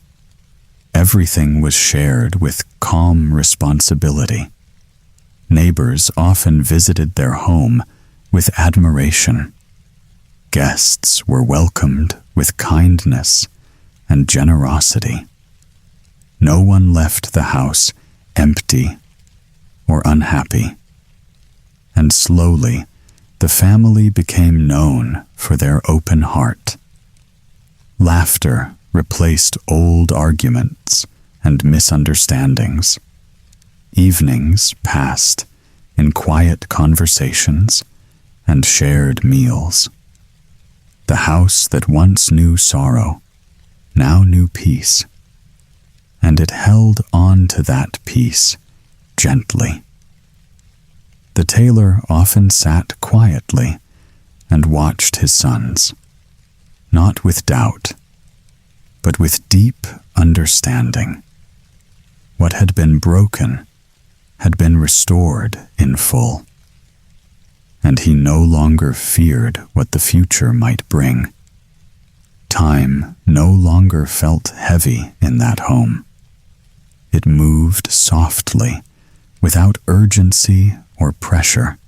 Everything was shared with calm responsibility. Neighbors often visited their home with admiration. Guests were welcomed with kindness and generosity. No one left the house empty or unhappy. And slowly, the family became known for their open heart. Laughter replaced old arguments and misunderstandings. Evenings passed in quiet conversations and shared meals. The house that once knew sorrow now knew peace, and it held on to that peace gently. The tailor often sat quietly and watched his sons, not with doubt, but with deep understanding. What had been broken had been restored in full, and he no longer feared what the future might bring. Time no longer felt heavy in that home. It moved softly, without urgency or pressure.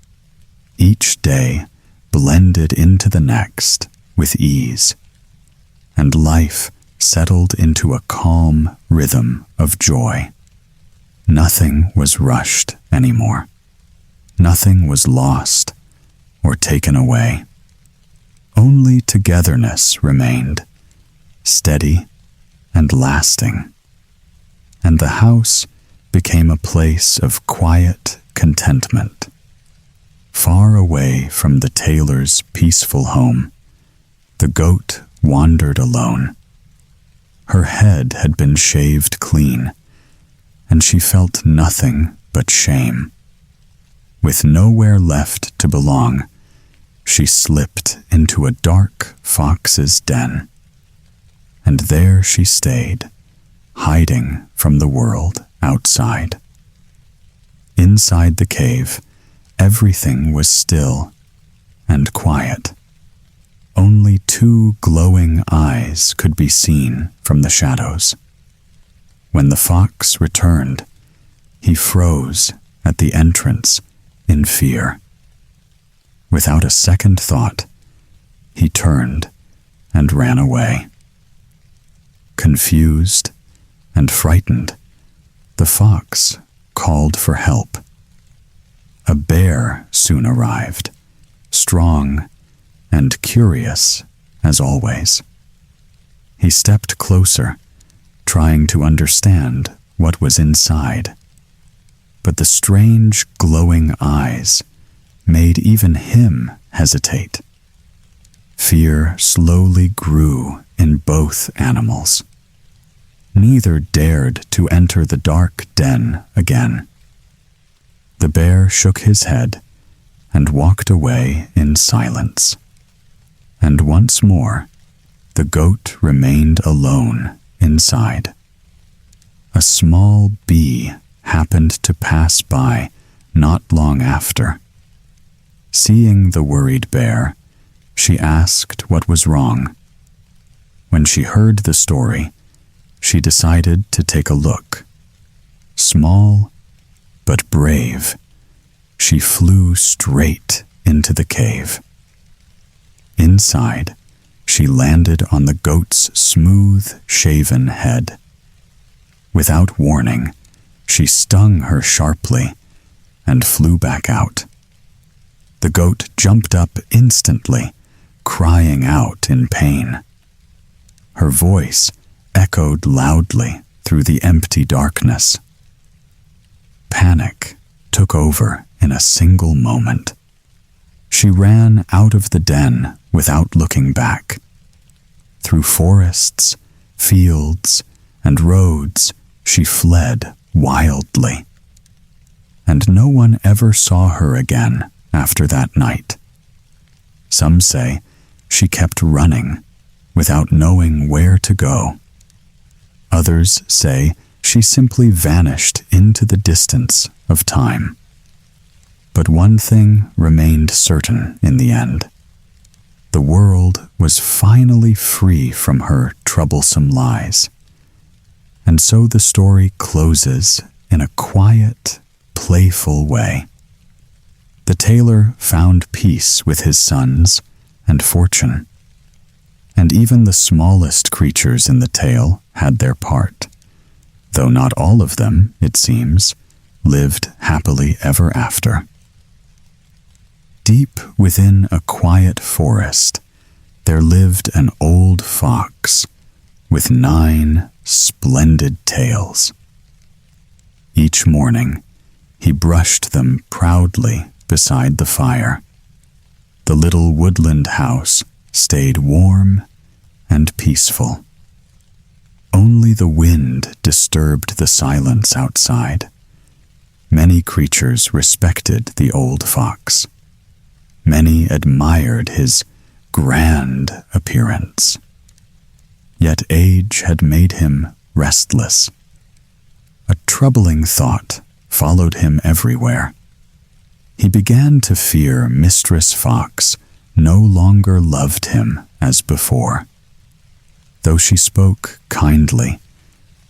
Each day blended into the next with ease, and life settled into a calm rhythm of joy. Nothing was rushed anymore. Nothing was lost or taken away. Only togetherness remained, steady and lasting, and the house became a place of quiet contentment. Far away from the tailor's peaceful home, the goat wandered alone. Her head had been shaved clean, and she felt nothing but shame. With nowhere left to belong, she slipped into a dark fox's den, and there she stayed, hiding from the world outside. Inside the cave, everything was still and quiet. Only 2 glowing eyes could be seen from the shadows. When the fox returned, he froze at the entrance in fear. Without a second thought, he turned and ran away. Confused and frightened, the fox called for help. A bear soon arrived, strong and curious as always. He stepped closer, trying to understand what was inside. But the strange glowing eyes made even him hesitate. Fear slowly grew in both animals. Neither dared to enter the dark den again. The bear shook his head and walked away in silence. And once more, the goat remained alone inside. A small bee happened to pass by not long after. Seeing the worried bear, she asked what was wrong. When she heard the story, she decided to take a look. Small but brave, she flew straight into the cave. Inside, she landed on the goat's smooth, shaven head. Without warning, she stung her sharply and flew back out. The goat jumped up instantly, crying out in pain. Her voice echoed loudly through the empty darkness. Panic took over in a single moment. She ran out of the den without looking back. Through forests, fields, and roads, she fled wildly. And no one ever saw her again after that night. Some say she kept running without knowing where to go. Others say she simply vanished into the distance of time. But one thing remained certain in the end. The world was finally free from her troublesome lies. And so the story closes in a quiet, playful way. The tailor found peace with his sons and fortune. And even the smallest creatures in the tale had their part, though not all of them, it seems, lived happily ever after. Deep within a quiet forest, there lived an old fox with 9 splendid tails. Each morning, he brushed them proudly beside the fire. The little woodland house stayed warm and peaceful. Only the wind disturbed the silence outside. Many creatures respected the old fox. Many admired his grand appearance. Yet age had made him restless. A troubling thought followed him everywhere. He began to fear Mistress Fox no longer loved him as before. Though she spoke kindly,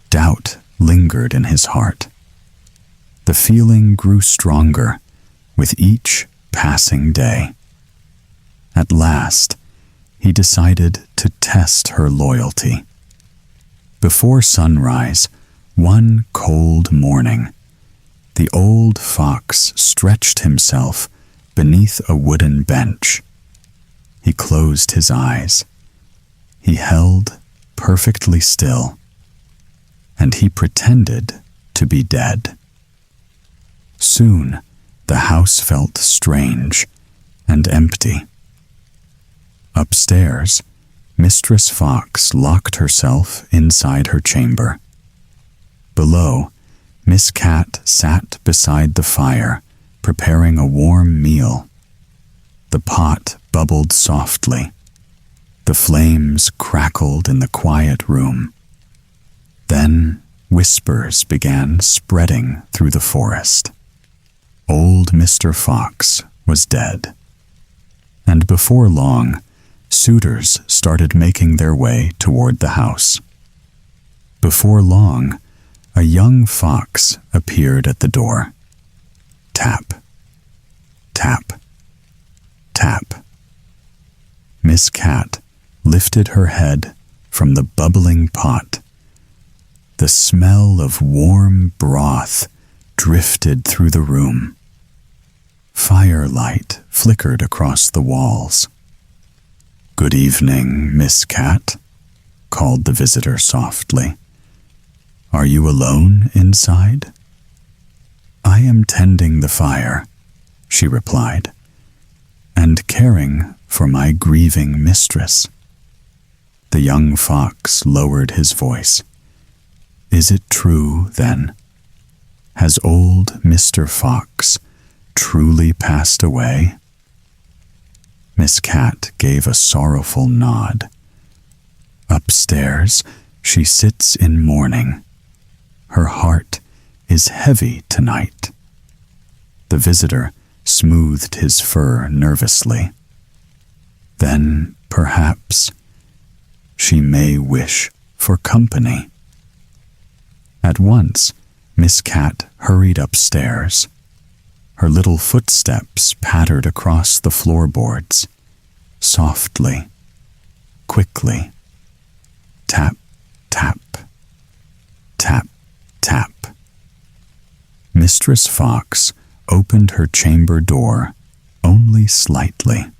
doubt lingered in his heart. The feeling grew stronger with each passing day. At last, he decided to test her loyalty. Before sunrise, one cold morning, the old fox stretched himself beneath a wooden bench. He closed his eyes. He held perfectly still, and he pretended to be dead. Soon, the house felt strange and empty. Upstairs, Mistress Fox locked herself inside her chamber. Below, Miss Cat sat beside the fire, preparing a warm meal. The pot bubbled softly. The flames crackled in the quiet room. Then whispers began spreading through the forest. Old Mr. Fox was dead. And before long, suitors started making their way toward the house. Before long, a young fox appeared at the door. Tap, tap, tap. Miss Cat lifted her head from the bubbling pot. The smell of warm broth drifted through the room. Firelight flickered across the walls. "Good evening, Miss Cat," called the visitor softly. "Are you alone inside?" "I am tending the fire," she replied, "and caring for my grieving mistress." The young fox lowered his voice. "Is it true, then? Has old Mr. Fox truly passed away?" Miss Cat gave a sorrowful nod. "Upstairs, she sits in mourning. Her heart is heavy tonight." The visitor smoothed his fur nervously. "Then, perhaps, she may wish for company." At once, Miss Cat hurried upstairs. Her little footsteps pattered across the floorboards, softly, quickly. Tap, tap, tap, tap. Mistress Fox opened her chamber door only slightly.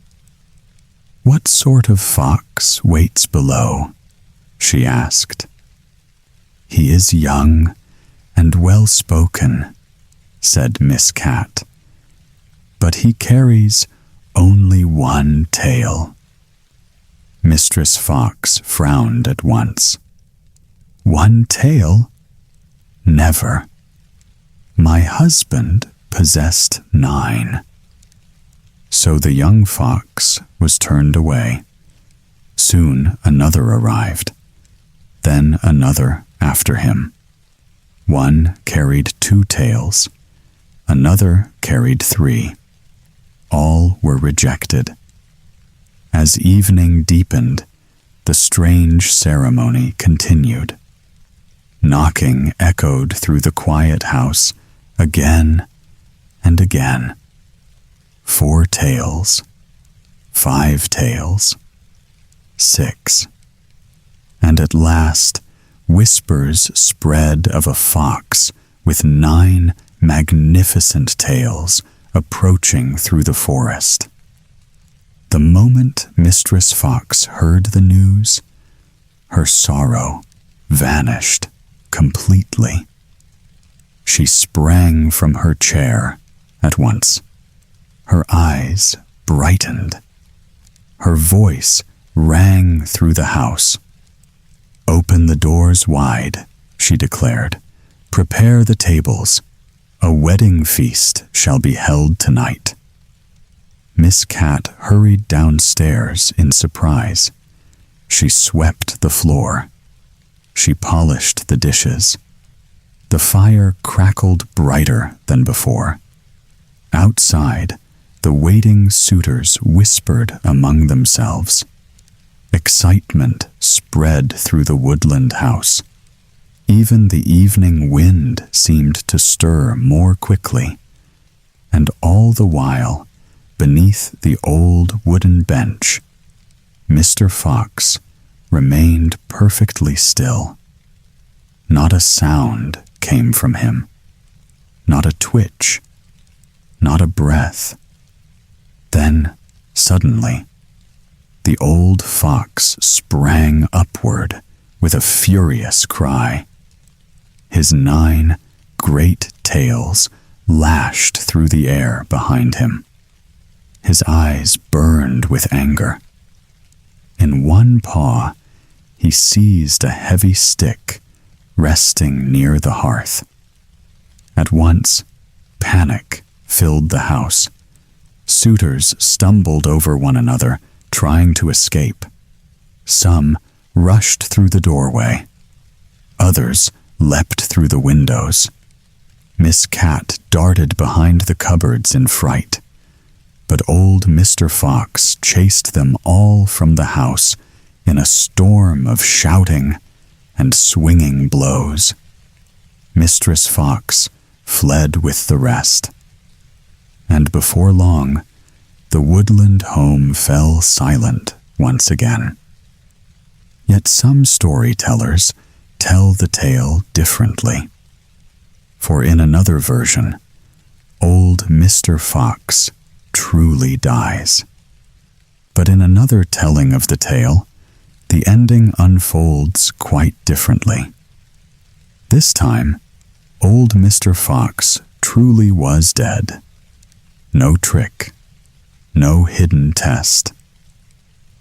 "What sort of fox waits below?" she asked, "He is young and well-spoken," said Miss Cat, "but he carries only one tail." Mistress Fox frowned at once. "One tail? Never. My husband possessed 9. So the young fox was turned away. Soon another arrived, then another after him. One carried 2 tails, another carried 3. All were rejected. As evening deepened, the strange ceremony continued. Knocking echoed through the quiet house again and again. 4 tails, 5 tails, 6. And at last, whispers spread of a fox with 9 magnificent tails approaching through the forest. The moment Mistress Fox heard the news, her sorrow vanished completely. She sprang from her chair at once. Her eyes brightened. Her voice rang through the house. "Open the doors wide," she declared. "Prepare the tables. A wedding feast shall be held tonight." Miss Cat hurried downstairs in surprise. She swept the floor. She polished the dishes. The fire crackled brighter than before. Outside, the waiting suitors whispered among themselves. Excitement spread through the woodland house. Even the evening wind seemed to stir more quickly, and all the while, beneath the old wooden bench, Mr. Fox remained perfectly still. Not a sound came from him, not a twitch, not a breath. Then, suddenly, the old fox sprang upward with a furious cry. His 9 great tails lashed through the air behind him. His eyes burned with anger. In one paw, he seized a heavy stick resting near the hearth. At once, panic filled the house. Suitors stumbled over one another, trying to escape. Some rushed through the doorway. Others leapt through the windows. Miss Cat darted behind the cupboards in fright. But old Mr. Fox chased them all from the house in a storm of shouting and swinging blows. Mistress Fox fled with the rest. And before long, the woodland home fell silent once again. Yet some storytellers tell the tale differently. For in another version, old Mr. Fox truly dies. But in another telling of the tale, the ending unfolds quite differently. This time, old Mr. Fox truly was dead. No trick, no hidden test.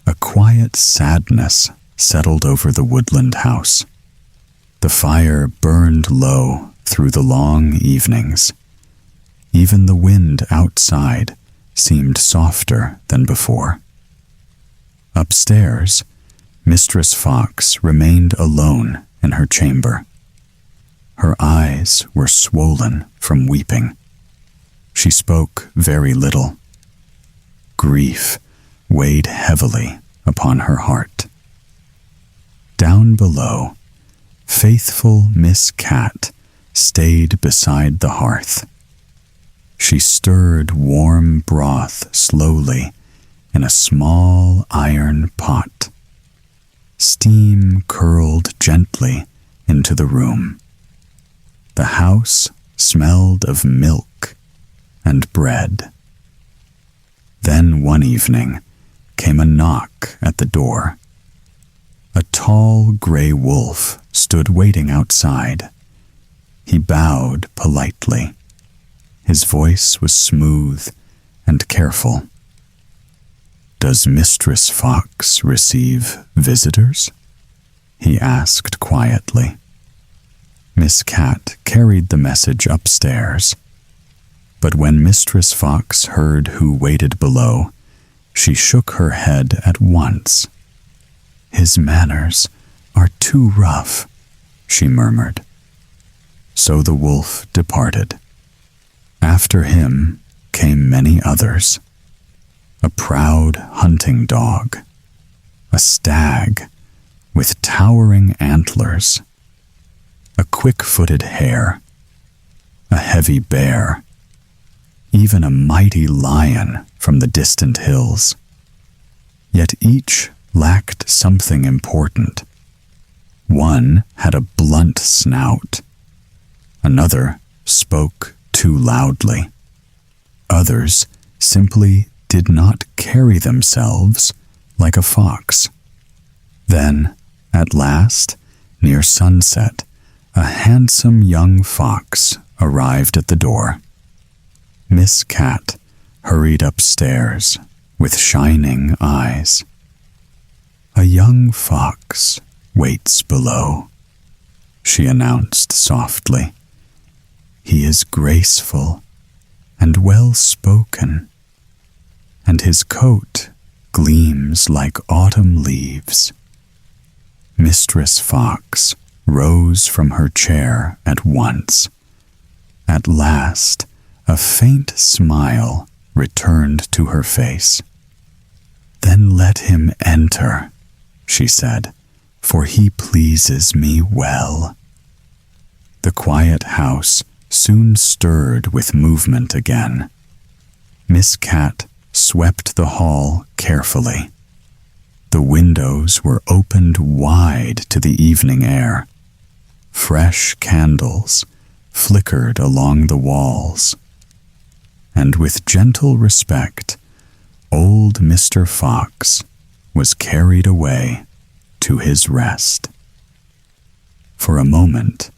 A quiet sadness settled over the woodland house. The fire burned low through the long evenings. Even the wind outside seemed softer than before. Upstairs, Mistress Fox remained alone in her chamber. Her eyes were swollen from weeping. She spoke very little. Grief weighed heavily upon her heart. Down below, faithful Miss Cat stayed beside the hearth. She stirred warm broth slowly in a small iron pot. Steam curled gently into the room. The house smelled of milk and bread. Then one evening came a knock at the door. A tall gray wolf stood waiting outside. He bowed politely. His voice was smooth and careful. "Does Mistress Fox receive visitors?" he asked quietly. Miss Cat carried the message upstairs. But when Mistress Fox heard who waited below, she shook her head at once. "His manners are too rough," she murmured. So the wolf departed. After him came many others. A proud hunting dog, a stag with towering antlers, a quick-footed hare, a heavy bear, even a mighty lion from the distant hills. Yet each lacked something important. One had a blunt snout. Another spoke too loudly. Others simply did not carry themselves like a fox. Then, at last, near sunset, a handsome young fox arrived at the door. Miss Cat hurried upstairs with shining eyes. "A young fox waits below," she announced softly. "He is graceful and well-spoken, and his coat gleams like autumn leaves." Mistress Fox rose from her chair at once. At last, a faint smile returned to her face. "Then let him enter," she said, "for he pleases me well." The quiet house soon stirred with movement again. Miss Cat swept the hall carefully. The windows were opened wide to the evening air. Fresh candles flickered along the walls. And with gentle respect, old Mr. Fox was carried away to his rest. For a moment,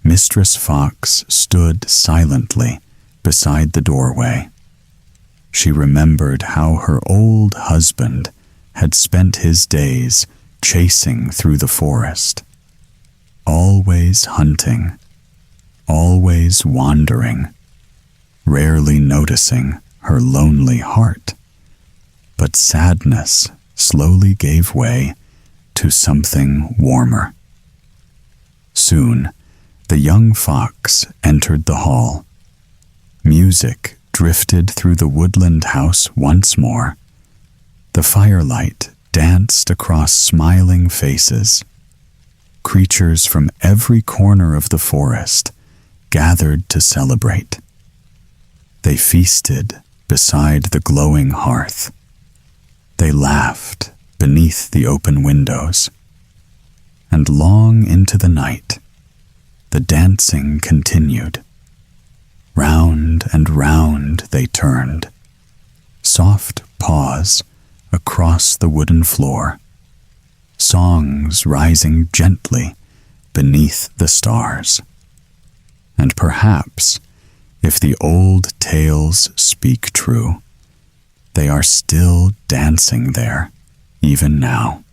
Mistress Fox stood silently beside the doorway. She remembered how her old husband had spent his days chasing through the forest, always hunting, always wandering, rarely noticing her lonely heart. But sadness slowly gave way to something warmer. Soon, the young fox entered the hall. Music drifted through the woodland house once more. The firelight danced across smiling faces. Creatures from every corner of the forest gathered to celebrate. They feasted beside the glowing hearth. They laughed beneath the open windows. And long into the night, the dancing continued. Round and round they turned, soft paws across the wooden floor, songs rising gently beneath the stars. And perhaps, if the old tales speak true, they are still dancing there, even now.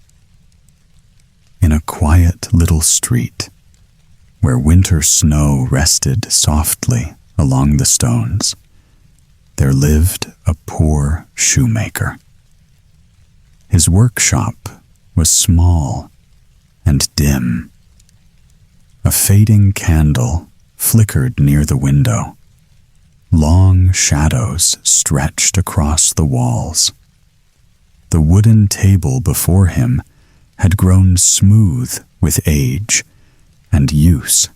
In a quiet little street, where winter snow rested softly along the stones, there lived a poor shoemaker. His workshop was small and dim. A fading candle flickered near the window. Long shadows stretched across the walls. The wooden table before him had grown smooth with age and use.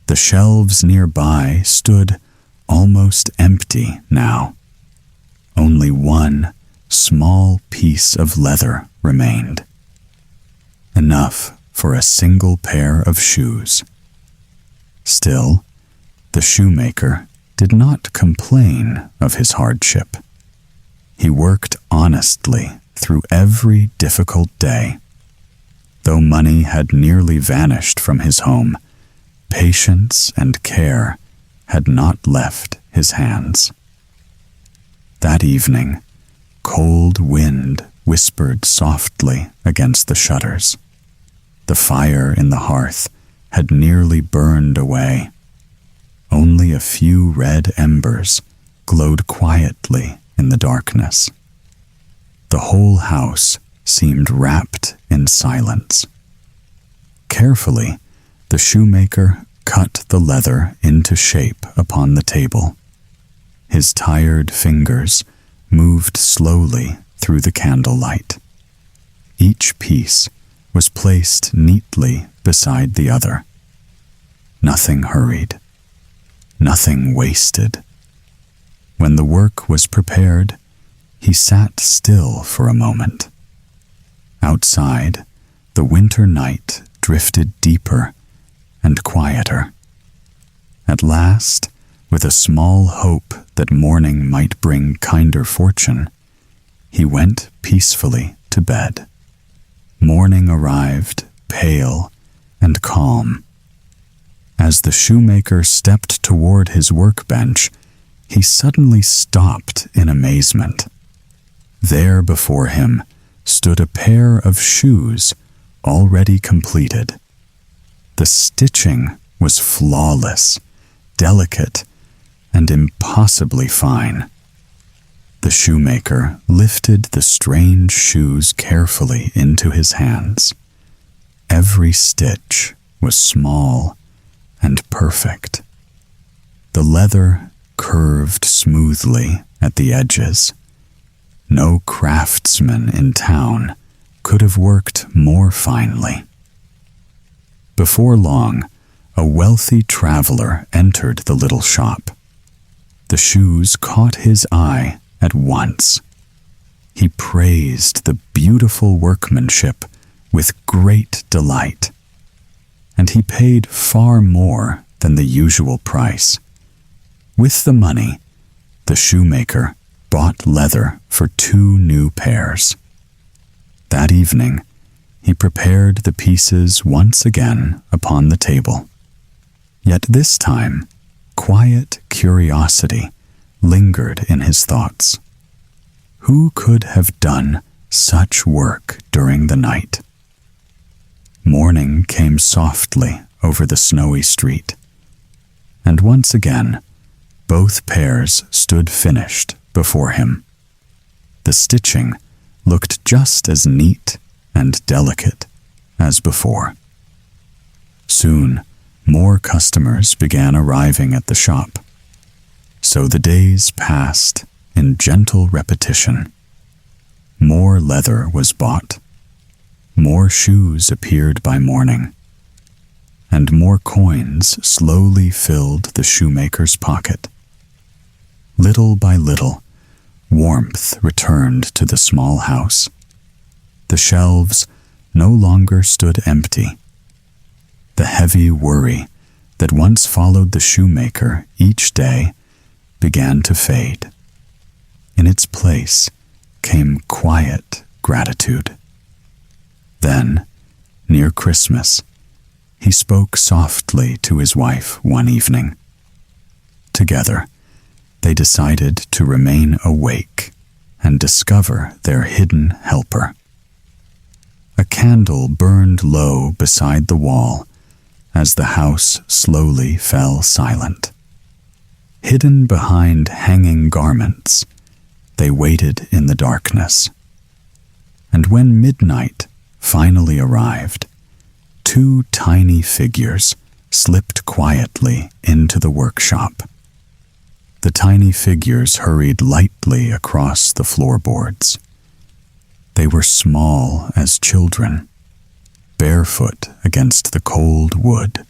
The shelves nearby stood almost empty now. Only one small piece of leather remained, enough for a single pair of shoes. Still, the shoemaker did not complain of his hardship. He worked honestly through every difficult day. Though money had nearly vanished from his home, patience and care had not left his hands. That evening, cold wind whispered softly against the shutters. The fire in the hearth had nearly burned away. Only a few red embers glowed quietly in the darkness. The whole house seemed wrapped in silence. Carefully, the shoemaker cut the leather into shape upon the table. His tired fingers moved slowly through the candlelight. Each piece was placed neatly beside the other. Nothing hurried, nothing wasted. When the work was prepared, he sat still for a moment. Outside, the winter night drifted deeper and quieter. At last, with a small hope that morning might bring kinder fortune, he went peacefully to bed. Morning arrived, pale and calm. As the shoemaker stepped toward his workbench, he suddenly stopped in amazement. There before him stood a pair of shoes already completed. The stitching was flawless, delicate, and impossibly fine. The shoemaker lifted the strange shoes carefully into his hands. Every stitch was small and perfect. The leather curved smoothly at the edges. No craftsman in town could have worked more finely. Before long, a wealthy traveler entered the little shop. The shoes caught his eye at once. He praised the beautiful workmanship with great delight, and he paid far more than the usual price. With the money, the shoemaker bought leather for 2 new pairs. That evening, he prepared the pieces once again upon the table. Yet this time, quiet curiosity lingered in his thoughts. Who could have done such work during the night? Morning came softly over the snowy street, and once again, both pairs stood finished before him. The stitching looked just as neat and delicate as before. Soon, more customers began arriving at the shop. So the days passed in gentle repetition. More leather was bought. More shoes appeared by morning. And more coins slowly filled the shoemaker's pocket. Little by little, warmth returned to the small house. The shelves no longer stood empty. The heavy worry that once followed the shoemaker each day began to fade. In its place came quiet gratitude. Then, near Christmas, he spoke softly to his wife one evening. Together, they decided to remain awake and discover their hidden helper. A candle burned low beside the wall as the house slowly fell silent. Hidden behind hanging garments, they waited in the darkness. And when midnight finally arrived, 2 tiny figures slipped quietly into the workshop. The tiny figures hurried lightly across the floorboards. They were small as children, barefoot against the cold wood.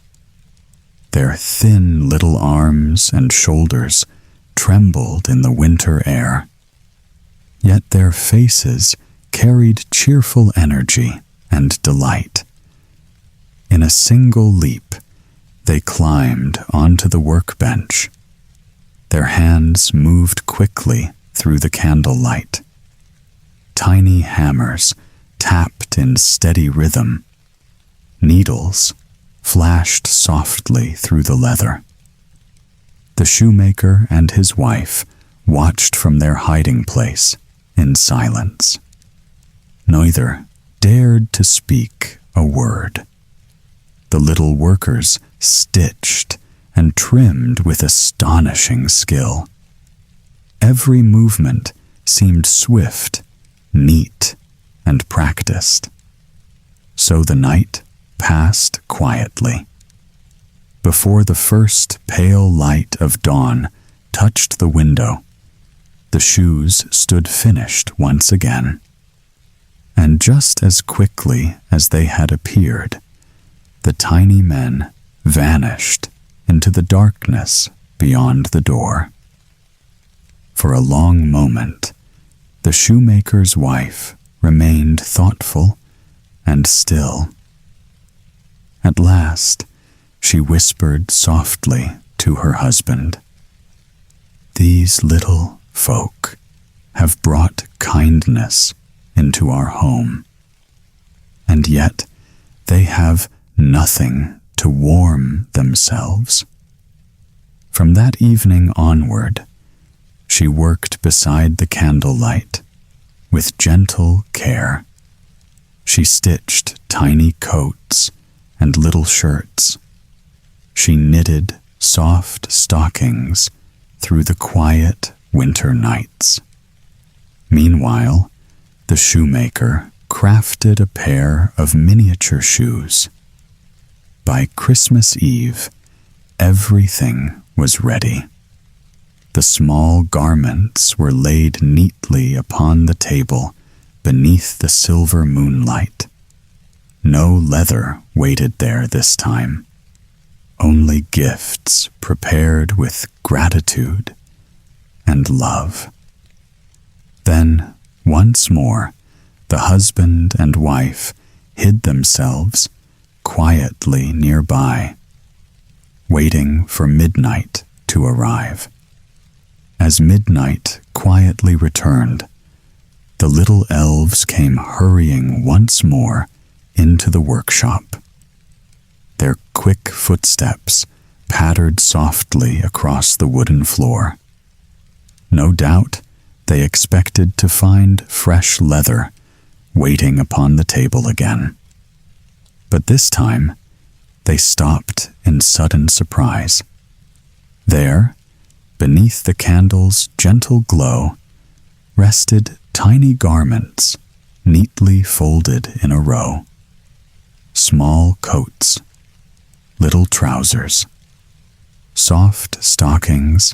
Their thin little arms and shoulders trembled in the winter air. Yet their faces carried cheerful energy and delight. In a single leap, they climbed onto the workbench. Their hands moved quickly through the candlelight. Tiny hammers tapped in steady rhythm Needles flashed softly through the leather. The shoemaker and his wife watched from their hiding place in silence. Neither dared to speak a word. The little workers stitched and trimmed with astonishing skill. Every movement seemed swift, neat, and practiced. So the night passed quietly. Before the first pale light of dawn touched the window, the shoes stood finished once again. And just as quickly as they had appeared, the tiny men vanished into the darkness beyond the door. For a long moment, the shoemaker's wife remained thoughtful and still. At last, she whispered softly to her husband, "These little folk have brought kindness into our home, and yet they have nothing to warm themselves." From that evening onward, she worked beside the candlelight with gentle care. She stitched tiny coats and little shirts. She knitted soft stockings through the quiet winter nights. Meanwhile, the shoemaker crafted a pair of miniature shoes. By Christmas Eve, everything was ready. The small garments were laid neatly upon the table beneath the silver moonlight. No leather waited there this time, only gifts prepared with gratitude and love. Then, once more, the husband and wife hid themselves quietly nearby, waiting for midnight to arrive. As midnight quietly returned, the little elves came hurrying once more into the workshop. Their quick footsteps pattered softly across the wooden floor. No doubt they expected to find fresh leather waiting upon the table again. But this time, they stopped in sudden surprise. There, beneath the candle's gentle glow, rested tiny garments neatly folded in a row. Small coats, little trousers, soft stockings,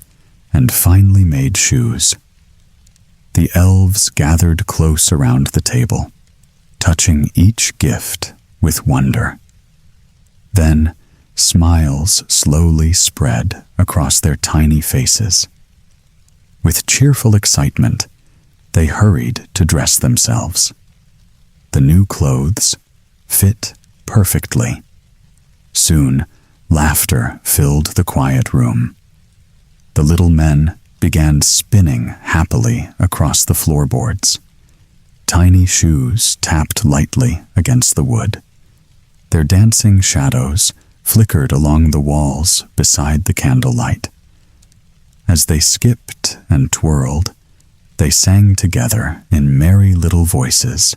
and finely made shoes. The elves gathered close around the table, touching each gift with wonder. Then smiles slowly spread across their tiny faces. With cheerful excitement, they hurried to dress themselves. The new clothes fit perfectly. Soon, laughter filled the quiet room. The little men began spinning happily across the floorboards. Tiny shoes tapped lightly against the wood. Their dancing shadows flickered along the walls beside the candlelight. As they skipped and twirled, they sang together in merry little voices.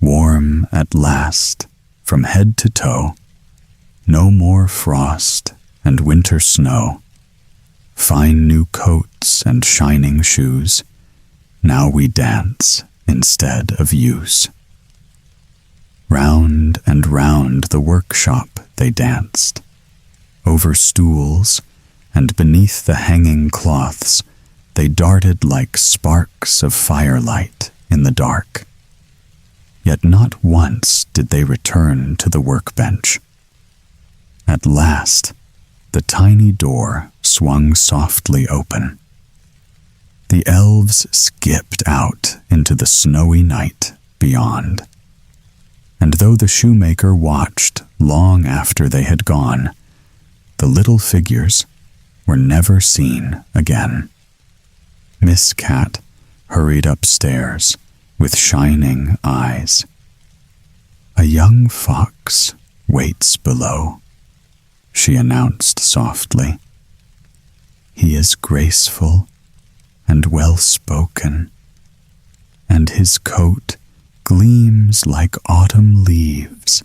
Warm at last, from head to toe, no more frost and winter snow. Fine new coats and shining shoes, now we dance instead of use. Round and round the workshop they danced. Over stools and beneath the hanging cloths, they darted like sparks of firelight in the dark. Yet not once did they return to the workbench. At last, the tiny door swung softly open. The elves skipped out into the snowy night beyond. And though the shoemaker watched long after they had gone, the little figures were never seen again. Miss Cat hurried upstairs with shining eyes. A young fox waits below," she announced softly. "He is graceful and well-spoken, and his coat gleams like autumn leaves."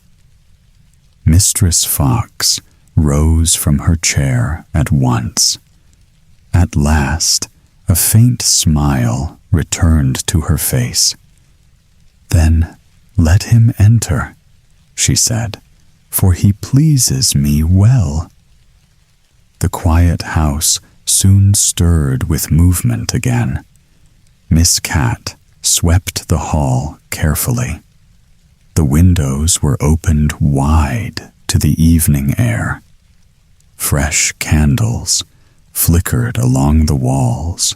Mistress Fox rose from her chair at once. At last, a faint smile returned to her face. "Then let him enter," she said, "for he pleases me well." The quiet house soon stirred with movement again. Miss Cat swept the hall carefully. The windows were opened wide to the evening air. Fresh candles flickered along the walls,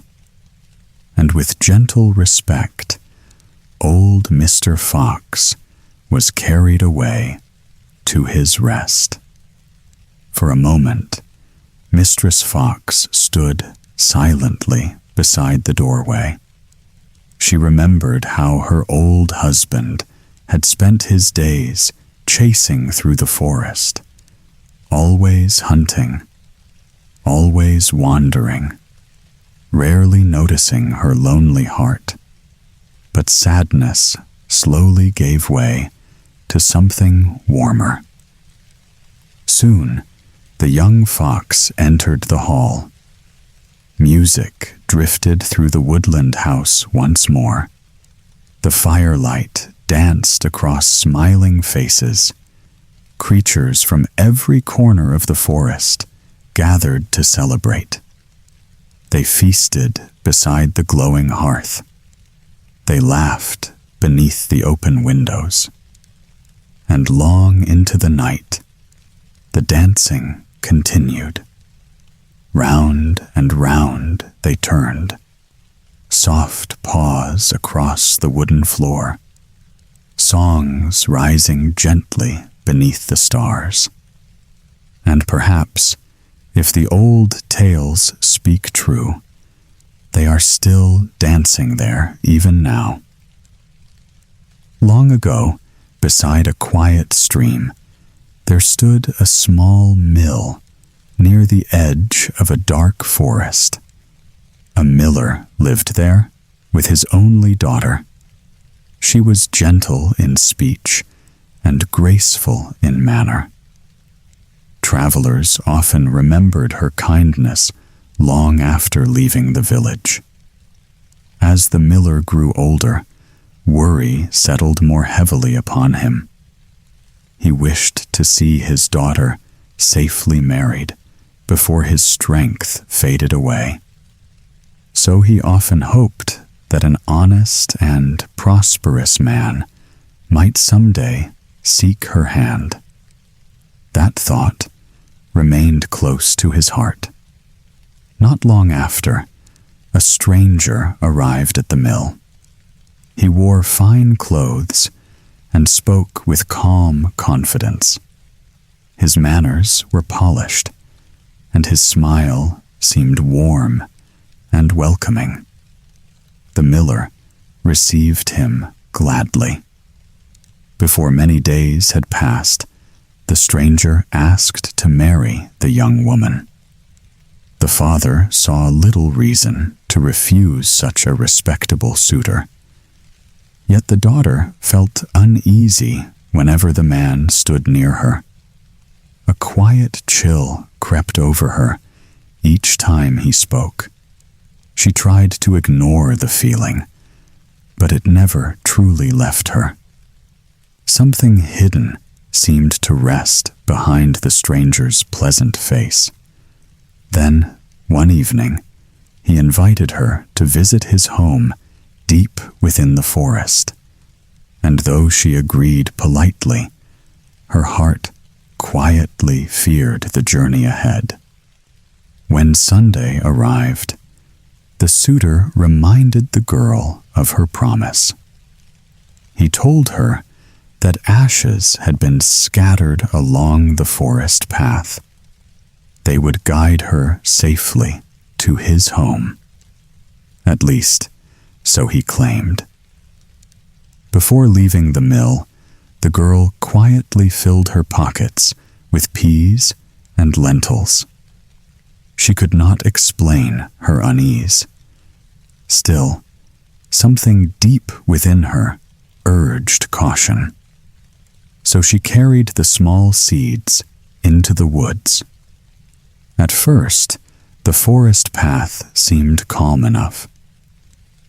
and with gentle respect, old Mr. Fox was carried away to his rest. For a moment, Mistress Fox stood silently beside the doorway. She remembered how her old husband had spent his days chasing through the forest, always hunting, always wandering, rarely noticing her lonely heart. But sadness slowly gave way to something warmer. Soon, the young fox entered the hall. Music drifted through the woodland house once more. The firelight danced across smiling faces. Creatures from every corner of the forest gathered to celebrate. They feasted beside the glowing hearth. They laughed beneath the open windows. And long into the night, the dancing continued. Round and round they turned, soft paws across the wooden floor, songs rising gently beneath the stars. And perhaps, if the old tales speak true, they are still dancing there even now. Long ago, beside a quiet stream, there stood a small mill near the edge of a dark forest. A miller lived there with his only daughter. She was gentle in speech and graceful in manner. Travelers often remembered her kindness long after leaving the village. As the miller grew older, worry settled more heavily upon him. He wished to see his daughter safely married before his strength faded away. So he often hoped that an honest and prosperous man might someday seek her hand. That thought remained close to his heart. Not long after, a stranger arrived at the mill. He wore fine clothes and spoke with calm confidence. His manners were polished, and his smile seemed warm and welcoming. The miller received him gladly. Before many days had passed, the stranger asked to marry the young woman. The father saw little reason to refuse such a respectable suitor. Yet the daughter felt uneasy whenever the man stood near her. A quiet chill crept over her each time he spoke. She tried to ignore the feeling, but it never truly left her. Something hidden seemed to rest behind the stranger's pleasant face. Then, one evening, he invited her to visit his home deep within the forest, and though she agreed politely, her heart quietly feared the journey ahead. When Sunday arrived, the suitor reminded the girl of her promise. He told her that ashes had been scattered along the forest path. They would guide her safely to his home. At least, so he claimed. Before leaving the mill, the girl quietly filled her pockets with peas and lentils. She could not explain her unease. Still, something deep within her urged caution. So she carried the small seeds into the woods. At first, the forest path seemed calm enough.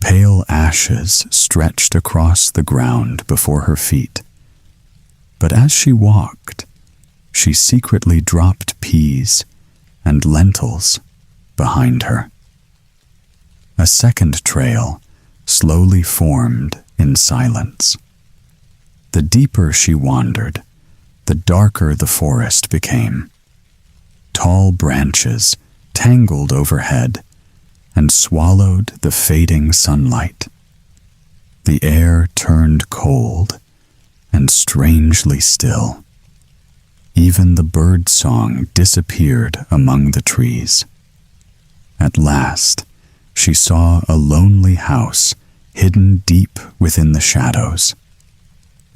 Pale ashes stretched across the ground before her feet. But as she walked, she secretly dropped peas and lentils behind her. A second trail slowly formed in silence. The deeper she wandered, the darker the forest became. Tall branches tangled overhead and swallowed the fading sunlight. The air turned cold and strangely still. Even the bird song disappeared among the trees. At last, she saw a lonely house hidden deep within the shadows.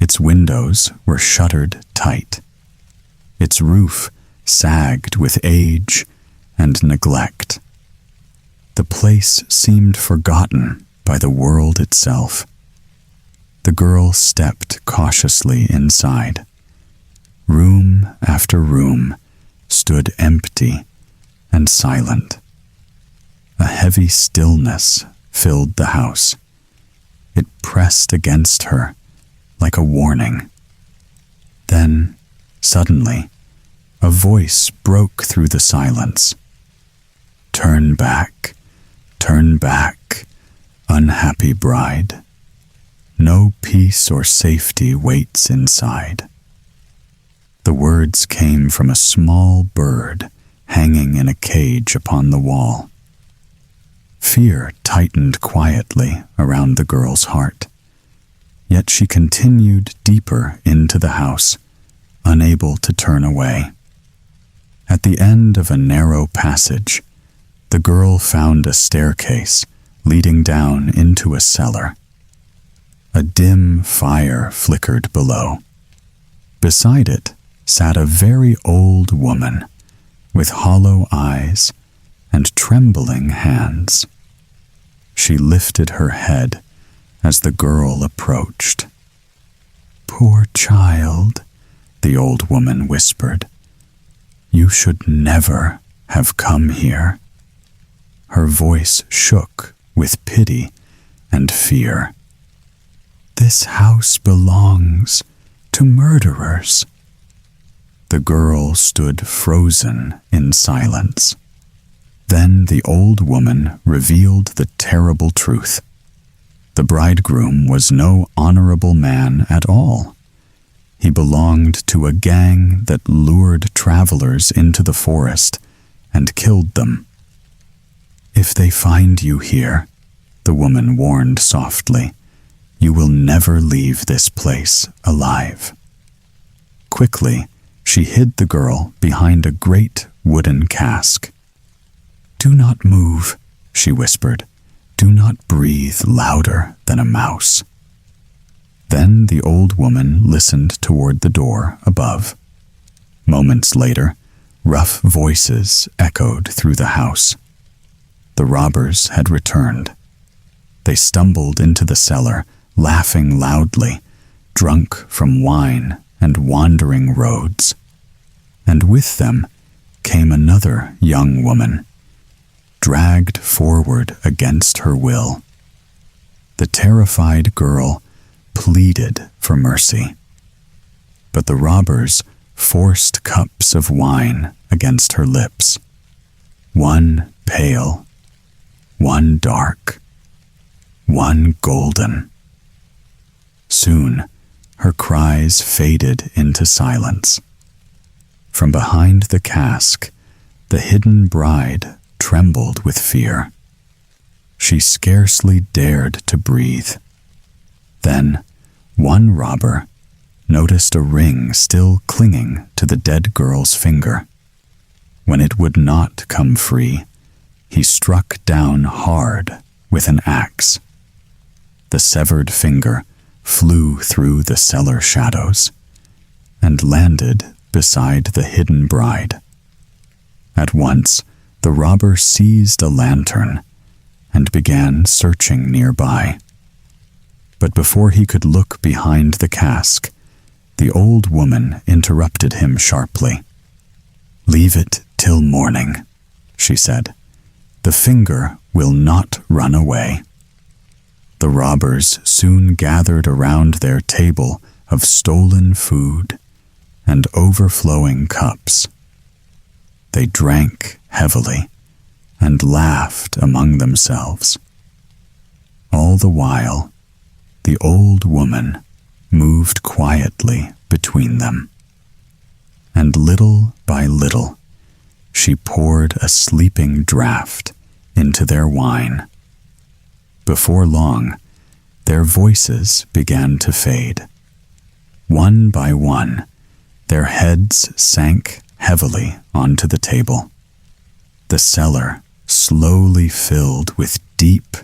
Its windows were shuttered tight. Its roof sagged with age and neglect. The place seemed forgotten by the world itself. The girl stepped cautiously inside. Room after room stood empty and silent. A heavy stillness filled the house. It pressed against her like a warning. Then, suddenly, a voice broke through the silence. Turn back, unhappy bride. No peace or safety waits inside. The words came from a small bird hanging in a cage upon the wall. Fear tightened quietly around the girl's heart. Yet she continued deeper into the house, unable to turn away. At the end of a narrow passage, the girl found a staircase leading down into a cellar. A dim fire flickered below. Beside it sat a very old woman with hollow eyes and trembling hands. She lifted her head as the girl approached. "Poor child," the old woman whispered. "You should never have come here." Her voice shook with pity and fear. "This house belongs to murderers." The girl stood frozen in silence. Then the old woman revealed the terrible truth. The bridegroom was no honorable man at all. He belonged to a gang that lured travelers into the forest and killed them. "If they find you here," the woman warned softly, "you will never leave this place alive." Quickly, she hid the girl behind a great wooden cask. "Do not move," she whispered. "Do not breathe louder than a mouse." Then the old woman listened toward the door above. Moments later, rough voices echoed through the house. The robbers had returned. They stumbled into the cellar, laughing loudly, drunk from wine and wandering roads. And with them came another young woman, dragged forward against her will. The terrified girl pleaded for mercy. But the robbers forced cups of wine against her lips, one pale, one dark, one golden. Soon, her cries faded into silence. From behind the cask, the hidden bride trembled with fear. She scarcely dared to breathe. Then, one robber noticed a ring still clinging to the dead girl's finger. When it would not come free, he struck down hard with an axe. The severed finger flew through the cellar shadows. and landed beside the hidden bride. At once, the robber seized a lantern and began searching nearby. But before he could look behind the cask, the old woman interrupted him sharply. "Leave it till morning," she said. "The finger will not run away." The robbers soon gathered around their table of stolen food and overflowing cups. They drank heavily and laughed among themselves. All the while, the old woman moved quietly between them, and little by little she poured a sleeping draught into their wine. Before long, their voices began to fade. One by one, their heads sank heavily onto the table. The cellar slowly filled with deep,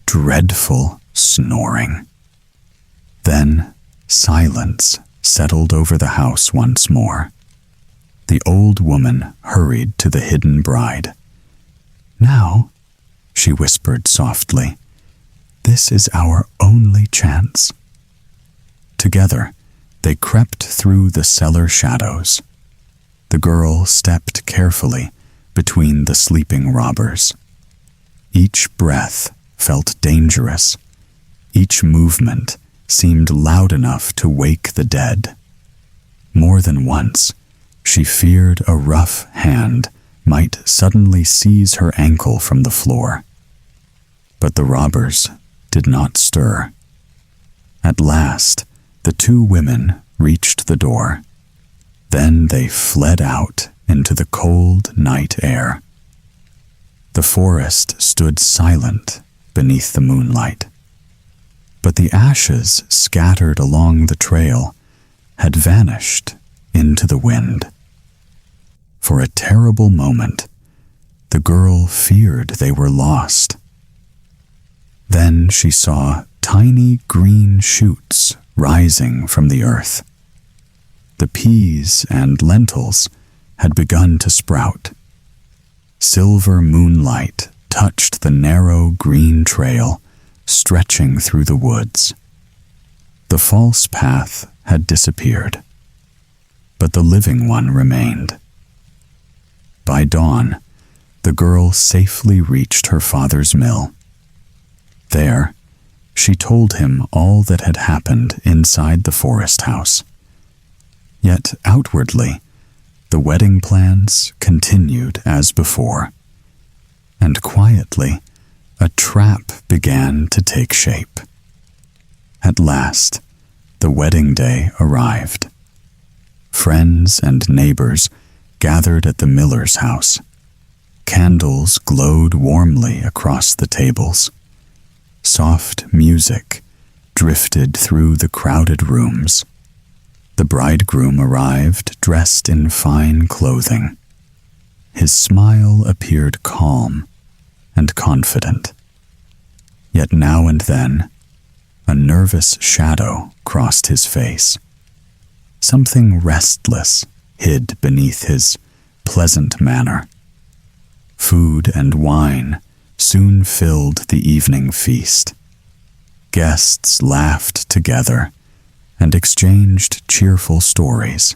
dreadful snoring. Then silence settled over the house once more. The old woman hurried to the hidden bride. "Now," she whispered softly, "this is our only chance." Together, they crept through the cellar shadows. The girl stepped carefully between the sleeping robbers. Each breath felt dangerous. Each movement seemed loud enough to wake the dead. More than once, she feared a rough hand might suddenly seize her ankle from the floor. But the robbers did not stir. At last, the two women reached the door. Then they fled out into the cold night air. The forest stood silent beneath the moonlight. But the ashes scattered along the trail had vanished into the wind. For a terrible moment, the girl feared they were lost. Then she saw tiny green shoots rising from the earth. The peas and lentils had begun to sprout. Silver moonlight touched the narrow green trail stretching through the woods. The false path had disappeared, but the living one remained. By dawn, the girl safely reached her father's mill. There, she told him all that had happened inside the forest house. Yet outwardly, the wedding plans continued as before, and quietly, a trap began to take shape. At last, the wedding day arrived. Friends and neighbors gathered at the miller's house. Candles glowed warmly across the tables. Soft music drifted through the crowded rooms. The bridegroom arrived dressed in fine clothing. His smile appeared calm and confident. Yet now and then, a nervous shadow crossed his face. Something restless hid beneath his pleasant manner. Food and wine soon filled the evening feast. Guests laughed together and exchanged cheerful stories.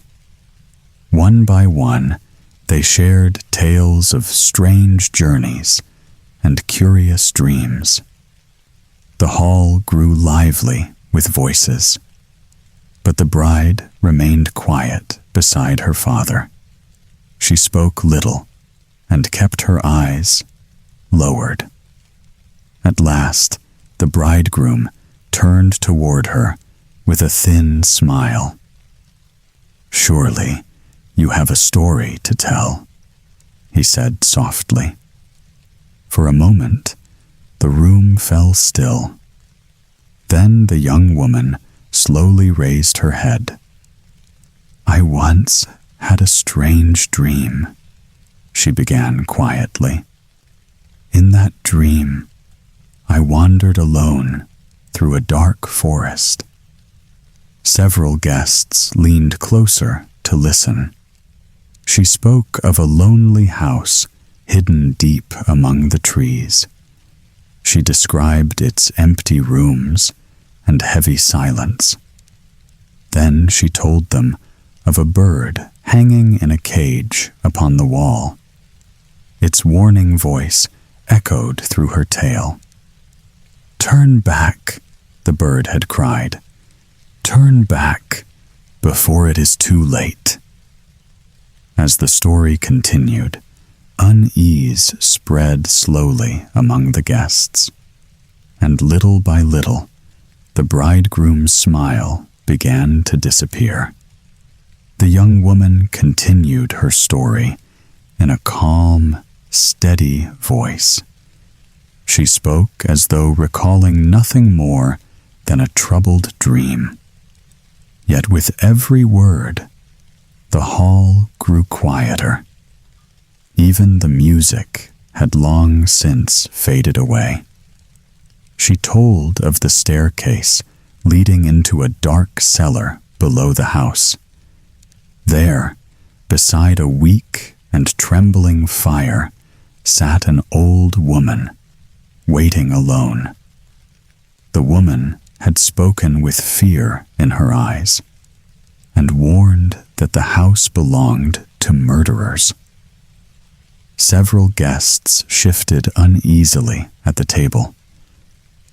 One by one, they shared tales of strange journeys and curious dreams. The hall grew lively with voices, but the bride remained quiet beside her father. She spoke little and kept her eyes lowered. At last, the bridegroom turned toward her with a thin smile. "Surely you have a story to tell," he said softly. For a moment, the room fell still. Then the young woman slowly raised her head. "I once had a strange dream," she began quietly. "In that dream, I wandered alone through a dark forest. Several guests leaned closer to listen. She spoke of a lonely house hidden deep among the trees. She described its empty rooms and heavy silence. Then she told them of a bird hanging in a cage upon the wall. Its warning voice echoed through her tale. "Turn back," the bird had cried. "Turn back before it is too late." As the story continued, unease spread slowly among the guests, and little by little, the bridegroom's smile began to disappear. The young woman continued her story in a calm, steady voice. She spoke as though recalling nothing more than a troubled dream. Yet with every word, the hall grew quieter. Even the music had long since faded away. She told of the staircase leading into a dark cellar below the house. There, beside a weak and trembling fire, sat an old woman, waiting alone. The woman had spoken with fear in her eyes, and warned that the house belonged to murderers. Several guests shifted uneasily at the table.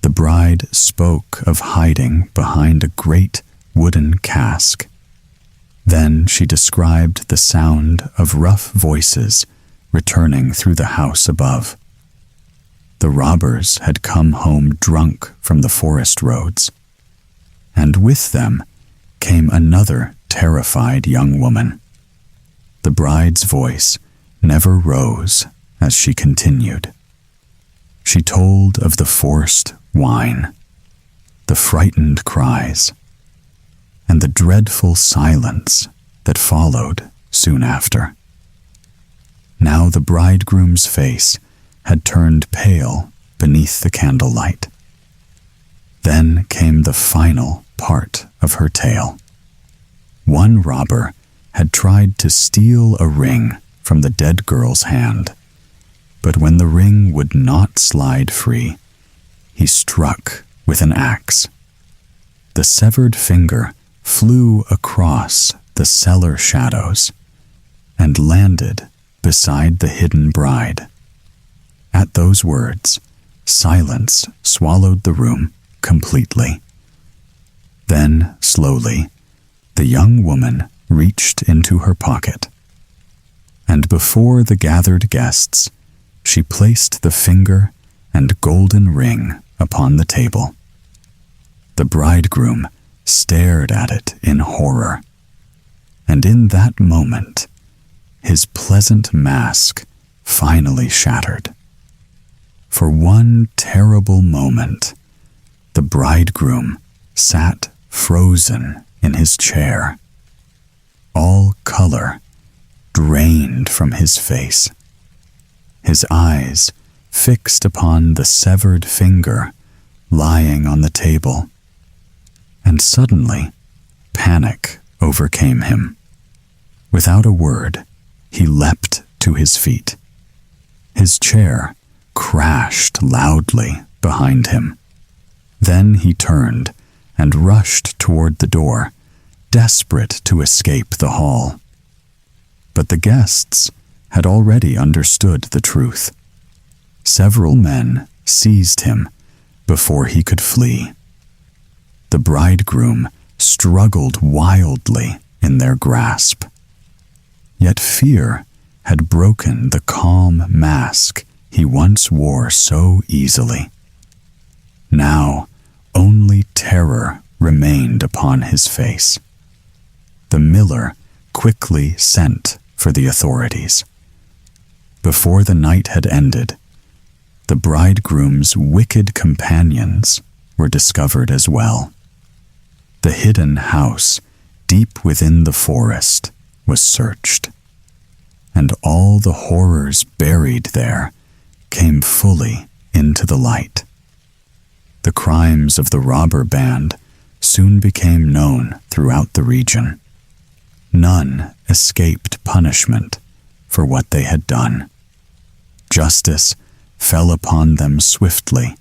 The bride spoke of hiding behind a great wooden cask. Then she described the sound of rough voices returning through the house above. The robbers had come home drunk from the forest roads, and with them came another terrified young woman. The bride's voice never rose as she continued. She told of the forced whine, the frightened cries, and the dreadful silence that followed soon after. Now the bridegroom's face had turned pale beneath the candlelight. Then came the final part of her tale. One robber had tried to steal a ring from the dead girl's hand, but when the ring would not slide free, he struck with an axe. The severed finger flew across the cellar shadows and landed beside the hidden bride. At those words, silence swallowed the room completely. Then, slowly, the young woman reached into her pocket, and before the gathered guests, she placed the finger and golden ring upon the table. The bridegroom stared at it in horror, and in that moment, his pleasant mask finally shattered. For one terrible moment, the bridegroom sat frozen in his chair. All color drained from his face. His eyes fixed upon the severed finger lying on the table. And suddenly, panic overcame him. Without a word, he leapt to his feet. His chair crashed loudly behind him. Then he turned and rushed toward the door, desperate to escape the hall. But the guests had already understood the truth. Several men seized him before he could flee. The bridegroom struggled wildly in their grasp. Yet fear had broken the calm mask he once wore so easily. Now, only terror remained upon his face. The miller quickly sent for the authorities. Before the night had ended, the bridegroom's wicked companions were discovered as well. The hidden house, deep within the forest, was searched, and all the horrors buried there came fully into the light. The crimes of the robber band soon became known throughout the region. None escaped punishment for what they had done. Justice fell upon them swiftly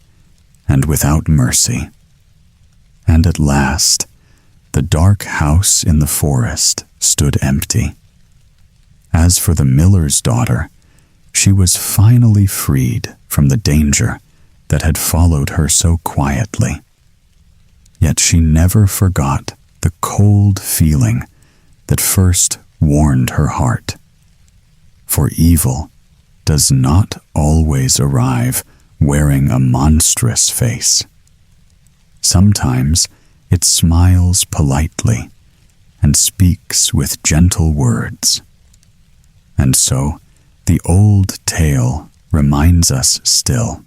and without mercy. And at last, the dark house in the forest stood empty. As for the miller's daughter, she was finally freed from the danger that had followed her so quietly. Yet she never forgot the cold feeling that first warned her heart. For evil does not always arrive wearing a monstrous face. Sometimes it smiles politely and speaks with gentle words. And so the old tale reminds us still.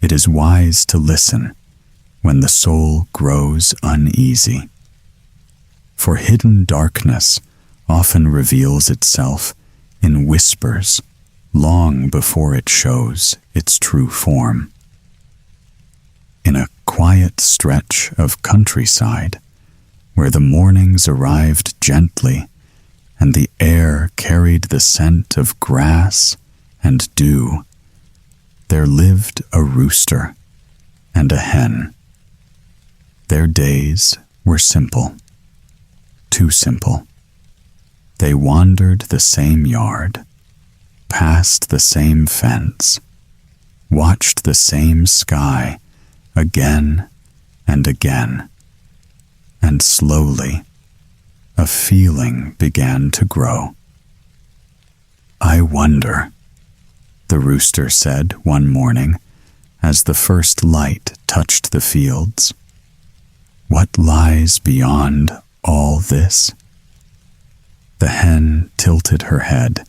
It is wise to listen when the soul grows uneasy. For hidden darkness often reveals itself in whispers long before it shows its true form. In a quiet stretch of countryside, where the mornings arrived gently and the air carried the scent of grass and dew, there lived a rooster and a hen. Their days were simple, too simple. They wandered the same yard, passed the same fence, watched the same sky again and again, and slowly a feeling began to grow. "I wonder," the rooster said one morning as the first light touched the fields, "what lies beyond all this?" The hen tilted her head.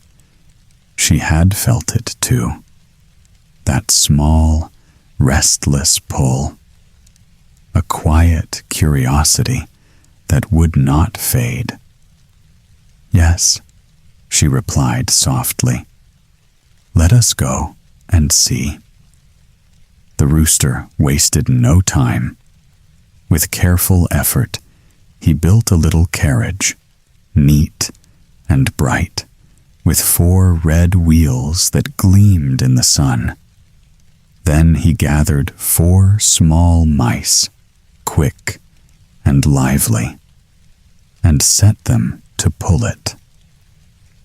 She had felt it too. That small, restless pull. A quiet curiosity that would not fade. "Yes," she replied softly. "Let us go and see." The rooster wasted no time. With careful effort, he built a little carriage, neat and bright, with 4 red wheels that gleamed in the sun. Then he gathered 4 small mice, quick and lively, and set them to pull it.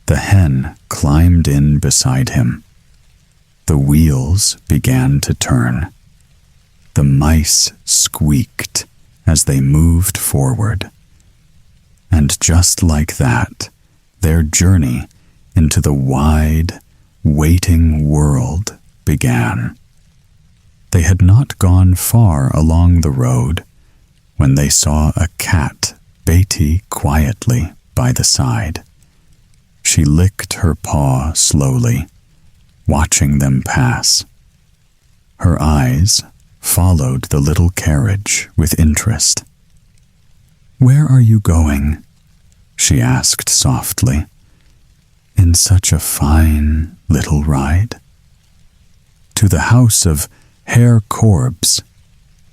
The hen climbed in beside him. The wheels began to turn. The mice squeaked as they moved forward. And just like that, their journey into the wide, waiting world began. They had not gone far along the road when they saw a cat Beatty quietly by the side. She licked her paw slowly, watching them pass. Her eyes followed the little carriage with interest. "Where are you going?" she asked softly. "In such a fine little ride?" "To the house of Herr Korbes,"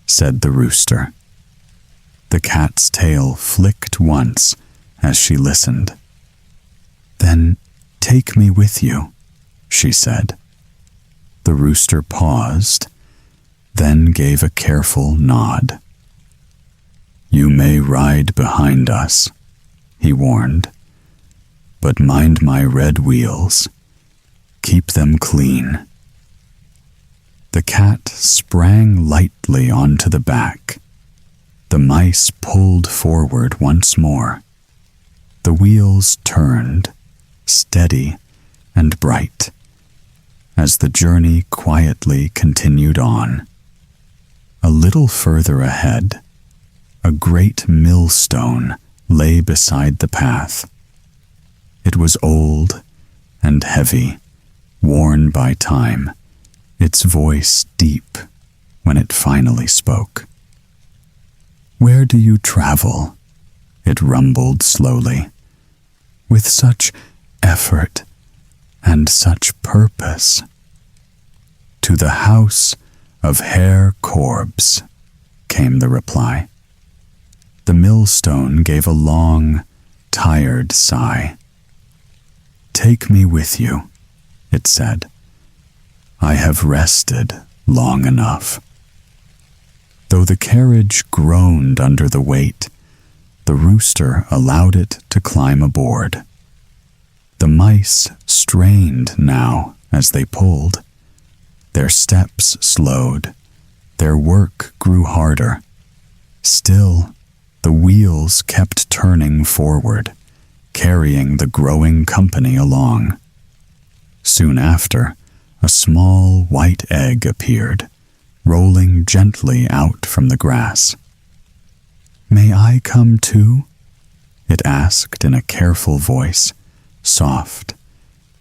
said the rooster. The cat's tail flicked once as she listened. "Then take me with you," she said. The rooster paused, then gave a careful nod. "You may ride behind us," he warned, "but mind my red wheels. Keep them clean." The cat sprang lightly onto the back. The mice pulled forward once more. The wheels turned, steady and bright, as the journey quietly continued on. A little further ahead, a great millstone lay beside the path. It was old and heavy, worn by time, its voice deep when it finally spoke. "Where do you travel?" it rumbled slowly. "With such effort and such purpose." "To the house of Herr Korbes," came the reply. The millstone gave a long, tired sigh. "Take me with you," it said. "I have rested long enough." Though the carriage groaned under the weight, the rooster allowed it to climb aboard. The mice strained now as they pulled. Their steps slowed. Their work grew harder. Still, the wheels kept turning forward, carrying the growing company along. Soon after, a small white egg appeared, rolling gently out from the grass. "May I come too?" it asked in a careful voice, soft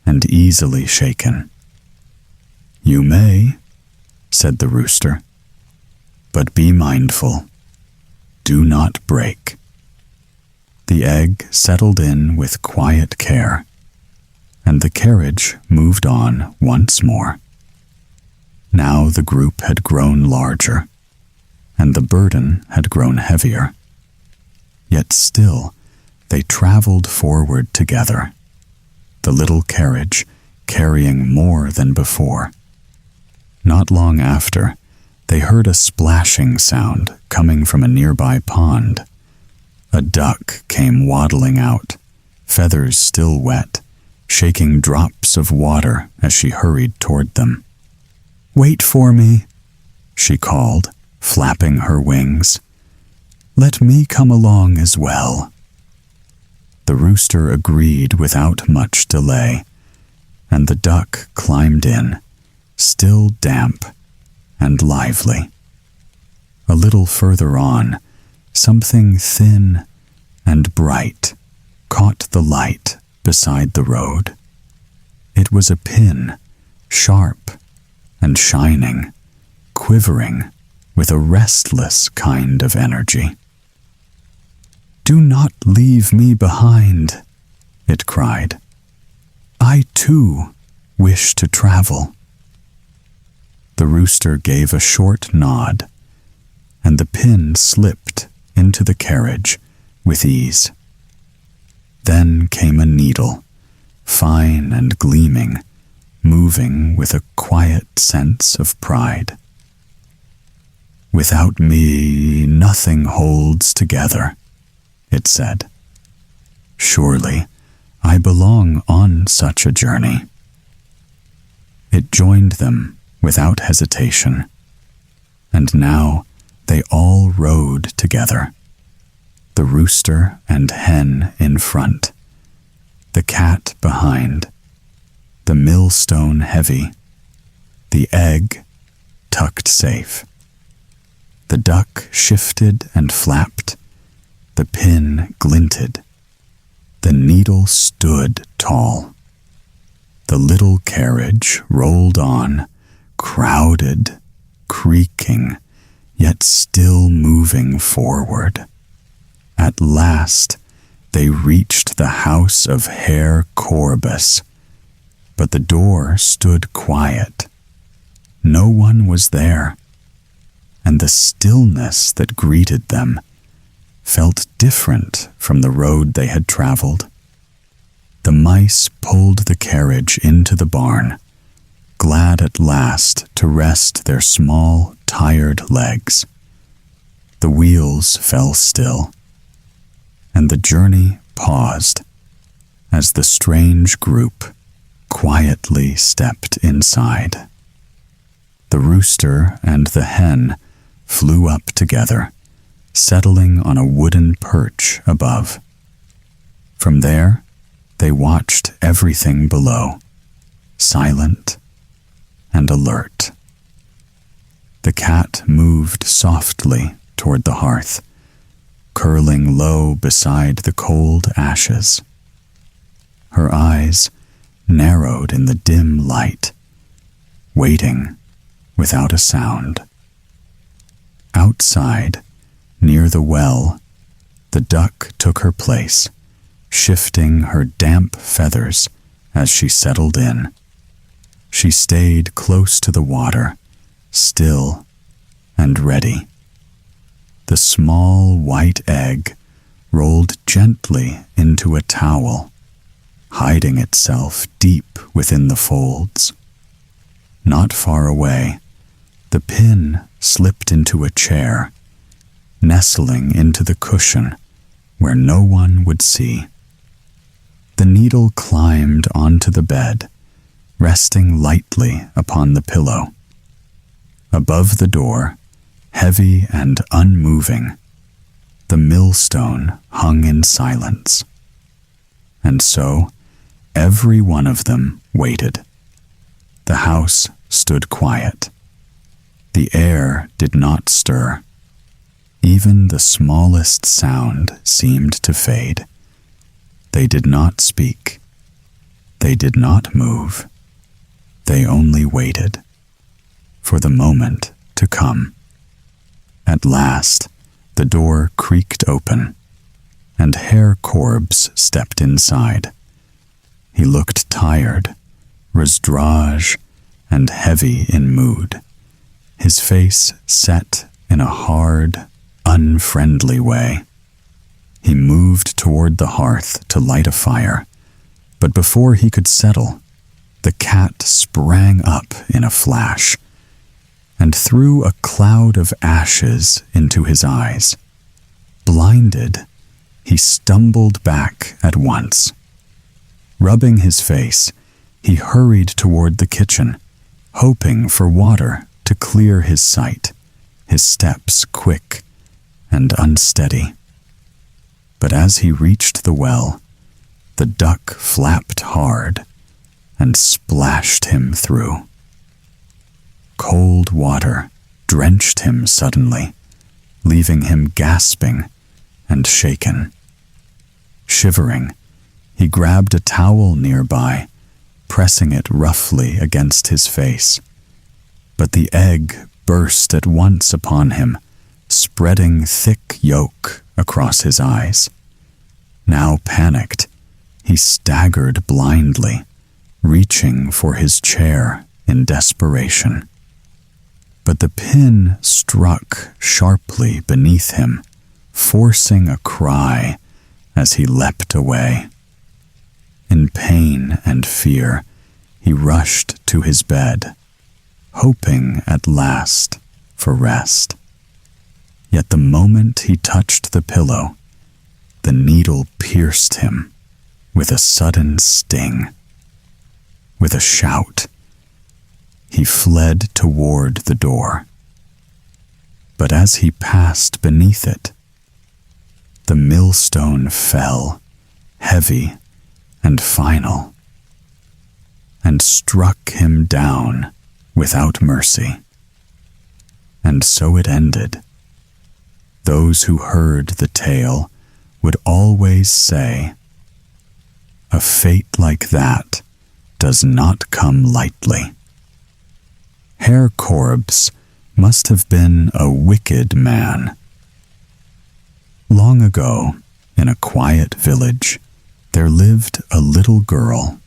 and easily shaken. "You may," said the rooster, "but be mindful. Do not break." The egg settled in with quiet care, and the carriage moved on once more. Now the group had grown larger, and the burden had grown heavier. Yet still, they traveled forward together, the little carriage carrying more than before. Not long after, they heard a splashing sound coming from a nearby pond. A duck came waddling out, feathers still wet, shaking drops of water as she hurried toward them. "Wait for me," she called, flapping her wings. "Let me come along as well." The rooster agreed without much delay, and the duck climbed in, still damp and lively. A little further on, something thin and bright caught the light beside the road. It was a pin, sharp and shining, quivering with a restless kind of energy. "Do not leave me behind," it cried. "I too wish to travel." The rooster gave a short nod, and the pin slipped into the carriage with ease. Then came a needle, fine and gleaming, moving with a quiet sense of pride. "Without me, nothing holds together," it said. "Surely, I belong on such a journey." It joined them without hesitation, and now they all rode together, the rooster and hen in front, the cat behind, the millstone heavy, the egg tucked safe. The duck shifted and flapped, the pin glinted, the needle stood tall. The little carriage rolled on, crowded, creaking, yet still moving forward. At last, they reached the house of Herr Korbes, but the door stood quiet. No one was there, and the stillness that greeted them felt different from the road they had traveled. The mice pulled the carriage into the barn, glad at last to rest their small, tired legs. The wheels fell still, and the journey paused as the strange group quietly stepped inside. The rooster and the hen flew up together, settling on a wooden perch above. From there, they watched everything below, silent and alert. The cat moved softly toward the hearth, curling low beside the cold ashes. Her eyes narrowed in the dim light, waiting without a sound. Outside, near the well, the duck took her place, shifting her damp feathers as she settled in. She stayed close to the water, still and ready. the small white egg rolled gently into a towel, hiding itself deep within the folds. Not far away, the pin slipped into a chair, nestling into the cushion where no one would see. The needle climbed onto the bed, resting lightly upon the pillow. Above the door, heavy and unmoving, the millstone hung in silence. And so, every one of them waited. The house stood quiet. The air did not stir. Even the smallest sound seemed to fade. They did not speak. They did not move. They only waited for the moment to come. At last, the door creaked open, and Herr Korbes stepped inside. He looked tired, rasdrage, and heavy in mood, his face set in a hard, unfriendly way. He moved toward the hearth to light a fire, but before he could settle, the cat sprang up in a flash and threw a cloud of ashes into his eyes. Blinded, he stumbled back at once. Rubbing his face, he hurried toward the kitchen, hoping for water to clear his sight, his steps quick and unsteady. But as he reached the well, the duck flapped hard and splashed him through. Cold water drenched him suddenly, leaving him gasping and shaken. Shivering, he grabbed a towel nearby, pressing it roughly against his face. But the egg burst at once upon him, spreading thick yolk across his eyes. Now panicked, he staggered blindly, reaching for his chair in desperation. But the pin struck sharply beneath him, forcing a cry as he leapt away. In pain and fear, he rushed to his bed, hoping at last for rest. Yet the moment he touched the pillow, the needle pierced him with a sudden sting. With a shout, he fled toward the door. But as he passed beneath it, the millstone fell, heavy and final, and struck him down without mercy. And so it ended. Those who heard the tale would always say, "A fate like that does not come lightly." Herr Korbes must have been a wicked man. Long ago, in a quiet village, there lived a little girl,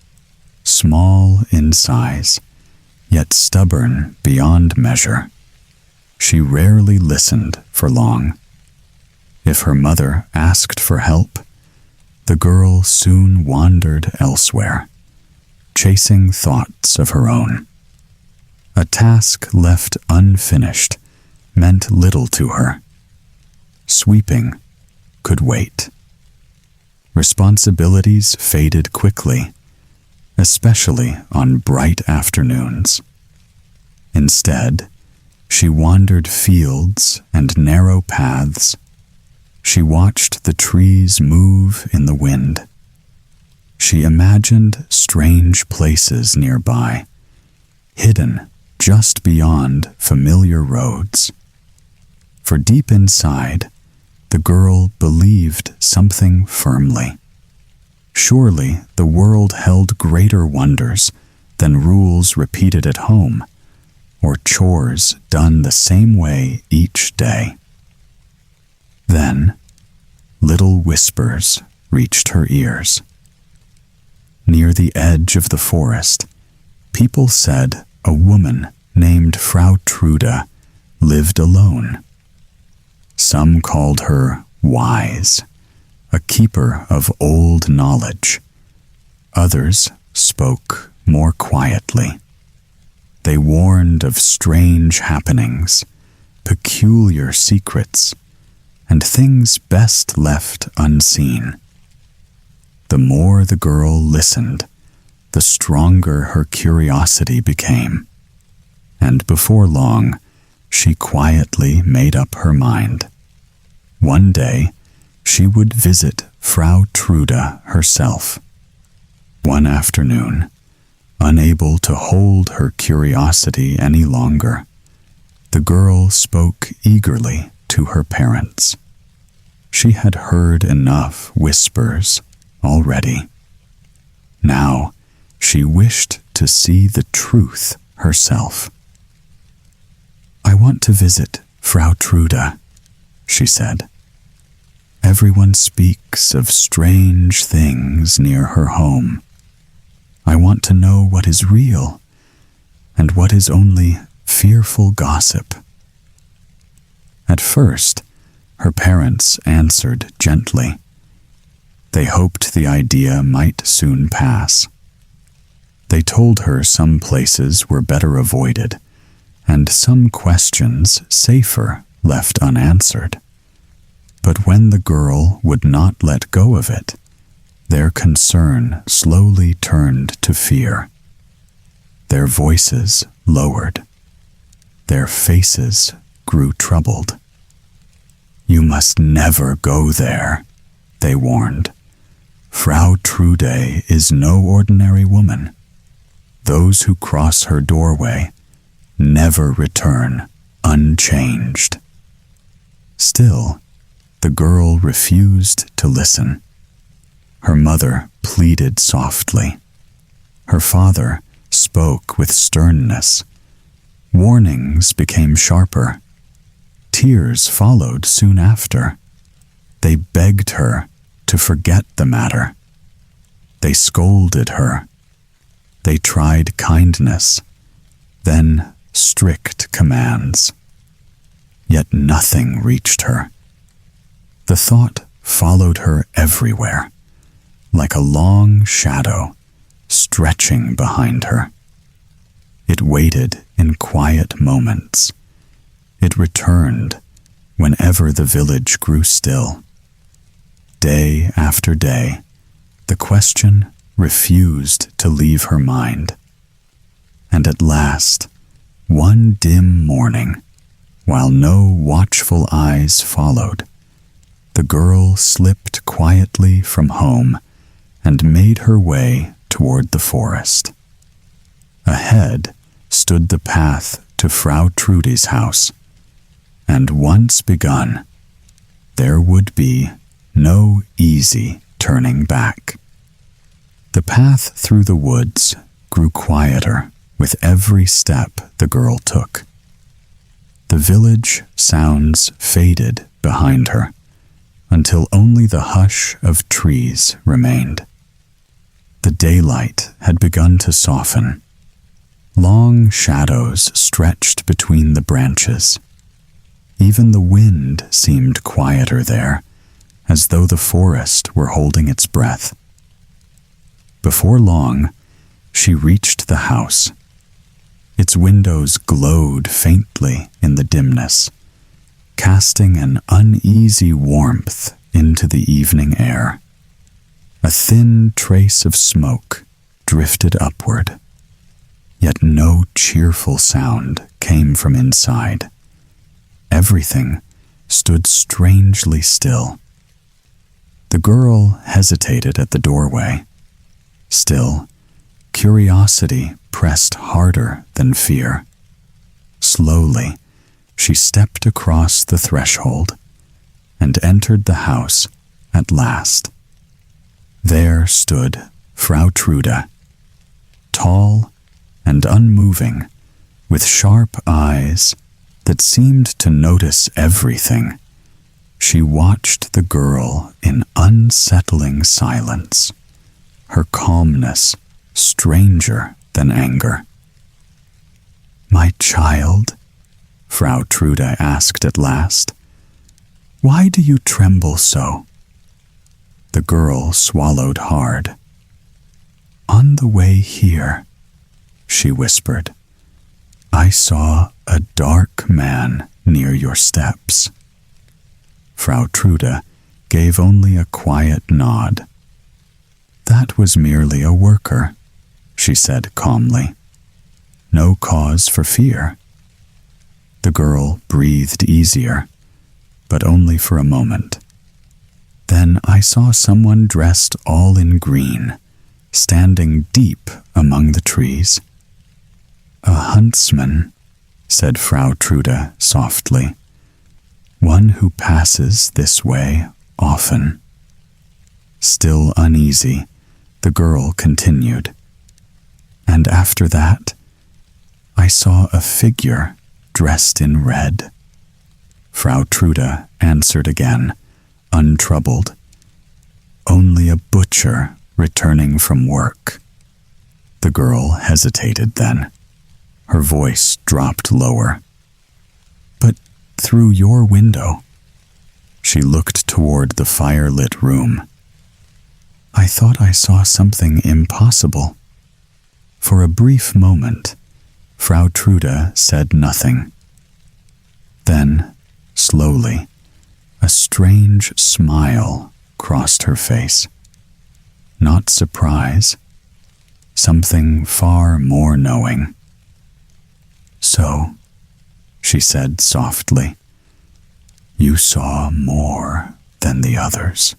small in size, yet stubborn beyond measure. She rarely listened for long. If her mother asked for help, the girl soon wandered elsewhere, chasing thoughts of her own. A task left unfinished meant little to her. Sweeping could wait. Responsibilities faded quickly, especially on bright afternoons. Instead, she wandered fields and narrow paths. She watched the trees move in the wind. She imagined strange places nearby, hidden just beyond familiar roads. For deep inside, the girl believed something firmly. Surely the world held greater wonders than rules repeated at home, or chores done the same way each day. Then, little whispers reached her ears. Near the edge of the forest, people said a woman named Frau Trude lived alone. Some called her wise, a keeper of old knowledge. Others spoke more quietly. They warned of strange happenings, peculiar secrets, and things best left unseen. The more the girl listened, the stronger her curiosity became, and before long, she quietly made up her mind. One day, she would visit Frau Trude herself. One afternoon, unable to hold her curiosity any longer, the girl spoke eagerly to her parents. She had heard enough whispers already. Now, she wished to see the truth herself. "I want to visit Frau Trude," she said. "Everyone speaks of strange things near her home. I want to know what is real and what is only fearful gossip." At first, her parents answered gently. They hoped the idea might soon pass. They told her some places were better avoided and some questions safer left unanswered. But when the girl would not let go of it, their concern slowly turned to fear. Their voices lowered. Their faces grew troubled. "You must never go there," they warned. "Frau Trude is no ordinary woman. Those who cross her doorway never return unchanged." Still, the girl refused to listen. Her mother pleaded softly. Her father spoke with sternness. Warnings became sharper. Tears followed soon after. They begged her to forget the matter. They scolded her. They tried kindness, then strict commands. Yet nothing reached her. The thought followed her everywhere, like a long shadow stretching behind her. It waited in quiet moments. It returned whenever the village grew still. Day after day, the question refused to leave her mind. And at last, one dim morning, while no watchful eyes followed, the girl slipped quietly from home and made her way toward the forest. Ahead stood the path to Frau Trude's house, and once begun, there would be no easy turning back. The path through the woods grew quieter with every step the girl took. The village sounds faded behind her, until only the hush of trees remained. The daylight had begun to soften. Long shadows stretched between the branches. Even the wind seemed quieter there, as though the forest were holding its breath. Before long, she reached the house. Its windows glowed faintly in the dimness, casting an uneasy warmth into the evening air. A thin trace of smoke drifted upward, yet no cheerful sound came from inside. Everything stood strangely still. The girl hesitated at the doorway. Still, curiosity pressed harder than fear. Slowly, she stepped across the threshold and entered the house at last. There stood Frau Trude, tall and unmoving, with sharp eyes that seemed to notice everything. She watched the girl in unsettling silence, her calmness stranger than anger. "My child?" Frau Trude asked at last. Why do you tremble so?" The girl swallowed hard. "On the way here," she whispered, "I saw a dark man near your steps." Frau Trude gave only a quiet nod. "That was merely a worker," she said calmly. "No cause for fear." The girl breathed easier, but only for a moment. "Then I saw someone dressed all in green, standing deep among the trees." "A huntsman," said Frau Trude softly. "One who passes this way often." Still uneasy, the girl continued. "And after that, I saw a figure dressed in red." Frau Trude answered again, untroubled. "Only a butcher returning from work." The girl hesitated then. Her voice dropped lower. "But through your window," she looked toward the fire-lit room, "I thought I saw something impossible." For a brief moment, Frau Trude said nothing. Then, slowly, a strange smile crossed her face. Not surprise, something far more knowing. "So," she said softly, "you saw more than the others."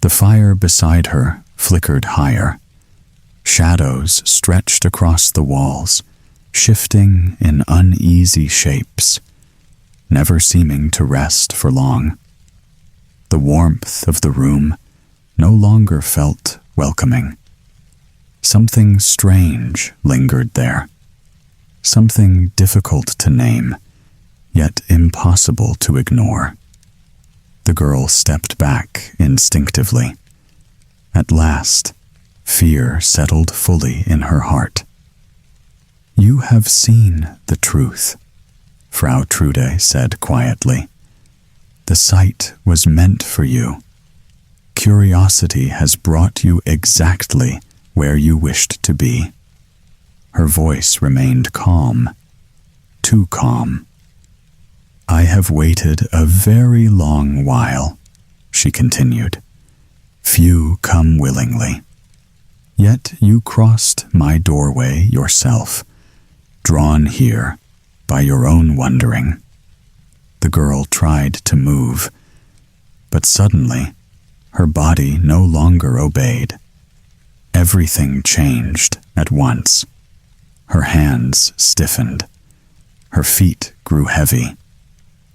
The fire beside her flickered higher. Shadows stretched across the walls, shifting in uneasy shapes, never seeming to rest for long. The warmth of the room no longer felt welcoming. Something strange lingered there, something difficult to name, yet impossible to ignore. The girl stepped back instinctively. At last, fear settled fully in her heart. "You have seen the truth," Frau Trude said quietly. "The sight was meant for you. Curiosity has brought you exactly where you wished to be." Her voice remained calm, too calm. "I have waited a very long while," she continued. "Few come willingly. Yet you crossed my doorway yourself, drawn here by your own wondering." The girl tried to move, but suddenly her body no longer obeyed. Everything changed at once. Her hands stiffened. Her feet grew heavy.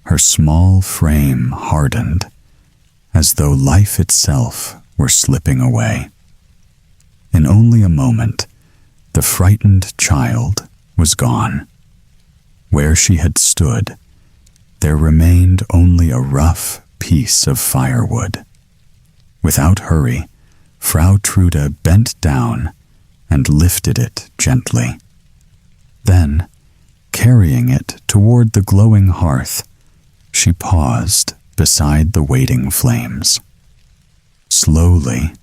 Her small frame hardened, as though life itself were slipping away. In only a moment, the frightened child was gone. Where she had stood, there remained only a rough piece of firewood. Without hurry, Frau Trude bent down and lifted it gently. Then, carrying it toward the glowing hearth, she paused beside the waiting flames. Slowly,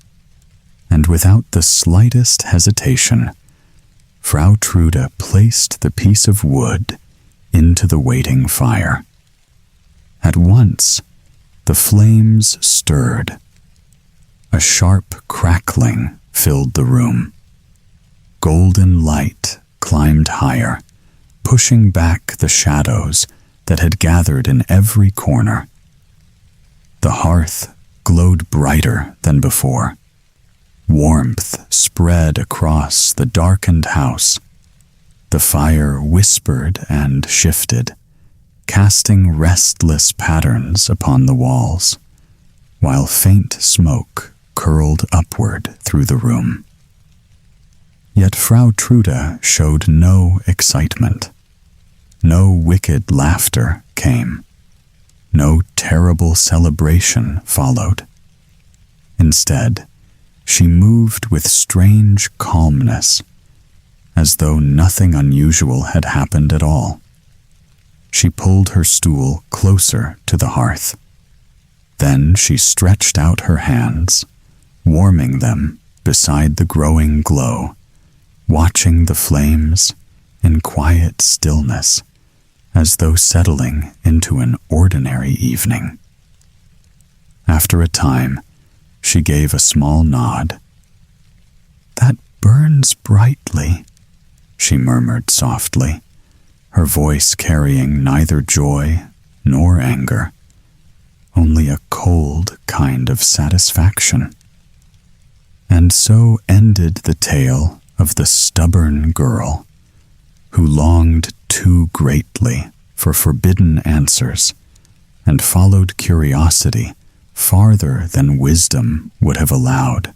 and without the slightest hesitation, Frau Trude placed the piece of wood into the waiting fire. At once, the flames stirred. A sharp crackling filled the room. Golden light climbed higher, pushing back the shadows that had gathered in every corner. The hearth glowed brighter than before. Warmth spread across the darkened house. The fire whispered and shifted, casting restless patterns upon the walls, while faint smoke curled upward through the room. Yet Frau Trude showed no excitement. No wicked laughter came. No terrible celebration followed. Instead, she moved with strange calmness, as though nothing unusual had happened at all. she pulled her stool closer to the hearth. Then she stretched out her hands, warming them beside the growing glow, watching the flames in quiet stillness, as though settling into an ordinary evening. After a time, she gave a small nod. "That burns brightly," she murmured softly, her voice carrying neither joy nor anger, only a cold kind of satisfaction. And so ended the tale of the stubborn girl, who longed too greatly for forbidden answers and followed curiosity farther than wisdom would have allowed.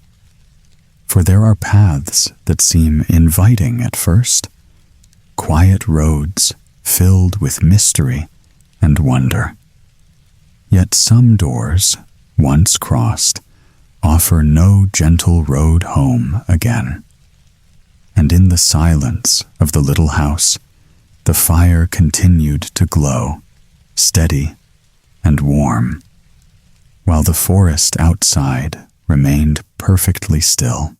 For there are paths that seem inviting at first, quiet roads filled with mystery and wonder. Yet some doors, once crossed, offer no gentle road home again. And in the silence of the little house, the fire continued to glow, steady and warm, while the forest outside remained perfectly still.